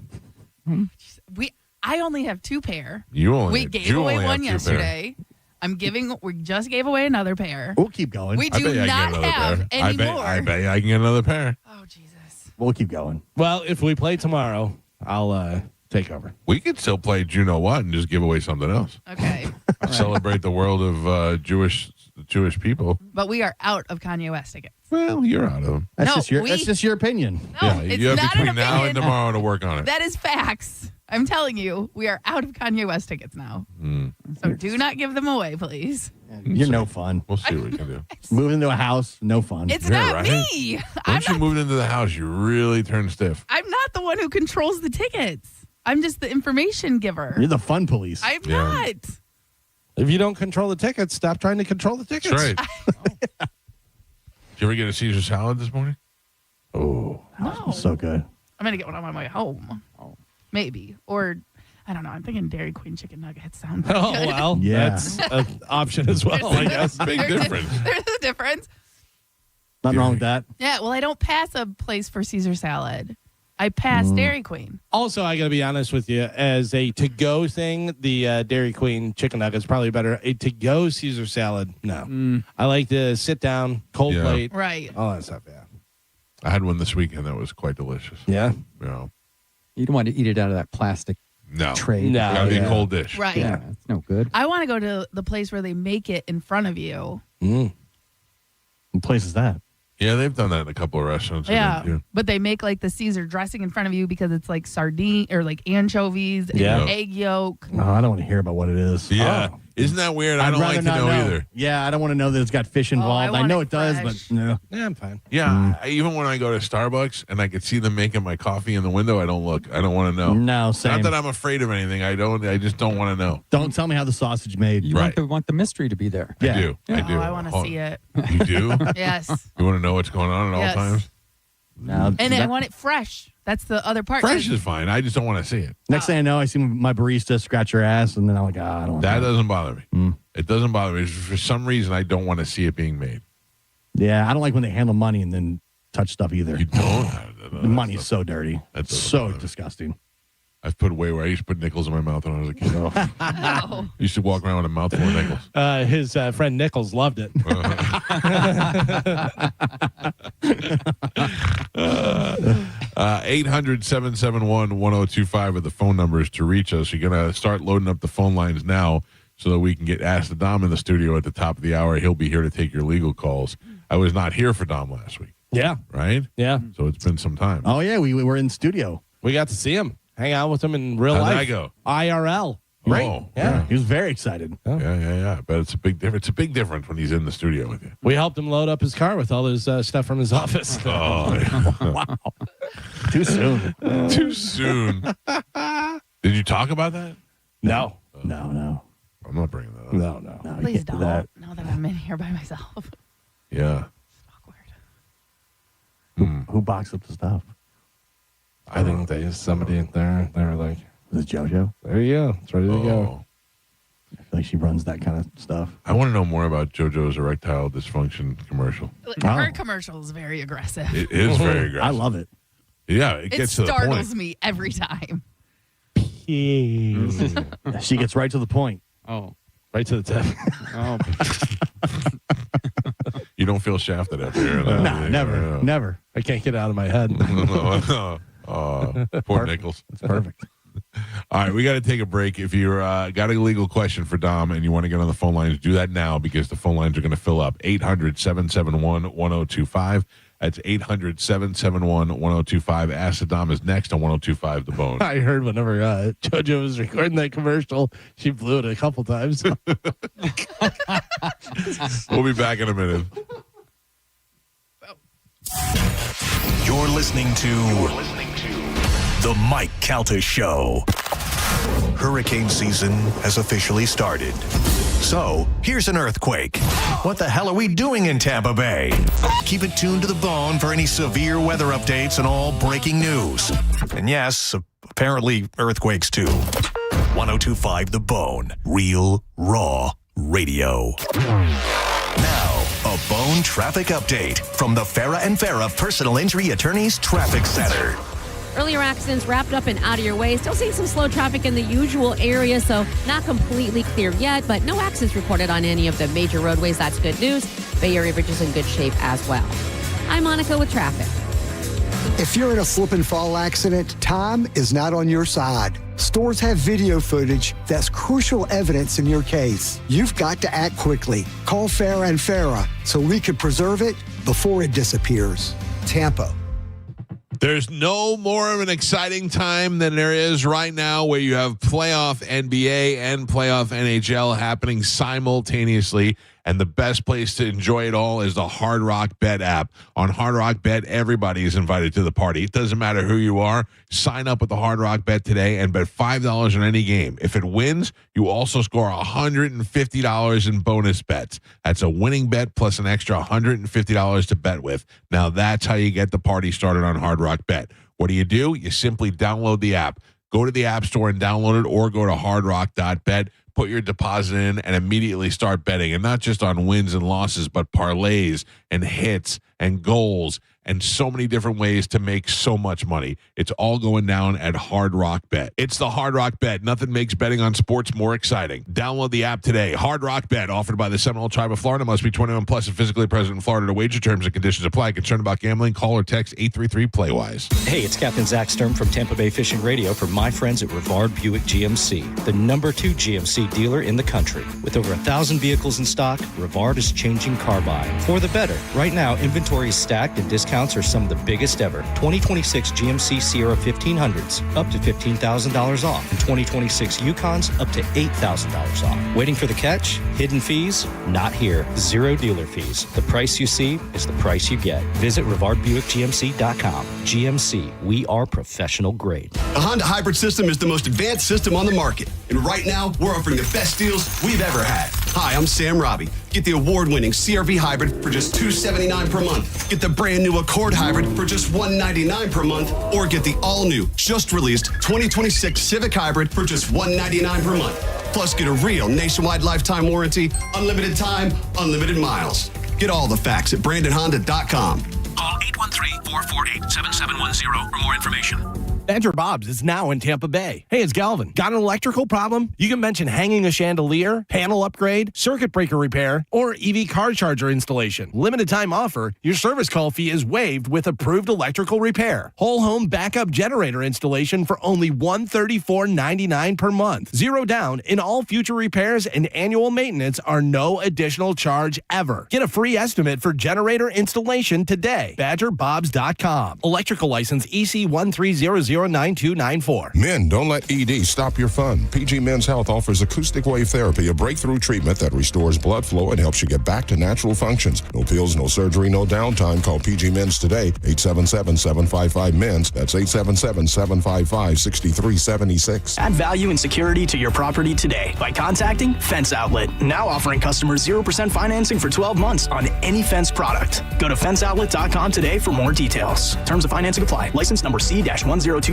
I only have 2 pair. We gave away one yesterday. We just gave away another pair. We'll keep going. We do not have any more. I bet I can get another pair. Oh, Jesus. We'll keep going. Well, if we play tomorrow, I'll take over. We could still play Juno What and just give away something else. Okay. Celebrate the world of Jewish people. But we are out of Kanye West tickets. Well, you're out of them. That's just your opinion. No, yeah, it's you have not between an now opinion. and tomorrow to work on it. That is facts. I'm telling you, we are out of Kanye West tickets now. So do not give them away, please. You're no fun. We'll see what we can do. Moving into a house, no fun. It's not me. Once you moved into the house, you really turn stiff. I'm not the one who controls the tickets. I'm just the information giver. You're the fun police. I'm not. If you don't control the tickets, stop trying to control the tickets. That's right. Did you ever get a Caesar salad this morning? Oh, No. so good. I'm going to get one on my way home. Maybe. Or, I don't know. I'm thinking Dairy Queen chicken nuggets sound pretty Oh, good. well. Yeah. That's an option as well, I guess. Big difference. There's a difference. Nothing wrong with that. Yeah, well, I don't pass a place for Caesar salad. I pass Dairy Queen. Also, I got to be honest with you, as a to-go thing, the Dairy Queen chicken nuggets probably better. A to-go Caesar salad, no. I like to sit down, cold plate. Right. All that stuff, yeah. I had one this weekend that was quite delicious. Yeah. Yeah. You don't want to eat it out of that plastic No. tray. No. Gotta be a cold dish. Right. Yeah, it's no good. I want to go to the place where they make it in front of you. What place is that? Yeah, they've done that in a couple of restaurants. I Yeah, think, too. but they make like the Caesar dressing in front of you because it's like sardine or like anchovies and Yeah. egg yolk. No, I don't want to hear about what it is. Yeah. Oh. Isn't that weird? I I'd don't rather like to not know either. Yeah, I don't want to know that it's got fish involved. I want know it it does, fresh. but no. Yeah, I'm fine. Yeah, even when I go to Starbucks and I could see them making my coffee in the window, I don't look. I don't want to know. No, same. Not that I'm afraid of anything. I just don't want to know. Don't tell me how the sausage made. You want the mystery to be there. I do. I do. Oh, I want to see it. You do? Yes. You want to know what's going on at Yes. all times? No, And I want it fresh. That's the other part. Fresh is fine. I just don't want to see it. Next thing I know, I see my barista scratch her ass, and then I'm like, I don't. That know. doesn't bother me. It doesn't bother me. For some reason, I don't want to see it being made. Yeah, I don't like when they handle money and then touch stuff either. You don't? The money's so dirty. That doesn't So bother me. disgusting. I've put way where I used to put nickels in my mouth when I was a kid. Oh. Used to walk around with a mouthful of nickels. His friend Nichols loved it. 800-771-1025 are the phone numbers to reach us. You're going to start loading up the phone lines now so that we can get Ask the Dom in the studio at the top of the hour. He'll be here to take your legal calls. I was not here for Dom last week, Yeah. right? Yeah. So it's been some time. Oh yeah, we were in studio. We got to see him, hang out with him in real How'd life. that go? IRL. Right? Oh, Yeah, he was very excited. Yeah. But it's a big difference. It's a big difference when he's in the studio with you. We helped him load up his car with all his stuff from his office. Oh, yeah. Wow, too soon. Too soon. Did you talk about that? No. No. I'm not bringing that up. No. No, you Please can't do don't. that. Now that I'm in here by myself. Yeah. Who boxed up the stuff? I think somebody in there, they were like, Was it JoJo? there you go. It's ready to go. I feel like she runs that kind of stuff. I want to know more about JoJo's erectile dysfunction commercial. Her commercial is very aggressive. It is very aggressive. I love it. Yeah, it It gets to the point. startles me every time. She gets right to the point. Oh. Right to the tip. Oh. You don't feel shafted after hearing that. Nah, never. I can't get it out of my head. Poor Nichols. It's perfect. All right, we got to take a break. If you're got a legal question for Dom and you want to get on the phone lines, do that now because the phone lines are going to fill up. 800-771-1025. That's 800-771-1025. Ask the Dom is next on 1025 The Bone. I heard whenever JoJo was recording that commercial, she blew it a couple times. We'll be back in a minute. You're listening to The Mike Calta Show. Hurricane season has officially started. So, here's an earthquake. What the hell are we doing in Tampa Bay? Keep it tuned to The Bone for any severe weather updates and all breaking news. And yes, apparently earthquakes too. 1025 The Bone. Real, raw radio. Now, a Bone traffic update from the Farah and Farah Personal Injury Attorneys Traffic Center. Earlier accidents wrapped up and out of your way. Still seeing some slow traffic in the usual area, so not completely clear yet, but no accidents reported on any of the major roadways. That's good news. Bay Area Bridge is in good shape as well. I'm Monica with traffic. If you're in a slip and fall accident, time is not on your side. Stores have video footage that's crucial evidence in your case. You've got to act quickly. Call Farah and Farah so we can preserve it before it disappears. Tampa. There's no more of an exciting time than there is right now where you have playoff NBA and playoff NHL happening simultaneously. And the best place to enjoy it all is the Hard Rock Bet app. On Hard Rock Bet, everybody is invited to the party. It doesn't matter who you are. Sign up with the Hard Rock Bet today and bet $5 on any game. If it wins, you also score $150 in bonus bets. That's a winning bet plus an extra $150 to bet with. Now that's how you get the party started on Hard Rock Bet. What do? You simply download the app. Go to the App Store and download it or go to hardrock.bet. Put your deposit in and immediately start betting. And not just on wins and losses, but parlays and hits and goals and so many different ways to make so much money. It's all going down at Hard Rock Bet. It's the Hard Rock Bet. Nothing makes betting on sports more exciting. Download the app today. Hard Rock Bet, offered by the Seminole Tribe of Florida. Must be 21 plus and physically present in Florida to wager. Terms and conditions apply. Concerned about gambling? Call or text 833-PLAY-WISE. Hey, it's Captain Zach Sturm from Tampa Bay Fishing Radio for my friends at Rivard Buick GMC, the #2 GMC dealer in the country. With over 1,000 vehicles in stock, Rivard is changing car buying for the better. Right now, inventory is stacked and discounts are some of the biggest ever. 2026 GMC Sierra 1500s up to $15,000 off, and 2026 Yukons up to $8,000 off. Waiting for the catch? Hidden fees? Not here. Zero dealer fees. The price you see is the price you get. Visit RivardBuickGMC.com. GMC, we are professional grade. The Honda Hybrid System is the most advanced system on the market, and right now we're offering the best deals we've ever had. Hi, I'm Sam Robbie. Get the award-winning CR-V Hybrid for just $279 per month. Get the brand new Accord Hybrid for just $199 per month, or get the all-new, just released 2026 Civic Hybrid for just $199 per month. Plus, get a real nationwide lifetime warranty, unlimited time, unlimited miles. Get all the facts at BrandonHonda.com. Call 813-448-7710 for more information. Badger Bob's is now in Tampa Bay. Hey, it's Galvin. Got an electrical problem? You can mention hanging a chandelier, panel upgrade, circuit breaker repair, or EV car charger installation. Limited time offer. Your service call fee is waived with approved electrical repair. Whole home backup generator installation for only $134.99 per month. Zero down, and all future repairs and annual maintenance are no additional charge ever. Get a free estimate for generator installation today. BadgerBobs.com. Electrical license EC 13009294. Men, don't let ED stop your fun. PG Men's Health offers acoustic wave therapy, a breakthrough treatment that restores blood flow and helps you get back to natural functions. No pills, no surgery, no downtime. Call PG Men's today, 877-755-MENS. That's 877-755-6376. Add value and security to your property today by contacting Fence Outlet. Now offering customers 0% financing for 12 months on any Fence product. Go to fenceoutlet.com today for more details. Terms of financing apply. License number C-10252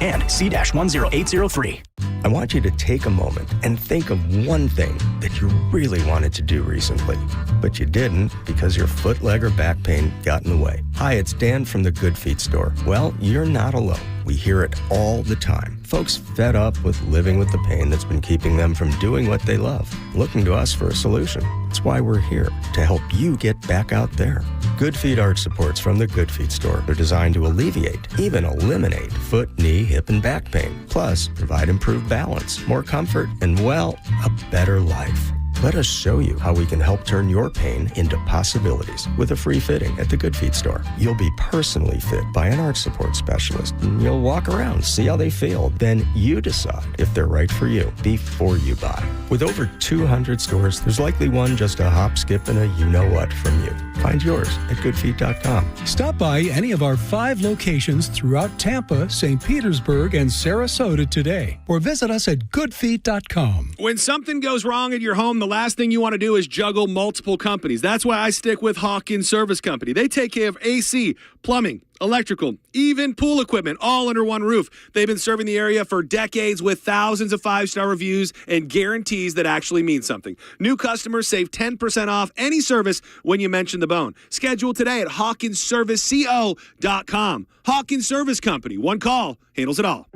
and C-10803. I want you to take a moment and think of one thing that you really wanted to do recently, but you didn't because your foot, leg, or back pain got in the way. Hi, it's Dan from the Good Feet store. Well, you're not alone. We hear it all the time. Folks fed up with living with the pain that's been keeping them from doing what they love, looking to us for a solution. That's why we're here, to help you get back out there. Good Feet arch supports from the Good Feet store are designed to alleviate, even eliminate, foot, knee, hip, and back pain. Plus, provide improved balance, more comfort, and, well, a better life. Let us show you how we can help turn your pain into possibilities with a free fitting at the Good Feet store. You'll be personally fit by an arch support specialist, and you'll walk around, see how they feel. Then you decide if they're right for you before you buy. With over 200 stores, there's likely one just a hop, skip, and a you-know-what from you. Find yours at goodfeet.com. Stop by any of our 5 locations throughout Tampa, St. Petersburg, and Sarasota today, or visit us at goodfeet.com. When something goes wrong at your home, the last thing you want to do is juggle multiple companies. That's why I stick with Hawkins Service Company. They take care of AC, plumbing, electrical, even pool equipment, all under one roof. They've been serving the area for decades with thousands of 5-star reviews and guarantees that actually mean something. New customers save 10% off any service when you mention the bone. Schedule today at HawkinsServiceCO.com. Hawkins Service Company. One call handles it all.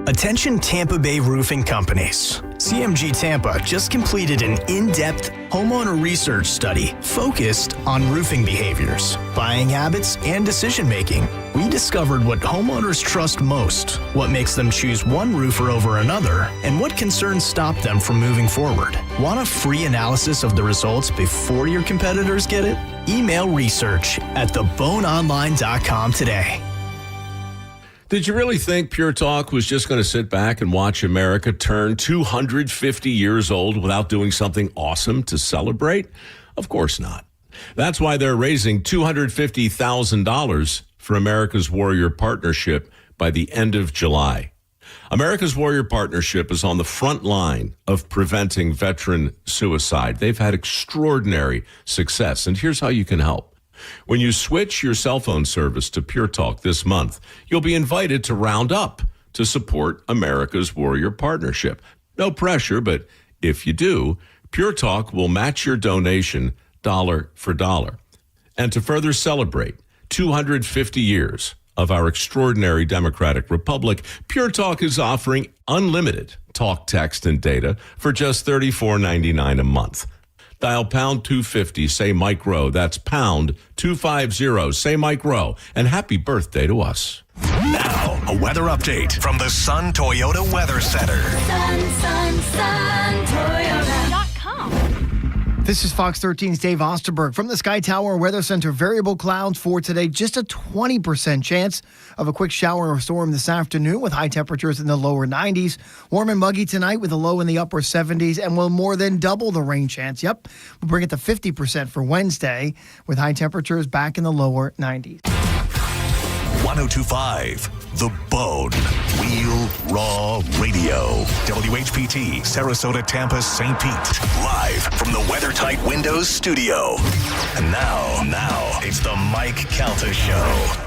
Attention Tampa Bay roofing companies. CMG Tampa just completed an in-depth homeowner research study focused on roofing behaviors, buying habits, and decision-making. We discovered what homeowners trust most, what makes them choose one roofer over another, and what concerns stop them from moving forward. Want a free analysis of the results before your competitors get it? Email research at theboneonline.com today. Did you really think Pure Talk was just going to sit back and watch America turn 250 years old without doing something awesome to celebrate? Of course not. That's why they're raising $250,000 for America's Warrior Partnership by the end of July. America's Warrior Partnership is on the front line of preventing veteran suicide. They've had extraordinary success, and here's how you can help. When you switch your cell phone service to Pure Talk this month, you'll be invited to round up to support America's Warrior Partnership. No pressure, but if you do, Pure Talk will match your donation dollar for dollar. And to further celebrate, 250 years of our extraordinary democratic republic, Pure Talk is offering unlimited talk, text, and data for just $34.99 a month. Dial pound 250, say Mike Rowe. That's pound 250, say Mike Rowe. And happy birthday to us. Now, a weather update from the Sun Toyota Weather Center. Toyota.com. This is Fox 13's Dave Osterberg from the Sky Tower Weather Center. Variable clouds for today. Just a 20% chance of a quick shower or storm this afternoon with high temperatures in the lower 90s. Warm and muggy tonight with a low in the upper 70s and will more than double the rain chance. Yep, we'll bring it to 50% for Wednesday with high temperatures back in the lower 90s. 1025 The Bone. Real Raw Radio. WHPT, Sarasota, Tampa, St. Pete. Live from the WeatherTight Windows studio. And now, it's the Mike Calta Show.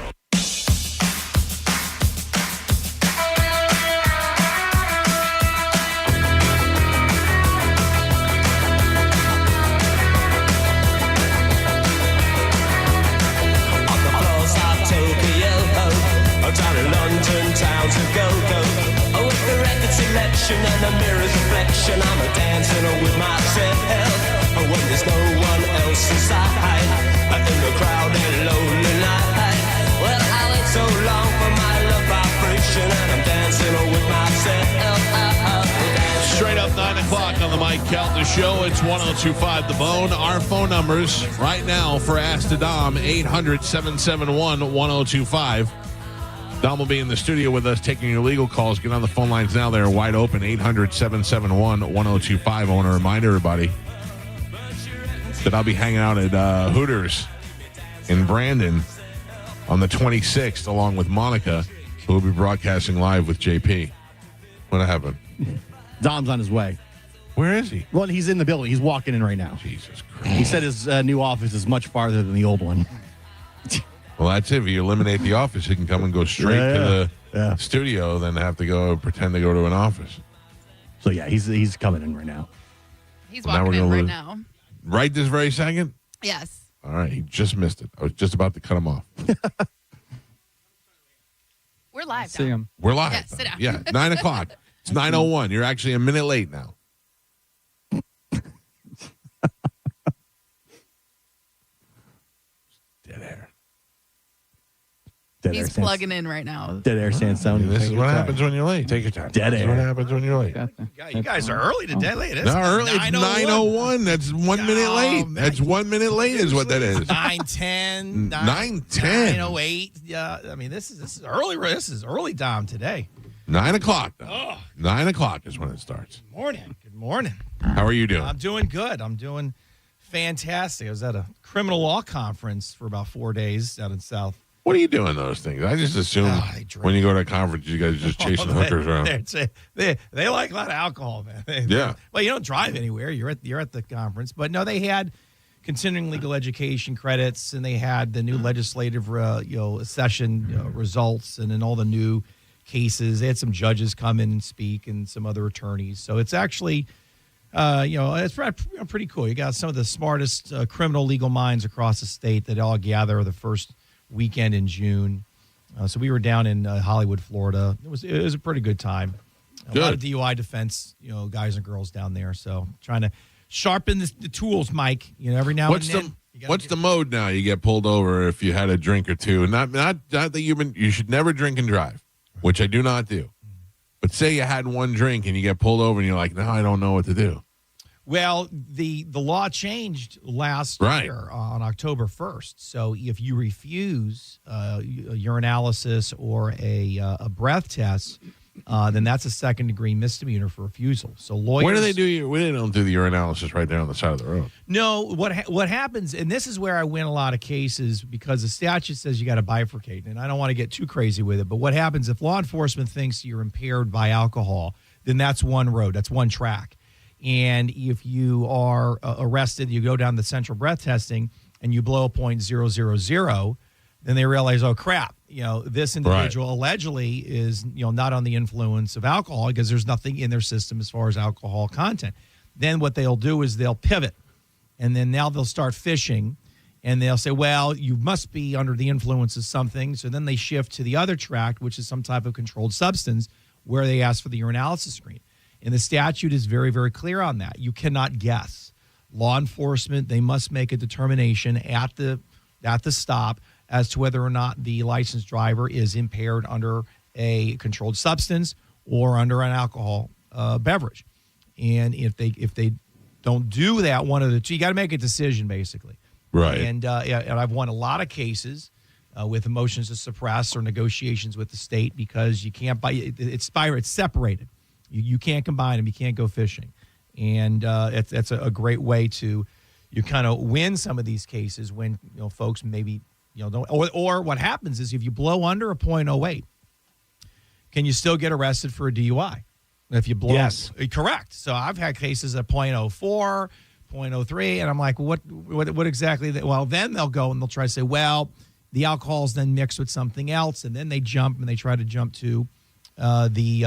Down in London town to go. Oh, with the record selection and the mirror's reflection, I'm a dancing with myself. Oh, when there's no one else inside, in the crowded lonely night. Well, I wait so long for my love vibration, and I'm dancing with myself. Straight up 9 o'clock on the Mike Calta Show. It's 1025 The Bone. Our phone numbers right now for Ask the Dom, 800-771-1025. Dom will be in the studio with us taking your legal calls. Get on the phone lines now. They're wide open, 800-771-1025. I want to remind everybody that I'll be hanging out at Hooters in Brandon on the 26th, along with Monica, who will be broadcasting live with JP. What happened? Dom's on his way. Where is he? Well, he's in the building. He's walking in right now. Jesus Christ. He said his new office is much farther than the old one. Well, that's it. If you eliminate the office, you can come and go straight to the studio, then have to go pretend to go to an office. So, yeah, he's coming in right now. He's walking in right now. Right this very second? Yes. All right. He just missed it. I was just about to cut him off. We're live. See him. We're live. Yeah, sit down. Yeah, 9 o'clock. It's 9:01. You're actually a minute late now. Dead air. Dead He's air plugging in right now. Dead air sandstone. This is what happens when you're late. Take your time. Dead This is air. what happens when you're late. You guys are early to dead late. No, early. It's 9:01. That's 1 minute late. man. That's 1 minute late is what that is. 9:10. 9:10. 9:08. Yeah, I mean this is early. This is early, Dom, today. 9 o'clock. Though. 9 o'clock is when it starts. Good morning. How are you doing? I'm doing good. I'm doing fantastic. I was at a criminal law conference for about 4 days out in South. What are you doing those things? I just assume when you go to a conference, you guys are just chasing hookers around. They like a lot of alcohol, man. Yeah. Well, you don't drive anywhere. You're at the conference, but no, they had continuing legal education credits, and they had the new legislative session results, and then all the new cases. They had some judges come in and speak, and some other attorneys. So it's actually, it's pretty cool. You got some of the smartest criminal legal minds across the state that all gather the first weekend in June. So we were down in Hollywood, Florida. It was a pretty good time. A lot of DUI defense, guys and girls down there. So trying to sharpen the tools, Mike. Every now and then. What's the mode now? You get pulled over if you had a drink or two, and not that you should never drink and drive, which I do not do. But say you had one drink and you get pulled over and you're like, no, I don't know what to do. Well, the law changed last year on October 1st. So if you refuse a urinalysis or a breath test, then that's a second-degree misdemeanor for refusal. So lawyers. Where do they do? They don't do the urinalysis right there on the side of the road. No, what happens, and this is where I win a lot of cases because the statute says you got to bifurcate, and I don't want to get too crazy with it. But what happens if law enforcement thinks you're impaired by alcohol? Then that's one road, that's one track. And if you are arrested, you go down the central breath testing and you blow a .000, then they realize, oh crap, this individual allegedly is, not on the influence of alcohol because there's nothing in their system as far as alcohol content. Then what they'll do is they'll pivot, and then now they'll start fishing And they'll say, well, you must be under the influence of something. So then they shift to the other tract, which is some type of controlled substance, where they ask for the urinalysis screen. And the statute is very, very clear on that. You cannot guess. Law enforcement, they must make a determination at the stop as to whether or not the licensed driver is impaired under a controlled substance or under an alcohol beverage. And if they don't do that, one of the two, you got to make a decision, basically. Right. And I've won a lot of cases with motions to suppress or negotiations with the state because you can't buy it's separated. You can't combine them. You can't go fishing. And that's a great way to you kind of win some of these cases when folks maybe don't. Or what happens is if you blow under a .08, can you still get arrested for a DUI? If you blow, yes, correct. So I've had cases at .04, .03, and I'm like, what exactly? Well, then they'll go and they'll try to say, well, the alcohol's then mixed with something else, and then they jump and they try to jump to the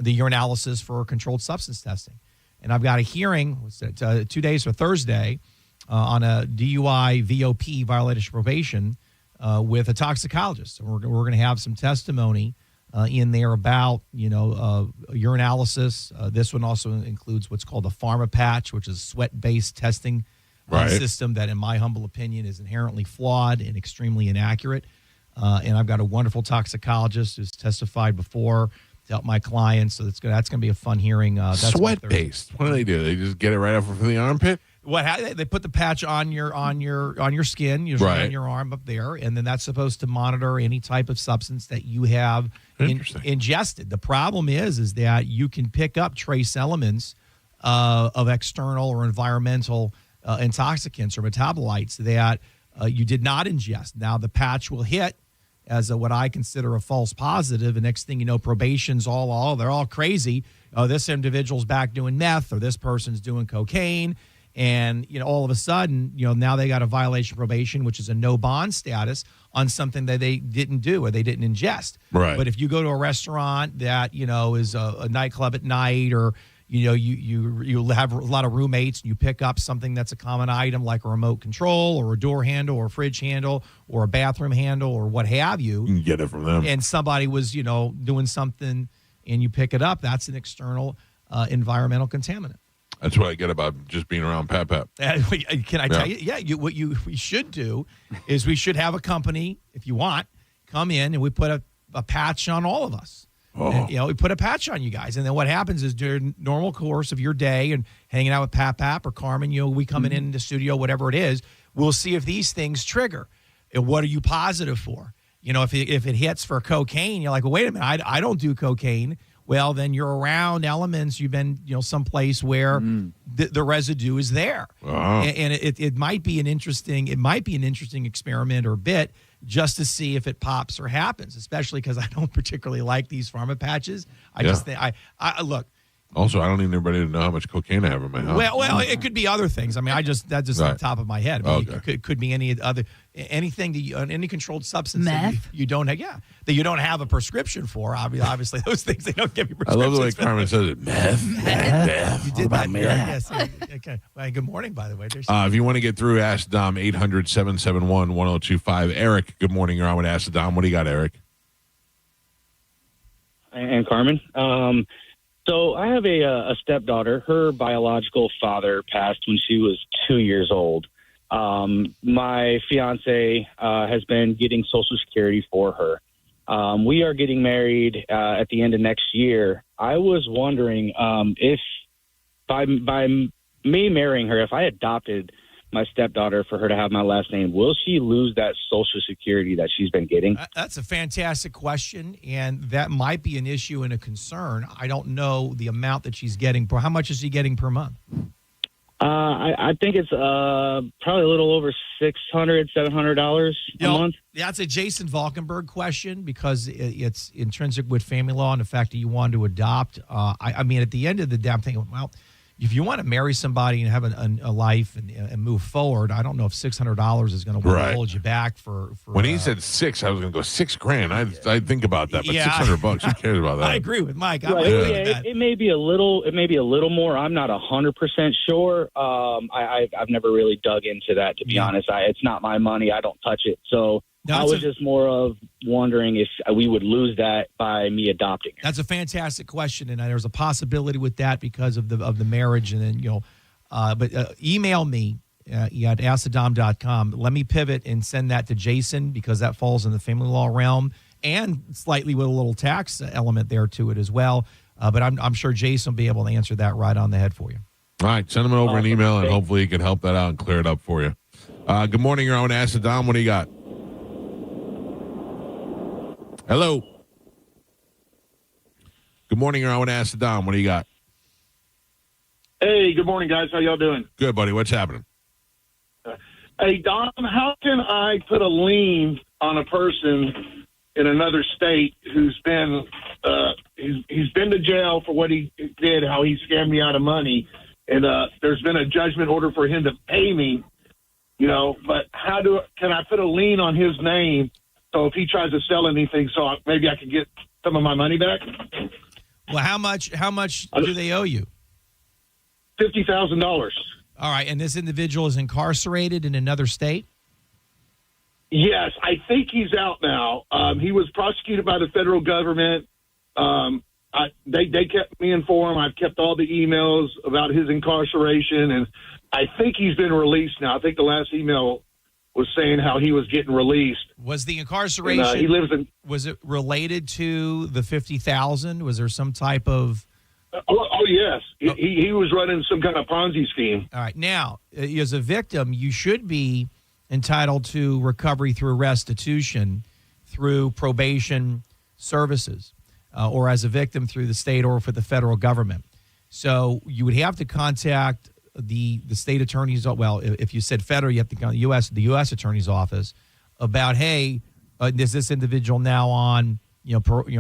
urinalysis for controlled substance testing. And I've got a hearing 2 days for Thursday on a DUI VOP, violation of probation, with a toxicologist. So we're going to have some testimony in there about urinalysis. This one also includes what's called a pharma patch, which is a sweat-based testing system that, in my humble opinion, is inherently flawed and extremely inaccurate. And I've got a wonderful toxicologist who's testified before to help my clients. So that's going to be a fun hearing. Sweat-based. What do? They just get it right off from the armpit? They put the patch on your skin, usually on your arm up there, and then that's supposed to monitor any type of substance that you have ingested. The problem is that you can pick up trace elements of external or environmental intoxicants or metabolites that you did not ingest. Now the patch will hit as what I consider a false positive, and next thing you know, probation's they're all crazy. This individual's back doing meth, or this person's doing cocaine. And, all of a sudden, now they got a violation of probation, which is a no bond status on something that they didn't do or they didn't ingest. Right. But if you go to a restaurant that, is a nightclub at night, or, you have a lot of roommates and you pick up something that's a common item like a remote control or a door handle or a fridge handle or a bathroom handle or what have you. You can get it from them. And somebody was, doing something and you pick it up, that's an external environmental contaminant. That's what I get about just being around Pep. Can I tell you? Yeah, what we should do is we should have a company, if you want, come in and we put a patch on all of us. Oh. And, we put a patch on you guys. And then what happens is during normal course of your day and hanging out with Pap or Carmen, we coming in the studio, whatever it is, we'll see if these things trigger. And what are you positive for? If it hits for cocaine, you're like, well, wait a minute, I don't do cocaine. Well, then you're around elements. You've been, someplace where the residue is there, and it might be an interesting experiment or bit just to see if it pops or happens. Especially because I don't particularly like these pharma patches. I just think I look. Also, I don't need everybody to know how much cocaine I have in my house. Well, it could be other things. I mean, that's just on the top of my head. I mean, it could be anything that any controlled substance that you don't have. Yeah, that you don't have a prescription for. Obviously, those things they don't give you I prescriptions. love the way Carmen says it. Meth. You did that. Yes. Okay. Well, good morning, by the way. If you want to get through, Ask Dom, 800-771-1025. Eric, good morning. You're on with Ask Dom. What do you got, Eric? And Carmen. So I have a stepdaughter. Her biological father passed when she was 2 years old. My fiance has been getting Social Security for her. We are getting married at the end of next year. I was wondering if by me marrying her, if I adopted my stepdaughter for her to have my last name, will she lose that Social Security that she's been getting? That's a fantastic question, and that might be an issue and a concern. I don't know the amount that she's getting. How much is she getting per month? I think it's probably a little over $600, $700 a month. That's a Jason Valkenburg question because it's intrinsic with family law and the fact that you want to adopt. I mean, at the end of the day, I'm thinking, well, if you want to marry somebody and have a life and move forward, I don't know if $600 is going to Right. hold you back for When he said 6, I was going to go $6,000. I'd think about that, but $600, who cares about that? I agree with Mike. I'm Right. okay with Yeah, that. it may be a little more. I'm not 100% sure. I've never really dug into that, to be honest. It's not my money. I don't touch it. So I was just more of wondering if we would lose that by me adopting her. That's a fantastic question, and there's a possibility with that because of the marriage, and then but email me at askthedom.com. Let me pivot and send that to Jason because that falls in the family law realm and slightly with a little tax element there to it as well. But I'm sure Jason will be able to answer that right on the head for you. All right, send him over an email, and hopefully he can help that out and clear it up for you. Good morning, you're on Ask the Dom. What do you got? Hello. Good morning, you're on Ask the Dom. What do you got? Hey, good morning, guys. How y'all doing? Good, buddy. What's happening? Hey, Dom, how can I put a lien on a person in another state who's been he's been to jail for what he did, how he scammed me out of money, and there's been a judgment order for him to pay me, but can I put a lien on his name so if he tries to sell anything, so maybe I can get some of my money back? Well, how much do they owe you? $50,000. All right, and this individual is incarcerated in another state? Yes, I think he's out now. He was prosecuted by the federal government. They kept me informed. I've kept all the emails about his incarceration, and I think he's been released now. I think the last email was saying how he was getting released. Was the incarceration? And, he lives in. Was it related to the 50,000? Was there some type of? Oh yes, he was running some kind of Ponzi scheme. All right, now as a victim, you should be entitled to recovery through restitution through probation services, or as a victim through the state or for the federal government. So you would have to contact the state attorney's. Well, if you said federal, you have to go to the U.S. attorney's office about, hey, is this individual now on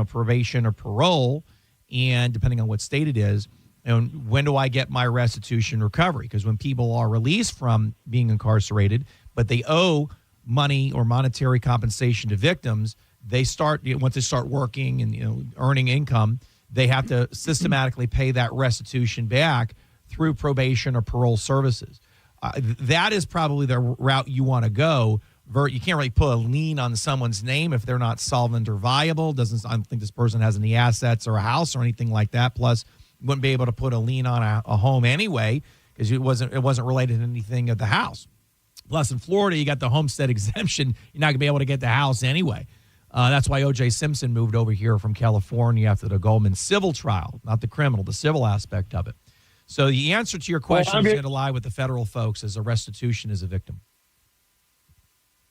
probation or parole, and depending on what state it is, and when do I get my restitution recovery? Because when people are released from being incarcerated, but they owe money or monetary compensation to victims, they start once they start working and earning income, they have to systematically pay that restitution back through probation or parole services. That is probably the route you want to go. You can't really put a lien on someone's name if they're not solvent or viable. I don't think this person has any assets or a house or anything like that. Plus, you wouldn't be able to put a lien on a home anyway because it wasn't related to anything of the house. Plus, in Florida, you got the homestead exemption. You're not going to be able to get the house anyway. That's why O.J. Simpson moved over here from California after the Goldman civil trial, not the criminal, the civil aspect of it. So the answer to your question is going to lie with the federal folks as a restitution as a victim.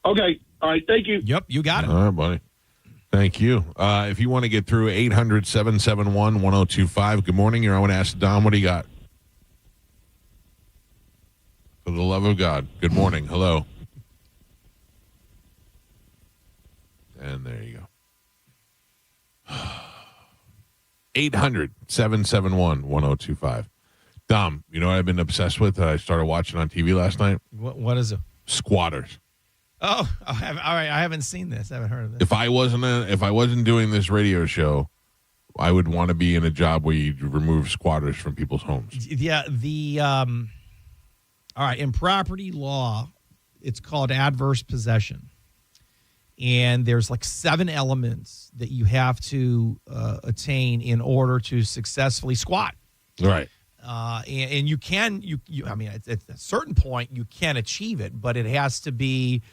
Okay. All right. Thank you. Yep. You got it. All right, buddy. Thank you. If you want to get through 800-771-1025, good morning. You're on Ask Dom. What do you got? For the love of God. Good morning. Hello. And there you go. 800-771-1025. Dom, you know what I've been obsessed with that I started watching on TV last night? What is it? Squatters. Oh, all right. I haven't seen this. I haven't heard of this. If I wasn't doing this radio show, I would want to be in a job where you remove squatters from people's homes. Yeah. All right. In property law, it's called adverse possession. And there's like 7 elements that you have to attain in order to successfully squat. Right. And you can, I mean, at a certain point, you can achieve it, but it has to be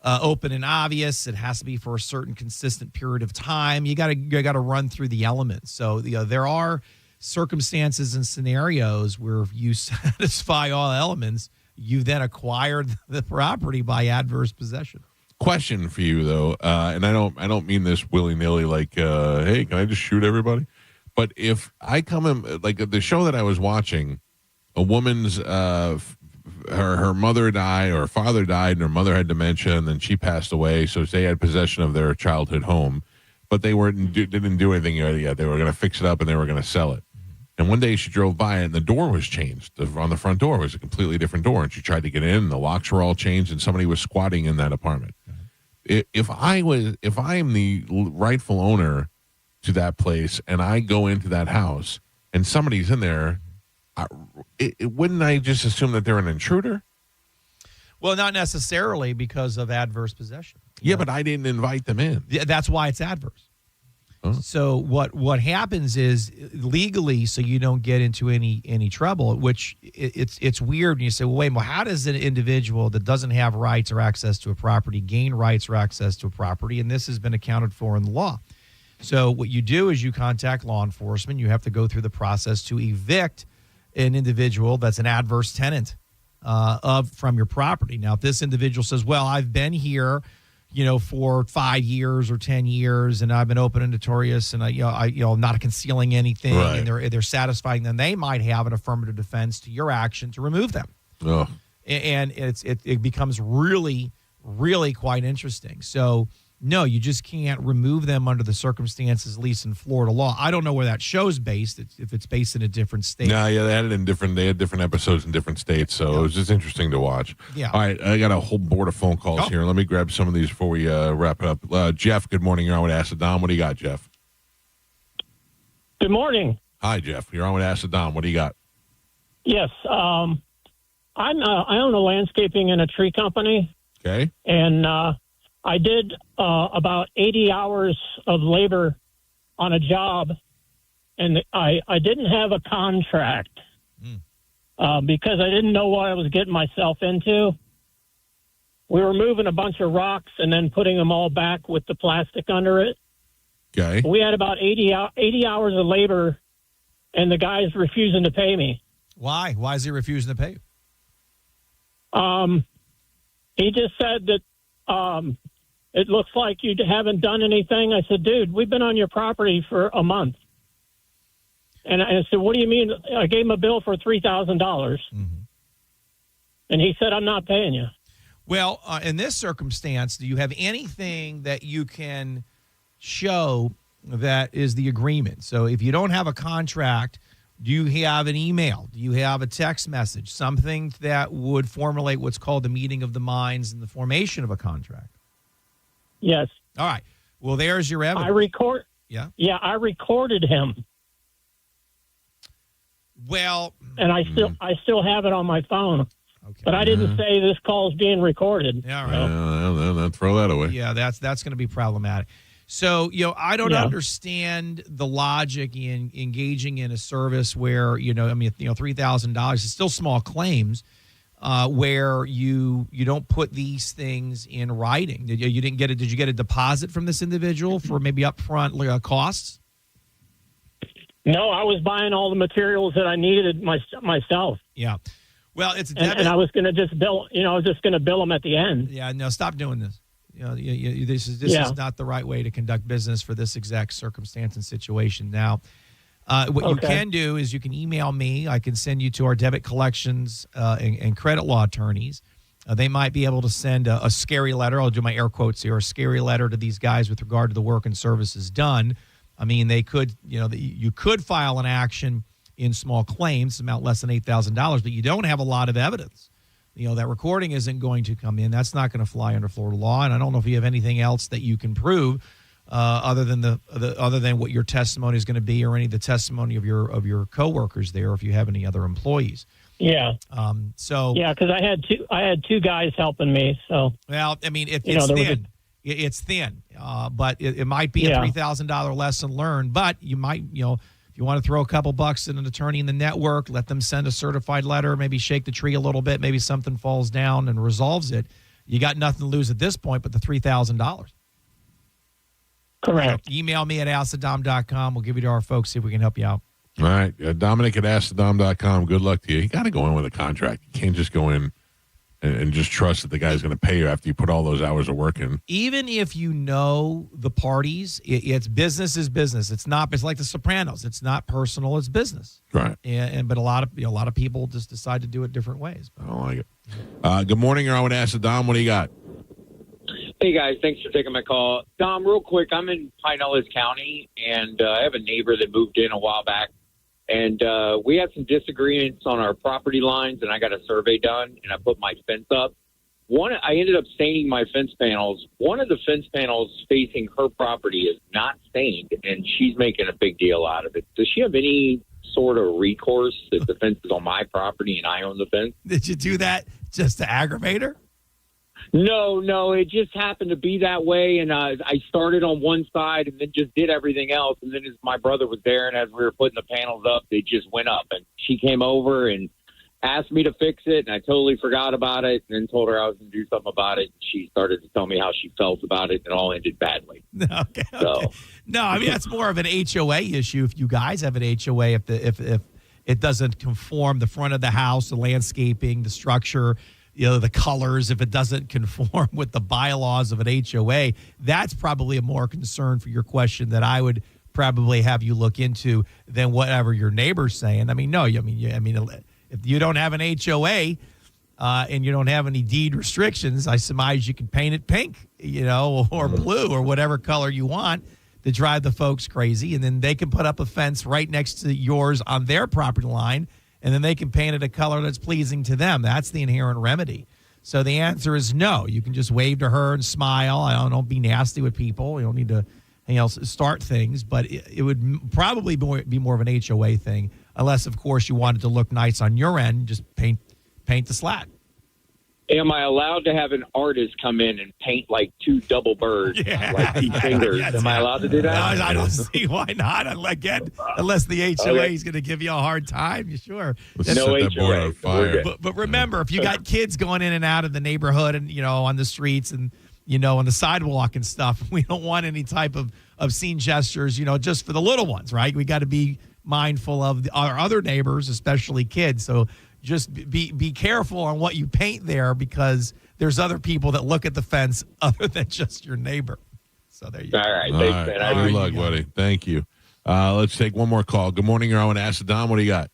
open and obvious. It has to be for a certain consistent period of time. You got to run through the elements. So there are circumstances and scenarios where if you satisfy all elements, you've then acquired the property by adverse possession. Question for you though, and I don't mean this willy-nilly like, hey, can I just shoot everybody? But if I come in, like the show that I was watching, a woman's her mother died or her father died and her mother had dementia and then she passed away, so they had possession of their childhood home, but they didn't do anything yet. They were going to fix it up and they were going to sell it. And one day she drove by it, and the door was changed. On the front door was a completely different door, and she tried to get in. And the locks were all changed, and somebody was squatting in that apartment. If I am the rightful owner to that place, and I go into that house, and somebody's in there, wouldn't I just assume that they're an intruder? Well, not necessarily because of adverse possession. Yeah, but I didn't invite them in. Yeah, that's why it's adverse. Huh? So what happens is legally, so you don't get into any trouble. Which it's weird when you say, well, wait, well, how does an individual that doesn't have rights or access to a property gain rights or access to a property? And this has been accounted for in the law. So what you do is you contact law enforcement. You have to go through the process to evict an individual that's an adverse tenant from your property. Now, if this individual says, well, I've been here, for 5 years or 10 years, and I've been open and notorious, and I'm not concealing anything, right, and they're satisfying, then they might have an affirmative defense to your action to remove them. Oh. And it becomes really, really quite interesting. So, no, you just can't remove them under the circumstances, at least in Florida law. I don't know where that show's based, if it's based in a different state. No, yeah, they had different episodes in different states, so it was just interesting to watch. Yeah. All right, I got a whole board of phone calls here. Let me grab some of these before we wrap it up. Jeff, good morning. You're on with Acid Dom. What do you got, Jeff? Good morning. Hi, Jeff. You're on with Acid Dom. What do you got? Yes, I own a landscaping and a tree company. Okay. And I did about 80 hours of labor on a job, and I didn't have a contract because I didn't know what I was getting myself into. We were moving a bunch of rocks and then putting them all back with the plastic under it. Okay. We had about 80 hours of labor, and the guy's refusing to pay me. Why? Why is he refusing to pay you? He just said that it looks like you haven't done anything. I said, dude, we've been on your property for a month. And I said, what do you mean? I gave him a bill for $3,000. Mm-hmm. And he said, I'm not paying you. Well, in this circumstance, do you have anything that you can show that is the agreement? So if you don't have a contract, do you have an email? Do you have a text message? Something that would formulate what's called the meeting of the minds and the formation of a contract? Yes. All right. Well, there's your evidence. I recorded him. Well, and I still have it on my phone. Okay. But I didn't say this call is being recorded. Yeah, right. Then throw that away. Yeah, that's going to be problematic. So, I don't understand the logic in engaging in a service where, $3,000 is still small claims. Where you don't put these things in writing. Did you get a deposit from this individual for maybe upfront costs? No, I was buying all the materials that I needed myself. Yeah. Well, it's and I was going to just bill. I was just going to bill them at the end. Yeah. No, stop doing this. This is not the right way to conduct business for this exact circumstance and situation. Now, what you can do is you can email me. I can send you to our debit collections and credit law attorneys. They might be able to send a scary letter. I'll do my air quotes here. A scary letter to these guys with regard to the work and services done. I mean, they could, you could file an action in small claims, amount less than $8,000, but you don't have a lot of evidence. That recording isn't going to come in. That's not going to fly under Florida law. And I don't know if you have anything else that you can prove other than what your testimony is going to be, or any of the testimony of your coworkers there, if you have any other employees. Yeah. Because I had two guys helping me. So well, I mean, it's thin. It's thin, but it might be a $3,000 lesson learned. But you might, if you want to throw a couple bucks in an attorney in the network, let them send a certified letter, maybe shake the tree a little bit, maybe something falls down and resolves it. You got nothing to lose at this point but the $3,000. Correct. So email me at acidom.com. We'll give you to our folks, see if we can help you out. All right. Dominic at acidom.com. Good luck to you. You got to go in with a contract. You can't just go in and just trust that the guy's going to pay you after you put all those hours of work in. Even if you know the parties, it's business is business. It's like The Sopranos. It's not personal. It's business. Right. But a lot of people just decide to do it different ways. I don't like it. Good morning. You're on with Acid Dom. What do you got? Hey, guys. Thanks for taking my call. Dom, real quick, I'm in Pinellas County, and I have a neighbor that moved in a while back, And we had some disagreements on our property lines, and I got a survey done, and I put my fence up. I ended up staining my fence panels. One of the fence panels facing her property is not stained, and she's making a big deal out of it. Does she have any sort of recourse if the fence is on my property and I own the fence? Did you do that just to aggravate her? No, it just happened to be that way, and I started on one side and then just did everything else, and then as my brother was there, and as we were putting the panels up, they just went up, and she came over and asked me to fix it, and I totally forgot about it, and then told her I was going to do something about it. She started to tell me how she felt about it, and it all ended badly. Okay. No, I mean, that's more of an HOA issue. If you guys have an HOA, if it doesn't conform, the front of the house, the landscaping, the structure, the colors, if it doesn't conform with the bylaws of an HOA, that's probably a more concern for your question that I would probably have you look into than whatever your neighbor's saying. I mean, no, if you don't have an HOA and you don't have any deed restrictions, I surmise you can paint it pink, or blue or whatever color you want to drive the folks crazy. And then they can put up a fence right next to yours on their property line, and then they can paint it a color that's pleasing to them. That's the inherent remedy. So the answer is no. You can just wave to her and smile. Don't be nasty with people. You don't need to start things, but it would probably be more of an HOA thing, unless, of course, you wanted to look nice on your end, just paint the slat. Am I allowed to have an artist come in and paint like two double birds, like two fingers? Am I allowed to do that? No, I don't see why not. Unless the HOA is going to give you a hard time, you sure? No HOA. But remember, if you got kids going in and out of the neighborhood and on the streets and on the sidewalk and stuff, we don't want any type of obscene gestures. Just for the little ones, right? We got to be mindful of our other neighbors, especially kids. So just be careful on what you paint there, because there's other people that look at the fence other than just your neighbor. So there you go. All right. Thanks, man. Good luck, buddy. Thank you. Let's take one more call. Good morning. You're on Acid Dom. What do you got?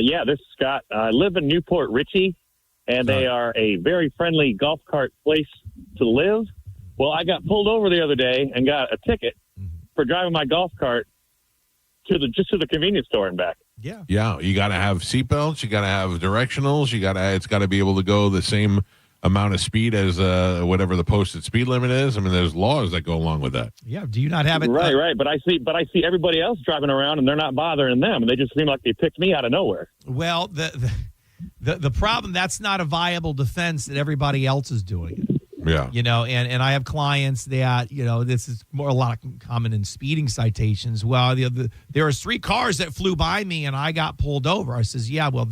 Yeah, this is Scott. I live in Newport Richey, and they are a very friendly golf cart place to live. Well, I got pulled over the other day and got a ticket for driving my golf cart to the convenience store and back. Yeah. You got to have seatbelts. You got to have directionals. It's got to be able to go the same amount of speed as whatever the posted speed limit is. I mean, there's laws that go along with that. Yeah. Do you not have it? Right. But I see everybody else driving around, and they're not bothering them. And they just seem like they picked me out of nowhere. Well, the problem, that's not a viable defense that everybody else is doing it. Yeah. And I have clients that, this is a lot common in speeding citations. Well, there was 3 cars that flew by me and I got pulled over. I says, yeah, well,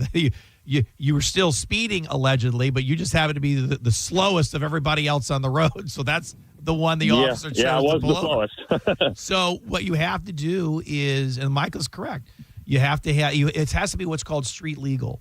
you were still speeding allegedly, but you just happened to be the slowest of everybody else on the road. So that's the one the officer chose I was to pull the slowest. So what you have to do is, and Michael's correct, you have to have, it has to be what's called street legal.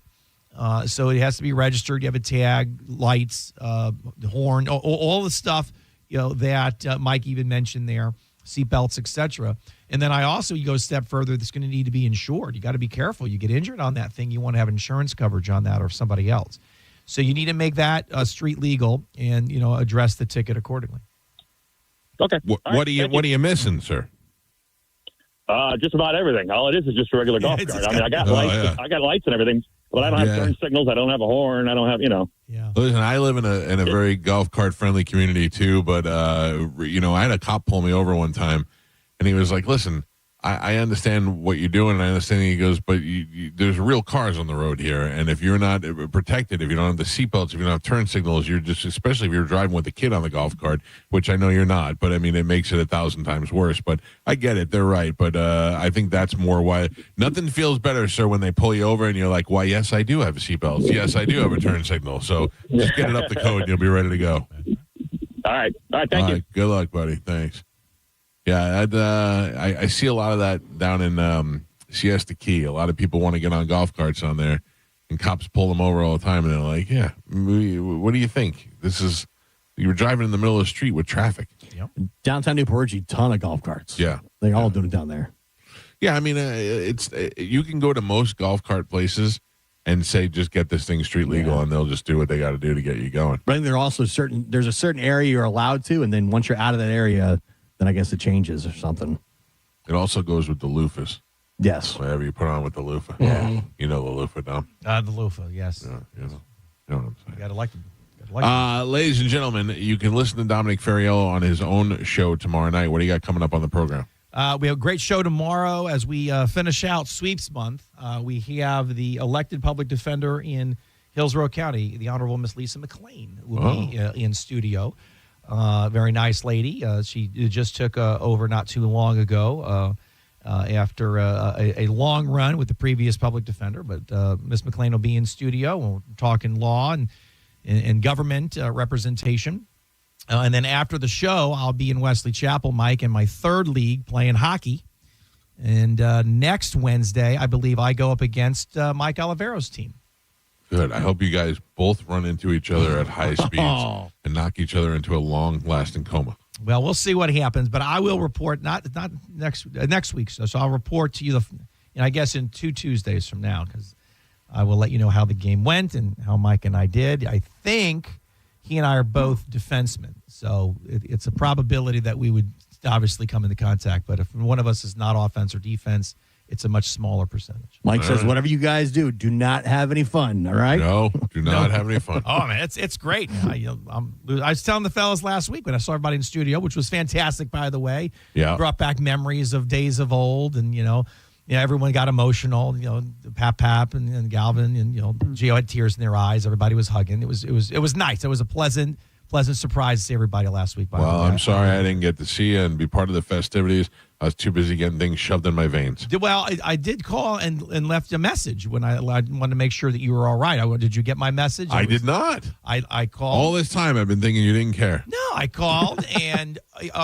So it has to be registered. You have a tag, lights, the horn, all the stuff that Mike even mentioned there, seatbelts, etc. And then you go a step further. That's going to need to be insured. You got to be careful. You get injured on that thing, you want to have insurance coverage on that or somebody else. So you need to make that street legal and address the ticket accordingly. Okay. What are you missing, sir? Just about everything. All it is just a regular golf cart. I mean, I got lights. Yeah. I got lights and everything. But I don't have turn signals. I don't have a horn. I don't have, Yeah. Listen, I live in a very golf cart friendly community too. But I had a cop pull me over one time, and he was like, "Listen, I understand what you're doing, and I understand." He goes, "But there's real cars on the road here, and if you're not protected, if you don't have the seatbelts, if you don't have turn signals, you're just, especially if you're driving with a kid on the golf cart, which I know you're not, but I mean, it makes it 1,000 times worse. But I get it; they're right. But I think that's more why nothing feels better, sir, when they pull you over and you're like, "Why, yes, I do have a seatbelt. Yes, I do have a turn signal. So just get it up the code, and you'll be ready to go." All right. Thank you. Good luck, buddy. Thanks. Yeah, I see a lot of that down in Siesta Key. A lot of people want to get on golf carts on there, and cops pull them over all the time, and they're like, "Yeah, what do you think? You were driving in the middle of the street with traffic." Yep. Downtown Newport, ton of golf carts. Yeah, they all do it down there. Yeah, I mean, you can go to most golf cart places and say, "Just get this thing street legal," and they'll just do what they got to do to get you going. But I think there's a certain area you're allowed to, and then once you're out of that area, then I guess it changes or something. It also goes with the loofahs. Yes. Whatever you put on with the loofah. Yeah. You know the loofah, Dom. The loofah, yes. Yeah, you know what I'm saying. You got to like them. Ladies and gentlemen, you can listen to Dominic Ferriello on his own show tomorrow night. What do you got coming up on the program? We have a great show tomorrow as we finish out sweeps month. We have the elected public defender in Hillsborough County, the Honorable Miss Lisa McLean, will be in studio. Very nice lady. She just took over not too long ago after a long run with the previous public defender. But Miss McLean will be in studio. We're talking law and government representation. And then after the show, I'll be in Wesley Chapel, Mike, in my third league playing hockey. And next Wednesday, I believe I go up against Mike Olivero's team. Good. I hope you guys both run into each other at high speeds and knock each other into a long-lasting coma. Well, we'll see what happens, but I will report not next week. So I'll report to you, I guess, in 2 Tuesdays from now, because I will let you know how the game went and how Mike and I did. I think he and I are both defensemen, so it's a probability that we would obviously come into contact. But if one of us is not offense or defense, it's a much smaller percentage. Mike says, whatever you guys do not have any fun, all right? No, do not have any fun. Oh, man, it's great. I was telling the fellas last week when I saw everybody in studio, which was fantastic, by the way. Yeah. Brought back memories of days of old, and, everyone got emotional. Pap and Galvin, and, Gio had tears in their eyes. Everybody was hugging. It was nice. It was a pleasant surprise to see everybody last week. Well, I'm sorry I didn't get to see you and be part of the festivities. I was too busy getting things shoved in my veins. Well, I did call and left a message when I wanted to make sure that you were all right. Did you get my message? I did not. I called. All this time I've been thinking you didn't care. No, I called, and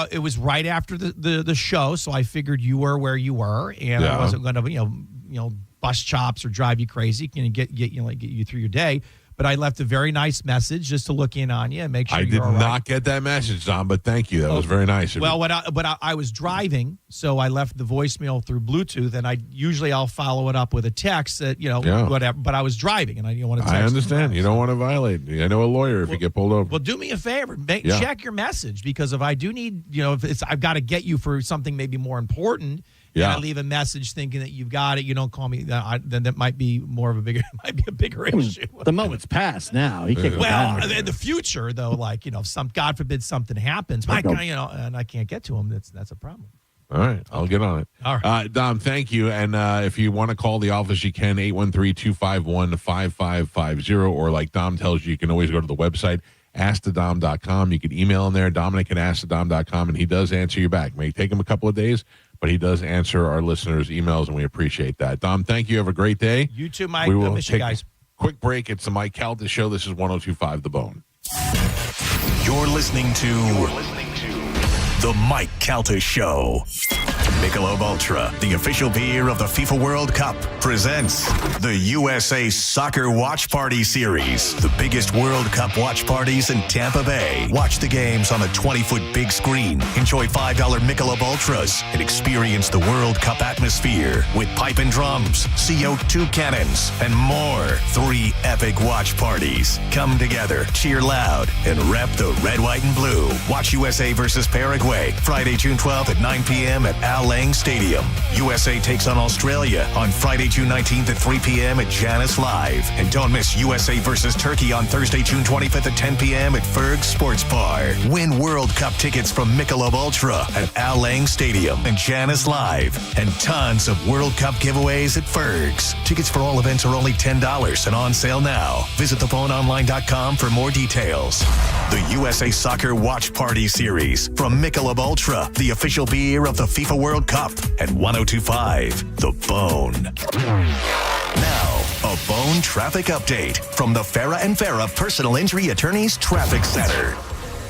it was right after the show, so I figured you were where you were, and I wasn't going to bust chops or drive you crazy, get you through your day. But I left a very nice message just to look in on you and make sure I you're did all right. not get that message, Don, but thank you. That was very nice of you. Well, I was driving, so I left the voicemail through Bluetooth, and I'll follow it up with a text that, whatever. But I was driving, and I didn't want to text. I understand. You don't want to violate. I know a lawyer if you get pulled over. Well, do me a favor. Check your message, because if I do need, I've got to get you for something maybe more important. Yeah. And I leave a message thinking that you've got it. You don't call me. Then that might be a bigger issue. The moment's passed now. He can't go back. In the future, though, God forbid something happens, Mike, and I can't get to him. That's a problem. All right. I'll get on it. All right. Dom, thank you. And if you want to call the office, you can, 813-251-5550. Or like Dom tells you, you can always go to the website, askthedom.com. You can email him there, Dominic@askthedom.com, and he does answer you back. It may take him a couple of days, but he does answer our listeners' emails, and we appreciate that. Dom, thank you. Have a great day. You too, Mike. We will miss take you guys. a quick break. It's the Mike Calta Show. This is 102.5 The Bone. You're listening to The Mike Calta Show. Michelob Ultra, the official beer of the FIFA World Cup, presents the USA Soccer Watch Party Series. The biggest World Cup watch parties in Tampa Bay. Watch the games on a 20-foot big screen. Enjoy $5 Michelob Ultras and experience the World Cup atmosphere with pipe and drums, CO2 cannons, and more. 3 epic watch parties. Come together, cheer loud, and rep the red, white, and blue. Watch USA versus Paraguay, Friday, June 12th at 9 p.m. at Al Lang Stadium. USA takes on Australia on Friday, June 19th at 3 p.m. at Janice Live. And don't miss USA versus Turkey on Thursday, June 25th at 10 p.m. at Ferg Sports Bar. Win World Cup tickets from Michelob Ultra at Al Lang Stadium and Janice Live. And tons of World Cup giveaways at Ferg's. Tickets for all events are only $10 and on sale now. Visit thephoneonline.com for more details. The USA Soccer Watch Party Series from Michelob Ultra, the official beer of the FIFA World Cup at 102.5 The Bone. Now, a Bone traffic update from the Farah and Farah Personal Injury Attorneys Traffic Center.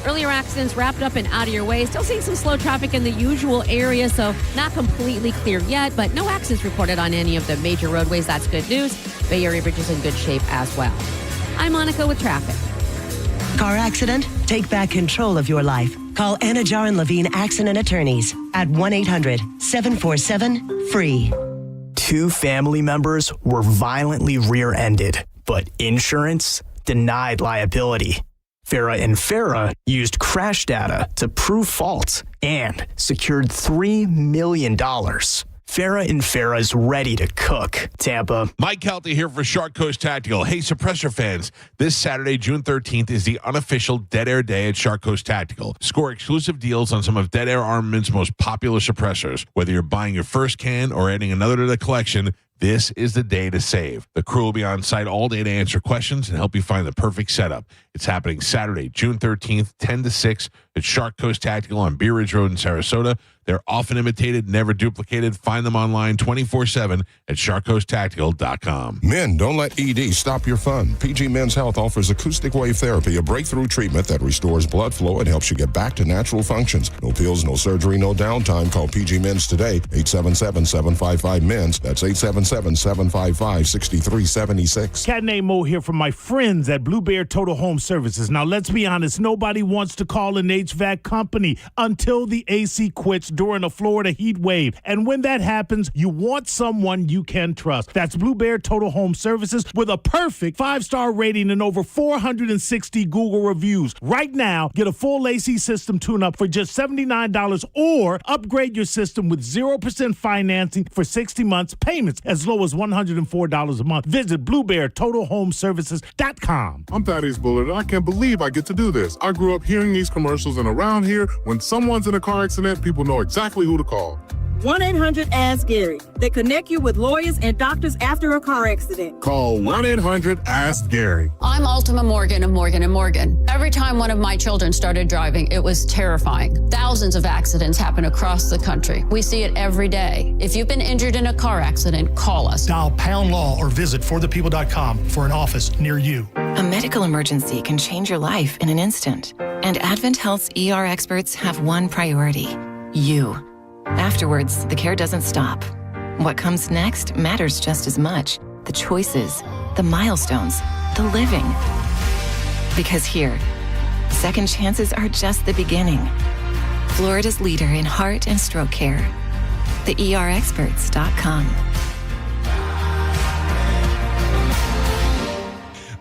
Earlier accidents wrapped up and out of your way. Still seeing some slow traffic in the usual area, so not completely clear yet, but no accidents reported on any of the major roadways. That's good news. Bay Area Bridge is in good shape as well. I'm Monica with traffic. Car accident? Take back control of your life. Call Anna Jar and Levine Accident Attorneys at 1-800-747-FREE. 2 family members were violently rear-ended, but insurance denied liability. Farah and Farah used crash data to prove faults and secured $3 million. Farah and Farah's ready to cook. Tampa. Mike Calta here for Shark Coast Tactical. Hey, Suppressor fans, this Saturday, June 13th, is the unofficial Dead Air Day at Shark Coast Tactical. Score exclusive deals on some of Dead Air Armament's most popular suppressors. Whether you're buying your first can or adding another to the collection, this is the day to save. The crew will be on site all day to answer questions and help you find the perfect setup. It's happening Saturday, June 13th, 10 to 6 at Shark Coast Tactical on Bee Ridge Road in Sarasota. They're often imitated, never duplicated. Find them online 24/7 at sharkcoasttactical.com. Men, don't let ED stop your fun. PG Men's Health offers acoustic wave therapy, a breakthrough treatment that restores blood flow and helps you get back to natural functions. No pills, no surgery, no downtime. Call PG Men's today, 877-755-MENS. That's 877-755-6376. Cat named Mo here from my friends at Blue Bear Total Home Services. Now, let's be honest. Nobody wants to call an HVAC company until the AC quits during a Florida heat wave. And when that happens, you want someone you can trust. That's Blue Bear Total Home Services with a perfect 5-star rating and over 460 Google reviews. Right now, get a full AC system tune-up for just $79 or upgrade your system with 0% financing for 60 months, payments as low as $104 a month. Visit BlueBearTotalHomeServices.com. I'm Thaddeus Bullard, and I can't believe I get to do this. I grew up hearing these commercials, and around here, when someone's in a car accident, people know exactly who to call. 1-800-ASK-GARY. They connect you with lawyers and doctors after a car accident. Call 1-800-ASK-GARY. I'm Ultima Morgan of Morgan & Morgan. Every time one of my children started driving, it was terrifying. Thousands of accidents happen across the country. We see it every day. If you've been injured in a car accident, call us. Dial #law or visit forthepeople.com for an office near you. A medical emergency can change your life in an instant. And Advent Health's ER experts have one priority: you. Afterwards, the care doesn't stop. What comes next matters just as much. The choices, the milestones, the living. Because here, second chances are just the beginning. Florida's leader in heart and stroke care. TheERexperts.com.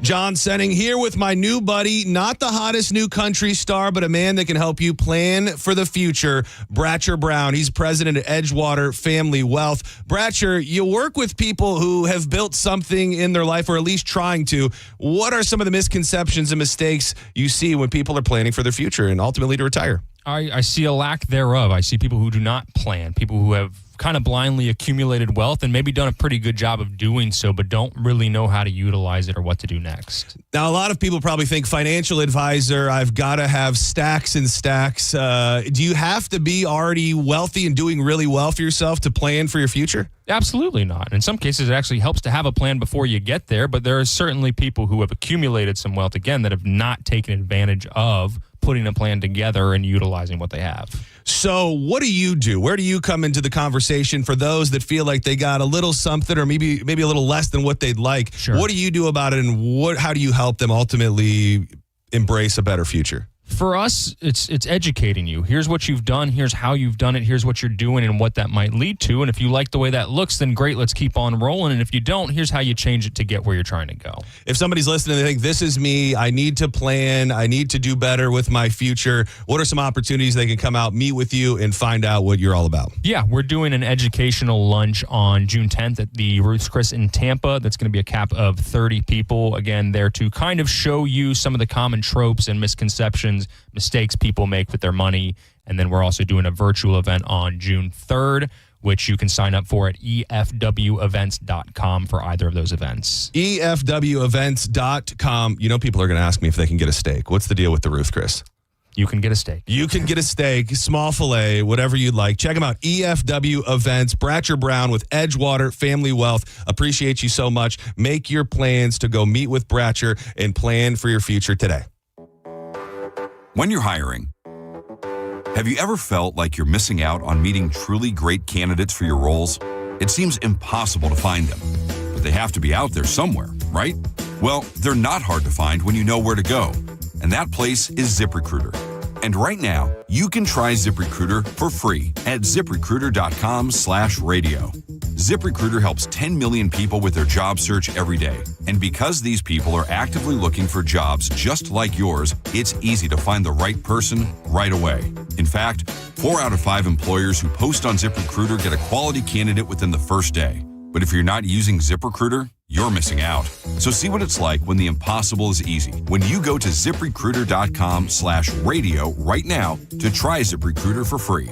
John Senning here with my new buddy, not the hottest new country star, but a man that can help you plan for the future, Bratcher Brown. He's president of Edgewater Family Wealth. Bratcher, you work with people who have built something in their life, or at least trying to. What are some of the misconceptions and mistakes you see when people are planning for their future and ultimately to retire? I see a lack thereof. I see people who do not plan, people who have kind of blindly accumulated wealth and maybe done a pretty good job of doing so, but don't really know how to utilize it or what to do next. Now, a lot of people probably think financial advisor, I've got to have stacks and stacks. Do you have to be already wealthy and doing really well for yourself to plan for your future? Absolutely not. In some cases, it actually helps to have a plan before you get there, but there are certainly people who have accumulated some wealth, again, that have not taken advantage of putting a plan together and utilizing what they have. So what do you do? Where do you come into the conversation for those that feel like they got a little something or maybe a little less than what they'd like? Sure. What do you do about it, and how do you help them ultimately embrace a better future? For us, it's educating you. Here's what you've done. Here's how you've done it. Here's what you're doing and what that might lead to. And if you like the way that looks, then great, let's keep on rolling. And if you don't, here's how you change it to get where you're trying to go. If somebody's listening, they think, this is me, I need to plan, I need to do better with my future, what are some opportunities they can come out, meet with you, and find out what you're all about? Yeah, we're doing an educational lunch on June 10th at the Ruth's Chris in Tampa. That's going to be a cap of 30 people. Again, there to kind of show you some of the common tropes and misconceptions, mistakes people make with their money. And then we're also doing a virtual event on June 3rd, which you can sign up for at efwevents.com for either of those events. efwevents.com. You know, people are going to ask me if they can get a steak. What's the deal with the Ruth Chris? You can get a steak. You can get a steak, small filet, whatever you'd like. Check them out. EFW Events. Bratcher Brown with Edgewater Family Wealth. Appreciate you so much. Make your plans to go meet with Bratcher and plan for your future today. When you're hiring, have you ever felt like you're missing out on meeting truly great candidates for your roles? It seems impossible to find them, but they have to be out there somewhere, right? Well, they're not hard to find when you know where to go, and that place is ZipRecruiter. And right now, you can try ZipRecruiter for free at ZipRecruiter.com/radio. ZipRecruiter helps 10 million people with their job search every day. And because these people are actively looking for jobs just like yours, it's easy to find the right person right away. In fact, 4 out of 5 employers who post on ZipRecruiter get a quality candidate within the first day. But if you're not using ZipRecruiter, you're missing out. So see what it's like when the impossible is easy. When you go to ZipRecruiter.com/radio right now to try ZipRecruiter for free.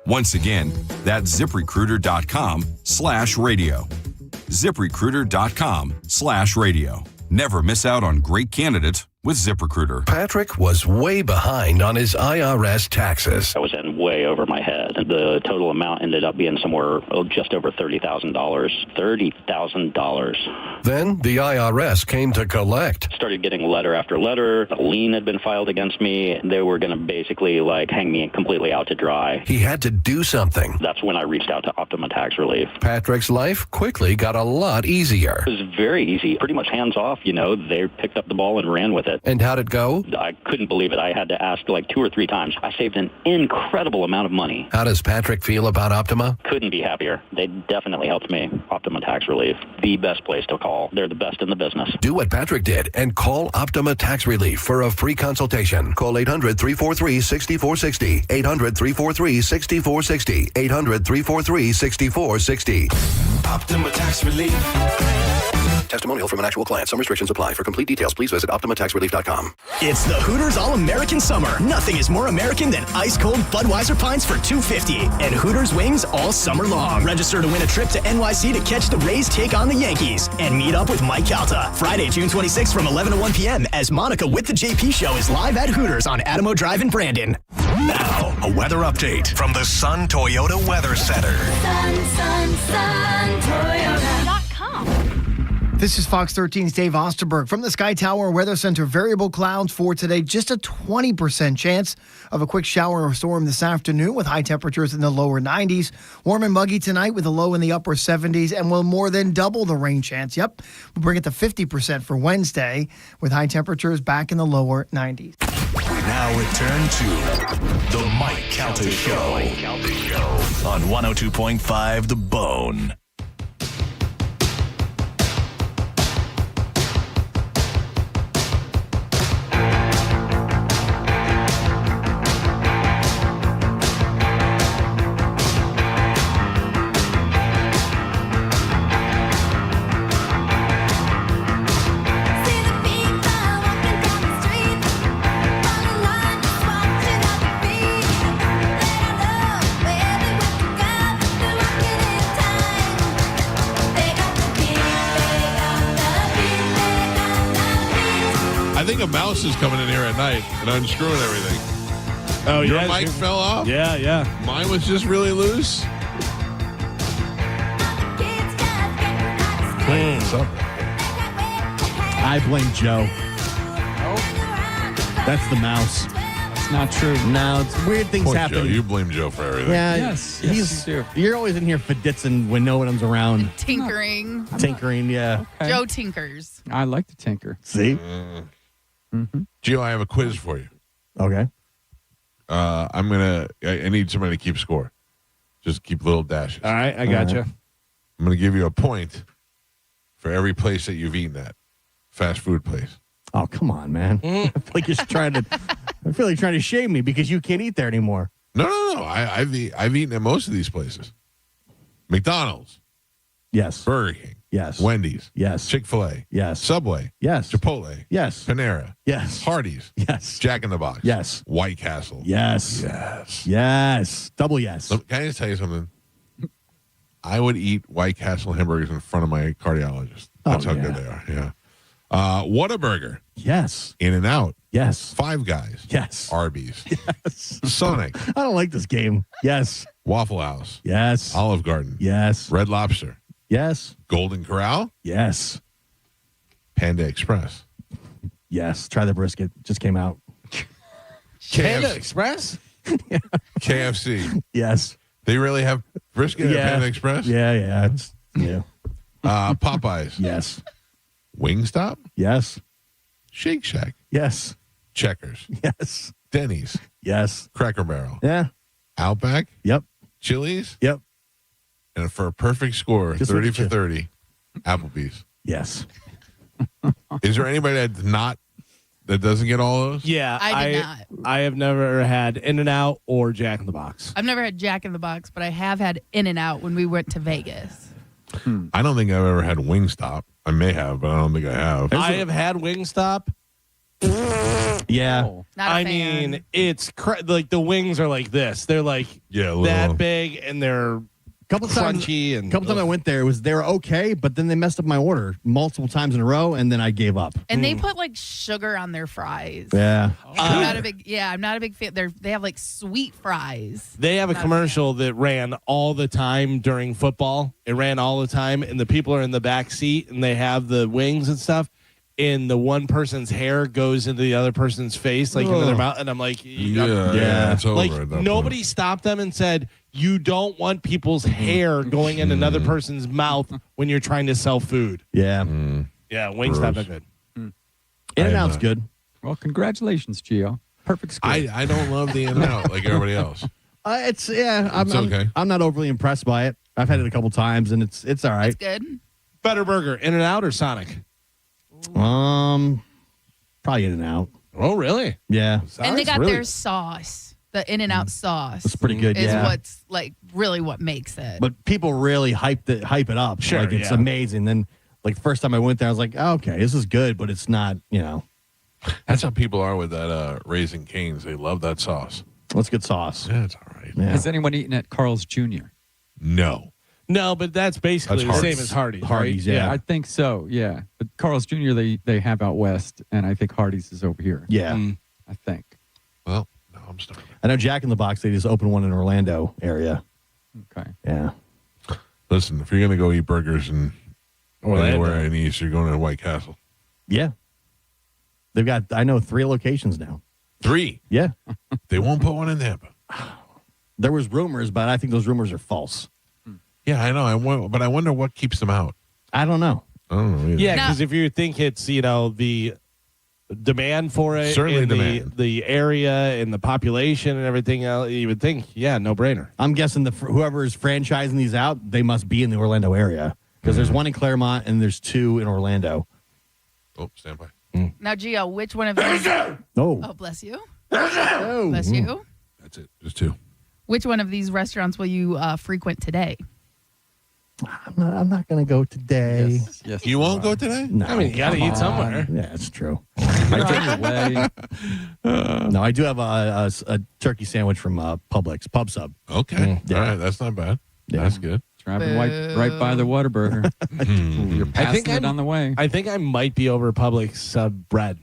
Once again, that's ZipRecruiter.com/radio. ZipRecruiter.com/radio. Never miss out on great candidates with ZipRecruiter. Patrick was way behind on his IRS taxes. I was in way over my head. The total amount ended up being somewhere just over $30,000. $30,000. Then the IRS came to collect. Started getting letter after letter. A lien had been filed against me. They were going to basically hang me completely out to dry. He had to do something. That's when I reached out to Optima Tax Relief. Patrick's life quickly got a lot easier. It was very easy. Pretty much hands off, They picked up the ball and ran with it. And how'd it go? I couldn't believe it. I had to ask 2 or 3 times. I saved an incredible amount of money. How does Patrick feel about Optima? Couldn't be happier. They definitely helped me. Optima Tax Relief, the best place to call. They're the best in the business. Do what Patrick did and call Optima Tax Relief for a free consultation. Call 800-343-6460. 800-343-6460. 800-343-6460. Optima Tax Relief. Testimonial from an actual client. Some restrictions apply. For complete details, please visit OptimaTaxRelief.com. It's the Hooters All-American Summer. Nothing is more American than ice-cold Budweiser pints for $2.50 and Hooters wings all summer long. Register to win a trip to NYC to catch the Rays take on the Yankees and meet up with Mike Calta. Friday, June 26th from 11 to 1 p.m. as Monica with the JP Show is live at Hooters on Adamo Drive in Brandon. Now, a weather update from the Sun Toyota Weather Center. Toyota.com. This is Fox 13's Dave Osterberg from the Sky Tower Weather Center. Variable clouds for today. Just a 20% chance of a quick shower or storm this afternoon with high temperatures in the lower 90s. Warm and muggy tonight with a low in the upper 70s and will more than double the rain chance. Yep, we'll bring it to 50% for Wednesday with high temperatures back in the lower 90s. We now return to the Mike Calta Show on 102.5 The Bone. I think a mouse is coming in here at night and unscrewing everything. Oh, Your yeah. mic fell off? Yeah. Mine was just really loose? I blame Joe. That's the mouse. It's not true. No, it's weird things Poor happen. Joe, you blame Joe for everything. Yeah, Yes, you do. You're always in here fiditzing when no one's around. Tinkering. Tinkering, yeah. Okay. Joe tinkers. I like to tinker. See? Gio, I have a quiz for you. Okay. I need somebody to keep score. Just keep little dashes. All right, I got you. I'm going to give you a point for every place that you've eaten at. Fast food place. Oh, come on, man. I feel like you're trying to shame me because you can't eat there anymore. No. I've eaten at most of these places. McDonald's. Yes. Burger King. Yes. Wendy's. Yes. Chick-fil-A. Yes. Subway. Yes. Chipotle. Yes. Panera. Yes. Hardee's. Yes. Jack in the Box. Yes. White Castle. Yes. Yes. Yes. Double yes. Can I just tell you something? I would eat White Castle hamburgers in front of my cardiologist. That's how good they are. Yeah. Whataburger. Yes. In-N-Out. Yes. Five Guys. Yes. Arby's. Yes. Sonic. I don't like this game. Yes. Waffle House. Yes. Olive Garden. Yes. Red Lobster. Yes. Golden Corral. Yes. Panda Express. Yes. Try the brisket. Just came out. Panda Express? KFC. Yes. They really have brisket at Panda Express? Yeah. Yeah. Popeyes. Yes. Wingstop. Yes. Shake Shack. Yes. Checkers. Yes. Denny's. Yes. Cracker Barrel. Yeah. Outback. Yep. Chili's. Yep. And for a perfect score, Just 30 look at for you. 30, Applebee's. Yes. Is there anybody that doesn't get all those? Yeah, I did not. I have never had In-N-Out or Jack in the Box. I've never had Jack in the Box, but I have had In-N-Out when we went to Vegas. I don't think I've ever had Wingstop. I may have, but I don't think I have. I have had Wingstop. Yeah. Not a I fan. mean, it's like the wings are like this. They're like that big, and they're Couple crunchy. times I went there, they were okay, but then they messed up my order multiple times in a row, and then I gave up. And they put like sugar on their fries. Yeah. I'm not a big fan. They have like sweet fries. They have a commercial that ran all the time during football. It ran all the time, and the people are in the back seat, and they have the wings and stuff. And the one person's hair goes into the other person's face, like into their mouth. And I'm like, Yeah, it's over like at that nobody stopped them and said, you don't want people's hair going in another person's mouth when you're trying to sell food. Yeah. Yeah, Wingstop are good. In-N-Out's good. Well, congratulations, Gio. Perfect score. I don't love the In-N-Out like everybody else. It's It's okay. I'm not overly impressed by it. I've had it a couple times, and it's all right. It's good. Better burger, In-N-Out or Sonic? Probably In-N-Out. Oh, really? Yeah. And they got their sauce, the In-N-Out sauce. It's pretty good. Is Yeah. what's like really what makes it. But people really hype it up. Sure, Like it's yeah. amazing. Then like the first time I went there, I was like, oh, okay, this is good, but it's not. That's how people are with that Raising Cane's. They love that sauce. That's good sauce. Yeah, it's all right. Yeah. Has anyone eaten at Carl's Jr.? No. No, but that's basically That's the Hardee's. same as Hardee's. Hardee's, right? yeah. I think so, yeah. But Carl's Jr. they have out west, and I think Hardee's is over here. Yeah. I think. Well, no, I'm starving. I know Jack in the Box, they just opened one in Orlando area. Okay. Yeah. Listen, if you're going to go eat burgers in anywhere in East, you're going to White Castle. Yeah. They've got, I know, 3 locations now. 3. Yeah. They won't put one in Tampa. There was rumors, but I think those rumors are false. Yeah, I know. But I wonder what keeps them out. I don't know. I don't know either. Yeah, because if you think it's, the demand for it, Certainly in demand. the area and the population and everything else, you would think, no brainer. I'm guessing whoever is franchising these out, they must be in the Orlando area because there's one in Claremont and there's 2 in Orlando. Oh, stand by. Now, Gio, which one of these? Oh, Bless you. Bless you. That's it. Just 2. Which one of these restaurants will you frequent today? I'm not going to go today. Yes. You won't go today? No, I mean, you got to come eat somewhere. on. Yeah, it's true. You're on your way. No, I do have a turkey sandwich from Publix, Pub Sub. Okay. Yeah. All right. That's not bad. Yeah. That's good. Driving right by the Whataburger. You're passing it on the way. I think I might be over Publix bread.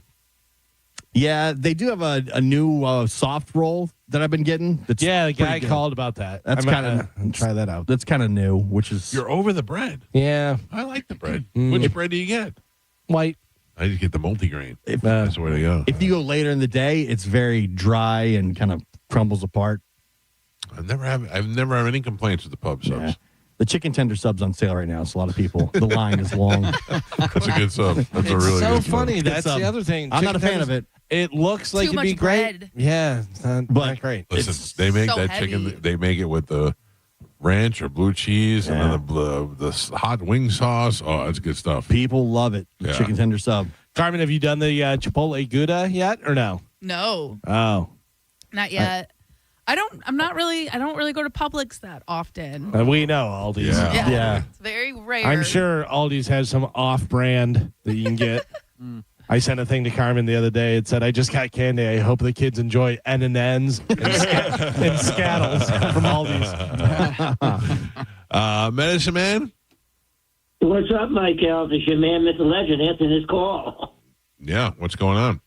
Yeah, they do have a new soft roll that I've been getting. That's The guy pretty good. called about that. That's kind of try that out. That's kind of new, which is You're over the bread. Yeah, I like the bread. Which bread do you get? white. I just get the multigrain. If- That's where they go. if you go later in the day, it's very dry and kind of crumbles apart. I've never had any complaints with the pub subs. Yeah. The chicken tender sub's on sale right now, so a lot of people. The line is long. That's a good sub. That's a It's really so good funny. sub. That's It's, the other thing. I'm not a Chicken fan of tenders, it. It looks like Too it'd be much great. bread. Yeah, it's not great. Listen, It's they make so that heavy. chicken. They make it with the ranch or blue cheese and then the hot wing sauce. Oh, that's good stuff. People love it. Yeah. Chicken tender sub. Carmen, have you done the Chipotle Gouda yet or no? No, Oh, not yet. I don't really go to Publix that often. we know Aldi's. Yeah. Yeah. It's very rare. I'm sure Aldi's has some off-brand that you can get. I sent a thing to Carmen the other day. It said, "I just got candy. I hope the kids enjoy N&Ns and Skittles from Aldi's." Medicine Man. What's up, Mike Calta? It's your man, Mr. Legend, answering his call. Yeah, what's going on?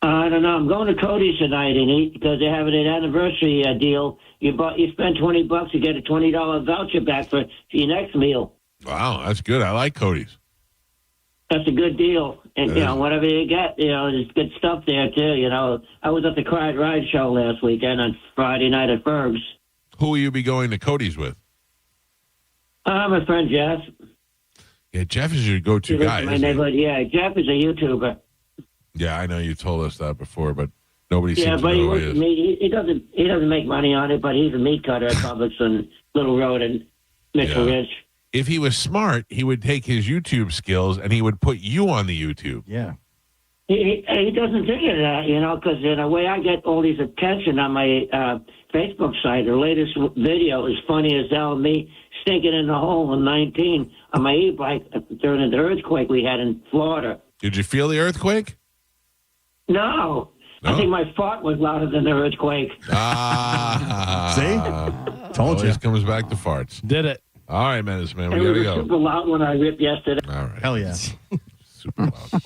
I don't know. I'm going to Cody's tonight and eat because they're having an anniversary deal. You spend $20, you get a $20 voucher back for your next meal. Wow, that's good. I like Cody's. That's a good deal. And, whatever you get, there's good stuff there, too. I was at the Quiet Ride show last weekend on Friday night at Ferg's. Who will you be going to Cody's with? My friend Jeff. Yeah, Jeff is your go-to He lives guy. in my isn't he? neighborhood. Yeah, Jeff is a YouTuber. Yeah, I know you told us that before, but Nobody Yeah, seems to but know who he is. he doesn't make money on it, but he's a meat cutter at Publix on Little Road and Mitchell Yeah. Ridge. If he was smart, he would take his YouTube skills and he would put you on the YouTube. Yeah. He doesn't think of that, because in a way I get all these attention on my Facebook site. The latest video is funny as hell. Me stinking in the hole in 19 on my e-bike during the earthquake we had in Florida. Did you feel the earthquake? No. I think my fart was louder than the earthquake. See? Told you. Always comes back to farts. Did it. All right, Menace Man, we It got to was go. super loud when I ripped yesterday. All right. Hell yeah. Super loud.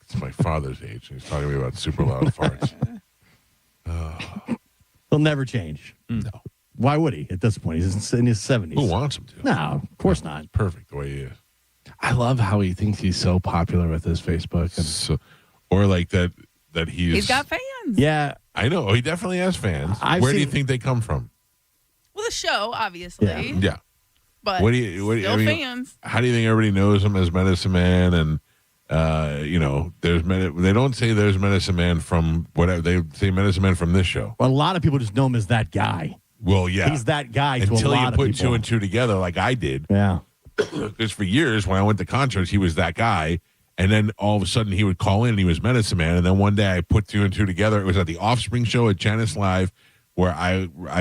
It's my father's age. And he's talking to me about super loud farts. He'll never change. No. Why would he at this point? He's in his 70s. Who wants him to? No, of course not. Perfect the way he is. I love how he thinks he's so popular with his Facebook. And So, or like that He's got fans. Yeah. I know. He definitely has fans. I've Where do you seen- think they come from? Well, the show, obviously. Yeah. But What do you? still fans. How do you think everybody knows him as Medicine Man? And there's they don't say there's Medicine Man from whatever. They say Medicine Man from this show. Well, a lot of people just know him as that guy. Well, yeah, He's that guy to until a lot you of put people. 2 and 2 together, like I did. Yeah. Because for years when I went to concerts, he was that guy. And then all of a sudden he would call in and he was Medicine Man. And then one day I put 2 and 2 together. It was at the Offspring show at Janice Live where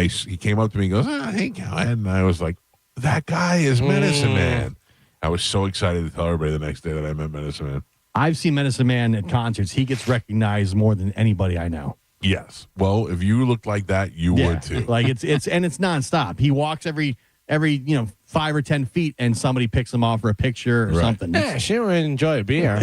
he came up to me and goes, hey, Callahan. And I was like, that guy is Medicine Man. I was so excited to tell everybody the next day that I met Medicine Man. I've seen Medicine Man at concerts. He gets recognized more than anybody I know. Yes. Well, if you looked like that, you would too. Like it's nonstop. He walks every 5 or 10 feet and somebody picks him off for a picture or something. Yeah, she would enjoy a beer.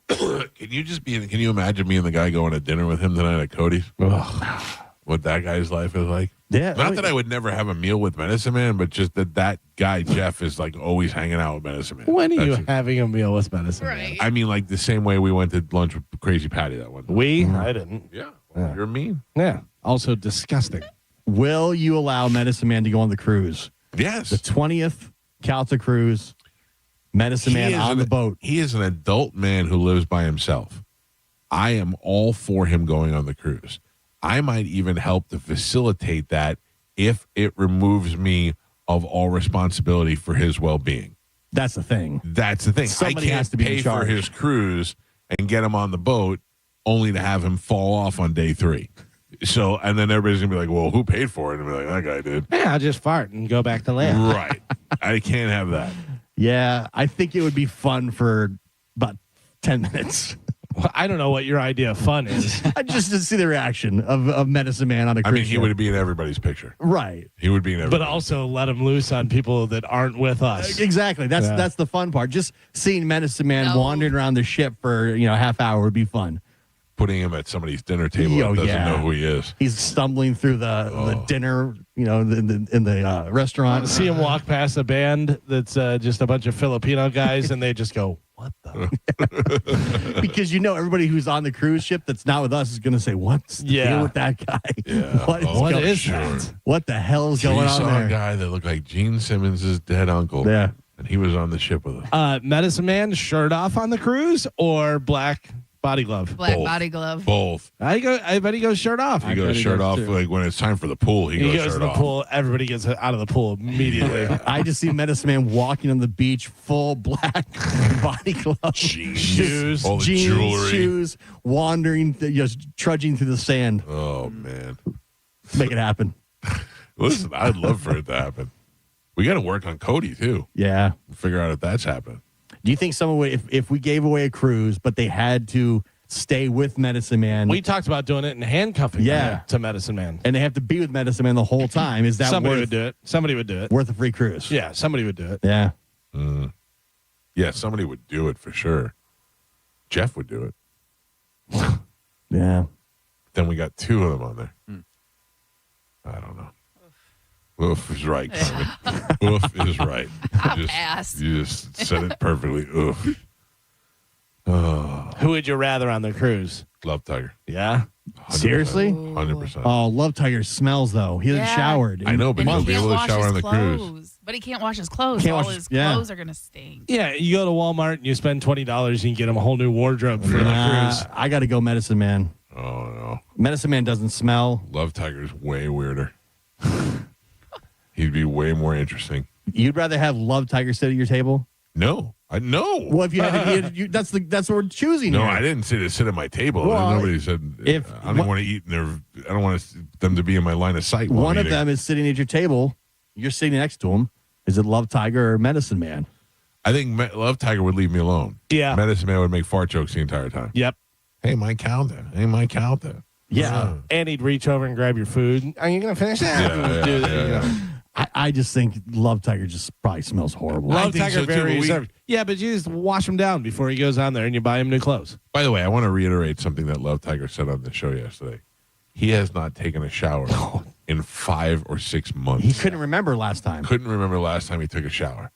Can you imagine me and the guy going to dinner with him tonight at Cody's? What that guy's life is like? Yeah. Not that I would never have a meal with Medicine Man, but just that guy, Jeff, is like always hanging out with Medicine Man. When are you having a meal with Medicine Man? Right. I mean, like the same way we went to lunch with Crazy Patty that one time. I didn't. Yeah. Well, you're mean. Yeah. Also disgusting. Will you allow Medicine Man to go on the cruise? Yes. The 20th Calta cruise. Medicine Man on the boat. He is an adult man who lives by himself. I am all for him going on the cruise. I might even help to facilitate that if it removes me of all responsibility for his well-being. That's the thing. That's the thing. Somebody I can't has to be in pay for charge. his cruise and get him on the boat only to have him fall off on day 3. So, and then everybody's going to be like, well, who paid for it? And be like, that guy did. Yeah, I'll just fart and go back to land. Right. I can't have that. Yeah, I think it would be fun for about 10 minutes. Well, I don't know what your idea of fun is. Just to see the reaction of Medicine Man on a cruise I mean, he ship. would be in everybody's picture. Right. He would be in everybody's But also let him loose on people that aren't with us. Exactly. That's the fun part. Just seeing Medicine Man No. wandering around the ship for a half hour would be fun. Putting him at somebody's dinner table that doesn't know who he is. He's stumbling through the dinner, in the restaurant. See him walk past a band that's just a bunch of Filipino guys, and they just go, "What the?" Because everybody who's on the cruise ship that's not with us is going to say, "What's the deal with that guy? Yeah. What is that? What the hell is going on saw there?" a guy that looked like Gene Simmons' dead uncle. Yeah. And he was on the ship with us. Medicine Man shirt off on the cruise or black body glove? Black Both. body glove. Both. I bet he goes shirt off. He goes shirt off. Like when it's time for the pool, he He goes goes to shirt the off. pool. Everybody gets out of the pool immediately. I just see Medicine Man walking on the beach, full black body glove, Shoes. All the jeans, jewelry. shoes, wandering, just trudging through the sand. Oh, man. Make it happen. Listen, I'd love for it to happen. We got to work on Cody, too. Yeah. Figure out if that's happening. Do you think someone would, if we gave away a cruise, but they had to stay with Medicine Man? We talked about doing it in handcuffing. Yeah. To Medicine Man. And they have to be with Medicine Man the whole time. Is that Somebody worth, would do it. Somebody would do it. worth a free cruise? Yeah, somebody would do it. Yeah. Yeah, somebody would do it for sure. Jeff would do it. Yeah. Then we got 2 of them on there. I don't know. Oof is right, Carmen. Oof is right. I'll pass. You just said it perfectly. Oof. Oh. Who would you rather on the cruise? Love Tiger. Yeah. 100%. Seriously? 100%. Oh, Love Tiger smells though. He hasn't showered. I know, but And he'll he be can't able to wash shower his on the cruise. clothes. But he can't wash his clothes. Can't All wash- his yeah. clothes are going to stink. Yeah, you go to Walmart and you spend $20, you can get him a whole new wardrobe for the cruise. I got to go Medicine Man. Oh, no. Medicine Man doesn't smell. Love Tiger's way weirder. He'd be way more interesting. You'd rather have Love Tiger sit at your table? No. No. Well, if you had to, that's what we're choosing. No, here. I didn't say to sit at my table. Well, Nobody said I don't want to eat in their. I don't want them to be in my line of sight. while One of eating. them is sitting at your table. You're sitting next to him. Is it Love Tiger or Medicine Man? I think Love Tiger would leave me alone. Yeah. Medicine Man would make fart jokes the entire time. Yep. Hey, Mike Calta. Hey, Mike Calta. Yeah. And he'd reach over and grab your food. Are you going to finish that? Yeah, Do yeah, that, yeah, you know. yeah. I just think Love Tiger just probably smells horrible. Love think Tiger so, too, very but we- reserved. Yeah, but you just wash him down before he goes on there and you buy him new clothes. By the way, I want to reiterate something that Love Tiger said on the show yesterday. He has not taken a shower in 5 or 6 months. He couldn't remember last time. Couldn't remember the last time he took a shower.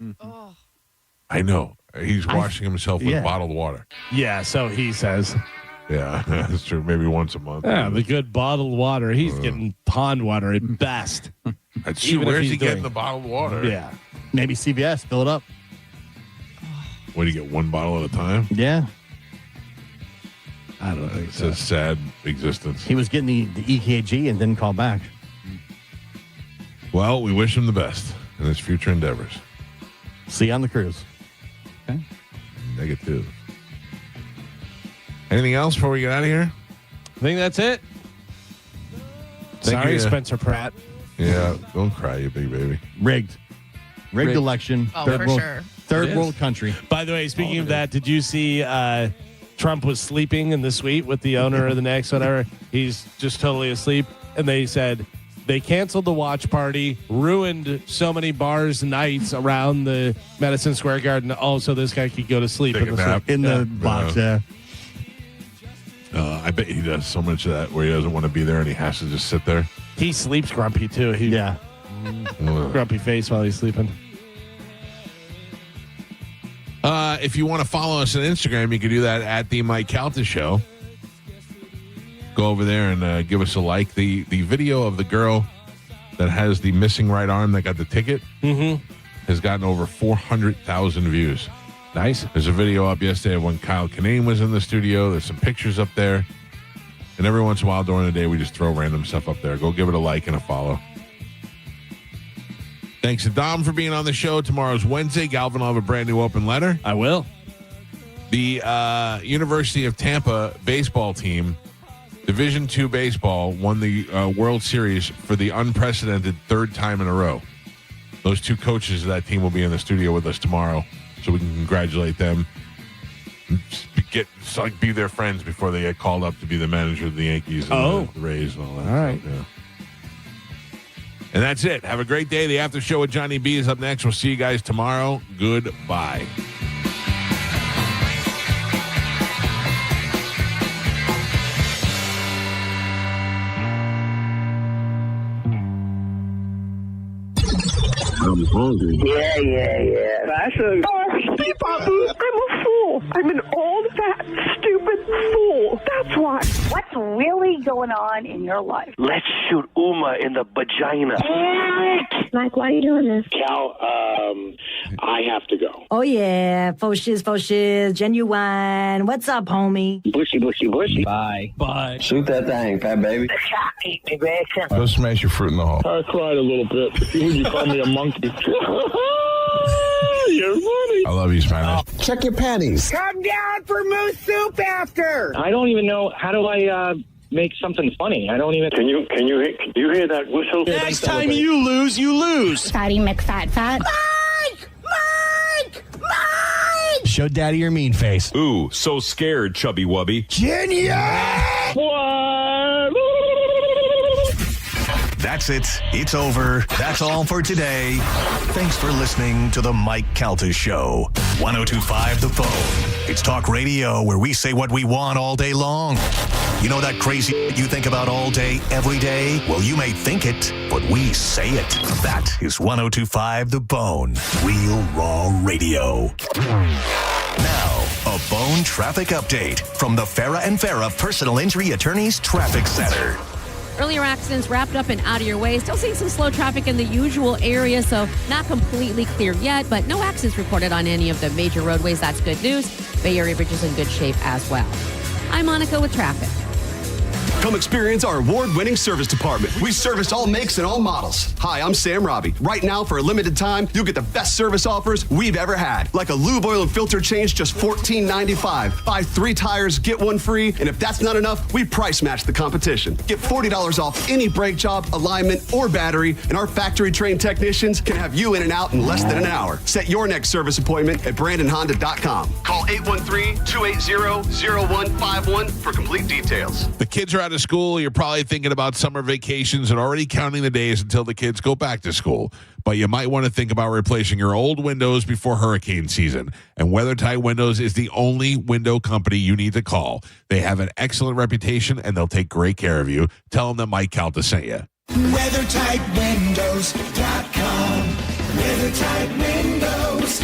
I know. He's washing himself with bottled water. Yeah, so he says. Yeah, that's true. Maybe once a month. Yeah, the good bottled water. He's getting pond water at best. That's true. Even if Where's he's he getting doing- the bottled water? Yeah. Maybe CVS. Fill it up. What, do you get one bottle at a time? Yeah. I don't think It's so. a sad existence. He was getting the EKG and didn't call back. Well, we wish him the best in his future endeavors. See you on the cruise. Negative. Anything else before we get out of here? I think that's it. Thank Sorry, you. Spencer Pratt. Yeah, don't cry, you big baby. Rigged election. Oh, third for world, sure. Third It world is. country. By the way, speaking of that, did you see Trump was sleeping in the suite with the owner of the Knicks, whatever? He's just totally asleep. And they said they canceled the watch party, ruined so many bars and nights around the Madison Square Garden. Also, this guy could go to sleep Take in a the nap. suite. In the box, yeah. I bet he does so much of that where he doesn't want to be there and he has to just sit there. He sleeps grumpy, too. Yeah. Grumpy face while he's sleeping. If you want to follow us on Instagram, you can do that at the Mike Calta Show. Go over there and give us a like. The video of the girl that has the missing right arm that got the ticket has gotten over 400,000 views. Nice. There's a video up yesterday of when Kyle Kinane was in the studio. There's some pictures up there. And every once in a while during the day, we just throw random stuff up there. Go give it a like and a follow. Thanks to Dom for being on the show. Tomorrow's Wednesday. Galvin will have a brand new open letter. I will. The University of Tampa baseball team, Division II baseball, won the World Series for the unprecedented third time in a row. Those two coaches of that team will be in the studio with us tomorrow, so we can congratulate them. Be their friends before they get called up to be the manager of the Yankees and the Rays and all that. All right. Stuff, yeah. And that's it. Have a great day. The after show with Johnny B is up next. We'll see you guys tomorrow. Goodbye. I'm hungry. Yeah. Actually, I'm a fool. I'm an old, fat, stupid fool. That's why. What's really going on in your life? Let's shoot Uma in the vagina. Mike, why are you doing this? Cal, I have to go. Oh, yeah. Faux shiz, genuine. What's up, homie? Bushy. Bye. Shoot that thing, fat baby. Eat me, bitch. Go smash your fruit in the hole. I cried a little bit. You call me a monkey. You're funny. I love you, Spanish. Check your panties. Come down for moose soup after. I don't even know. How do I make something funny? I don't even. Can you hear that whistle? Next time you lose, you lose. Fatty McFat. Mike! Show daddy your mean face. Ooh, so scared, chubby wubby. Genius! That's it. It's over. That's all for today. Thanks for listening to the Mike Calta Show. 102.5 The Phone. It's talk radio where we say what we want all day long. You know that crazy you think about all day, every day? Well, you may think it, but we say it. That is 102.5 The Bone. Real raw radio. Now, a Bone 9:10 traffic update from the Farah and Farah Personal Injury Attorneys Traffic Center. Earlier accidents wrapped up and out of your way. Still seeing some slow traffic in the usual area, so not completely clear yet, but no accidents reported on any of the major roadways. That's good news. Bay Area Bridge is in good shape as well. I'm Monica with traffic. Come experience our award-winning service department. We service all makes and all models. Hi, I'm Sam Robbie. Right now, for a limited time, you'll get the best service offers we've ever had. Like a lube oil and filter change, just $14.95. Buy 3 tires, get 1 free. And if that's not enough, we price match the competition. Get $40 off any brake job, alignment, or battery. And our factory-trained technicians can have you in and out in less than an hour. Set your next service appointment at BrandonHonda.com. Call 813-280-0151 for complete details. The kids are out of school. You're probably thinking about summer vacations and already counting the days until the kids go back to school. But you might want to think about replacing your old windows before hurricane season. And WeatherTight Windows is the only window company you need to call. They have an excellent reputation and they'll take great care of you. Tell them that Mike Calta sent you. WeatherTightWindows.com. WeatherTight Windows.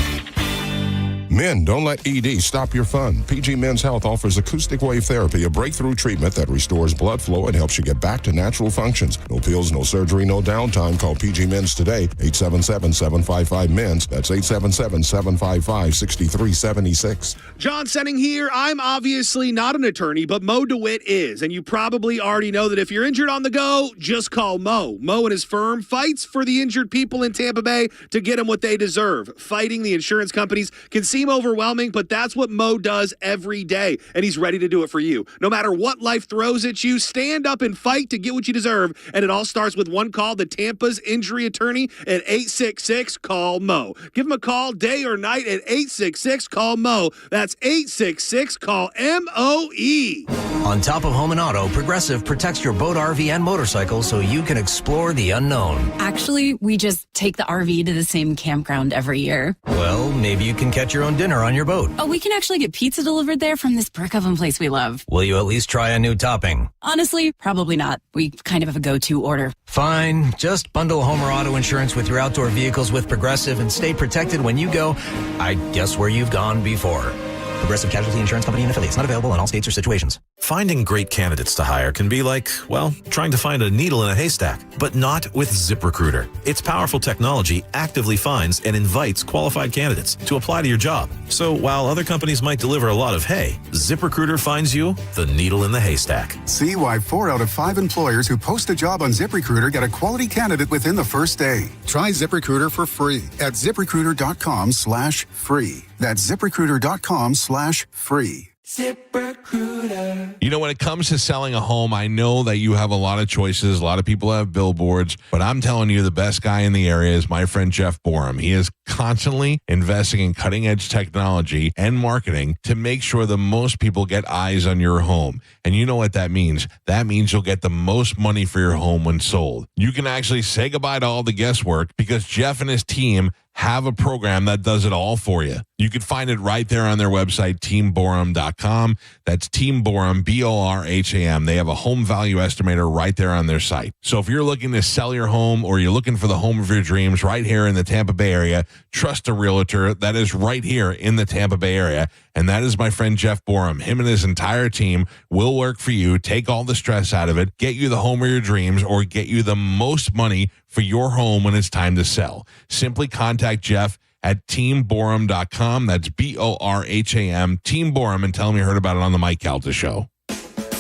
Men, don't let ED stop your fun. PG Men's Health offers acoustic wave therapy, a breakthrough treatment that restores blood flow and helps you get back to natural functions. No pills, no surgery, no downtime. Call PG Men's today, 877-755-MENS. That's 877-755-6376. John Senning here. I'm obviously not an attorney, but Mo DeWitt is. And you probably already know that if you're injured on the go, just call Mo. Mo and his firm fights for the injured people in Tampa Bay to get them what they deserve. Fighting the insurance companies can seem overwhelming, but that's what Mo does every day, and he's ready to do it for you. No matter what life throws at you, stand up and fight to get what you deserve, and it all starts with one call, the Tampa's injury attorney at 866-CALL-MO. Give him a call day or night at 866-CALL-MO. That's 866-CALL-MOE. On top of home and auto, Progressive protects your boat, RV, and motorcycle so you can explore the unknown. Actually, we just take the RV to the same campground every year. Well, maybe you can catch your own dinner on your boat. Oh, we can actually get pizza delivered there from this brick oven place we love. Will you at least try a new topping? Honestly, probably not. We kind of have a go-to order. Fine. Just bundle home or auto insurance with your outdoor vehicles with Progressive and stay protected when you go, I guess, where you've gone before. Progressive Casualty Insurance Company and affiliates. Not available in all states or situations. Finding great candidates to hire can be like, well, trying to find a needle in a haystack, but not with ZipRecruiter. Its powerful technology actively finds and invites qualified candidates to apply to your job. So while other companies might deliver a lot of hay, ZipRecruiter finds you the needle in the haystack. See why 4 out of 5 employers who post a job on ZipRecruiter get a quality candidate within the first day. Try ZipRecruiter for free at ZipRecruiter.com/free. That's ZipRecruiter.com/free. ZipRecruiter. You know, when it comes to selling a home, I know that you have a lot of choices. A lot of people have billboards, but I'm telling you, the best guy in the area is my friend Jeff Borum. He is constantly investing in cutting edge technology and marketing to make sure the most people get eyes on your home. And you know what that means? That means you'll get the most money for your home when sold. You can actually say goodbye to all the guesswork because Jeff and his team have a program that does it all for you. You can find it right there on their website, teamborum.com. That's Team Borum, B-O-R-H-A-M. They have a home value estimator right there on their site. So if you're looking to sell your home or you're looking for the home of your dreams right here in the Tampa Bay area, trust a realtor that is right here in the Tampa Bay area. And that is my friend Jeff Borum. Him and his entire team will work for you, take all the stress out of it, get you the home of your dreams, or get you the most money for your home when it's time to sell. Simply contact Jeff at teamborum.com. That's B-O-R-H-A-M, Team Borum, and tell him you heard about it on the Mike Calta Show.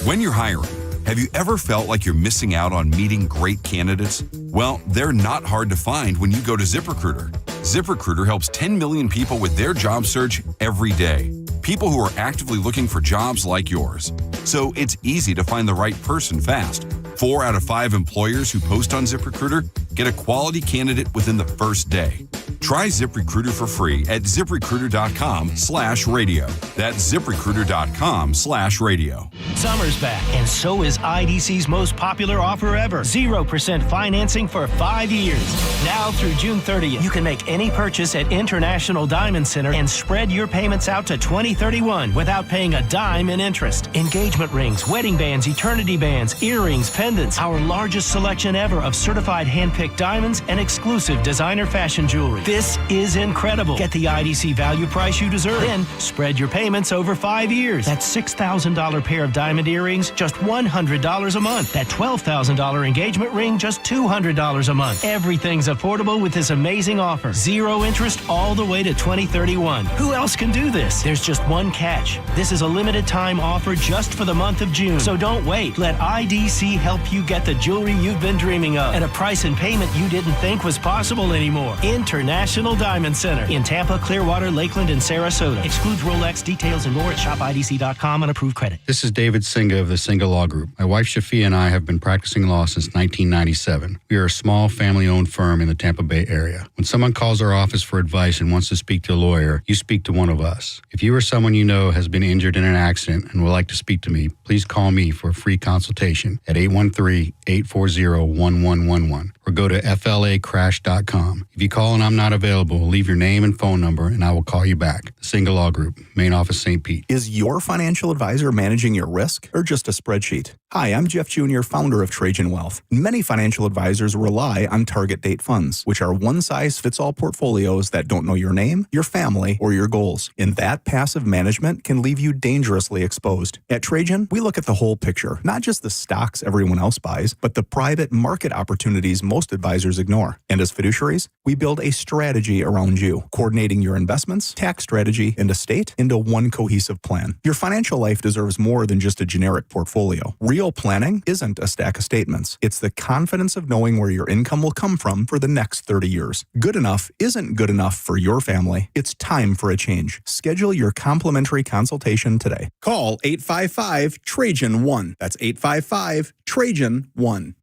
When you're hiring, have you ever felt like you're missing out on meeting great candidates? Well, they're not hard to find when you go to ZipRecruiter. ZipRecruiter helps 10 million people with their job search every day. People who are actively looking for jobs like yours. So it's easy to find the right person fast. 4 out of 5 employers who post on ZipRecruiter get a quality candidate within the first day. Try ZipRecruiter for free at ZipRecruiter.com/radio. That's ZipRecruiter.com/radio. Summer's back, and so is IDC's most popular offer ever. 0% financing for 5 years. Now through June 30th, you can make any purchase at International Diamond Center and spread your payments out to 2031 without paying a dime in interest. Engagement rings, wedding bands, eternity bands, earrings, pendants, our largest selection ever of certified hand-picked diamonds and exclusive designer fashion jewelry. This is incredible. Get the IDC value price you deserve. Then spread your payments over 5 years. That $6,000 pair of diamond earrings, just $100 a month. That $12,000 engagement ring, just $200 a month. Everything's affordable with this amazing offer. 0 interest all the way to 2031. Who else can do this? There's just one catch. This is a limited time offer just for the month of June. So don't wait. Let IDC help you get the jewelry you've been dreaming of at a price and payment you didn't think was possible anymore. International Diamond Center in Tampa, Clearwater, Lakeland, and Sarasota. Excludes Rolex. Details and more at shopidc.com on approved credit. This is David Singa of the Singa Law Group. My wife Shafia and I have been practicing law since 1997. We are a small family-owned firm in the Tampa Bay area. When someone calls our office for advice and wants to speak to a lawyer, you speak to one of us. If you or someone you know has been injured in an accident and would like to speak to me, please call me for a free consultation at 813-840-1111 or go to flacrash.com. If you call and I'm not available, leave your name and phone number and I will call you back. The Singa Law Group, main office, St. Pete. Is your financial advisor managing your risk or just a spreadsheet? Hi, I'm Jeff Jr., founder of Trajan Wealth. Many financial advisors rely on target date funds, which are one-size-fits-all portfolios that don't know your name, your family, or your goals. And that passive management can leave you dangerously exposed. At Trajan, we look at the whole picture, not just the stocks everyone else buys, but the private market opportunities most advisors ignore. And as fiduciaries, we build a strategy around you, coordinating your investments, tax strategy, and estate into one cohesive plan. Your financial life deserves more than just a generic portfolio. Real planning isn't a stack of statements. It's the confidence of knowing where your income will come from for the next 30 years. Good enough isn't good enough for your family. It's time for a change. Schedule your complimentary consultation today. Call 855-TRAJAN-1. That's 855-TRAJAN-1.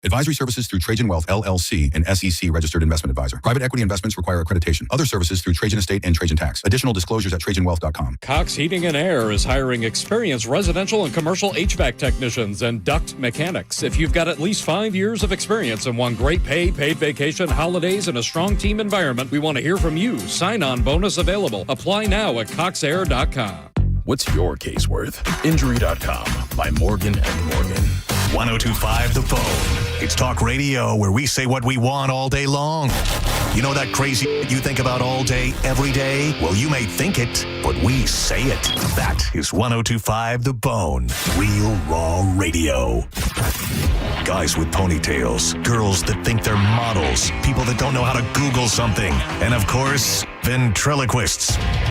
Advisory services through Trajan Wealth, LLC, an SEC registered investment advisor. Private equity investments require accreditation. Other services through Trajan Estate and Trajan Tax. Additional disclosures at TrajanWealth.com. Cox Heating and Air is hiring experienced residential and commercial HVAC technicians and duct mechanics. If you've got at least 5 years of experience and want great pay, paid vacation, holidays, and a strong team environment, we want to hear from you. Sign-on bonus available. Apply now at coxair.com. What's your case worth? Injury.com by Morgan & Morgan. 1025 The Phone. It's talk radio where we say what we want all day long. You know that crazy you think about all day, every day? Well, you may think it, but we say it. That is 1025 The Bone. Real raw radio. Guys with ponytails, girls that think they're models, people that don't know how to Google something, and of course, ventriloquists.